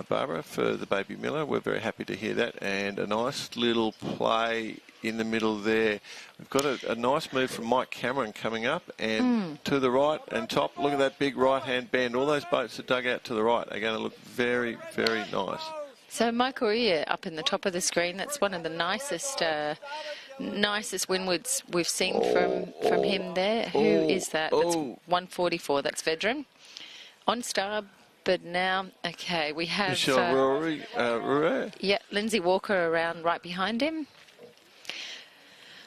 Barbara, for the baby Miller. We're very happy to hear that. And a nice little play in the middle there. We've got a nice move from Mike Cameron coming up, and to the right and top. Look at that big right-hand bend. All those boats that dug out to the right are going to look very, very nice. So Michael Ruya up in the top of the screen. That's one of the nicest windwards we've seen from him there. Who is that? That's 144. That's Vedran. On star. But now, okay, we have... Michelle Rory. Yeah, Lindsay Walker around right behind him.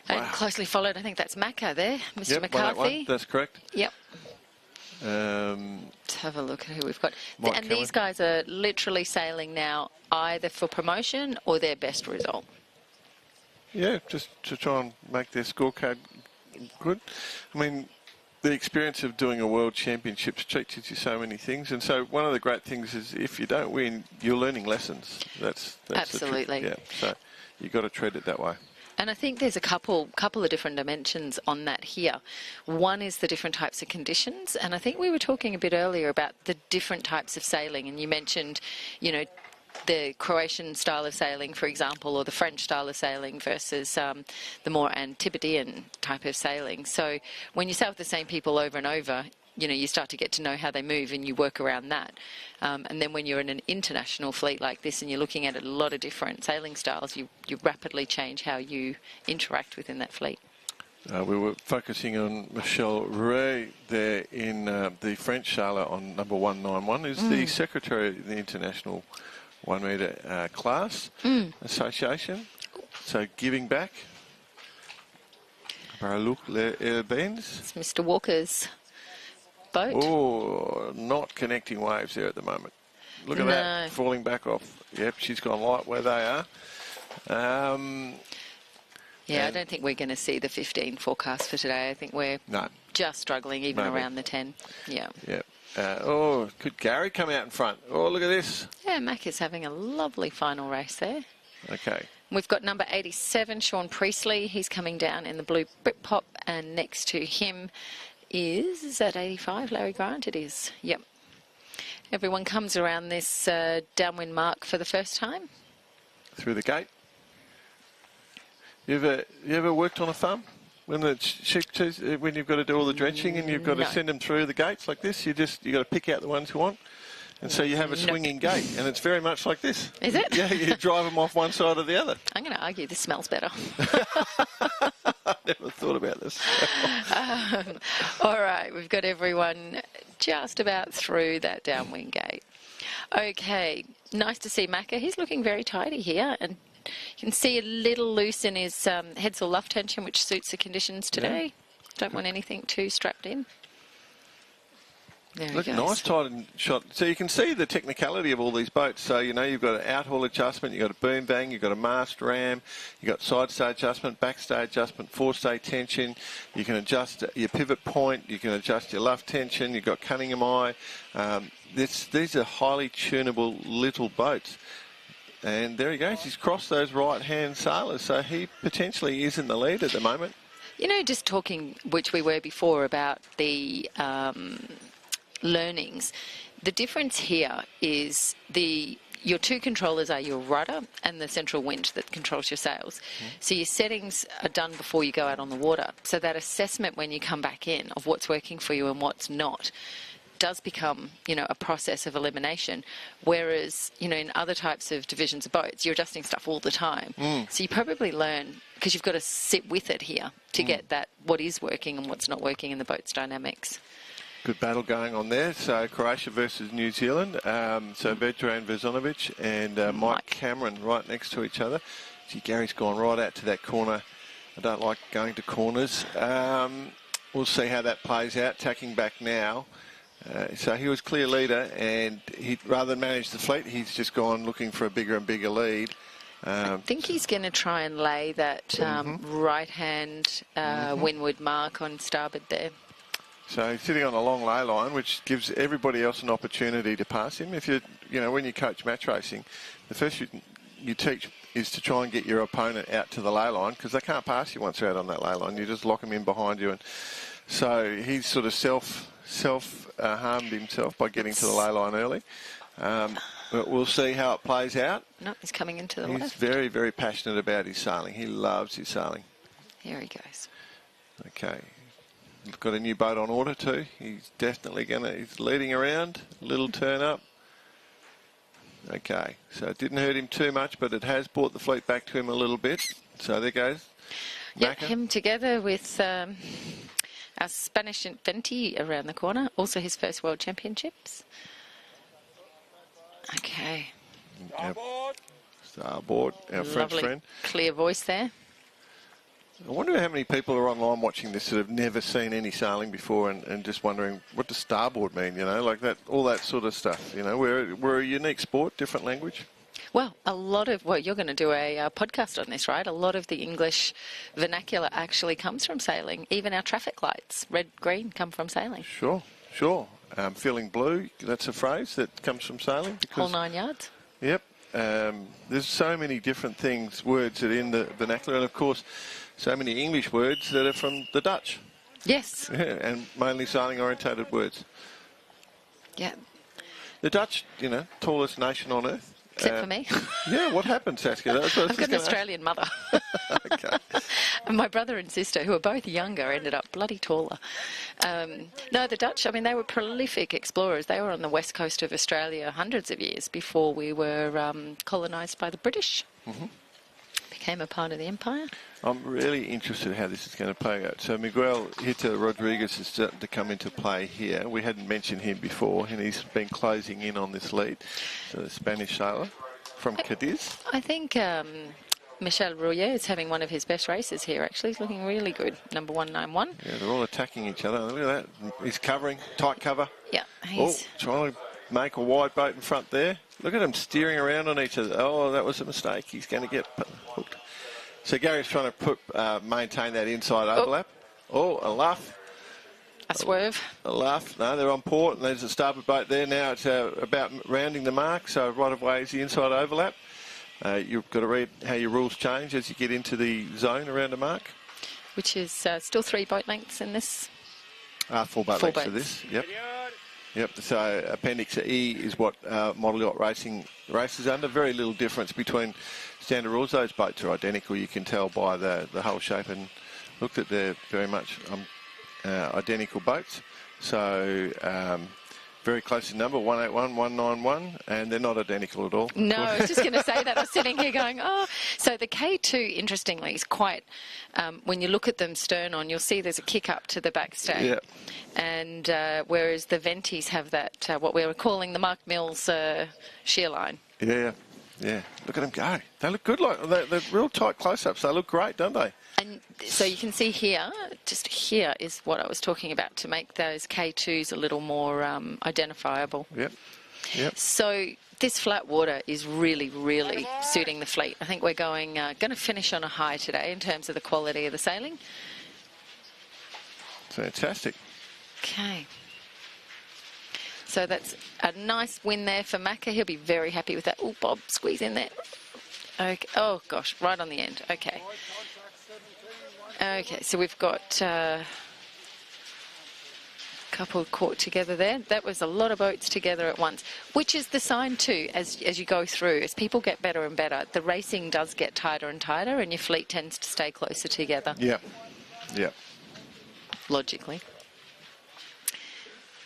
And closely followed, I think that's Macca there, Mr. McCarthy. That's correct. Yep. Let's have a look at who we've got. Mike and these guys are literally sailing now either for promotion or their best result. Yeah, just to try and make their scorecard good. I mean, the experience of doing a World Championship teaches you so many things, and so one of the great things is if you don't win, you're learning lessons. That's absolutely. Yeah, so you've got to treat it that way. And I think there's a couple of different dimensions on that here. One is the different types of conditions, and I think we were talking a bit earlier about the different types of sailing, and you mentioned, the Croatian style of sailing, for example, or the French style of sailing versus the more Antipodean type of sailing. So when you sail with the same people over and over, you start to get to know how they move and you work around that. And then when you're in an international fleet like this and you're looking at a lot of different sailing styles, you rapidly change how you interact within that fleet. We were focusing on Michelle Rouet there in the French sailor on number 191, who's the secretary of the International 1 metre class association. So giving back. It's Mr. Walker's boat. Oh, not connecting waves there at the moment. Look at that, falling back off. Yep, she's gone light where they are. I don't think we're going to see the 15 forecast for today. I think we're just struggling even around the 10. Yeah. Yep. Could Gary come out in front? Oh, look at this. Yeah, Mac is having a lovely final race there. Okay. We've got number 87, Sean Priestley. He's coming down in the blue Britpop, and next to him is that 85, Larry Grant? It is. Yep. Everyone comes around this downwind mark for the first time. Through the gate. You ever worked on a farm? When when you've got to do all the drenching and you've got to send them through the gates like this, you got to pick out the ones you want, and so you have a swinging gate, and it's very much like this. Is it? Yeah, you drive them off one side or the other. I'm going to argue this smells better. I never thought about this. All right, we've got everyone just about through that downwind gate. Okay, nice to see Macca. He's looking very tidy here, and you can see a little loose in his headsail luff tension, which suits the conditions today. Yeah. Don't want anything too strapped in. There he goes. Nice tight shot. So you can see the technicality of all these boats. So, you've got an outhaul adjustment, you've got a boom bang, you've got a mast ram, you've got side stay adjustment, back stay adjustment, forestay tension. You can adjust your pivot point, you can adjust your luff tension, you've got Cunningham eye. These are highly tunable little boats. And there he goes. He's crossed those right-hand sailors, so he potentially is in the lead at the moment. Just talking, which we were before, about the learnings, the difference here is your two controllers are your rudder and the central winch that controls your sails. So your settings are done before you go out on the water. So that assessment when you come back in of what's working for you and what's not does become, a process of elimination, whereas, in other types of divisions of boats, you're adjusting stuff all the time. So you probably learn, because you've got to sit with it here to get that, what is working and what's not working in the boat's dynamics. Good battle going on there. So Croatia versus New Zealand. So Vedran Vezonovic and Mike Cameron right next to each other. See, Gary's gone right out to that corner. I don't like going to corners. We'll see how that plays out. Tacking back now. So he was clear leader, and rather than manage the fleet, he's just gone looking for a bigger and bigger lead. I think he's going to try and lay that right-hand windward mark on starboard there. So he's sitting on a long lay line, which gives everybody else an opportunity to pass him. If when you coach match racing, the first you teach is to try and get your opponent out to the lay line, because they can't pass you once they're out on that lay line. You just lock them in behind you, and so he's sort of harmed himself by getting to the lay line early. But we'll see how it plays out. No, he's coming into the left. He's very, very passionate about his sailing. He loves his sailing. Here he goes. Okay. We've got a new boat on order too. He's definitely he's leading around. A little turn up. Okay. So it didn't hurt him too much, but it has brought the fleet back to him a little bit. So there goes. Yep, him together with our Spanish Infante around the corner. Also his first World Championships. Okay. Starboard, our French friend. Clear voice there. I wonder how many people are online watching this that have never seen any sailing before and just wondering, what does starboard mean, like that, all that sort of stuff, We're a unique sport, different language. Well, you're going to do a podcast on this, right? A lot of the English vernacular actually comes from sailing. Even our traffic lights, red, green, come from sailing. Sure. Feeling blue, that's a phrase that comes from sailing. Whole 9 yards. Yep. There's so many different things, words that are in the vernacular, and of course, so many English words that are from the Dutch. Yes. Yeah, and mainly sailing-orientated words. Yeah. The Dutch, you know, tallest nation on earth. Except for me. Yeah, what happened, Saskia? That's what I was I've got an just gonna Australian mother. Okay. And my brother and sister, who are both younger, ended up bloody taller. No, the Dutch, I mean, they were prolific explorers. They were on the west coast of Australia hundreds of years before we were colonised by the British. Mm-hmm. Became a part of the empire. I'm really interested in how this is going to play out. So Miguel Hita Rodriguez is starting to come into play here. We hadn't mentioned him before, and he's been closing in on this lead. The Spanish sailor from Cadiz. I think Michel Rouillet is having one of his best races here, actually. He's looking really good, number 191. Yeah, they're all attacking each other. Look at that. He's covering, tight cover. Yeah, he's... trying to make a wide boat in front there. Look at them steering around on each other. Oh, that was a mistake. He's going to get hooked. So Gary's trying to maintain that inside overlap. Oh, a luff. A swerve. A luff. No, they're on port, and there's a starboard boat there. Now it's about rounding the mark, so right of way is the inside overlap. You've got to read how your rules change as you get into the zone around the mark. Which is still 3 boat lengths in this. 4 boat lengths for this, yep. Yep, so Appendix E is what Model Yacht Racing races under. Very little difference between standard rules. Those boats are identical, you can tell by the hull shape, and look that they're very much identical boats. So very close in number, 181, 191, and they're not identical at all. No, I was just going to say that. I was sitting here going, oh. So the K2, interestingly, is quite, when you look at them stern on, you'll see there's a kick up to the backstay. Yeah. And whereas the Ventis have that, what we were calling the Mark Mills shear line. Yeah, yeah. Look at them go. They look good. They're real tight close-ups. They look great, don't they? And so you can see here, just here is what I was talking about, to make those K2s a little more identifiable. Yep. Yep. So this flat water is really, really suiting the fleet. I think we're going to finish on a high today in terms of the quality of the sailing. Fantastic. Okay. So that's a nice win there for Macca. He'll be very happy with that. Oh, Bob, squeeze in there. Okay. Oh, gosh, right on the end. Okay. Okay, so we've got a couple caught together there. That was a lot of boats together at once, which is the sign too, as you go through, as people get better and better, the racing does get tighter and tighter, and your fleet tends to stay closer together. Yeah, yeah. Logically.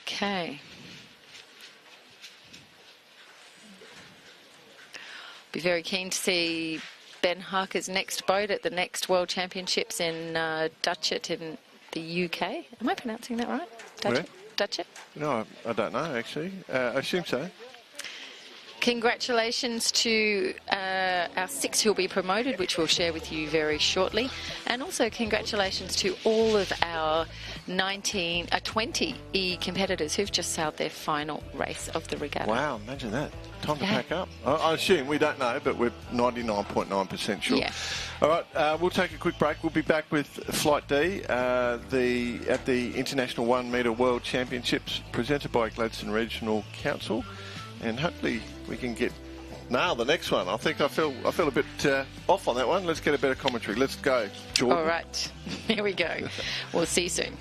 Okay. Be very keen to see Ben Harker's next boat at the next World Championships in Dutchet in the UK. Am I pronouncing that right? Dutchet? No, I don't know, actually. I assume so. Congratulations to our 6 who'll be promoted, which we'll share with you very shortly. And also congratulations to all of our 20 E competitors who've just sailed their final race of the regatta. Wow, imagine that. Time to pack up. I assume, we don't know, but we're 99.9% sure. Yeah. All right, we'll take a quick break. We'll be back with Flight D at the International 1 Metre World Championships presented by Gladstone Regional Council. And hopefully we can nail the next one. I think I feel a bit off on that one. Let's get a better commentary. Let's go, Jordan. All right, here we go. We'll see you soon.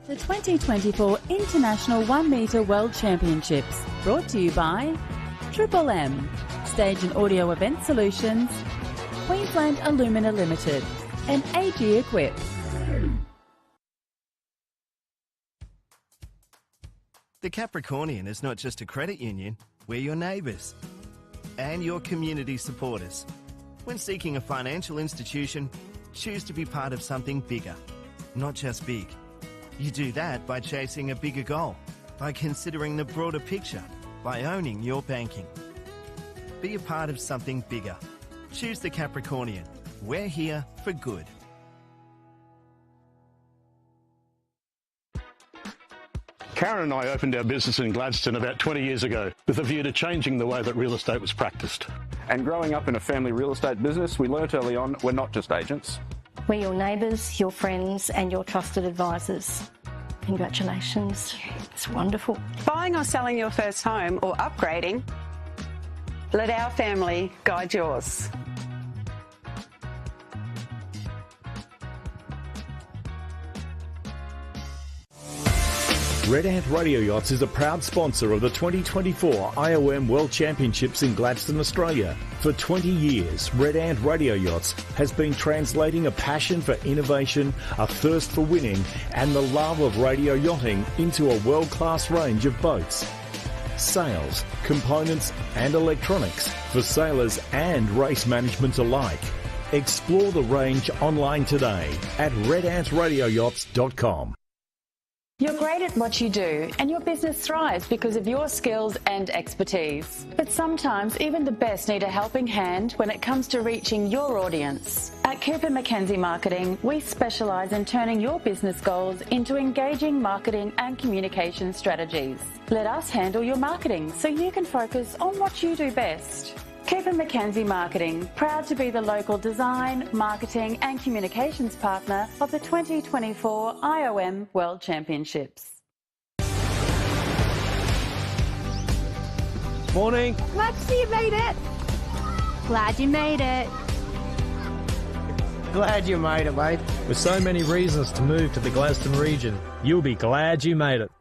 The 2024 International 1 Metre World Championships, brought to you by Triple M, Stage and Audio Event Solutions, Queensland Alumina Limited, and AG Equip. The Capricornian is not just a credit union, we're your neighbours and your community supporters. When seeking a financial institution, choose to be part of something bigger, not just big. You do that by chasing a bigger goal, by considering the broader picture, by owning your banking. Be a part of something bigger. Choose the Capricornian. We're here for good. Karen and I opened our business in Gladstone about 20 years ago with a view to changing the way that real estate was practiced. And growing up in a family real estate business, we learnt early on we're not just agents. We're your neighbours, your friends and your trusted advisors. Congratulations. It's wonderful. Buying or selling your first home or upgrading, let our family guide yours. Red Ant Radio Yachts is a proud sponsor of the 2024 IOM World Championships in Gladstone, Australia. For 20 years, Red Ant Radio Yachts has been translating a passion for innovation, a thirst for winning, and the love of radio yachting into a world-class range of boats. Sales, components and electronics for sailors and race management alike. Explore the range online today at redantradioyachts.com. You're great at what you do and your business thrives because of your skills and expertise. But sometimes even the best need a helping hand when it comes to reaching your audience. At Cooper Mackenzie Marketing, we specialise in turning your business goals into engaging marketing and communication strategies. Let us handle your marketing so you can focus on what you do best. Cooper Mackenzie Marketing, proud to be the local design, marketing and communications partner of the 2024 IOM World Championships. Morning. Glad to see you made it. Glad you made it. Glad you made it, mate. With so many reasons to move to the Gladstone region, you'll be glad you made it.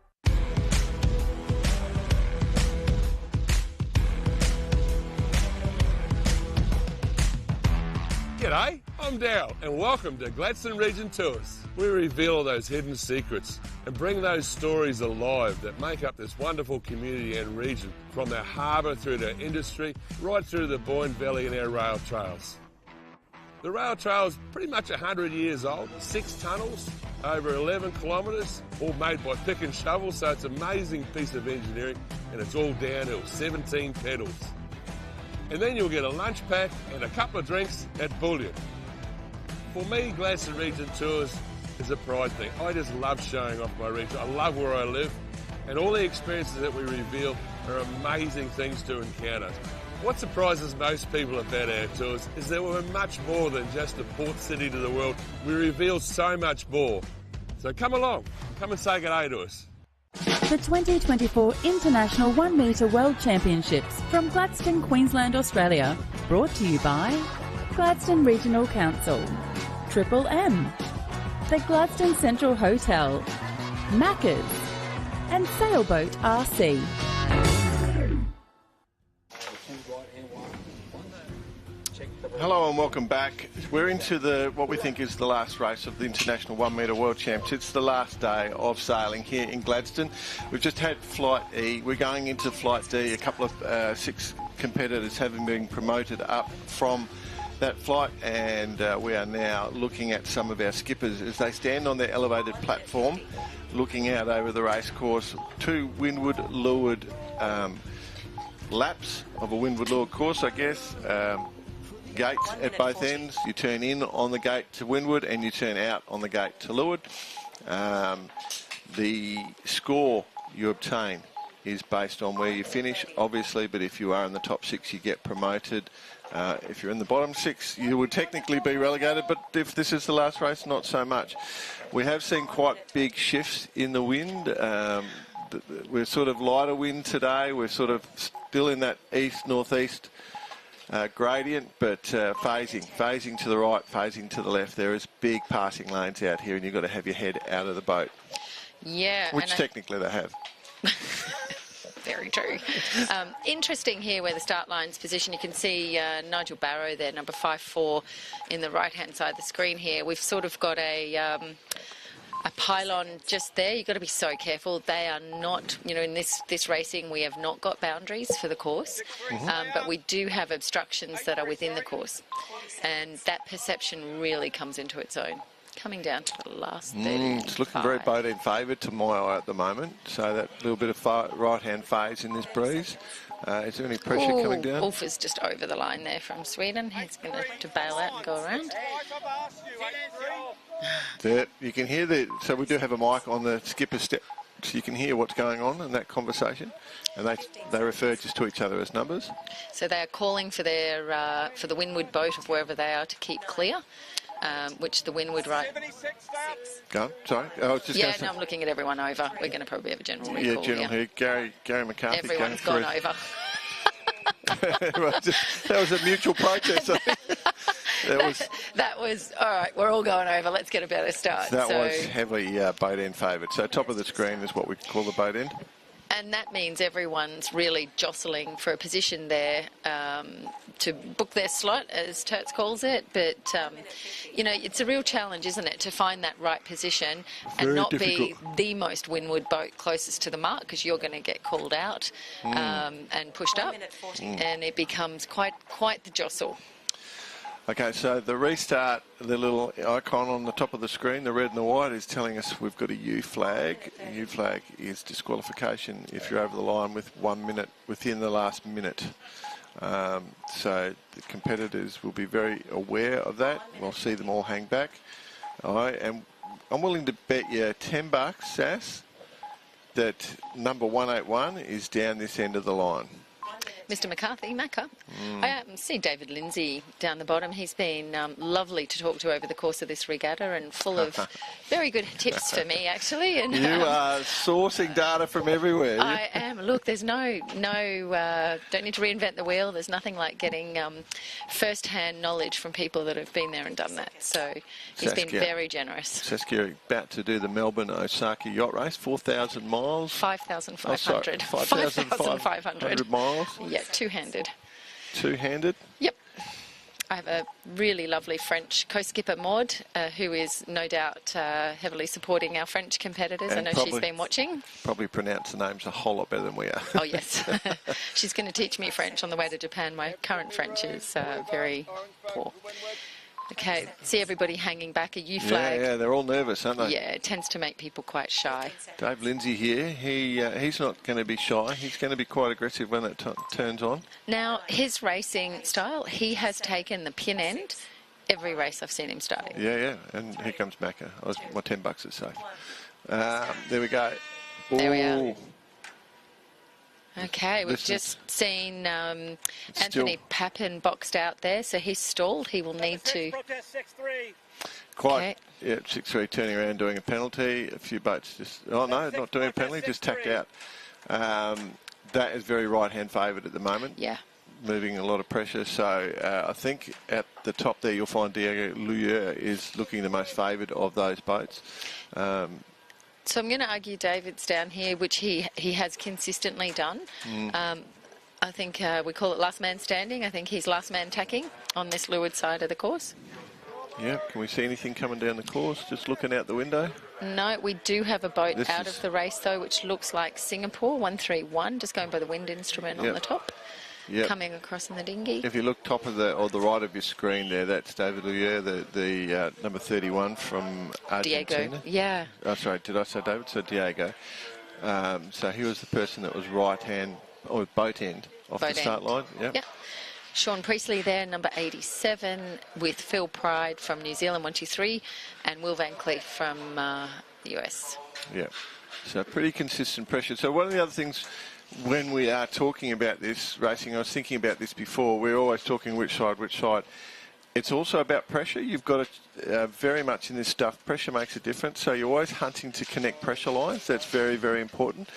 G'day, I'm Daryl and welcome to Gladstone Region Tours. We reveal those hidden secrets and bring those stories alive that make up this wonderful community and region, from their harbour through to industry, right through the Boyne Valley and our rail trails. The rail trail is pretty much 100 years old, 6 tunnels, over 11 kilometres, all made by pick and shovel, so it's an amazing piece of engineering, and it's all downhill, 17 pedals. And then you'll get a lunch pack and a couple of drinks at Bullion. For me, Gladstone Region Tours is a pride thing. I just love showing off my region. I love where I live, and all the experiences that we reveal are amazing things to encounter. What surprises most people about our tours is that we're much more than just a port city to the world. We reveal so much more. So come along, come and say good day to us. The 2024 International 1 Metre World Championships from Gladstone, Queensland, Australia. Brought to you by Gladstone Regional Council, Triple M, the Gladstone Central Hotel, Macca's, and Sailboat RC. Hello and welcome back. We're into what we think is the last race of the International 1 Metre World Champs. It's the last day of sailing here in Gladstone. We've just had Flight E. We're going into Flight D. A couple of 6 competitors having been promoted up from that flight, and we are now looking at some of our skippers as they stand on their elevated platform looking out over the race course. 2 windward leeward laps of a windward leeward course, I guess. Gates at both ends. You turn in on the gate to windward and you turn out on the gate to leeward. The score you obtain is based on where you finish, obviously, but if you are in the top 6 you get promoted. If you're in the bottom 6 you would technically be relegated, but if this is the last race, not so much. We have seen quite big shifts in the wind. We're sort of lighter wind today. We're sort of still in that east-northeast gradient, but phasing to the right, phasing to the left. There is big passing lanes out here, and you've got to have your head out of the boat. Yeah. Which technically they have. Very true. Interesting here where the start line's positioned. You can see Nigel Barrow there, number 5'4", in the right-hand side of the screen here. We've sort of got a pylon just there. You've got to be so careful. They are not, in this racing, we have not got boundaries for the course, but we do have obstructions that are within the course, and that perception really comes into its own. Coming down to the last 30. It's looking very boat in favour to my eye at the moment, so that little bit of right-hand phase in this breeze. Is there any pressure coming down? Ulf is just over the line there from Sweden. He's going to bail out and go around. There, you can hear so we do have a mic on the skipper's step, so you can hear what's going on in that conversation, and they refer just to each other as numbers. So they are calling for their for the windward boat of wherever they are to keep clear. which the wind would right. Go on, sorry. I was just Yeah, gonna say- no, I'm looking at everyone over. We're going to probably have a general recall. Yeah, General here. Gary McCarthy. Everyone's going gone through. over. That was a mutual protest, I think. That was all right. We're all going over. Let's get a better start. That was heavily boat end favoured. So top of the screen is what we call the boat end. And that means everyone's really jostling for a position there to book their slot, as Tertz calls it. But, you know, it's a real challenge, isn't it, to find that right position and Very not difficult. be the most windward boat closest to the mark, because you're going to get called out and pushed up. And it becomes quite the jostle. Okay, so the restart, the little icon on the top of the screen, the red and the white, is telling us we've got a U flag. A U flag is disqualification if you're over the line with 1 minute, within the last minute. So the competitors will be very aware of that. We'll see them all hang back. And I'm willing to bet you $10, Sass, that number 181 is down this end of the line. Mr. McCarthy, Macca. I see David Lindsay down the bottom. He's been lovely to talk to over the course of this regatta and full of very good tips for me, actually. And You are sourcing data from everywhere. I am. Look, there's no, don't need to reinvent the wheel. There's nothing like getting first-hand knowledge from people that have been there and done that. So he's been very generous. Saskia about to do the Melbourne Osaka yacht race, 4,000 miles. 5,500. 5,500 miles. Yeah, two-handed. Two-handed? Yep. I have a really lovely French co-skipper, Maud, who is no doubt heavily supporting our French competitors. And I know she's been watching. Probably pronounce the names a whole lot better than we are. Oh, yes. She's going to teach me French on the way to Japan. My current French is very poor. Okay, see everybody hanging back, a U flag. Yeah, they're all nervous, aren't they? Yeah, it tends to make people quite shy. Dave Lindsay here, he's not going to be shy. He's going to be quite aggressive when it turns on. Now, his racing style, he has taken the pin end every race I've seen him starting. Yeah, and here comes Macca. My $10 is safe. There we go. There we are. Ooh. Okay, we've just seen Anthony Pappen boxed out there, so he's stalled. He will need to... Quite, yeah, 6-3 turning around doing a penalty. A few boats just... Oh, no, not doing a penalty, just tacked out. That is very right-hand favoured at the moment. Yeah. Moving a lot of pressure. So I think at the top there you'll find Diego Luyer is looking the most favoured of those boats. So I'm going to argue David's down here, which he has consistently done. I think we call it last man standing. I think he's last man tacking on this leeward side of the course. Yeah, can we see anything coming down the course, just looking out the window? No, we do have a boat out of the race, though, which looks like Singapore, 131, just going by the wind instrument on the top. Yep. Coming across in the dinghy. If you look top of the right of your screen there, that's David Luyer, the number 31 from Argentina. Diego, yeah. Oh, sorry, did I say David? So Diego. So he was the person that was right hand or boat end off the start line. Yep. Sean Priestley there, number 87, with Phil Pride from New Zealand, 123, and Will Van Cleef from the US. Yeah. So pretty consistent pressure. So one of the other things, when we are talking about this racing, I was thinking about this before, we're always talking which side. It's also about pressure. You've got to, very much in this stuff, pressure makes a difference. So you're always hunting to connect pressure lines. That's very, very important.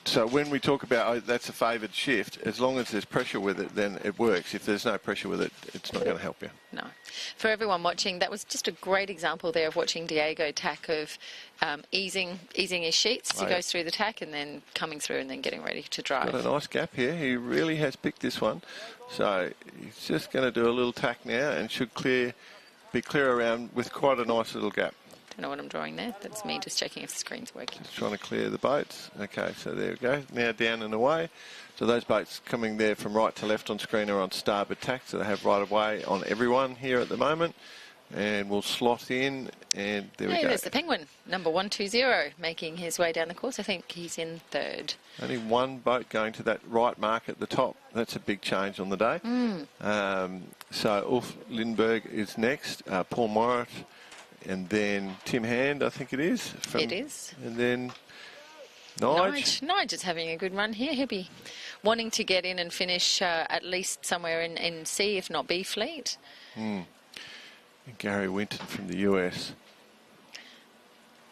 So when we talk about that's a favoured shift, as long as there's pressure with it, then it works. If there's no pressure with it, it's not going to help you. No. For everyone watching, that was just a great example there of watching Diego tack of easing his sheets as he goes through the tack and then coming through and then getting ready to drive. Got a nice gap here. He really has picked this one. So he's just going to do a little tack now and should be clear around with quite a nice little gap. Don't know what I'm drawing there. That's me just checking if the screen's working. Just trying to clear the boats. Okay, so there we go. Now down and away. So those boats coming there from right to left on screen are on starboard tack, so they have right of way on everyone here at the moment. And we'll slot in, and there we go. There's the Penguin, number 120, making his way down the course. I think he's in third. Only one boat going to that right mark at the top. That's a big change on the day. So Ulf Lindberg is next, Paul Morritt, and then Tim Hand, I think it is. It is. And then Nige. Nige is having a good run here. He'll be wanting to get in and finish at least somewhere in C, if not B fleet. Gary Winton from the US.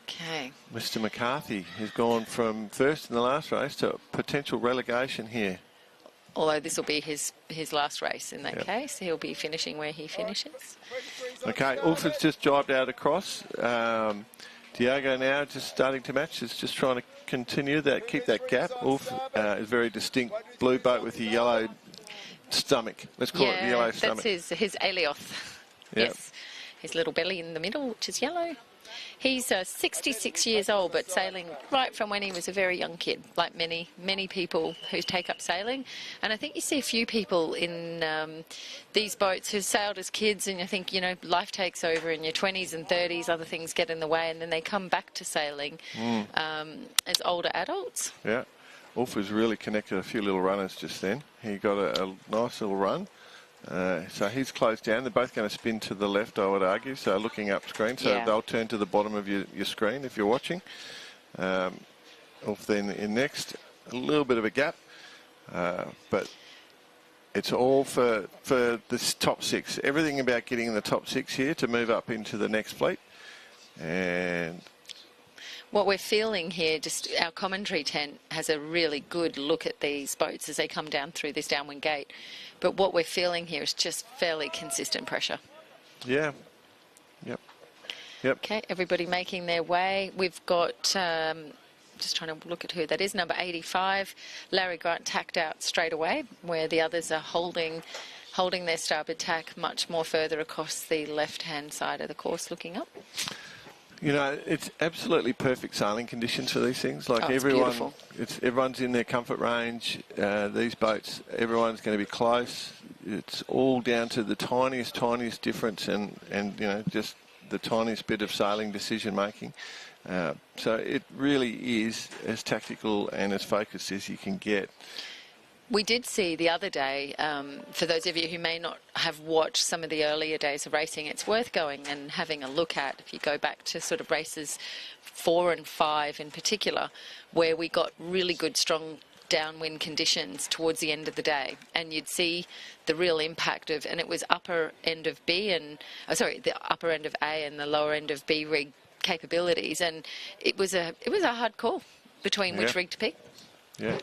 Okay. Mr. McCarthy has gone from first in the last race to potential relegation here. Although this will be his last race in that case. He'll be finishing where he finishes. Okay, Ulf has just jibed out across. Diego now just starting to match. Is just trying to continue that, keep that gap. Ulf is very distinct blue boat with the yellow stomach. Let's call it the yellow stomach. That's his Alioth. Yep. Yes. His little belly in the middle, which is yellow. He's 66 years old, but sailing right from when he was a very young kid, like many people who take up sailing. And I think you see a few people in these boats who sailed as kids, and I think, you know, life takes over in your 20s and 30s, other things get in the way, and then they come back to sailing as older adults. Yeah. Ulf was really connected a few little runners just then. He got a nice little run. So he's closed down. They're both going to spin to the left, I would argue, so looking up screen. So they'll turn to the bottom of your screen if you're watching. Ulf then in next. A little bit of a gap, but it's all for this top six. Everything about getting in the top six here to move up into the next fleet. And what we're feeling here, just our commentary tent has a really good look at these boats as they come down through this downwind gate. But what we're feeling here is just fairly consistent pressure. Yeah. Yep. Okay, everybody making their way. We've got, just trying to look at who that is, number 85. Larry Grant tacked out straight away, where the others are holding their starboard tack much more further across the left-hand side of the course looking up. You know, it's absolutely perfect sailing conditions for these things. Like everyone's in their comfort range. These boats, everyone's going to be close. It's all down to the tiniest difference, and you know, just the tiniest bit of sailing decision making. So it really is as tactical and as focused as you can get. We did see the other day, for those of you who may not have watched some of the earlier days of racing, it's worth going and having a look at, if you go back to sort of races 4 and 5 in particular, where we got really good, strong downwind conditions towards the end of the day, and you'd see the real impact of, and it was upper end of B and, the upper end of A and the lower end of B rig capabilities, and it was a hard call between which rig to pick. Yeah.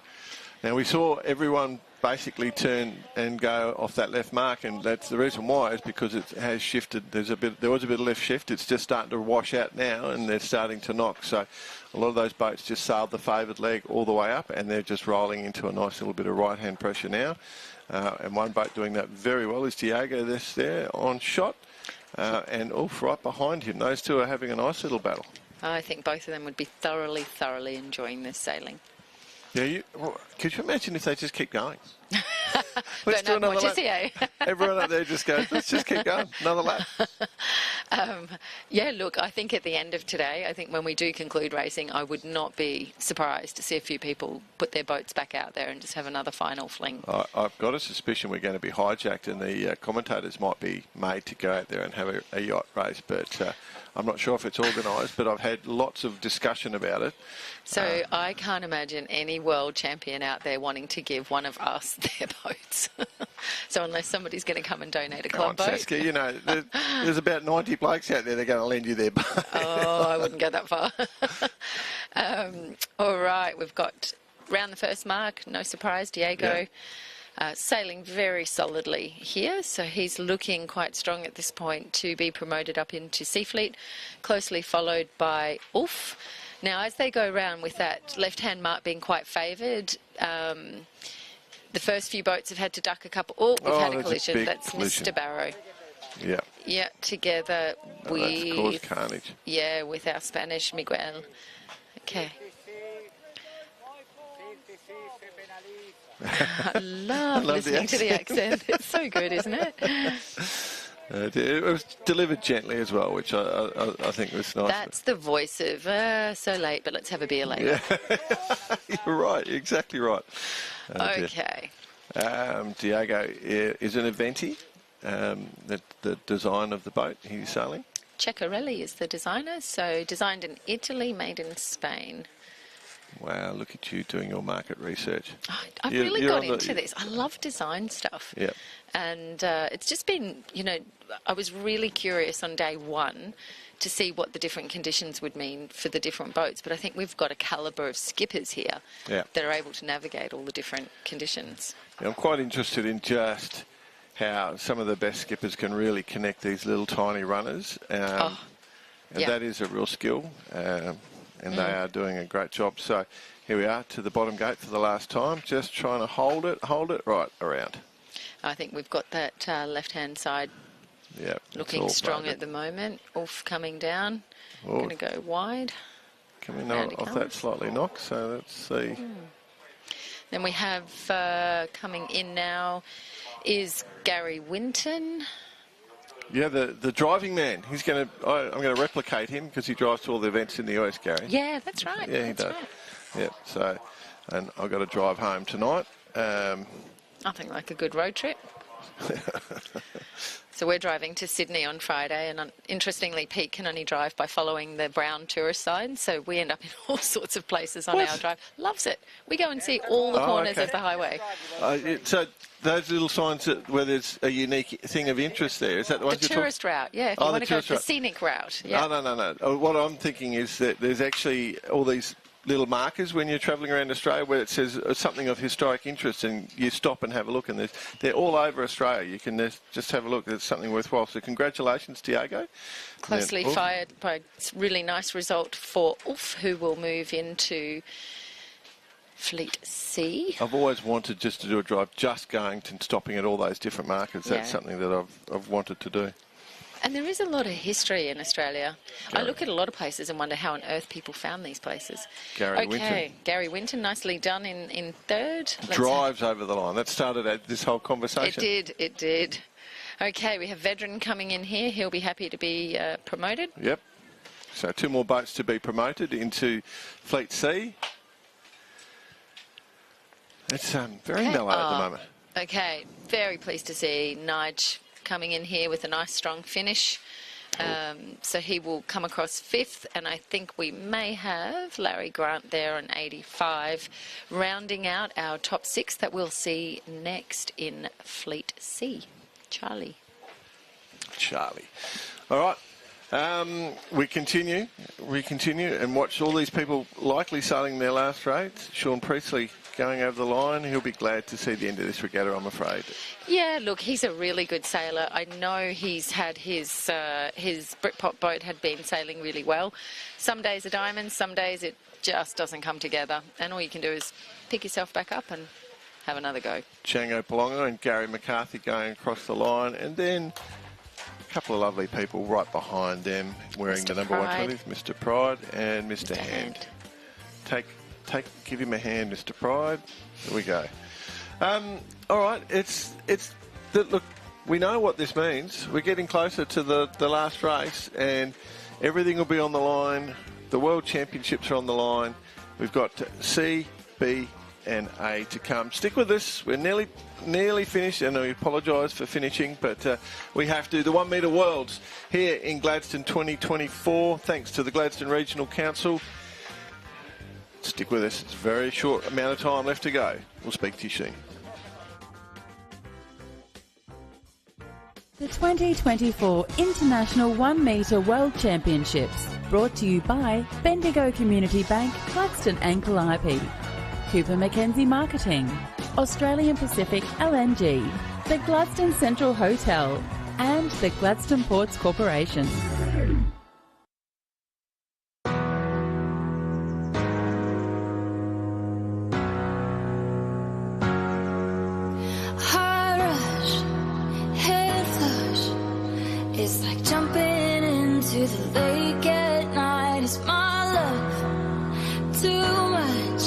Now, we saw everyone basically turn and go off that left mark, and that's the reason why is because it has shifted. There was a bit of left shift. It's just starting to wash out now, and they're starting to knock. So a lot of those boats just sailed the favoured leg all the way up, and they're just rolling into a nice little bit of right-hand pressure now. And one boat doing that very well is Diego there on shot, and Ulf right behind him. Those two are having a nice little battle. I think both of them would be thoroughly enjoying this sailing. Yeah, could you imagine if they just keep going? Let's do another lap. Everyone up there just goes, let's just keep going, another lap. Yeah, look, I think at the end of today, I think when we do conclude racing, I would not be surprised to see a few people put their boats back out there and just have another final fling. I've got a suspicion we're going to be hijacked, and the commentators might be made to go out there and have a yacht race, but I'm not sure if it's organised, but I've had lots of discussion about it. So I can't imagine any world champion out there wanting to give one of us their boats. So unless somebody's going to come and donate a club boat. Saskia, you know, there's about 90 blokes out there that are going to lend you their boat. Oh, I wouldn't go that far. All right, we've got round the first mark, no surprise, Diego. Sailing very solidly here, so he's looking quite strong at this point to be promoted up into Sea Fleet, closely followed by Ulf. Now, as they go round with that left-hand mark being quite favoured, the first few boats have had to duck a couple. Oh, we've had a collision. That's collision. Mr. Barrow. Yeah. Yeah, together with... That's caused carnage. Yeah, with our Spanish Miguel. Okay. I love listening to the accent. It's so good, isn't it? It was delivered gently as well, which I think was nice. That's the voice of so late, but let's have a beer later. Yeah. You're right, exactly right. Okay. Diego is an Aventi, the design of the boat he's sailing. Ceccarelli is the designer, so designed in Italy, made in Spain. Wow, look at you doing your market research. I've really got into this. I love design stuff. Yeah. And it's just been, I was really curious on day one to see what the different conditions would mean for the different boats. But I think we've got a calibre of skippers here that are able to navigate all the different conditions. Yeah, I'm quite interested in just how some of the best skippers can really connect these little tiny runners. And that is a real skill. And they are doing a great job. So here we are to the bottom gate for the last time, just trying to hold it right around. I think we've got that left-hand side looking strong at the moment. Off coming down. Going to go wide. Coming off that slightly knock, so let's see. Then we have coming in now is Gary Winton. Yeah, the driving man. I'm going to replicate him because he drives to all the events in the US, Gary. Yeah, that's right. Yeah, he does. Right. Yeah, so, and I've got to drive home tonight. Nothing like a good road trip. So we're driving to Sydney on Friday, and interestingly, Pete can only drive by following the brown tourist sign, so we end up in all sorts of places on our drive. Loves it. We go and see all the corners of the highway. So those little signs where there's a unique thing of interest there, is that the ones you're talking? The tourist route, yeah. If you want to go the scenic route. Yeah. No. What I'm thinking is that there's actually all these little markers when you're travelling around Australia where it says something of historic interest, and you stop and have a look, and they're all over Australia. You can just have a look. There's something worthwhile. So congratulations, Tiago. Closely fired by a really nice result for Ulf, who will move into Fleet C. I've always wanted just to do a drive, just going and stopping at all those different markers. That's something that I've wanted to do. And there is a lot of history in Australia. I look at a lot of places and wonder how on earth people found these places. Gary Winton. Gary Winton, nicely done in third. Drives over the line. That started this whole conversation. It did. Okay, we have Vedran coming in here. He'll be happy to be promoted. Yep. So 2 more boats to be promoted into Fleet C. It's very mellow at the moment. Okay, very pleased to see Nige coming in here with a nice strong finish. So he will come across 5th, and I think we may have Larry Grant there on 85, rounding out our top 6 that we'll see next in Fleet C. Charlie. All right. We continue and watch all these people likely sailing their last race. Sean Priestley going over the line. He'll be glad to see the end of this regatta, I'm afraid. Yeah, look, he's a really good sailor. I know he's had his Britpop boat had been sailing really well. Some days are diamonds, some days it just doesn't come together. And all you can do is pick yourself back up and have another go. Django Palonga and Gary McCarthy going across the line, and then a couple of lovely people right behind them wearing Mr. the number Pride. 120s, Mr. Pride and Mr. Hand. Give him a hand, Mr. Pride. There we go. All right, look, we know what this means. We're getting closer to the last race, and everything will be on the line. The World Championships are on the line. We've got C, B, and A to come. Stick with us. We're nearly finished, and we apologise for finishing, but we have to. The 1 metre Worlds here in Gladstone 2024, thanks to the Gladstone Regional Council. Stick with us. It's a very short amount of time left to go. We'll speak to you soon. The 2024 International 1 Metre World Championships, brought to you by Bendigo Community Bank, Gladstone Ankle IP, Cooper Mackenzie Marketing, Australian Pacific LNG, the Gladstone Central Hotel, and the Gladstone Ports Corporation. It's like jumping into the lake at night. Is my love too much?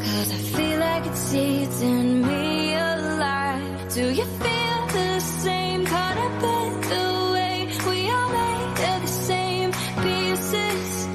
'Cause I feel like it's eating me alive. Do you feel the same? Caught up in the way we are made of the same pieces.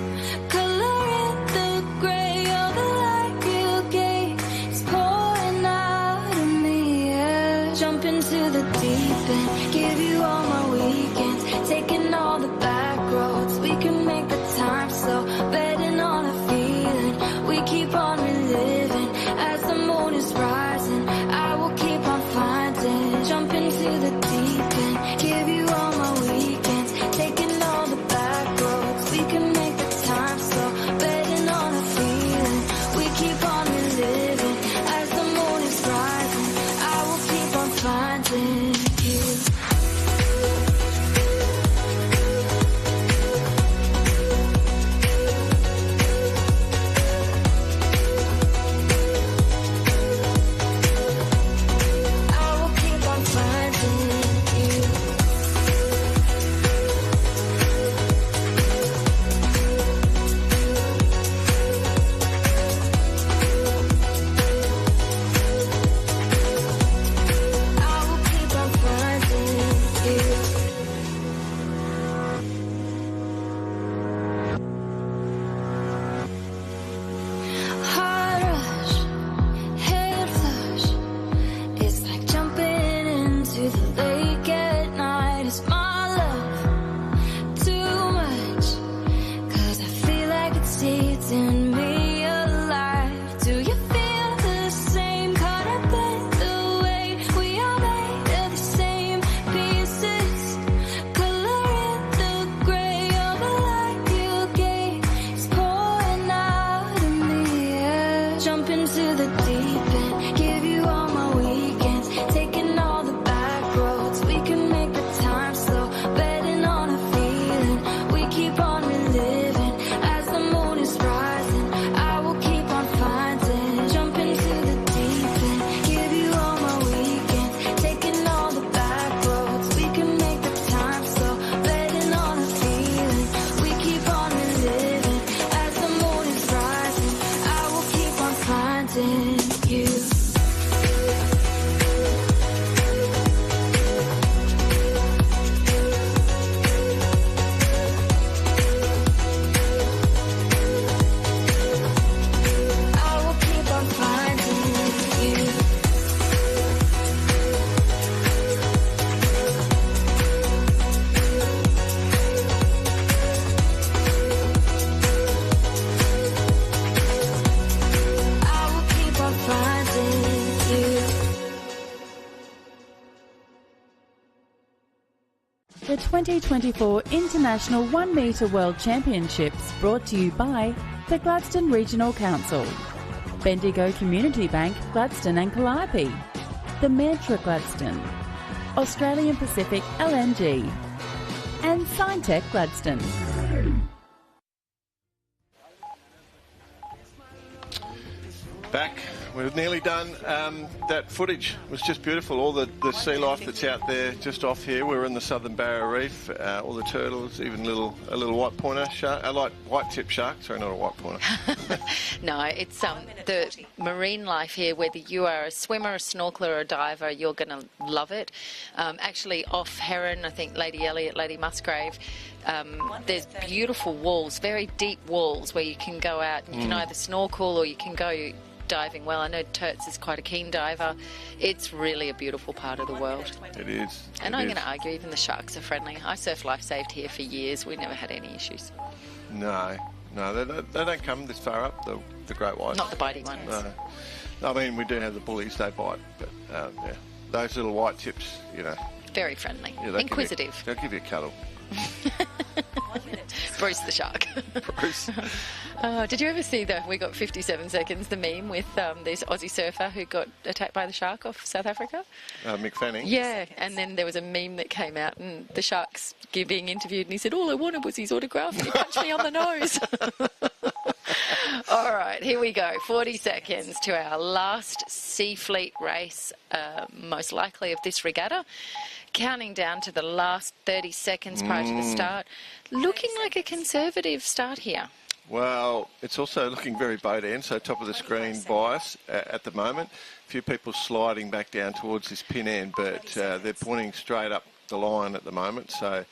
Color in the grey of the light you gave. It's pouring out of me, yeah. Jump into the deep end, give you all my weekends, taking all the back roads. We can make the time slow, betting on the feeling. We keep keep on reliving as the moon is rising. I will keep on finding, jump into the deep end, give you all my weekends, taking all the back roads. We can make the time slow, betting on a feeling. We keep on reliving as the moon is rising. I will keep on finding you. The 2024 International 1 Metre World Championships brought to you by the Gladstone Regional Council, Bendigo Community Bank, Gladstone and Calliope, the Mantra Gladstone, Australian Pacific LNG, and Signtech Gladstone. Back. We're nearly done. That footage was just beautiful. All the sea life that's out there just off here. We're in the Southern Barrier Reef. All the turtles, even a little white pointer shark. I like white-tip shark. Sorry, not a white pointer. No, it's the marine life here. Whether you are a swimmer, a snorkeler, or a diver, you're going to love it. Actually, off Heron, I think Lady Elliot, Lady Musgrave. There's beautiful walls, very deep walls where you can go out and you can either snorkel or you can go diving well. I know Turts is quite a keen diver. It's really a beautiful part of the world. It is. And I'm going to argue even the sharks are friendly. I surf life saved here for years. We never had any issues. No, they don't come this far up, the great whites. Not the bitey ones. No. I mean, we do have the bullies, they bite, but yeah, those little white tips, you know. Very friendly. Yeah, inquisitive. They'll give you a cuddle. Bruce the shark. Bruce. Did you ever see we got 57 seconds, the meme with this Aussie surfer who got attacked by the shark off South Africa? Mick Fanning? Yeah, and then there was a meme that came out and the shark's being interviewed and he said, all I wanted was his autograph and he punched me on the nose. All right, here we go. 40 seconds to our last Sea Fleet race, most likely of this regatta. Counting down to the last 30 seconds prior to the start. Looking like a conservative start here. Well, it's also looking very boat end, so top of the screen bias at the moment. A few people sliding back down towards this pin end, but they're pointing straight up the line at the moment, so...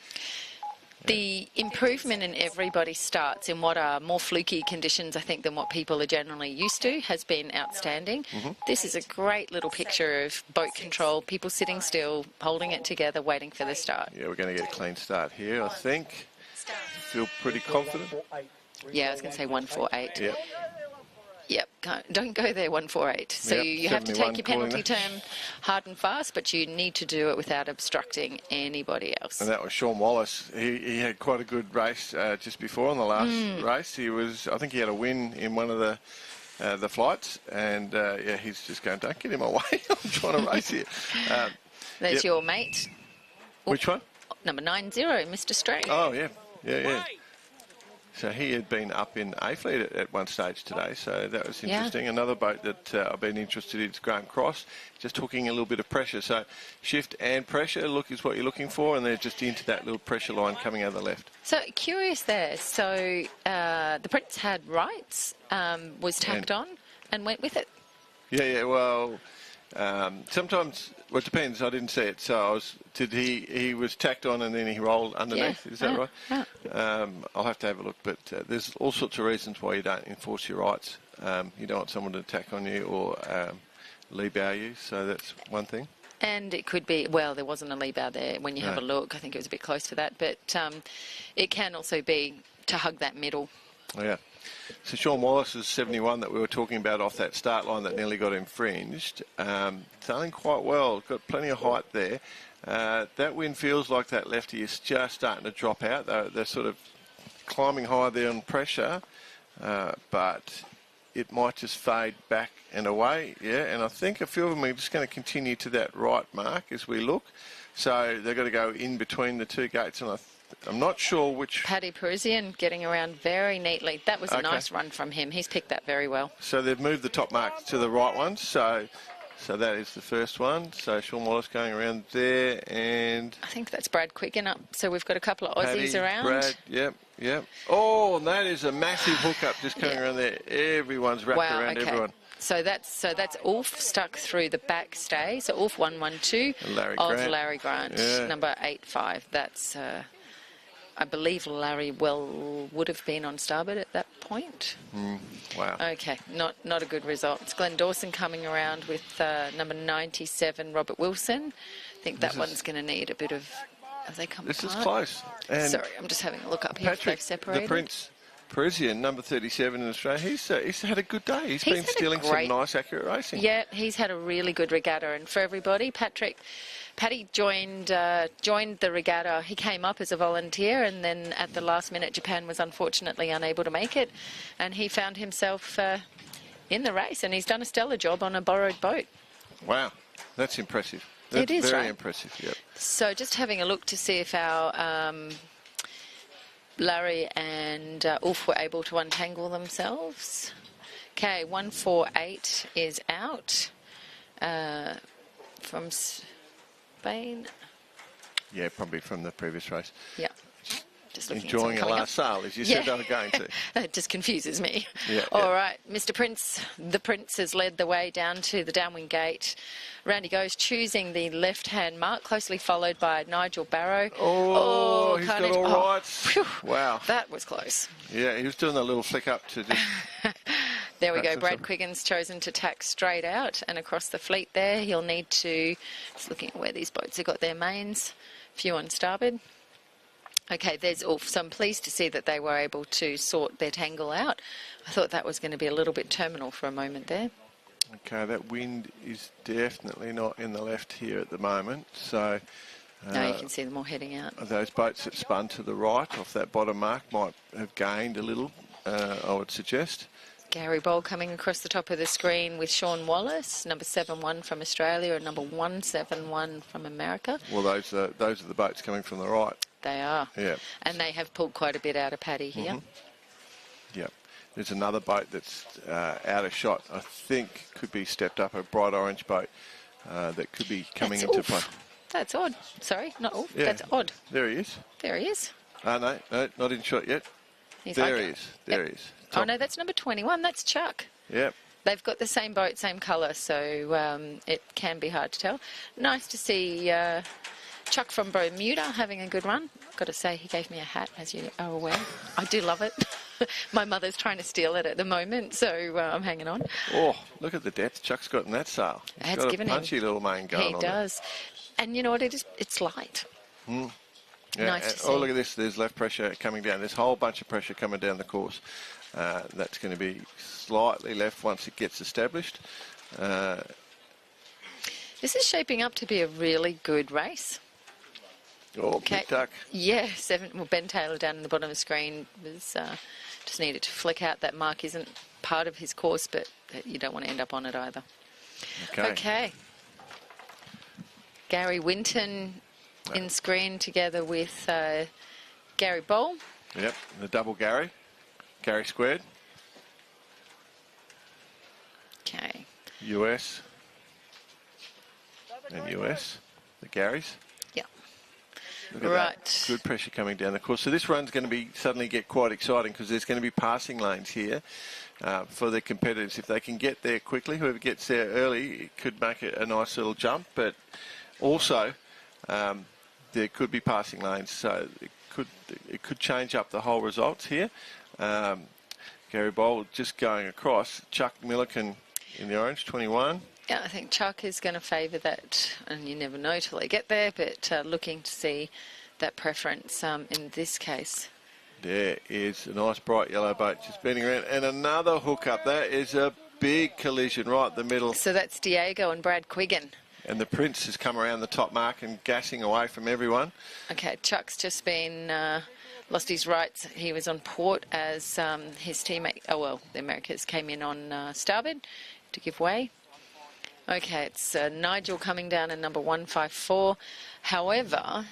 The improvement in everybody's starts in what are more fluky conditions, I think, than what people are generally used to has been outstanding. This is a great little picture of boat control, people sitting still, holding it together, waiting for the start. Yeah, we're going to get a clean start here, I think. Feel pretty confident. Yeah, I was going to say 148. Yep. Yep, don't go there 148. So Yep, you have to 71 take your penalty calling turn hard and fast, but you need to do it without obstructing anybody else. And that was Sean Wallace. He had quite a good race just before on the last race. I think he had a win in one of the flights, and he's just going, don't get him away. I'm trying to race here. There's your mate. Which one? Number 90, Mr. Stray. Oh, yeah. So he had been up in A Fleet at one stage today, so that was interesting. Yeah. Another boat that I've been interested in is Graham Cross, just hooking a little bit of pressure. So shift and pressure is what you're looking for, and they're just into that little pressure line coming out of the left. So curious there. So the Prince had rights, was tacked on, and went with it. Yeah. Well, sometimes it depends. I didn't see it, so he was tacked on and then he rolled underneath. Yeah. Is that right? Yeah. I'll have to have a look, but there's all sorts of reasons why you don't enforce your rights. You don't want someone to attack on you or lee bow you, so that's one thing. And it could be, well, there wasn't a lee bow there when you have a look. I think it was a bit close for that, but it can also be to hug that middle. Yeah. So Sean Wallace's 71 that we were talking about off that start line that nearly got infringed, sailing quite well, got plenty of height there. That wind feels like that lefty is just starting to drop out. They're sort of climbing high there on pressure, but it might just fade back and away. Yeah, and I think a few of them are just going to continue to that right mark as we look. So they've got to go in between the two gates, and I'm not sure which... Paddy Parisian getting around very neatly. That was a nice run from him. He's picked that very well. So they've moved the top mark to the right one. So that is the first one. So Sean Wallace going around there, and... I think that's Brad Quiggin up. So we've got a couple of Aussies Paddy, around. Brad, yep. Oh, and that is a massive hookup just coming around there. Everyone's wrapped around everyone. So that's Ulf stuck through the back stay. So Ulf 112 of Larry Grant, number 85. That's... I believe Larry would have been on starboard at that point. Wow. Okay, not a good result. It's Glenn Dawson coming around with number 97, Robert Wilson. I think that one's going to need a bit of... Have they come apart? This is close. And sorry, I'm just having a look up here. Patrick, They've separated. the Prince Parisian, number 37 in Australia, he's had a good day. He's been stealing some nice, accurate racing. Yeah, he's had a really good regatta. And for everybody, Paddy joined the regatta. He came up as a volunteer, and then at the last minute, Japan was unfortunately unable to make it, and he found himself in the race, and he's done a stellar job on a borrowed boat. Wow, that's impressive. It is very impressive. Yep. So just having a look to see if our Larry and Ulf were able to untangle themselves. Okay, 148 is out from Spain. Yeah, probably from the previous race. Yeah. Just looking enjoying a last sail, as you said they were going to. That just confuses me. Yeah, All right, Mr. Prince. The Prince has led the way down to the downwind gate. Randy Goes choosing the left-hand mark, closely followed by Nigel Barrow. Oh, he's got all right. Wow. That was close. Yeah, he was doing a little flick up to just... There we go. Brad Quiggin's chosen to tack straight out and across the fleet there. He'll need to... Just looking at where these boats have got their mains. A few on starboard. Okay, there's Ulf. So I'm pleased to see that they were able to sort their tangle out. I thought that was going to be a little bit terminal for a moment there. Okay, that wind is definitely not in the left here at the moment. So now you can see them all heading out. Those boats that spun to the right off that bottom mark might have gained a little, I would suggest. Gary Bold coming across the top of the screen with Sean Wallace, number 71 from Australia and number 171 from America. Well, those are the boats coming from the right. They are. Yeah. And they have pulled quite a bit out of Paddy here. Yep. There's another boat that's out of shot. I think could be stepped up, a bright orange boat that could be coming into play. That's odd. Sorry, not Ulf. Yeah. That's odd. There he is. There he is. No, not in shot yet. There he is. There he is. Oh, no, that's number 21. That's Chuck. Yep. They've got the same boat, same colour, so it can be hard to tell. Nice to see Chuck from Bermuda having a good run. Got to say, he gave me a hat, as you are aware. I do love it. My mother's trying to steal it at the moment, so I'm hanging on. Oh, look at the depth Chuck's got in that sail. He's got a punchy little main going on. He does. And you know what it is? It's light. Yeah. Nice to see. Oh, look at this. There's left pressure coming down. There's a whole bunch of pressure coming down the course. That's going to be slightly left once it gets established. This is shaping up to be a really good race. Oh, Big Duck. Yeah, Ben Taylor down in the bottom of the screen was just needed to flick out. That mark isn't part of his course, but you don't want to end up on it either. Okay. Gary Winton in screen together with Gary Bowl. Yep, the double Gary. Gary squared. Okay. US. And US. The Garys. Yeah. Look at that. Good pressure coming down the course. So this run's going to be suddenly get quite exciting because there's going to be passing lanes here for the competitors. If they can get there quickly, whoever gets there early, it could make it a nice little jump. But also, there could be passing lanes, so it could change up the whole results here. Gary Bowl just going across. Chuck Milliken in the orange, 21. Yeah, I think Chuck is going to favour that, and you never know till they get there, but looking to see that preference in this case. There is a nice bright yellow boat just bending around, and another hook up. That is a big collision right in the middle. So that's Diego and Brad Quiggin. And the Prince has come around the top mark and gassing away from everyone. Okay, Chuck's just been lost his rights. He was on port as his teammate, the Americas came in on starboard to give way. Okay, it's Nigel coming down in number 154. However,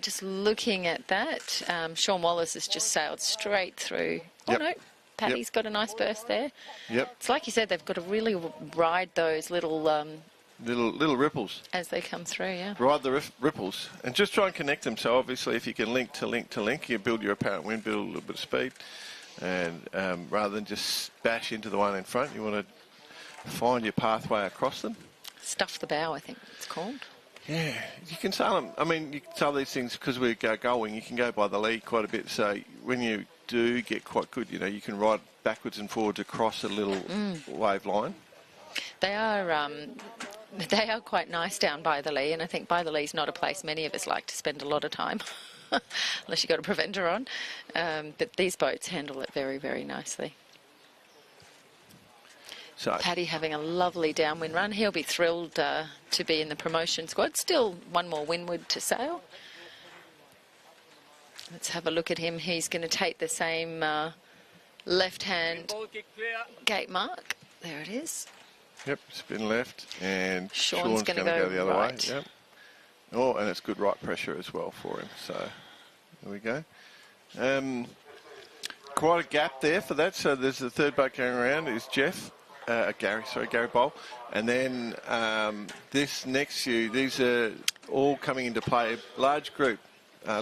just looking at that, Sean Wallace has just sailed straight through. Oh, no, Paddy's got a nice burst there. Yep. It's like you said, they've got to really ride those little... little ripples. As they come through, yeah. Ride the ripples and just try and connect them. So obviously if you can link to link to link, you build your apparent wind, build a little bit of speed. And rather than just bash into the one in front, you want to find your pathway across them. Stuff the bow, I think it's called. Yeah, you can sail them. I mean, you can sail these things because we go going. You can go by the lee quite a bit. So when you do get quite good, you can ride backwards and forwards across a little wave line. They are quite nice down by the lee, and I think by the lee is not a place many of us like to spend a lot of time, unless you've got a preventer on. But these boats handle it very, very nicely. So Paddy having a lovely downwind run. He'll be thrilled to be in the promotion squad. Still one more windward to sail. Let's have a look at him. He's going to take the same left-hand gate mark. There it is. Yep, spin left, and Sean's going to go the other right. way. Yep. Oh, and it's good right pressure as well for him. So there we go. Quite a gap there for that. So there's the third boat going around is Gary Bowl. And then this next few, these are all coming into play. A large group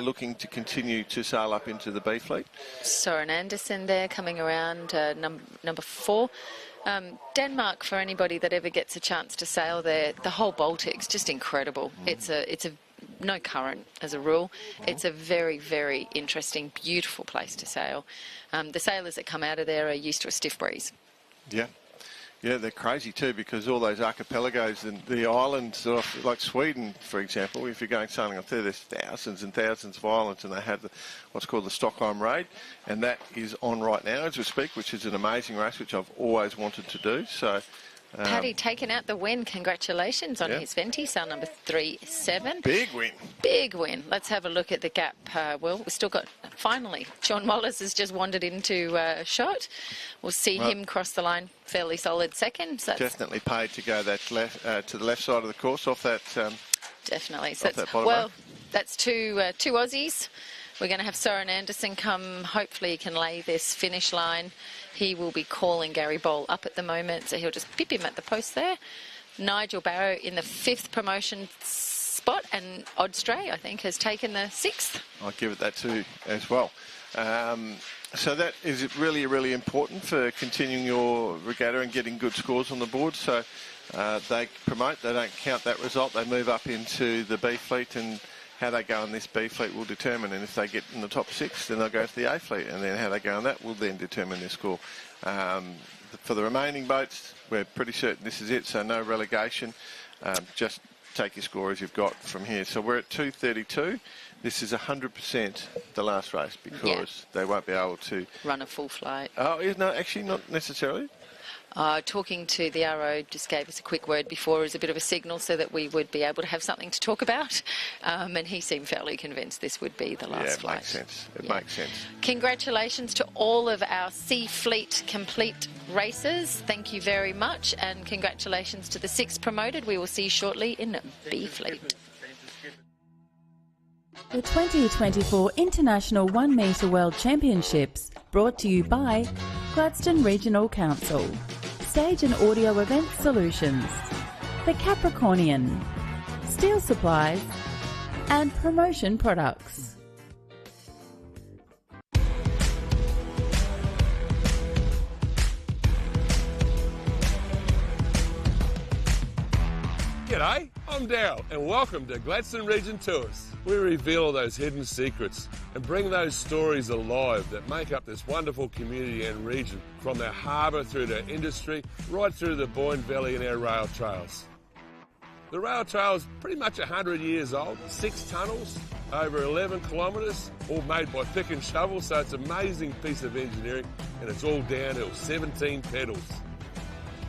looking to continue to sail up into the B fleet. Soren Andersen there coming around, number 4. Denmark, for anybody that ever gets a chance to sail there, the whole Baltic's just incredible. It's a no current as a rule. It's a very, very interesting, beautiful place to sail. The sailors that come out of there are used to a stiff breeze. Yeah. Yeah, they're crazy too because all those archipelagos and the islands, like Sweden, for example, if you're going sailing up there, there's thousands and thousands of islands, and they have what's called the Stockholm Raid, and that is on right now as we speak, which is an amazing race, which I've always wanted to do. So, Paddy taking out the win. Congratulations on his Venti, sail number 37. Big win. Big win. Let's have a look at the gap. We've still got, finally, Sean Wallace has just wandered into a shot. We'll see him cross the line fairly solid second. So definitely paid to go that left to the left side of the course off that. Definitely. So that that's two Aussies. We're going to have Soren Andersen come. Hopefully he can lay this finish line. He will be calling Gary Bowl up at the moment, so he'll just pip him at the post there. Nigel Barrow in the 5th promotion spot, and Odstray, I think, has taken the 6th. I'll give it that too as well. So that is really, really important for continuing your regatta and getting good scores on the board. So they promote, they don't count that result, they move up into the B fleet, and how they go in this B fleet will determine, and if they get in the top 6, then they'll go to the A fleet, and then how they go in that will then determine their score. For the remaining boats, we're pretty certain this is it, so no relegation. Just take your score as you've got from here. So we're at 2:32. This is 100% the last race because they won't be able to run a full flight. Oh, no, actually not necessarily. Talking to the RO just gave us a quick word before as a bit of a signal so that we would be able to have something to talk about. And he seemed fairly convinced this would be the last flight. Makes sense. It makes sense. Congratulations to all of our C Fleet Complete racers. Thank you very much. And congratulations to the 6 promoted. We will see you shortly in B Fleet. The 2024 International 1 Metre World Championships, brought to you by Gladstone Regional Council, Stage and Audio Event Solutions, The Capricornian, Steel Supplies, and Promotion Products. G'day, I'm Daryl and welcome to Gladstone Region Tours. We reveal those hidden secrets and bring those stories alive that make up this wonderful community and region, from our harbour through to industry, right through the Boyne Valley and our rail trails. The rail trail is pretty much 100 years old, 6 tunnels, over 11 kilometres, all made by pick and shovel, so it's an amazing piece of engineering, and it's all downhill, 17 pedals.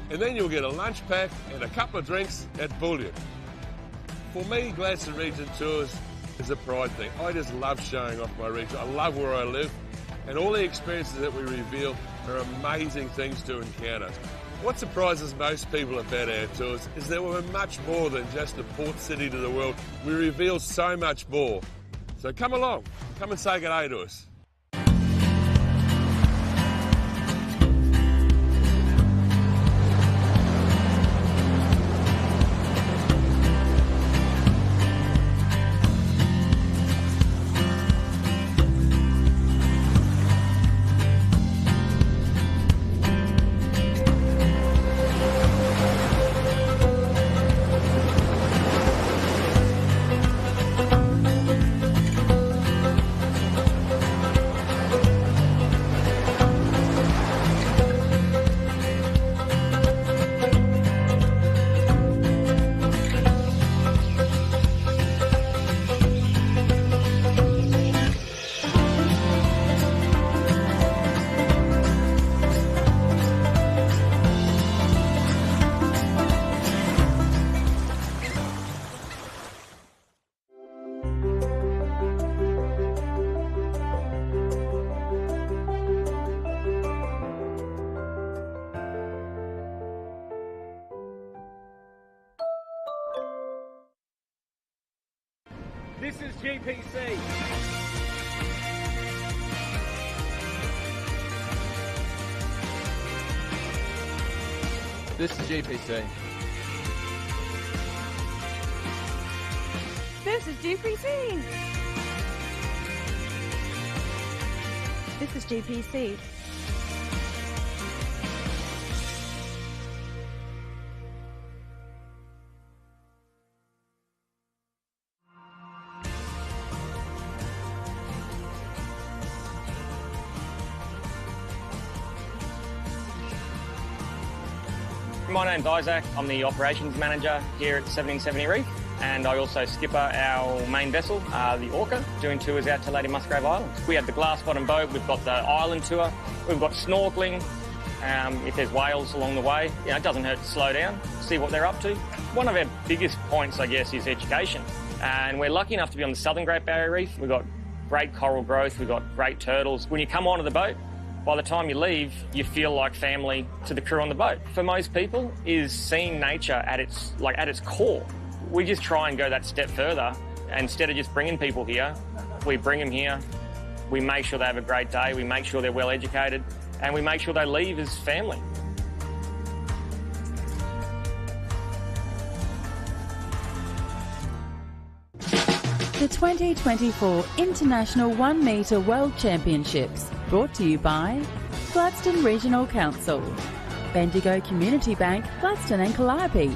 And then you'll get a lunch pack and a couple of drinks at Bullion. For me, Gladstone Region Tours is a pride thing. I just love showing off my region. I love where I live, and all the experiences that we reveal are amazing things to encounter. What surprises most people about our tours is that we're much more than just a port city to the world. We reveal so much more. So come along, come and say good day to us. This is GPC. This is GPC. This is GPC. This is GPC. My name's Isaac. I'm the operations manager here at 1770 Reef, and I also skipper our main vessel, the Orca, doing tours out to Lady Musgrave Island. We have the glass bottom boat, we've got the island tour, we've got snorkeling. If there's whales along the way, it doesn't hurt to slow down, see what they're up to. One of our biggest points, I guess, is education. And we're lucky enough to be on the Southern Great Barrier Reef. We've got great coral growth, we've got great turtles. When you come onto the boat, by the time you leave, you feel like family to the crew on the boat. For most people, is seeing nature at its core. We just try and go that step further. Instead of just bringing people here, we bring them here. We make sure they have a great day. We make sure they're well educated, and we make sure they leave as family. The 2024 International 1 Metre World Championships, brought to you by Gladstone Regional Council, Bendigo Community Bank, Gladstone and Calliope,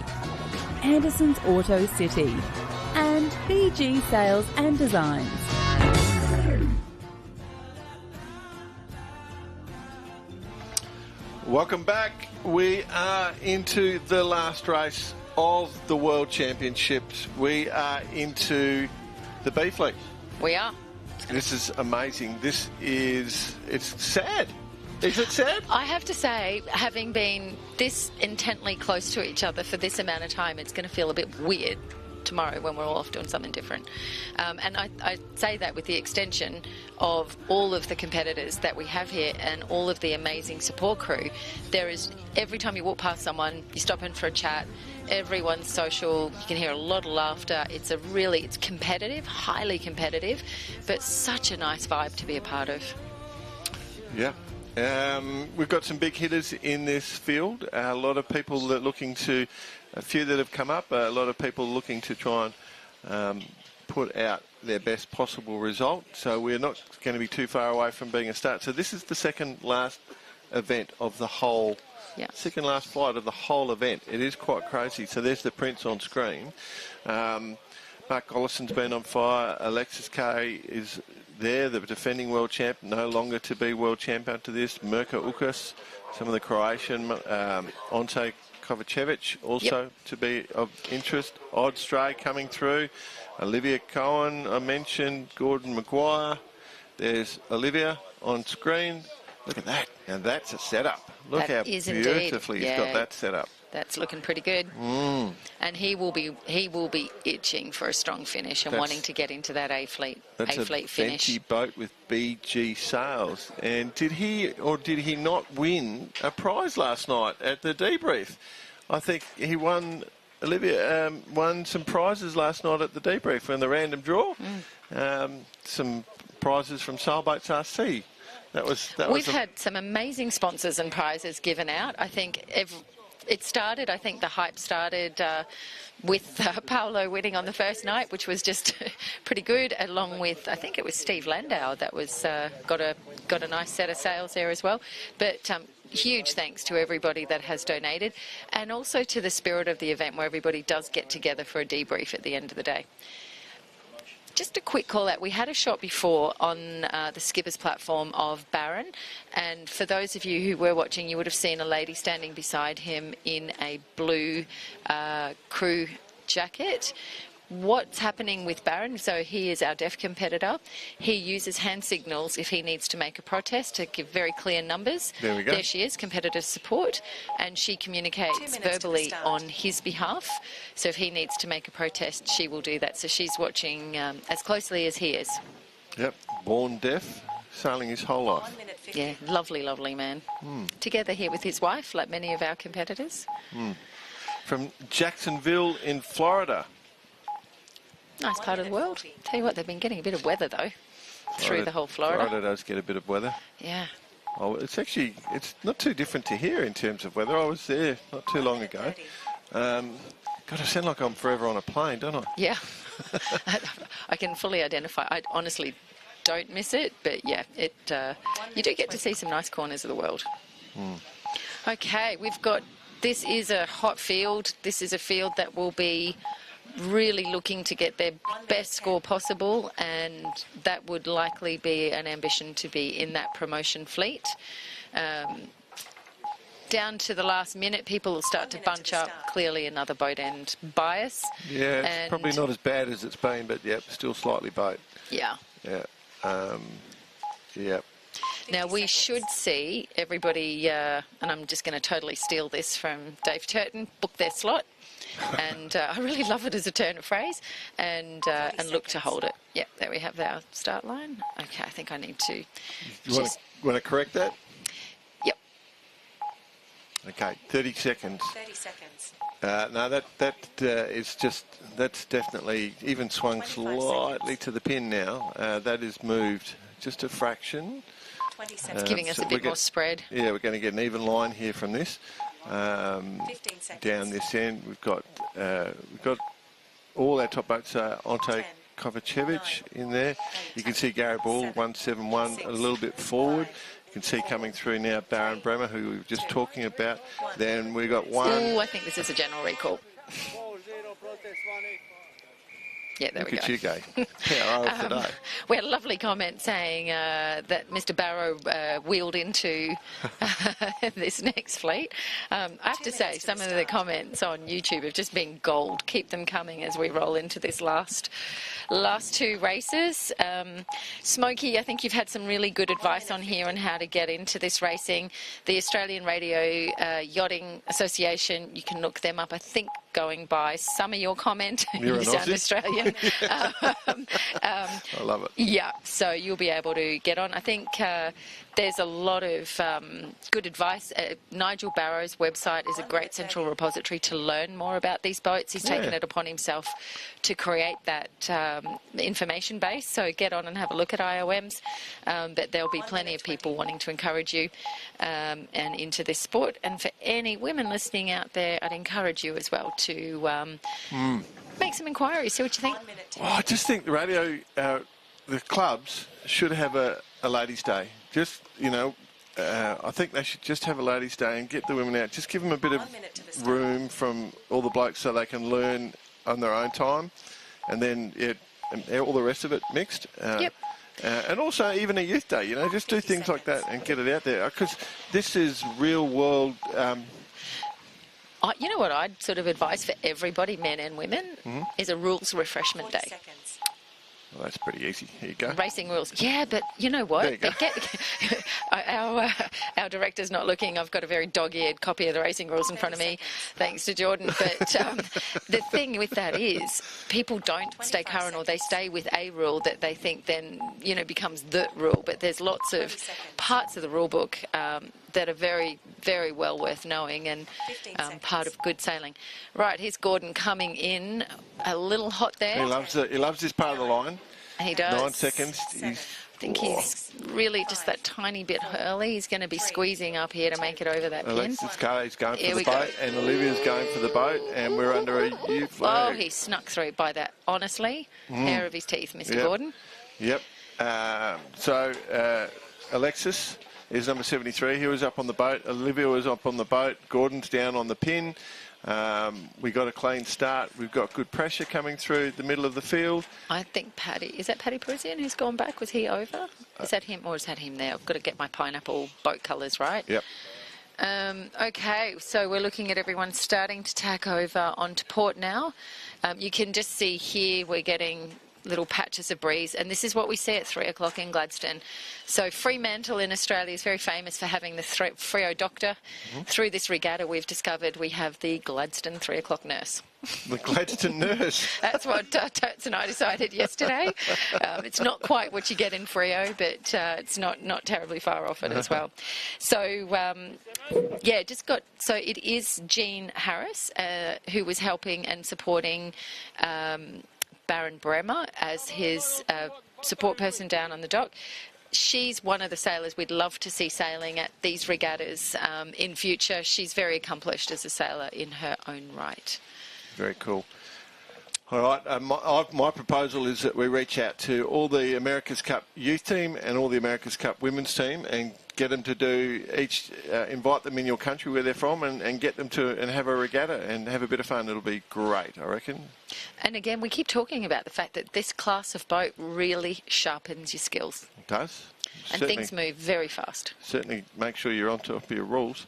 Anderson's Auto City, and BG Sales and Designs. Welcome back. We are into the last race of the World Championships. We are into the B fleet. We are. This is amazing. It's sad. Is it sad? I have to say, having been this intently close to each other for this amount of time, it's going to feel a bit weird tomorrow when we're all off doing something different. And I say that with the extension of all of the competitors that we have here and all of the amazing support crew. There is, every time you walk past someone, you stop in for a chat, everyone's social, you can hear a lot of laughter. It's competitive, highly competitive, but such a nice vibe to be a part of. Yeah. We've got some big hitters in this field. A lot of people that a few that have come up, a lot of people looking to try and put out their best possible result. So we're not going to be too far away from being a start. So this is the second last event of the whole, second last flight of the whole event. It is quite crazy. So there's the prints on screen. Mark Gollison's been on fire. Alexis Kay is there, the defending world champ, no longer to be world champ after this. Mirka Ukas, some of the Croatian, Ante Kovacevic also to be of interest. Odd Stray coming through. Olivia Cohen, I mentioned. Gordon Maguire. There's Olivia on screen. Look at that. Now that's a setup. Look how beautifully he's got that set up. That's looking pretty good. And he will be itching for a strong finish and wanting to get into that A fleet finish. That's a Venti boat with BG Sails. And did he not win a prize last night at the debrief? I think he won. Olivia won some prizes last night at the debrief in the random draw. Some prizes from Sailboats RC. We've had some amazing sponsors and prizes given out. I think the hype started with Paolo winning on the first night, which was just pretty good, along with, I think it was Steve Landau that was got a nice set of sails there as well. But huge thanks to everybody that has donated, and also to the spirit of the event where everybody does get together for a debrief at the end of the day. Just a quick call out. We had a shot before on the skipper's platform of Barron, and for those of you who were watching, you would have seen a lady standing beside him in a blue crew jacket. What's happening with Barron? So he is our deaf competitor. He uses hand signals if he needs to make a protest to give very clear numbers. There we go. There she is, competitor support, and she communicates verbally on his behalf. So if he needs to make a protest, she will do that. So she's watching as closely as he is. Yep, born deaf, sailing his whole life. Yeah, lovely, lovely man. Together here with his wife, like many of our competitors. From Jacksonville in Florida. Nice part of the world. Tell you what, they've been getting a bit of weather though through the whole Florida. Florida does get a bit of weather. Yeah. Oh, it's not too different to here in terms of weather. I was there not too long ago. God, I sound like I'm forever on a plane, don't I? Yeah. I can fully identify. I honestly don't miss it, but yeah, you do get to see some nice corners of the world. Okay, this is a hot field. This is a field that will be really looking to get their best score possible, and that would likely be an ambition to be in that promotion fleet. Down to the last minute, people will start to bunch up. Clearly another boat end bias. Yeah, it's probably not as bad as it's been, but yeah, still slightly boat. Yeah. Yeah. Yeah. Now we should see everybody, and I'm just going to totally steal this from Dave Turton, book their slot. And I really love it as a turn of phrase, and look to hold it. Yep, there we have our start line. Okay, I think I need to. You want to correct that? Yep. Okay, 30 seconds. 30 seconds. No, that's definitely even swung slightly to the pin now. That is moved just a fraction. 20 seconds. It's giving us a bit more spread. Yeah, we're going to get an even line here from this. 15 seconds. Down this end, we've got all our top boats are Ante Kovacevic in there. You can see Gary Ball 171 a little bit forward. You can see coming through now Baron Bremer, who we were just talking about. Then we got one. Oh, I think this is a general recall. Yeah, there Look we at go. you go. Power of today. We had a lovely comment saying that Mr. Barrow wheeled into this next fleet. I have to say, some of the comments on YouTube have just been gold. Keep them coming as we roll into this last two races. Smokey, I think you've had some really good advice on here on how to get into this racing. The Australian Radio Yachting Association, you can look them up, I think, going by some of your comment. You're You sound Aussie. Australian. I love it. Yeah, so you'll be able to get on. I think there's a lot of good advice. Nigel Barrow's website is a great central repository to learn more about these boats. He's taken it upon himself to create that information base. So get on and have a look at IOMs. But there'll be plenty of people wanting to encourage you and into this sport. And for any women listening out there, I'd encourage you as well to make some inquiries, see what you think. I just think the radio, the clubs should have a ladies' day. Just, I think they should just have a ladies' day and get the women out. Just give them a bit of room from all the blokes so they can learn on their own time. And then and all the rest of it mixed. Yep. And also even a youth day, just do things like that and get it out there. Because this is real world... You know what I'd sort of advise for everybody, men and women, is a rules refreshment day. Well, that's pretty easy. Here you go. Racing rules. Yeah, but you know what? There you go. Our director's not looking. I've got a very dog-eared copy of the racing rules in front of me, thanks to Jordan. But the thing with that is people don't stay current, or they stay with a rule that they think then, becomes the rule. But there's lots of parts of the rule book that are very, very well worth knowing and part of good sailing. Right, here's Gordon coming in a little hot there. He loves this part of the line. He does. 9 seconds. I think he's really just that tiny bit early. He's going to be squeezing up here to make it over that pin. Alexis Carey's going Here for we the go. boat, and Olivia's going for the boat, and we're under a U flag. Oh, he snuck through by that, honestly. Hair of his teeth, Mr. Yep. Gordon. Yep. So Alexis is number 73. He was up on the boat. Olivia was up on the boat. Gordon's down on the pin. We got a clean start. We've got good pressure coming through the middle of the field. I think is that Paddy Parisian who's gone back? Was he over? Is that him, or is that him there? I've got to get my pineapple boat colours right. Yep. Okay, so we're looking at everyone starting to tack over onto port now. You can just see here we're getting little patches of breeze, and this is what we see at 3 o'clock in Gladstone. So Fremantle in Australia is very famous for having the Freo Doctor. Through this regatta we've discovered we have the Gladstone 3 o'clock nurse. The Gladstone nurse. That's what Totes and I decided yesterday. It's not quite what you get in Freo, but it's not terribly far off it as well. So, so it is Jean Harris who was helping and supporting Baron Bremer as his support person down on the dock. She's one of the sailors we'd love to see sailing at these regattas in future. She's very accomplished as a sailor in her own right. Very cool. All right, my proposal is that we reach out to all the America's Cup youth team and all the America's Cup women's team and get them to do each, invite them in your country where they're from and get them to and have a regatta and have a bit of fun. It'll be great, I reckon. And again, we keep talking about the fact that this class of boat really sharpens your skills. It does. And Certainly, things move very fast. Certainly make sure you're on top of your rules.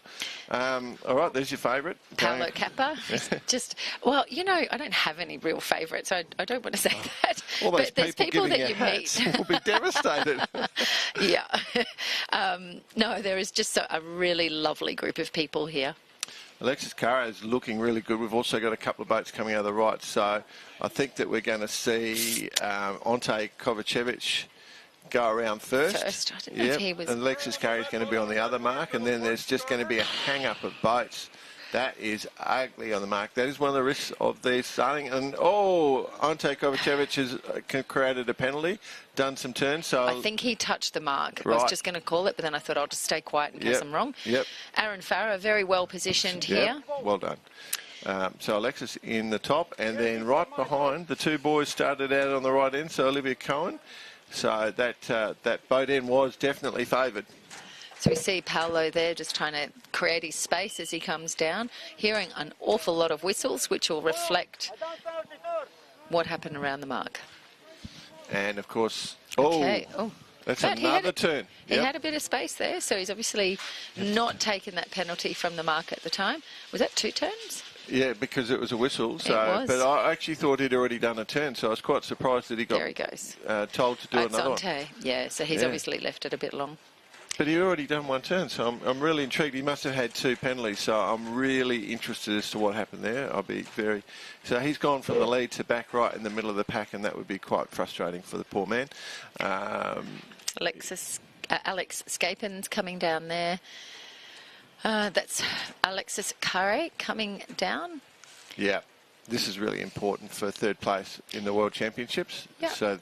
All right, there's your favourite. Paolo Kappa. Well, I don't have any real favourites. I don't want to say that. All those but there's people that giving you out hats meet. will be devastated. Yeah. No, there is just a really lovely group of people here. Alexis Cara is looking really good. We've also got a couple of boats coming out of the right, so I think that we're going to see Ante Kovacevic go around first. I didn't know if he was... And Alexis Carey is going to be on the other mark, and then there's just going to be a hang-up of boats. That is ugly on the mark. That is one of the risks of their sailing. And, Ante Kovacevic has created a penalty, done some turns. So I think he touched the mark. Right. I was just going to call it, but then I thought I'll just stay quiet in case I'm wrong. Yep. Aaron Farrer, very well positioned here. Well done. So Alexis in the top, and then right behind, the two boys started out on the right end, so Olivia Cohen. So that boat end was definitely favoured. So we see Paolo there just trying to create his space as he comes down, hearing an awful lot of whistles, which will reflect what happened around the mark. And, of course, Okay. that's But another turn. He had a bit of space there, so he's obviously not taken that penalty from the mark at the time. Was that 2 turns? Yeah, because it was a whistle. So, was. But I actually thought he'd already done a turn, so I was quite surprised that he got There he goes. told to do another one. Axante. Yeah, so he's Yeah. obviously left it a bit long. But he'd already done 1 turn, so I'm really intrigued. He must have had 2 penalties, so I'm really interested as to what happened there. I'll be very... So he's gone from the lead to back right in the middle of the pack, and that would be quite frustrating for the poor man. Alex Scapin's coming down there. That's Alexis Carre coming down. Yeah, this is really important for 3rd place in the World Championships. Yeah. So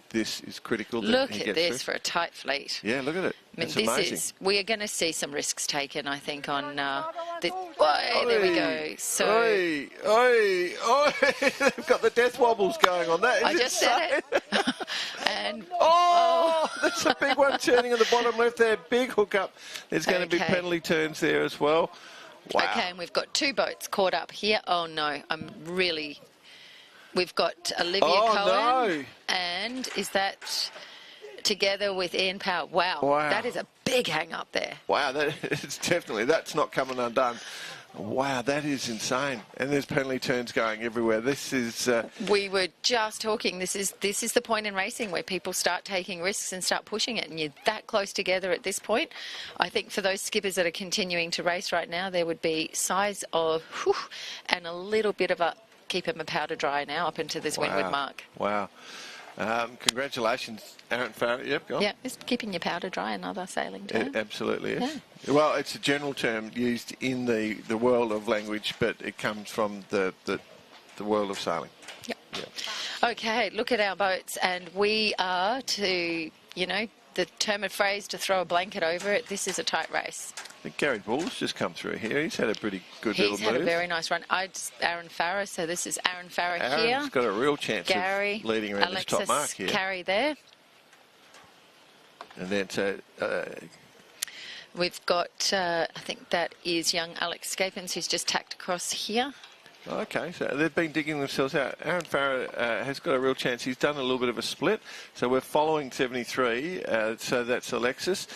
this is critical that Look he at gets this through. for a tight fleet. Yeah, look at it. I mean, It's this amazing. we are going to see some risks taken, I think, on there we go. So Oi, oi, oi. They've got the death wobbles going on. That is I just said it. And that's a big one turning in the bottom left there. Big hookup. There's going to be Okay. penalty turns there as well. Wow. Okay, and we've got 2 boats caught up here. Oh no, we've got Olivia Cohen, no. and is that together with Ian Power? Wow, that is a big hang up there. Wow, that's not coming undone. Wow, that is insane. And there's penalty turns going everywhere. This is... We were just talking, this is the point in racing where people start taking risks and start pushing it, and you're that close together at this point. I think for those skippers that are continuing to race right now, there would be size of and a little bit of a keeping my powder dry now up into this windward mark. Wow. Congratulations, Aaron Farrell. Yep, go on. Yeah, it's keeping your powder dry, another sailing term. It absolutely is. Yeah. Well, it's a general term used in the world of language, but it comes from the world of sailing. Yep. Okay, look at our boats, and we are to, the term of phrase to throw a blanket over it. This is a tight race. I think Gary Bull's just come through here. He's had a pretty good little move. He's had a very nice run. Aaron Farrer, so this is Aaron Farrer here. Aaron's got a real chance Gary, of leading around Alexis this top mark here. Carey there. And then we've got, I think that is young Alex Scapins, who's just tacked across here. Okay, so they've been digging themselves out. Aaron Farrer has got a real chance. He's done a little bit of a split. So we're following 73. So that's Alexis.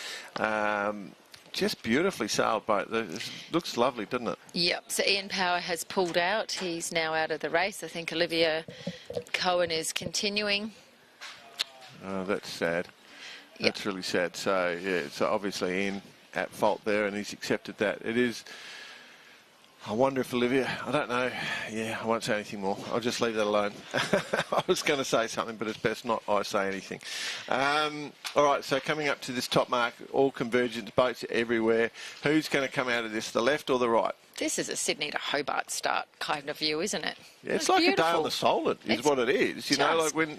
Just beautifully sailed boat. It looks lovely, doesn't it? Yep, so Ian Power has pulled out. He's now out of the race. I think Olivia Cohen is continuing. Oh, that's sad. That's really sad. So, yeah, so obviously Ian at fault there, and he's accepted that. It is... I wonder if Olivia, I don't know. Yeah, I won't say anything more. I'll just leave that alone. I was going to say something, but it's best not I say anything. All right, so coming up to this top mark, all convergence, boats everywhere. Who's going to come out of this, the left or the right? This is a Sydney to Hobart start kind of view, isn't it? Yeah, it's like beautiful. a day on the Solent is what it is. You know, like when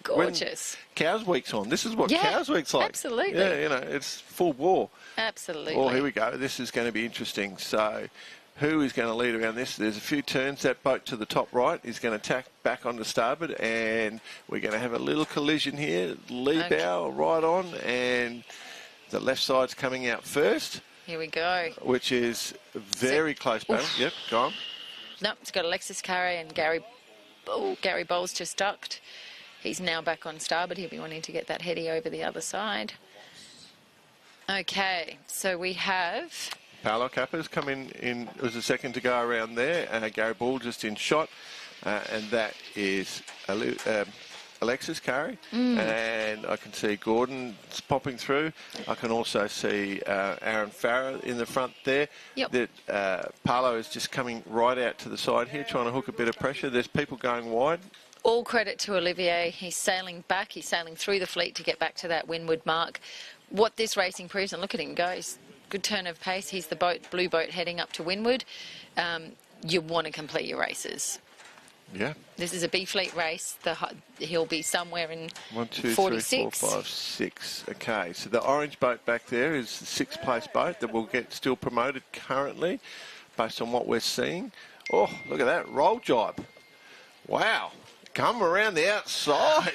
Cows Week's on. This is what Cows Week's like. Absolutely. Yeah, you know, it's full bore. Absolutely. Oh, here we go. This is going to be interesting. So... who is going to lead around this? There's a few turns. That boat to the top right is going to tack back onto starboard, and we're going to have a little collision here. Lee bow right on, and the left side's coming out first. Here we go. Which is very close battle. Yep, go on. No, it's got Alexis Carey and Gary. Oh, Gary Bowles just ducked. He's now back on starboard. He'll be wanting to get that heady over the other side. Okay, so we have... Paolo Kappa's come in as a second to go around there. Gary Ball just in shot. And that is Alexis Carey. And I can see Gordon popping through. I can also see Aaron Farrer in the front there. Yep. That Paolo is just coming right out to the side here, trying to hook a bit of pressure. There's people going wide. All credit to Olivier. He's sailing back. He's sailing through the fleet to get back to that windward mark. What this racing proves, and look at him go, he's good turn of pace. He's the blue boat heading up to windward. You want to complete your races. Yeah. This is a B fleet race. He'll be somewhere in 1, 2, 46. 3, 4, 5, 6. Okay, so the orange boat back there is the 6th place boat that will get still promoted currently based on what we're seeing. Oh, look at that. Roll jibe. Wow. Come around the outside.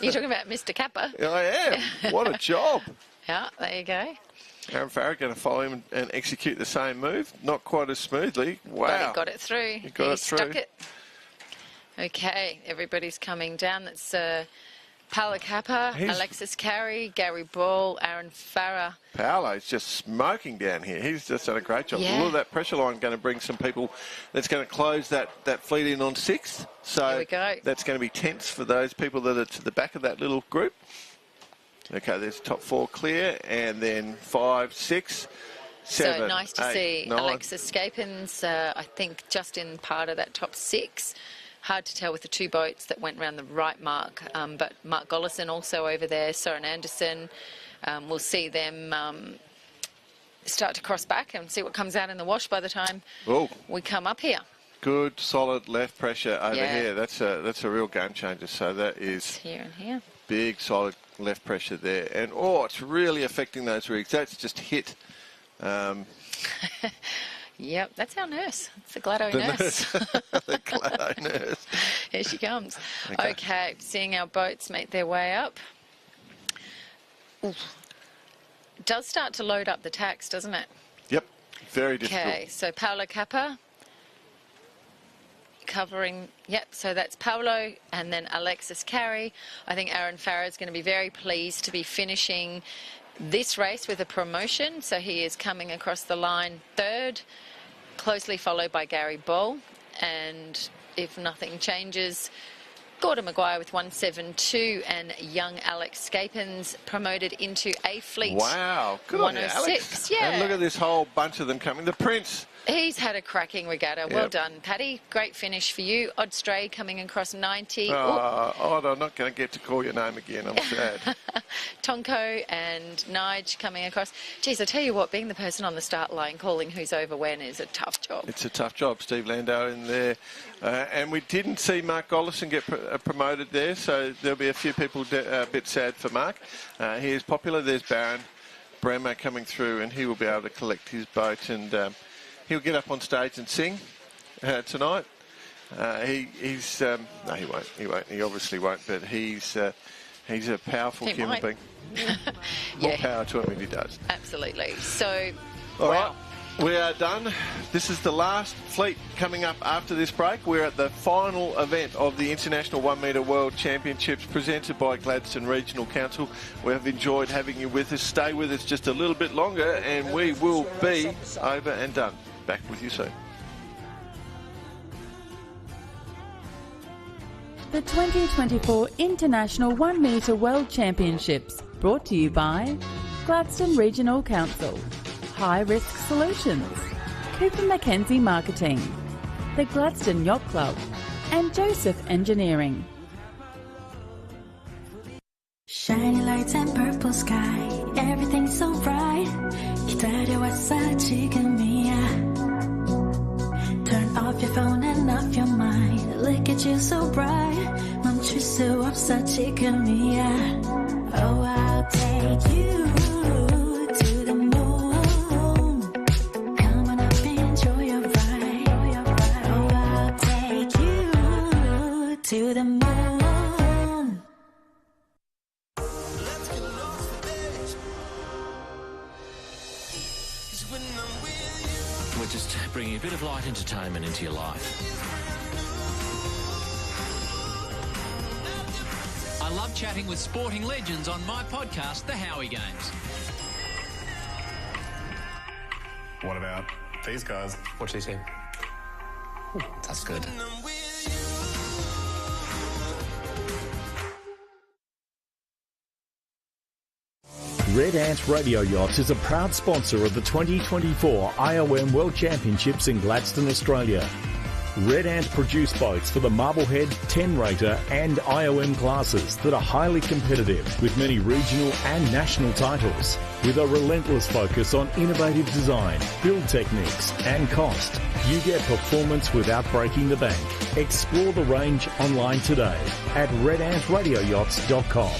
You're talking about Mr. Kappa. I am. What a job. Yeah, there you go. Aaron Farrer going to follow him and execute the same move. Not quite as smoothly. Wow. But he got it through. He got it through. Stuck it. Okay, everybody's coming down. That's Paolo Kappa, Alexis Carey, Gary Ball, Aaron Farah. Paolo's just smoking down here. He's just done a great job. Yeah. A lot of that pressure line going to bring some people that's going to close that fleet in on 6th. So Here we go. That's going to be tense for those people that are to the back of that little group. Okay, there's top 4 clear, and then 5, 6, 7, So nice to 8, see 9. Alexis Scapins, I think, just in part of that top 6. Hard to tell with the 2 boats that went around the right mark, but Mark Gollison also over there, Soren Anderson. We'll see them start to cross back and see what comes out in the wash by the time we come up here. Good, solid left pressure over Yeah. here. That's a real game changer. So that is here and here. Big, solid left pressure there. And, it's really affecting those rigs. That's just hit. Yep, that's our nurse. It's the GLADO nurse. The GLADO nurse. Here she comes. Okay. Okay, seeing our boats make their way up. Oof. Does start to load up the tacks, doesn't it? Yep, very difficult. Okay, so Paolo Kappa covering, so that's Paolo, and then Alexis Carey. I think Aaron Farah is going to be very pleased to be finishing this race with a promotion, so he is coming across the line 3rd, closely followed by Gary Ball, and if nothing changes, Gordon Maguire with 172 and young Alex Scapins promoted into A Fleet. Wow, good on you, 106. Alex. Yeah. And look at this whole bunch of them coming. The Prince. He's had a cracking regatta. Well Yep. done, Paddy. Great finish for you. Odd Stray coming across 90. I'm not going to get to call your name again. I'm sad. Tonko and Nige coming across. Geez, I tell you what, being the person on the start line calling who's over when is a tough job. It's a tough job. Steve Landau in there. And we didn't see Mark Gollison get promoted there, so there'll be a few people a bit sad for Mark. He is popular. There's Baron Bremer coming through, and he will be able to collect his boat, and he'll get up on stage and sing tonight. No, he won't. He won't. He obviously won't, but he's a powerful He human might. being. More power to him if he does. Absolutely. So, All right, we are done. This is the last fleet coming up after this break. We're at the final event of the International 1 Metre World Championships presented by Gladstone Regional Council. We have enjoyed having you with us. Stay with us just a little bit longer and we will be over and done. Back with you soon. The 2024 International 1 Metre World Championships, brought to you by Gladstone Regional Council, High Risk Solutions, Cooper Mackenzie Marketing, the Gladstone Yacht Club, and Joseph Engineering. Shiny lights and purple sky, everything's so bright. 기다려왔어 지금이야. Turn off your phone and off your mind. Look at you so bright. 멈출 수 없어 지금이야. Oh, I'll take you to the moon. Come on up, enjoy your ride. Oh, I'll take you to the moon. We're just bringing a bit of light entertainment into your life. I love chatting with sporting legends on my podcast, The Howie Games. What about these guys? What's he saying? That's good. Red Ant Radio Yachts is a proud sponsor of the 2024 IOM World Championships in Gladstone, Australia. Red Ant produce boats for the Marblehead, 10-rater and IOM classes that are highly competitive with many regional and national titles. With a relentless focus on innovative design, build techniques and cost, you get performance without breaking the bank. Explore the range online today at redantradioyachts.com.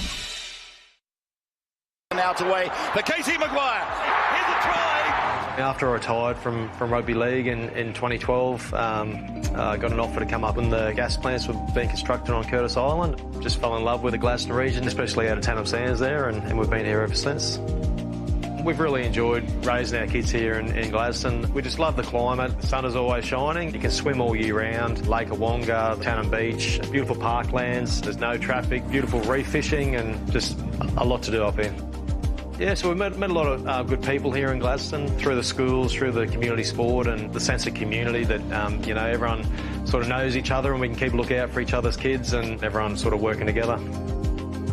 Out away for Casey Maguire. Here's a try. After I retired from rugby league in 2012, got an offer to come up when the gas plants were being constructed on Curtis Island. Just fell in love with the Gladstone region, especially out of Tannum Sands there, and we've been here ever since. We've really enjoyed raising our kids here in Gladstone. We just love the climate. The sun is always shining. You can swim all year round. Lake Awonga, Tannin Beach, beautiful parklands. There's no traffic, beautiful reef fishing, and just a lot to do up here. Yeah, so we've met a lot of good people here in Gladstone through the schools, through the community sport and the sense of community that, everyone sort of knows each other and we can keep a look out for each other's kids and everyone sort of working together.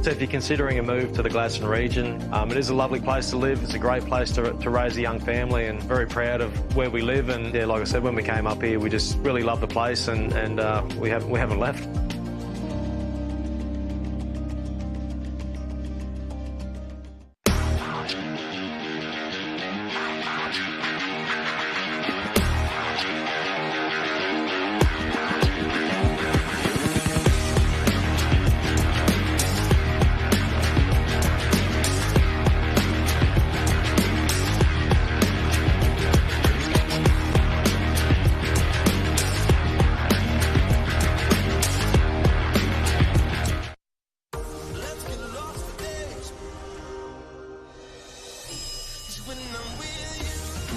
So if you're considering a move to the Gladstone region, it is a lovely place to live. It's a great place to raise a young family and very proud of where we live. And yeah, like I said, when we came up here, we just really love the place and we haven't left.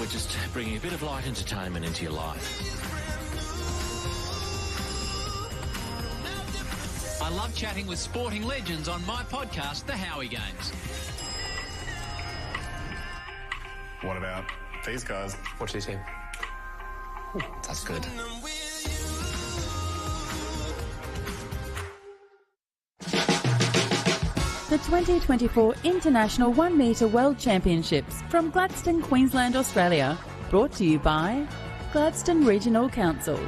We're just bringing a bit of light entertainment into your life. I love chatting with sporting legends on my podcast, The Howie Games. What about these guys? Watch this here. That's good. The 2024 International 1 Metre World Championships from Gladstone, Queensland, Australia. Brought to you by Gladstone Regional Council,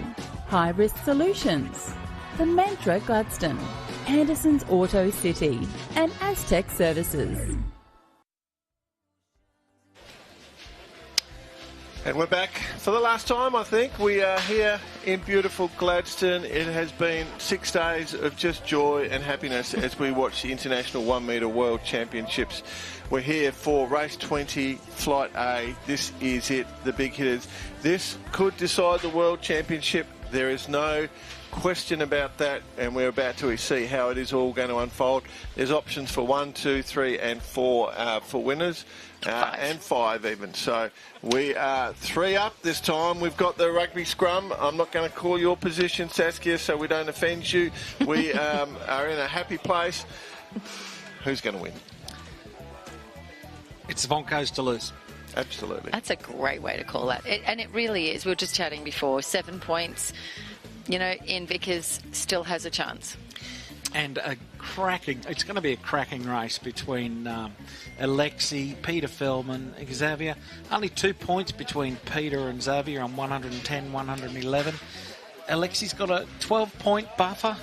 High Risk Solutions, The Mantra Gladstone, Anderson's Auto City, and Aztec Services. And we're back for the last time, I think. We are here in beautiful Gladstone. It has been 6 days of just joy and happiness as we watch the International 1 Metre World Championships. We're here for Race 20, Flight A. This is it, the big hitters. This could decide the World Championship. There is no question about that, and we're about to see how it is all going to unfold. There's options for 1, 2, 3 and 4 for winners, and 5 even. So we are 3 up this time. We've got the rugby scrum. I'm not going to call your position, Saskia, so we don't offend you. We are in a happy place. Who's going to win? It's Vonco's to lose. Absolutely. That's a great way to call that. And it really is. We were just chatting before. 7 points. You know, Ian Vickers still has a chance. And it's going to be a cracking race between Alexi, Peter Feldman, Xavier. Only 2 points between Peter and Xavier on 110, 111. Alexi's got a 12-point buffer,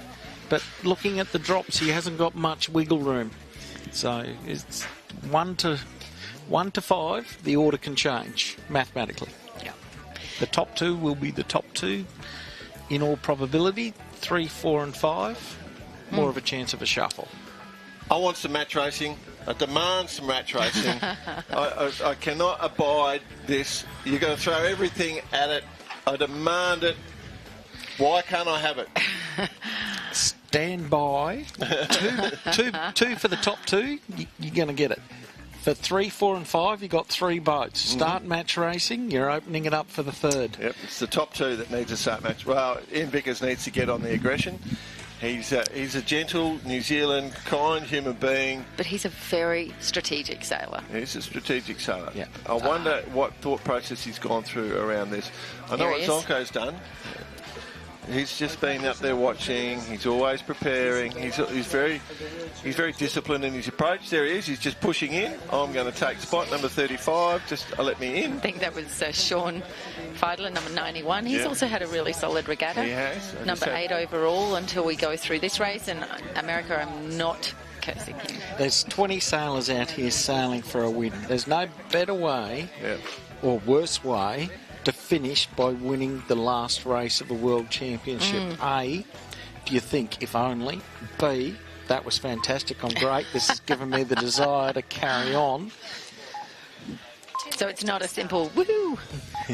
but looking at the drops, he hasn't got much wiggle room. So it's 1 to 5, the order can change mathematically. Yeah. The top 2 will be the top 2. In all probability, 3, 4 and 5, more of a chance of a shuffle. I want some match racing. I demand some match racing. I cannot abide this. You're going to throw everything at it. I demand it. Why can't I have it? Stand by. two for the top 2, you're going to get it. For 3, 4 and 5, you got 3 boats. Start match racing, you're opening it up for the 3rd. Yep, it's the top 2 that needs a start match. Well, Ian Vickers needs to get on the aggression. He's a gentle, New Zealand, kind human being. But he's a very strategic sailor. He's a strategic sailor. Yeah. I wonder what thought process he's gone through around this. I know what Zonko's done. He's just been up there watching. He's always preparing. He's very disciplined in his approach. There he is. He's just pushing in. I'm going to take spot number 35. Just let me in. I think that was Sean Feidler, number 91. He's also had a really solid regatta. He has. Number 8 overall until we go through this race. And America, I'm not cursing him. There's 20 sailors out here sailing for a win. There's no better way or worse way to finish by winning the last race of a world championship. A, if you think, if only. B, that was fantastic. I'm great. This has given me the desire to carry on. So it's not a simple woohoo.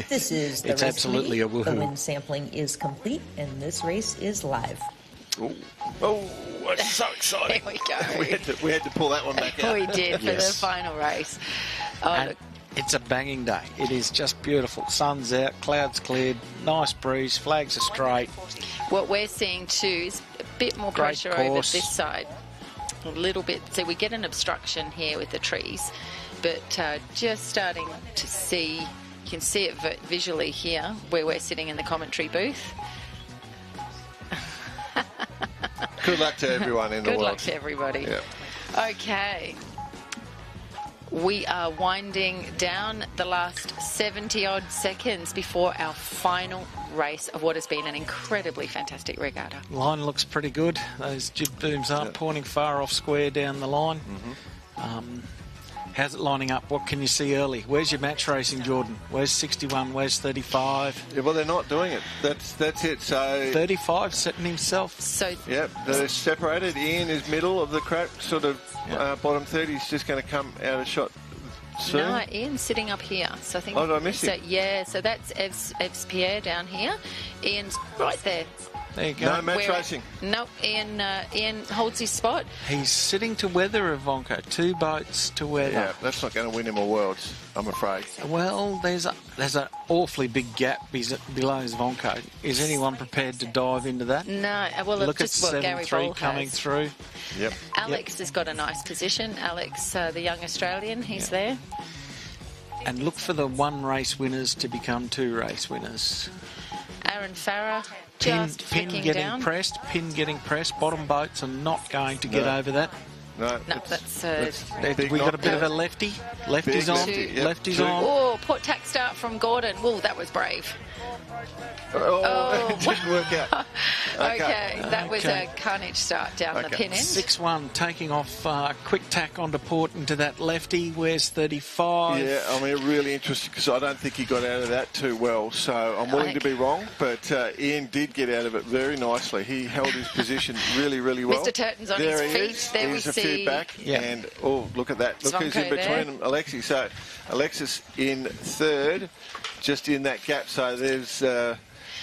This is the It's race absolutely committee. a woohoo. The wind sampling is complete, and this race is live. Oh, it's so exciting. There we go. we had to pull that one back out. We did for the final race. Oh, And look. it's a banging day. It is just beautiful. Sun's out, clouds cleared, nice breeze, flags are straight. What we're seeing too is a bit more Great pressure over course. this side. A little bit. So we get an obstruction here with the trees, but just starting to see, you can see it visually here where we're sitting in the commentary booth. Good luck to everyone in the Good world. luck to everybody. Yeah. Okay. We are winding down the last 70-odd seconds before our final race of what has been an incredibly fantastic regatta. Line looks pretty good. Those jib booms aren't pointing far off square down the line. How's it lining up? What can you see early? Where's your match racing, Jordan? Where's 61? Where's 35? Yeah, well, they're not doing it. That's it. So 35 setting himself. So yep, they're separated. Ian is middle of the crowd, sort of bottom 30. He's just going to come out of shot soon. No, Ian's sitting up here. So I think. Oh, did I miss so, him? Yeah, so that's Ev's Pierre down here. Ian's right there. There you go. No match racing. Nope, Ian holds his spot. He's sitting to weather, Ivanka. 2 boats to weather. Yeah, that's not going to win him a Worlds, I'm afraid. Well, there's an awfully big gap below Zvonko. Is anyone prepared to dive into that? No, well, Look at just what Gary 7-3 Ball coming has. through. Yep. Alex has got a nice position. Alex, the young Australian, he's there. And look for the 1 race winners to become 2 race winners. Aaron Farah Pin just flicking getting down. pressed. Pin getting pressed. Bottom boats are not going to get over that. No, that's we got a bit of a lefty. Lefty's on. lefty, yep. Lefty's on. Oh, put tack start from Gordon. Whoa, that was brave. It didn't work out. Okay, that was Okay. a carnage start down the pin end. 6-1 taking off quick tack onto port into that lefty. Where's 35? Yeah, I mean, really interesting because I don't think he got out of that too well. So I'm willing to be wrong, but Ian did get out of it very nicely. He held his position really, really well. Mr. Turton's on there his he feet. Is. There He's we a see. few back, and look at that. Look who's in Zvonko between there. them, Alexi. So Alexis in third, just in that gap. So there's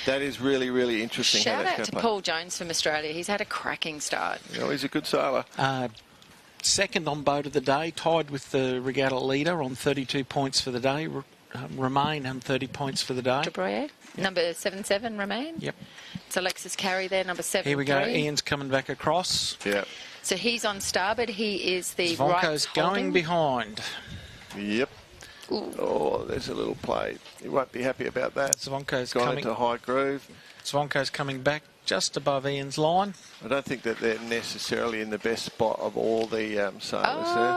that is really, really interesting. how Shout that's out gonna to play. Paul Jones from Australia. He's had a cracking start. You know, he's a good sailor. Second on boat of the day, tied with the regatta leader on 32 points for the day. Remain on 30 points for the day. De Breuer, number 77, Remain. Yep. It's Alexis Carey there, number 7. Here we go. Ian's coming back across. Yeah. So he's on starboard. He is the Zvonko's right going holding. behind. Yep. Oh, there's a little play. He won't be happy about that. Zvonko's gone coming into high groove. Zvonko's coming back just above Ian's line. I don't think that they're necessarily in the best spot of all the sailors there.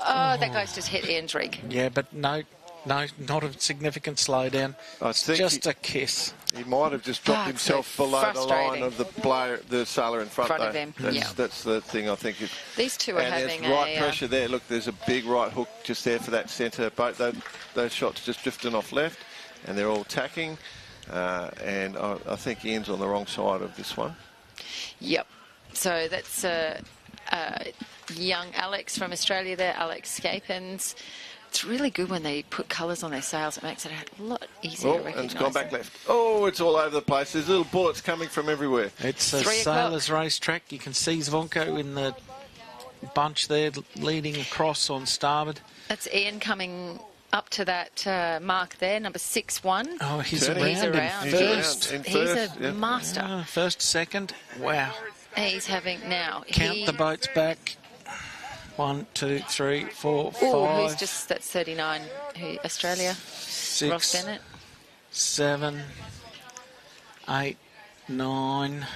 Oh, that guy's just hit Ian's rig. Yeah, but no, not a significant slowdown. I think just a kiss. He might have just dropped himself below the line of the sailor in front of though. him. That's the thing I think. These two are and having there's right a pressure there. Look, there's a big right hook just there for that centre boat. Those shots just drifting off left, and they're all tacking. And I think Ian's on the wrong side of this one. Yep. So that's young Alex from Australia there, Alex Scapins. It's really good when they put colours on their sails. It makes it a lot easier to recognise. And it's gone back left. Oh, it's all over the place. There's little bullets coming from everywhere. It's a sailors' racetrack. You can see Zvonko in the bunch there leading across on starboard. That's Ian coming up to that mark there, number 6-1. Oh, he's around. in first. He's a master. Yeah, first, second. Wow. He's having now. Count the boats back. 1, 2, 3, 4, 5. Oh, that's 39. Australia. 6, Ross Bennett. 7, 8, 9.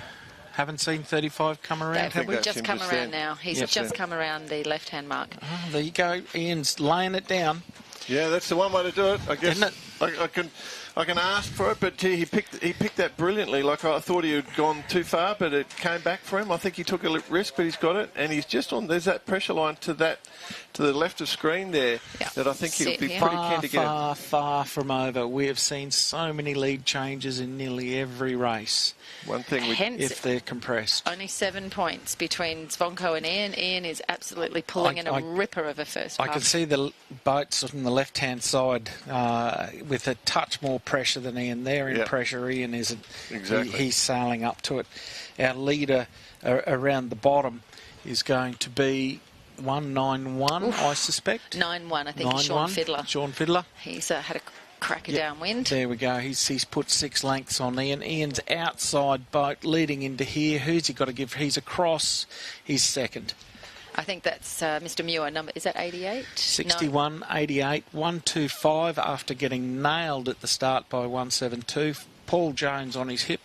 Haven't seen 35 come around. We've just come around now. He's Yep. just come around the left-hand mark. Oh, there you go. Ian's laying it down. Yeah, that's the one way to do it. I guess Isn't it? I can ask for it, but he picked that brilliantly. Like I thought he had gone too far, but it came back for him. I think he took a risk, but he's got it, and he's just on. There's that pressure line to the left of screen there that I think he'll be pretty keen to get. Far from over. We have seen so many lead changes in nearly every race. One thing, if they're compressed. Only 7 points between Zvonko and Ian. Ian is absolutely pulling in a ripper of a first I pass. can see the boats on the left-hand side with a touch more pressure than Ian. They're in pressure. Ian isn't. Exactly. He's sailing up to it. Our leader around the bottom is going to be 191, I suspect. 9-1, I think, is Sean Fiddler. Sean Fiddler. He's had a cracker downwind. There we go. He's put 6 lengths on Ian. Ian's outside boat leading into here. Who's he got to give? He's across. He's second. I think that's Mr. Muir. Number, is that 88? 61, 88, 125 after getting nailed at the start by 172. Paul Jones on his hip.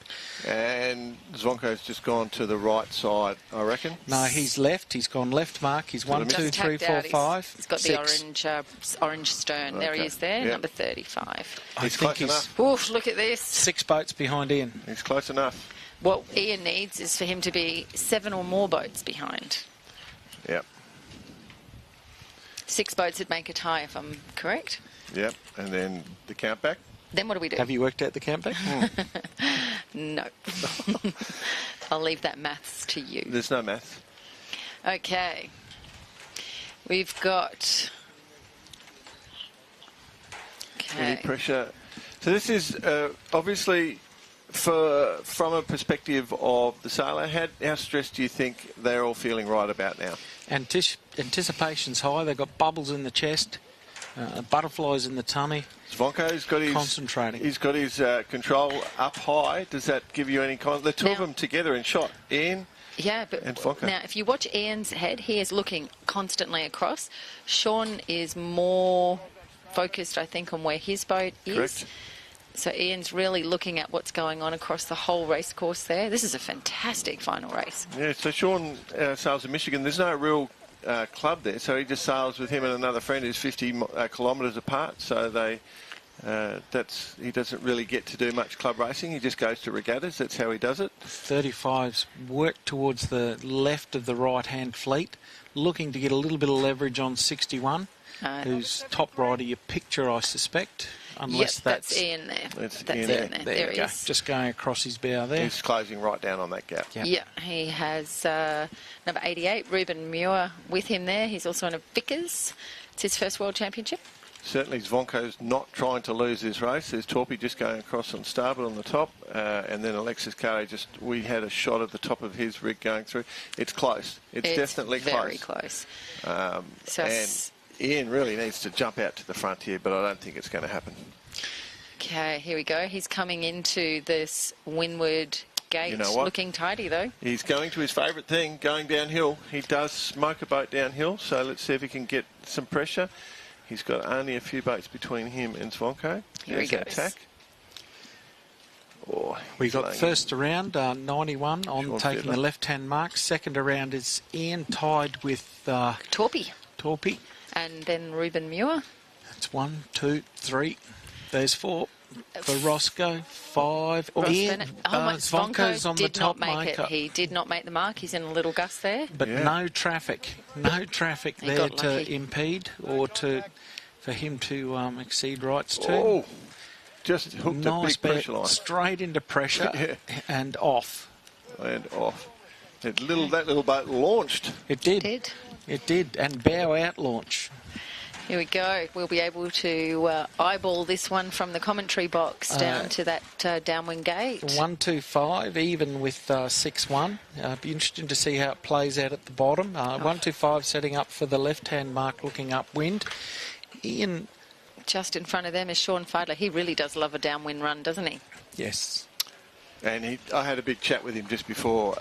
And Zvonko's just gone to the right side, I reckon. No, he's left. He's gone left, Mark. He's 1, 2, 3, 4, 5. He's got 6. the orange stern. Okay. There he is there, yep. number 35. He's close enough. Oof, look at this. 6 boats behind Ian. He's close enough. What Ian needs is for him to be 7 or more boats behind. Yep. 6 boats would make a tie, if I'm correct. Yep, and then the count back. Then what do we do? Have you worked out the count back? No. I'll leave that maths to you. There's no math. Okay. We've got... Any pressure. So this is obviously... From a perspective of the sailor, how stressed do you think they're all feeling right about now? Anticipation's high. They've got bubbles in the chest, butterflies in the tummy. Zvonko's got his concentrating. He's got his control up high. Does that give you any? The two of them together in shot, Ian. Yeah, but now if you watch Ian's head, he is looking constantly across. Sean is more focused, I think, on where his boat is. Correct. So Ian's really looking at what's going on across the whole race course there. This is a fantastic final race. Yeah, so Sean sails in Michigan. There's no real club there, so he just sails with him and another friend who's 50 kilometres apart. So he doesn't really get to do much club racing. He just goes to regattas. That's how he does it. 35's worked towards the left of the right-hand fleet, looking to get a little bit of leverage on 61, who's top right of your picture, I suspect. Unless that's Ian there. That's Ian there. There he go. is. Just going across his bow there. He's closing right down on that gap. Yep. Yeah, he has number 88, Ruben Muir, with him there. He's also in a Vickers. It's his first World Championship. Certainly Zvonko's not trying to lose this race. There's Torpy just going across on starboard on the top, and then Alexis Carey we had a shot at the top of his rig going through. It's close. It's definitely very close. And Ian really needs to jump out to the front here, but I don't think it's going to happen. Okay, here we go. He's coming into this windward gate. You know what? Looking tidy, though. He's going to his favourite thing, going downhill. He does smoke a boat downhill, so let's see if he can get some pressure. He's got only a few boats between him and Zvonko. Here he goes. Attack. Oh, we got first around 91 on Sean taking Fiddler. the left-hand mark. Second around is Ian tied with Torpy. And then Ruben Muir. That's 1, 2, 3. There's 4 for Roscoe. 5. Ian. Zvonko's on the top marker. He did not make the mark. He's in a little gust there. But no traffic. No traffic there to impede or for him to exceed rights to. Oh, just hooked a big pressure line. Straight into pressure and off. And off. That little boat launched. It did. It did. And bow out launch. Here we go. We'll be able to eyeball this one from the commentary box down to that downwind gate. 125, even with 6-1. Be interesting to see how it plays out at the bottom. 125 setting up for the left-hand mark, looking upwind. Ian, just in front of them is Sean Fiddler. He really does love a downwind run, doesn't he? Yes. And I had a big chat with him just before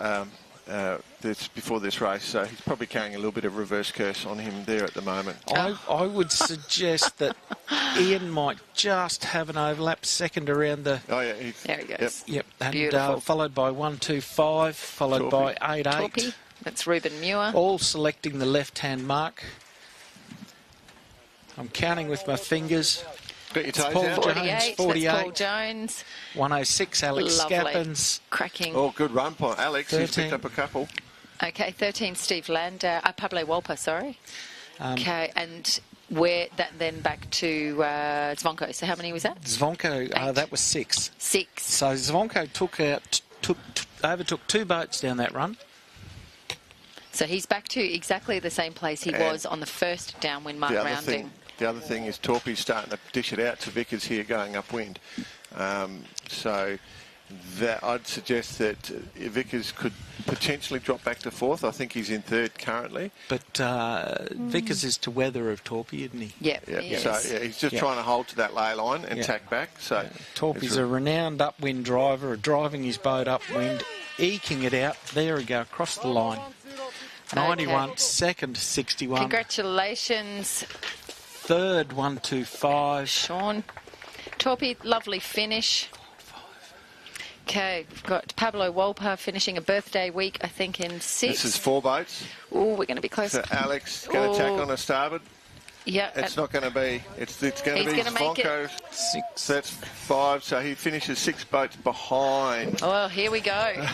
this race, so he's probably carrying a little bit of reverse curse on him there at the moment. I would suggest that Ian might just have an overlap second around the... Oh, yeah. There he goes. Yep. And followed by 125, followed by 88. That's Ruben Muir. All selecting the left-hand mark. I'm counting with my fingers. Got your toes Paul out. Jones, 48. That's Paul Jones. 106, Alex Scappens. Cracking. Oh, good run by Alex. 13. He's picked up a couple. Okay, 13, Steve Landau. Pablo Walper, sorry. Okay, and where that then back to Zvonko. So how many was that? Zvonko, that was 6. 6. So Zvonko overtook 2 boats down that run. So he's back to exactly the same place he was on the first downwind mark rounding. The other thing is Torpy's starting to dish it out to Vickers here going upwind. So that I'd suggest that Vickers could potentially drop back to fourth. I think he's in third currently. But Vickers is to weather of Torpy, isn't he? Yeah. So he's just trying to hold to that lay line and tack back. So Torpy's a renowned upwind driver, driving his boat upwind, eking it out. There we go, across the line. 91, Okay. second 61. Congratulations. Third 125. Sean. Torpy, lovely finish. Okay, we've got Pablo Wolper finishing a birthday week, I think, in 6. This is 4 boats. Oh, we're going to be close. So Alex going to tack on a starboard. Yeah. It's not going to be. It's going to be He's gonna make it. Zvonko. 6. That's 5. So he finishes 6 boats behind. Oh, well, here we go.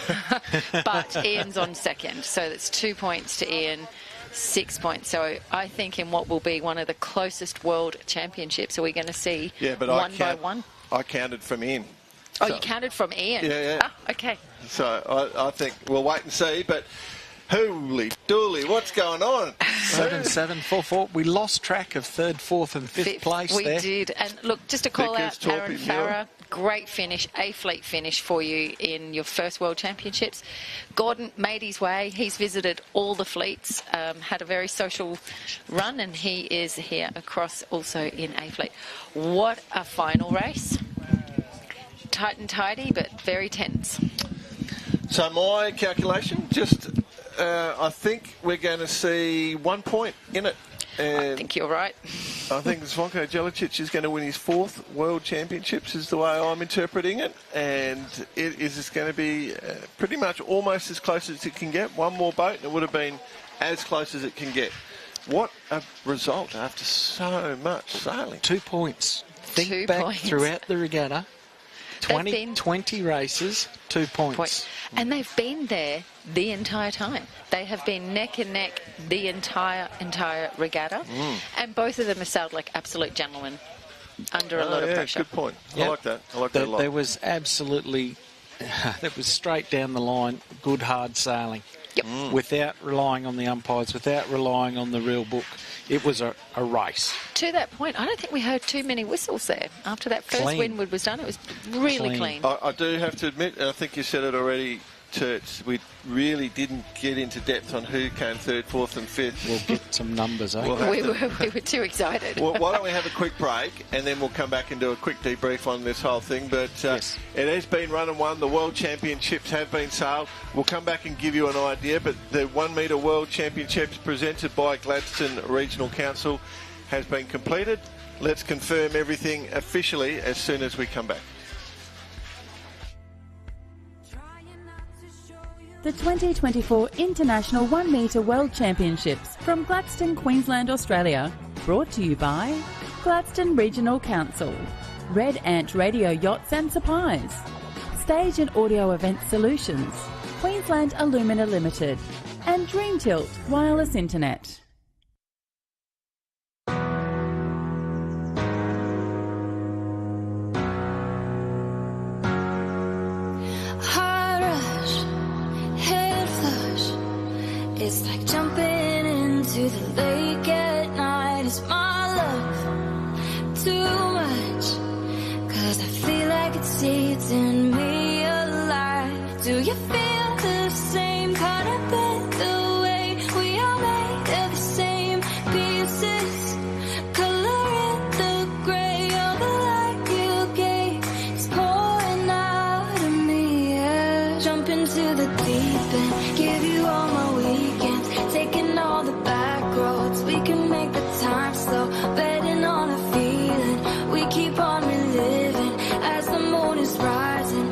But Ian's on second, so that's 2 points to Ian. 6 points. So I think in what will be one of the closest world championships, are we going to see one by one? I counted from Ian. Oh, you counted from Ian? Yeah. Ah, okay. So I think we'll wait and see, but holy dooly, what's going on? 7-7, 4-4. We lost track of third, fourth and fifth place we there. did. And look, just to call Vickers, out Aaron Torpy, Farah, great finish, A-fleet finish for you in your first World Championships. Gordon made his way. He's visited all the fleets, had a very social run, and he is here across also in A-fleet. What a final race. Tight and tidy, but very tense. So my calculation, I think we're going to see 1 point in it. And I think you're right. I think Zvonko Jelicic is going to win his 4th World Championships, is the way I'm interpreting it. And it is just going to be pretty much almost as close as it can get. One more boat, and it would have been as close as it can get. What a result after so much sailing. 2 points. Think 2 back points. throughout the regatta. 20 races, 2 points. And they've been there the entire time. They have been neck and neck the entire regatta. And both of them have sailed like absolute gentlemen under a lot of pressure. Good point. I like that. I like that a lot. There was absolutely, that was straight down the line, good hard sailing. Yep. Without relying on the umpires, without relying on the real book. It was a race. To that point, I don't think we heard too many whistles there. After that first windward was done, it was really clean. I do have to admit, and I think you said it already, Terts, we really didn't get into depth on who came 3rd, 4th and 5th. We'll get some numbers, eh? We were too excited. Well, why don't we have a quick break and then we'll come back and do a quick debrief on this whole thing. But it has been run and won. The World Championships have been sailed. We'll come back and give you an idea. But the 1 metre World Championships presented by Gladstone Regional Council has been completed. Let's confirm everything officially as soon as we come back. The 2024 International 1 Metre World Championships from Gladstone, Queensland, Australia. Brought to you by Gladstone Regional Council, Red Ant Radio Yachts and Supplies, Stage and Audio Event Solutions, Queensland Alumina Limited, and Dream Tilt Wireless Internet. It's like jumping into the lake at night. Is my love too much? 'Cause I feel like it's eating me alive. Do you feel the same kind of bit? The way we are made of the same pieces, coloring the grey of the light you gave is pouring out of me. Yeah. Jump into the deep end, give you all my weekends, taking all the back roads. We can make the time slow, betting on a feeling. We keep on reliving as the moon is rising.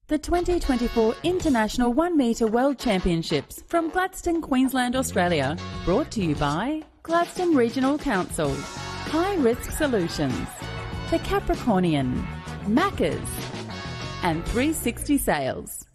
The 2024 International 1 Metre World Championships from Gladstone, Queensland, Australia. Brought to you by Gladstone Regional Council, High Risk Solutions, The Capricornian, Macca's, and 360 Sales.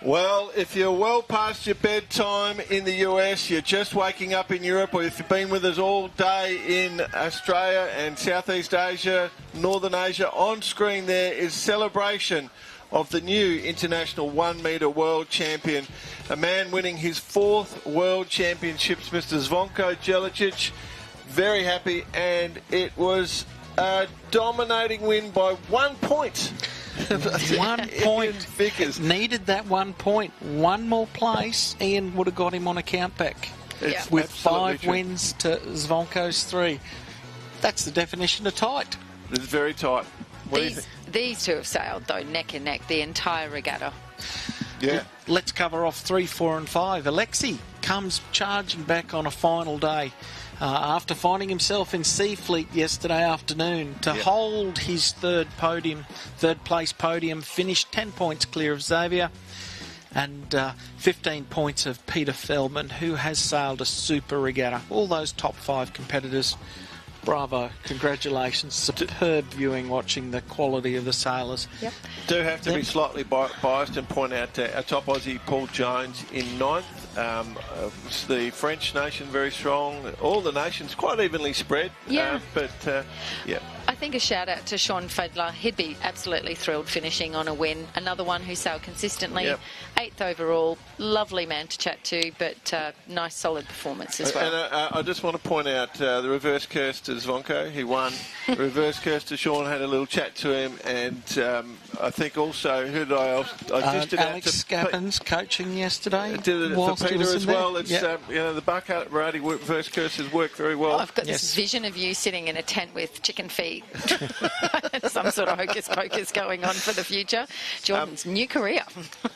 Well, if you're well past your bedtime in the US, you're just waking up in Europe, or if you've been with us all day in Australia and Southeast Asia, Northern Asia, on screen there is celebration of the new International 1 Metre World Champion, a man winning his 4th World Championships, Mr. Zvonko Jelicic. Very happy, and it was a dominating win by 1 point. 1 point. Vickers Needed that 1 point. One more place, Ian would have got him on a countback. With 5 wins to Zvonko's 3. That's the definition of tight. It's very tight. These two have sailed, though, neck and neck the entire regatta. Yeah. Let's cover off 3, 4 and 5. Alexei comes charging back on a final day. After finding himself in Seafleet yesterday afternoon to hold his third place podium, finished 10 points clear of Xavier and 15 points of Peter Feldman, who has sailed a super regatta. All those top 5 competitors, bravo, congratulations. Superb viewing, watching the quality of the sailors. Yep. Do have to be slightly biased and point out our top Aussie, Paul Jones, in 9th. The French nation very strong. All the nations quite evenly spread. Yeah. Yeah. I think a shout out to Sean Fedler. He'd be absolutely thrilled finishing on a win. Another one who sailed consistently. Yep. 8th overall. Lovely man to chat to, but nice solid performance as well. And I just want to point out the reverse curse to Zvonko. He won. Reverse curse to Sean, had a little chat to him, and I think also, who did I just did Alex Scappens coaching yesterday. Did it for Peter as well. It's the Barati reverse curses work very well. I've got this vision of you sitting in a tent with chicken feet. Some sort of hocus pocus going on for the future. Jordan's new career.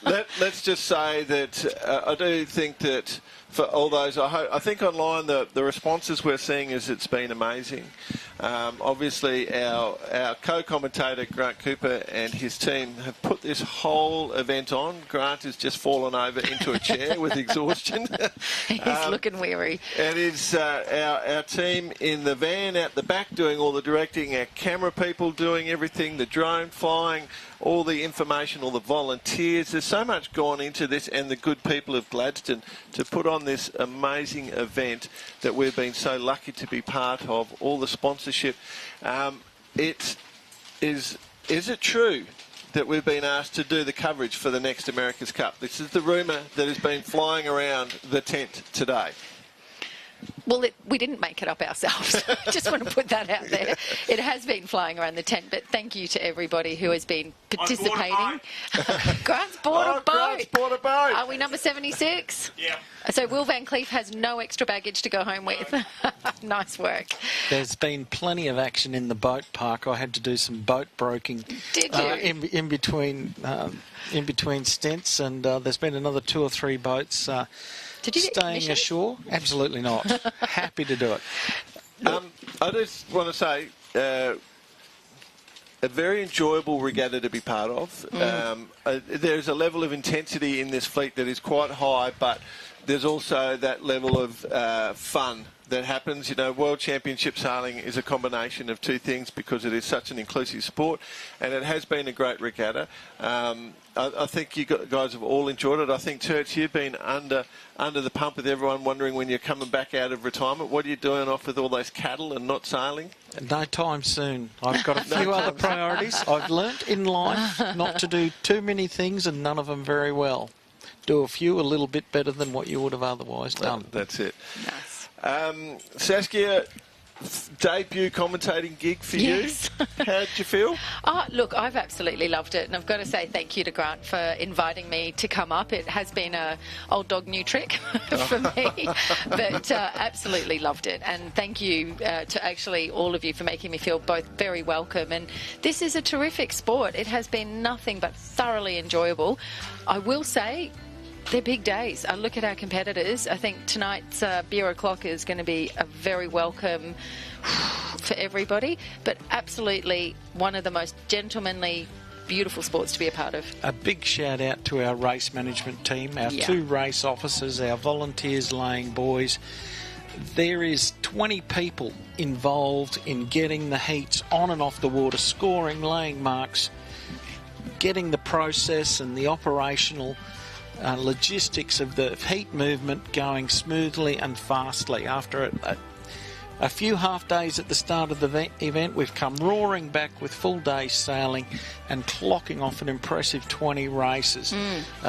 Let's just say that I do think that for all those, I think online the responses we're seeing is it's been amazing. Obviously, our co-commentator Grant Cooper and his team have put this whole event on. Grant has just fallen over into a chair with exhaustion. He's looking weary. And it's our team in the van out the back doing all the directing, our camera people doing everything, the drone flying, all the information, all the volunteers. There's so much gone into this, and the good people of Gladstone to put on this amazing event that we've been so lucky to be part of, all the sponsorship. Is it true that we've been asked to do the coverage for the next America's Cup? This is the rumour that has been flying around the tent today. Well, we didn't make it up ourselves. I just want to put that out there. It has been flying around the tent, but thank you to everybody who has been participating. Grant's bought a boat. Grant's bought a boat. Are we number 76? Yeah. So Will Van Cleef has no extra baggage to go home with. Nice work. There's been plenty of action in the boat park. I had to do some boat broking. Did you? In between stints, and there's been another 2 or 3 boats Did you staying ashore. Absolutely not. Happy to do it. I just want to say a very enjoyable regatta to be part of. There's a level of intensity in this fleet that is quite high, but there's also that level of fun that happens. You know, World Championship sailing is a combination of 2 things because it is such an inclusive sport, and it has been a great regatta. I think you guys have all enjoyed it. I think, Church, you've been under the pump with everyone wondering when you're coming back out of retirement. What are you doing off with all those cattle and not sailing? No time soon. I've got a few other priorities. I've learnt in life not to do too many things and none of them very well. Do a few a little bit better than what you would have otherwise done. That's it. Nice. Saskia, debut commentating gig for you. How did you feel? Look, I've absolutely loved it, and I've got to say thank you to Grant for inviting me to come up. It has been a old dog new trick for me, but absolutely loved it. And thank you to actually all of you for making me feel both very welcome. And this is a terrific sport. It has been nothing but thoroughly enjoyable. I will say, they're big days. I look at our competitors. I think tonight's beer o'clock is going to be a very welcome for everybody, but absolutely one of the most gentlemanly, beautiful sports to be a part of. A big shout out to our race management team, our 2 race officers, our volunteers laying boys. There is 20 people involved in getting the heats on and off the water, scoring, laying marks, getting the process and the operational logistics of the heat movement going smoothly and fastly. After a few half days at the start of the event, we've come roaring back with full day sailing and clocking off an impressive 20 races,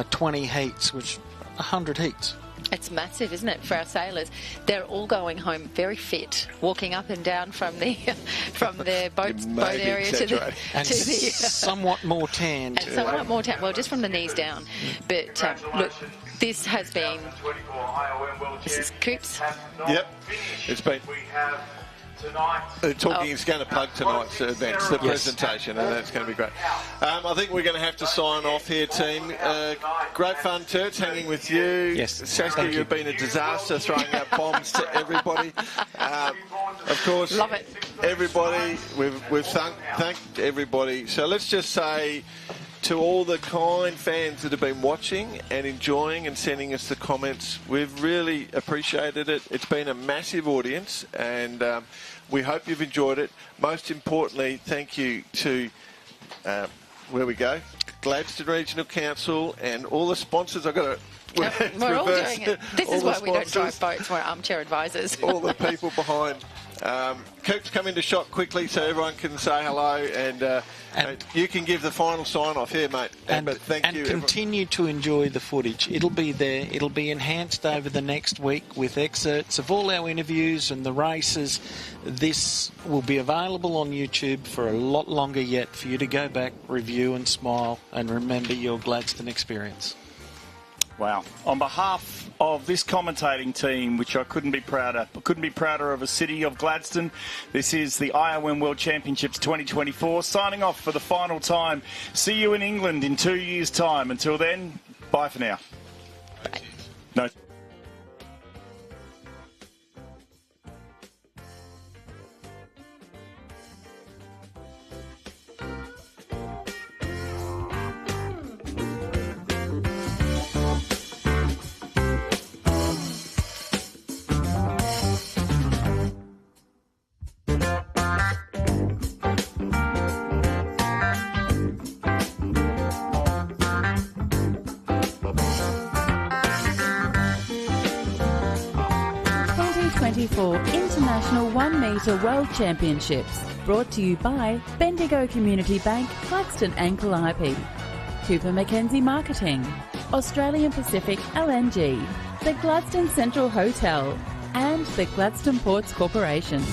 20 heats, which 100 heats. It's massive, isn't it, for our sailors? They're all going home very fit, walking up and down from their boat area to the somewhat more tanned. And somewhat more tanned. Well, just from the knees down. But look, this has been. This is Coops. Yep, it's been. It's going to plug tonight's events, the presentation, and that's going to be great. I think we're going to have to sign off here, team. Great fun, Turts, hanging with you. Yes, Saskia, you've been a disaster throwing out bombs to everybody. Of course, love it. Everybody, we've thanked everybody. So let's just say to all the kind fans that have been watching and enjoying and sending us the comments, we've really appreciated it. It's been a massive audience, and we hope you've enjoyed it. Most importantly, thank you to Gladstone Regional Council and all the sponsors. I've got to we're all doing it. This is why we don't drive boats. We're armchair advisors. All the people behind. Coops, come into shot quickly so everyone can say hello, and you can give the final sign-off here, mate. But thank you. And continue to enjoy the footage. It'll be there. It'll be enhanced over the next week with excerpts of all our interviews and the races. This will be available on YouTube for a lot longer yet for you to go back, review and smile and remember your Gladstone experience. Wow. On behalf of this commentating team, which I couldn't be prouder of a city of Gladstone, this is the IOM World Championships 2024, signing off for the final time. See you in England in 2 years' time. Until then, bye for now. Bye. No. International 1 Metre World Championships, brought to you by Bendigo Community Bank, Gladstone Ankle IP, Cooper Mackenzie Marketing, Australian Pacific LNG, the Gladstone Central Hotel, and the Gladstone Ports Corporation.